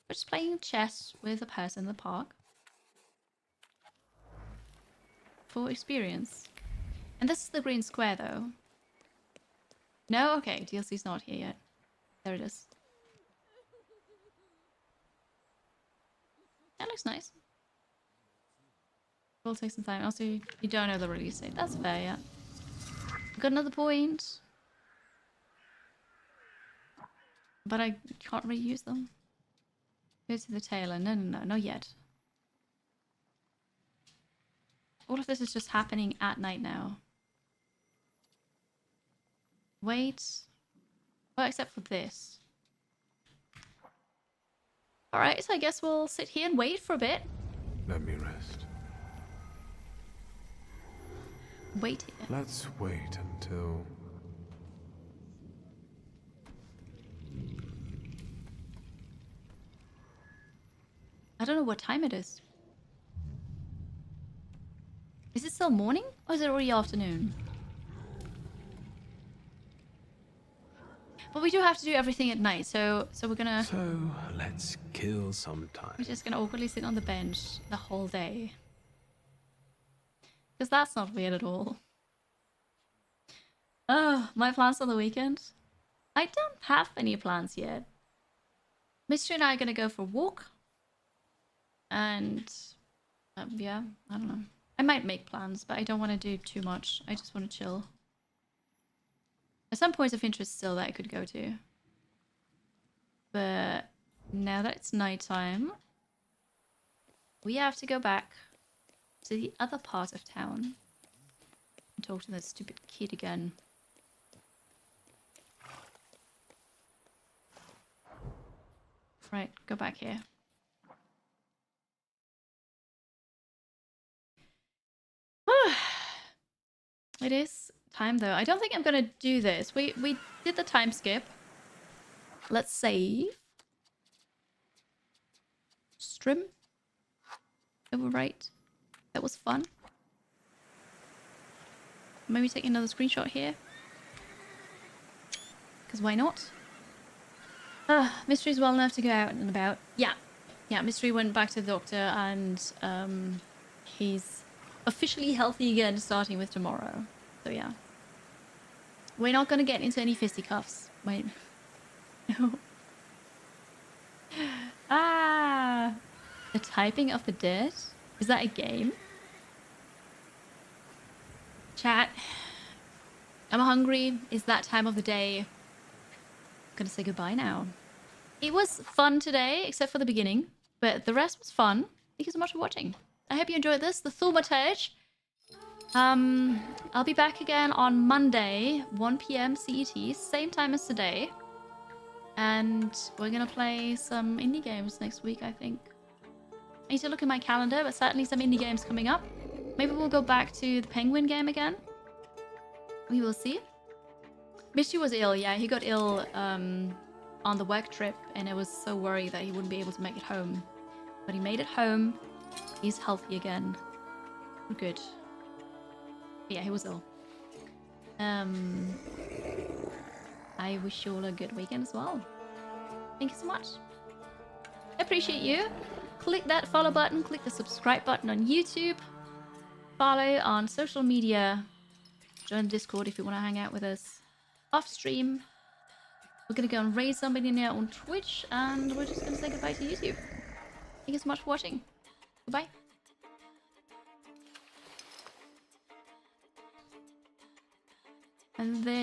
A: We're just playing chess with a person in the park. For experience. And this is the green square, though. No? Okay, DLC's not here yet. There it is. That looks nice. Will take some time. Also, you don't know the release date. That's fair, yeah. Got another point. But I can't reuse them. Go to the tailor. No, not yet. All of this is just happening at night now. Wait. Well, except for this. Alright, so I guess we'll sit here and wait for a bit.
H: Let me rest.
A: Wait here.
H: Let's wait until...
A: I don't know what time it is. Is it still morning? Or is it already afternoon? But we do have to do everything at night, so we're gonna...
H: So, let's kill some time.
A: We're just gonna awkwardly sit on the bench the whole day. Because that's not weird at all. Oh, my plans for the weekend? I don't have any plans yet. Mystery and I are gonna go for a walk. And... yeah, I don't know. I might make plans, but I don't want to do too much. I just want to chill. There's some points of interest still that I could go to. But now that it's nighttime, we have to go back to the other part of town and talk to that stupid kid again. Right, go back here. It is time though. I don't think I'm gonna do this. We did the time skip. Let's save. Strim. Overwrite. That was fun. Maybe take another screenshot here. Because why not? Mystery's well enough to go out and about. Yeah. Yeah, Mystery went back to the doctor and he's officially healthy again starting with tomorrow. So yeah. We're not gonna get into any fisticuffs. Wait. No. Ah! The Typing of the Dead? Is that a game? Chat. I'm hungry. It's that time of the day. I'm gonna say goodbye now. It was fun today, except for the beginning. But the rest was fun. Thank you so much for watching. I hope you enjoyed this. The Thaumaturge. I'll be back again on Monday, 1 PM CET, same time as today. And we're gonna play some indie games next week, I think. I need to look at my calendar, but certainly some indie games coming up. Maybe we'll go back to the Penguin game again. We will see. Misty was ill, yeah, he got ill on the work trip, and I was so worried that he wouldn't be able to make it home. But he made it home. He's healthy again. We're good. Yeah, he was ill. I wish you all a good weekend as well. Thank you so much. I appreciate you. Click that follow button, click the subscribe button on YouTube. Follow on social media. Join Discord if you want to hang out with us off stream. We're gonna go and raid somebody now on Twitch, and we're just gonna say goodbye to YouTube. Thank you so much for watching. Goodbye. And then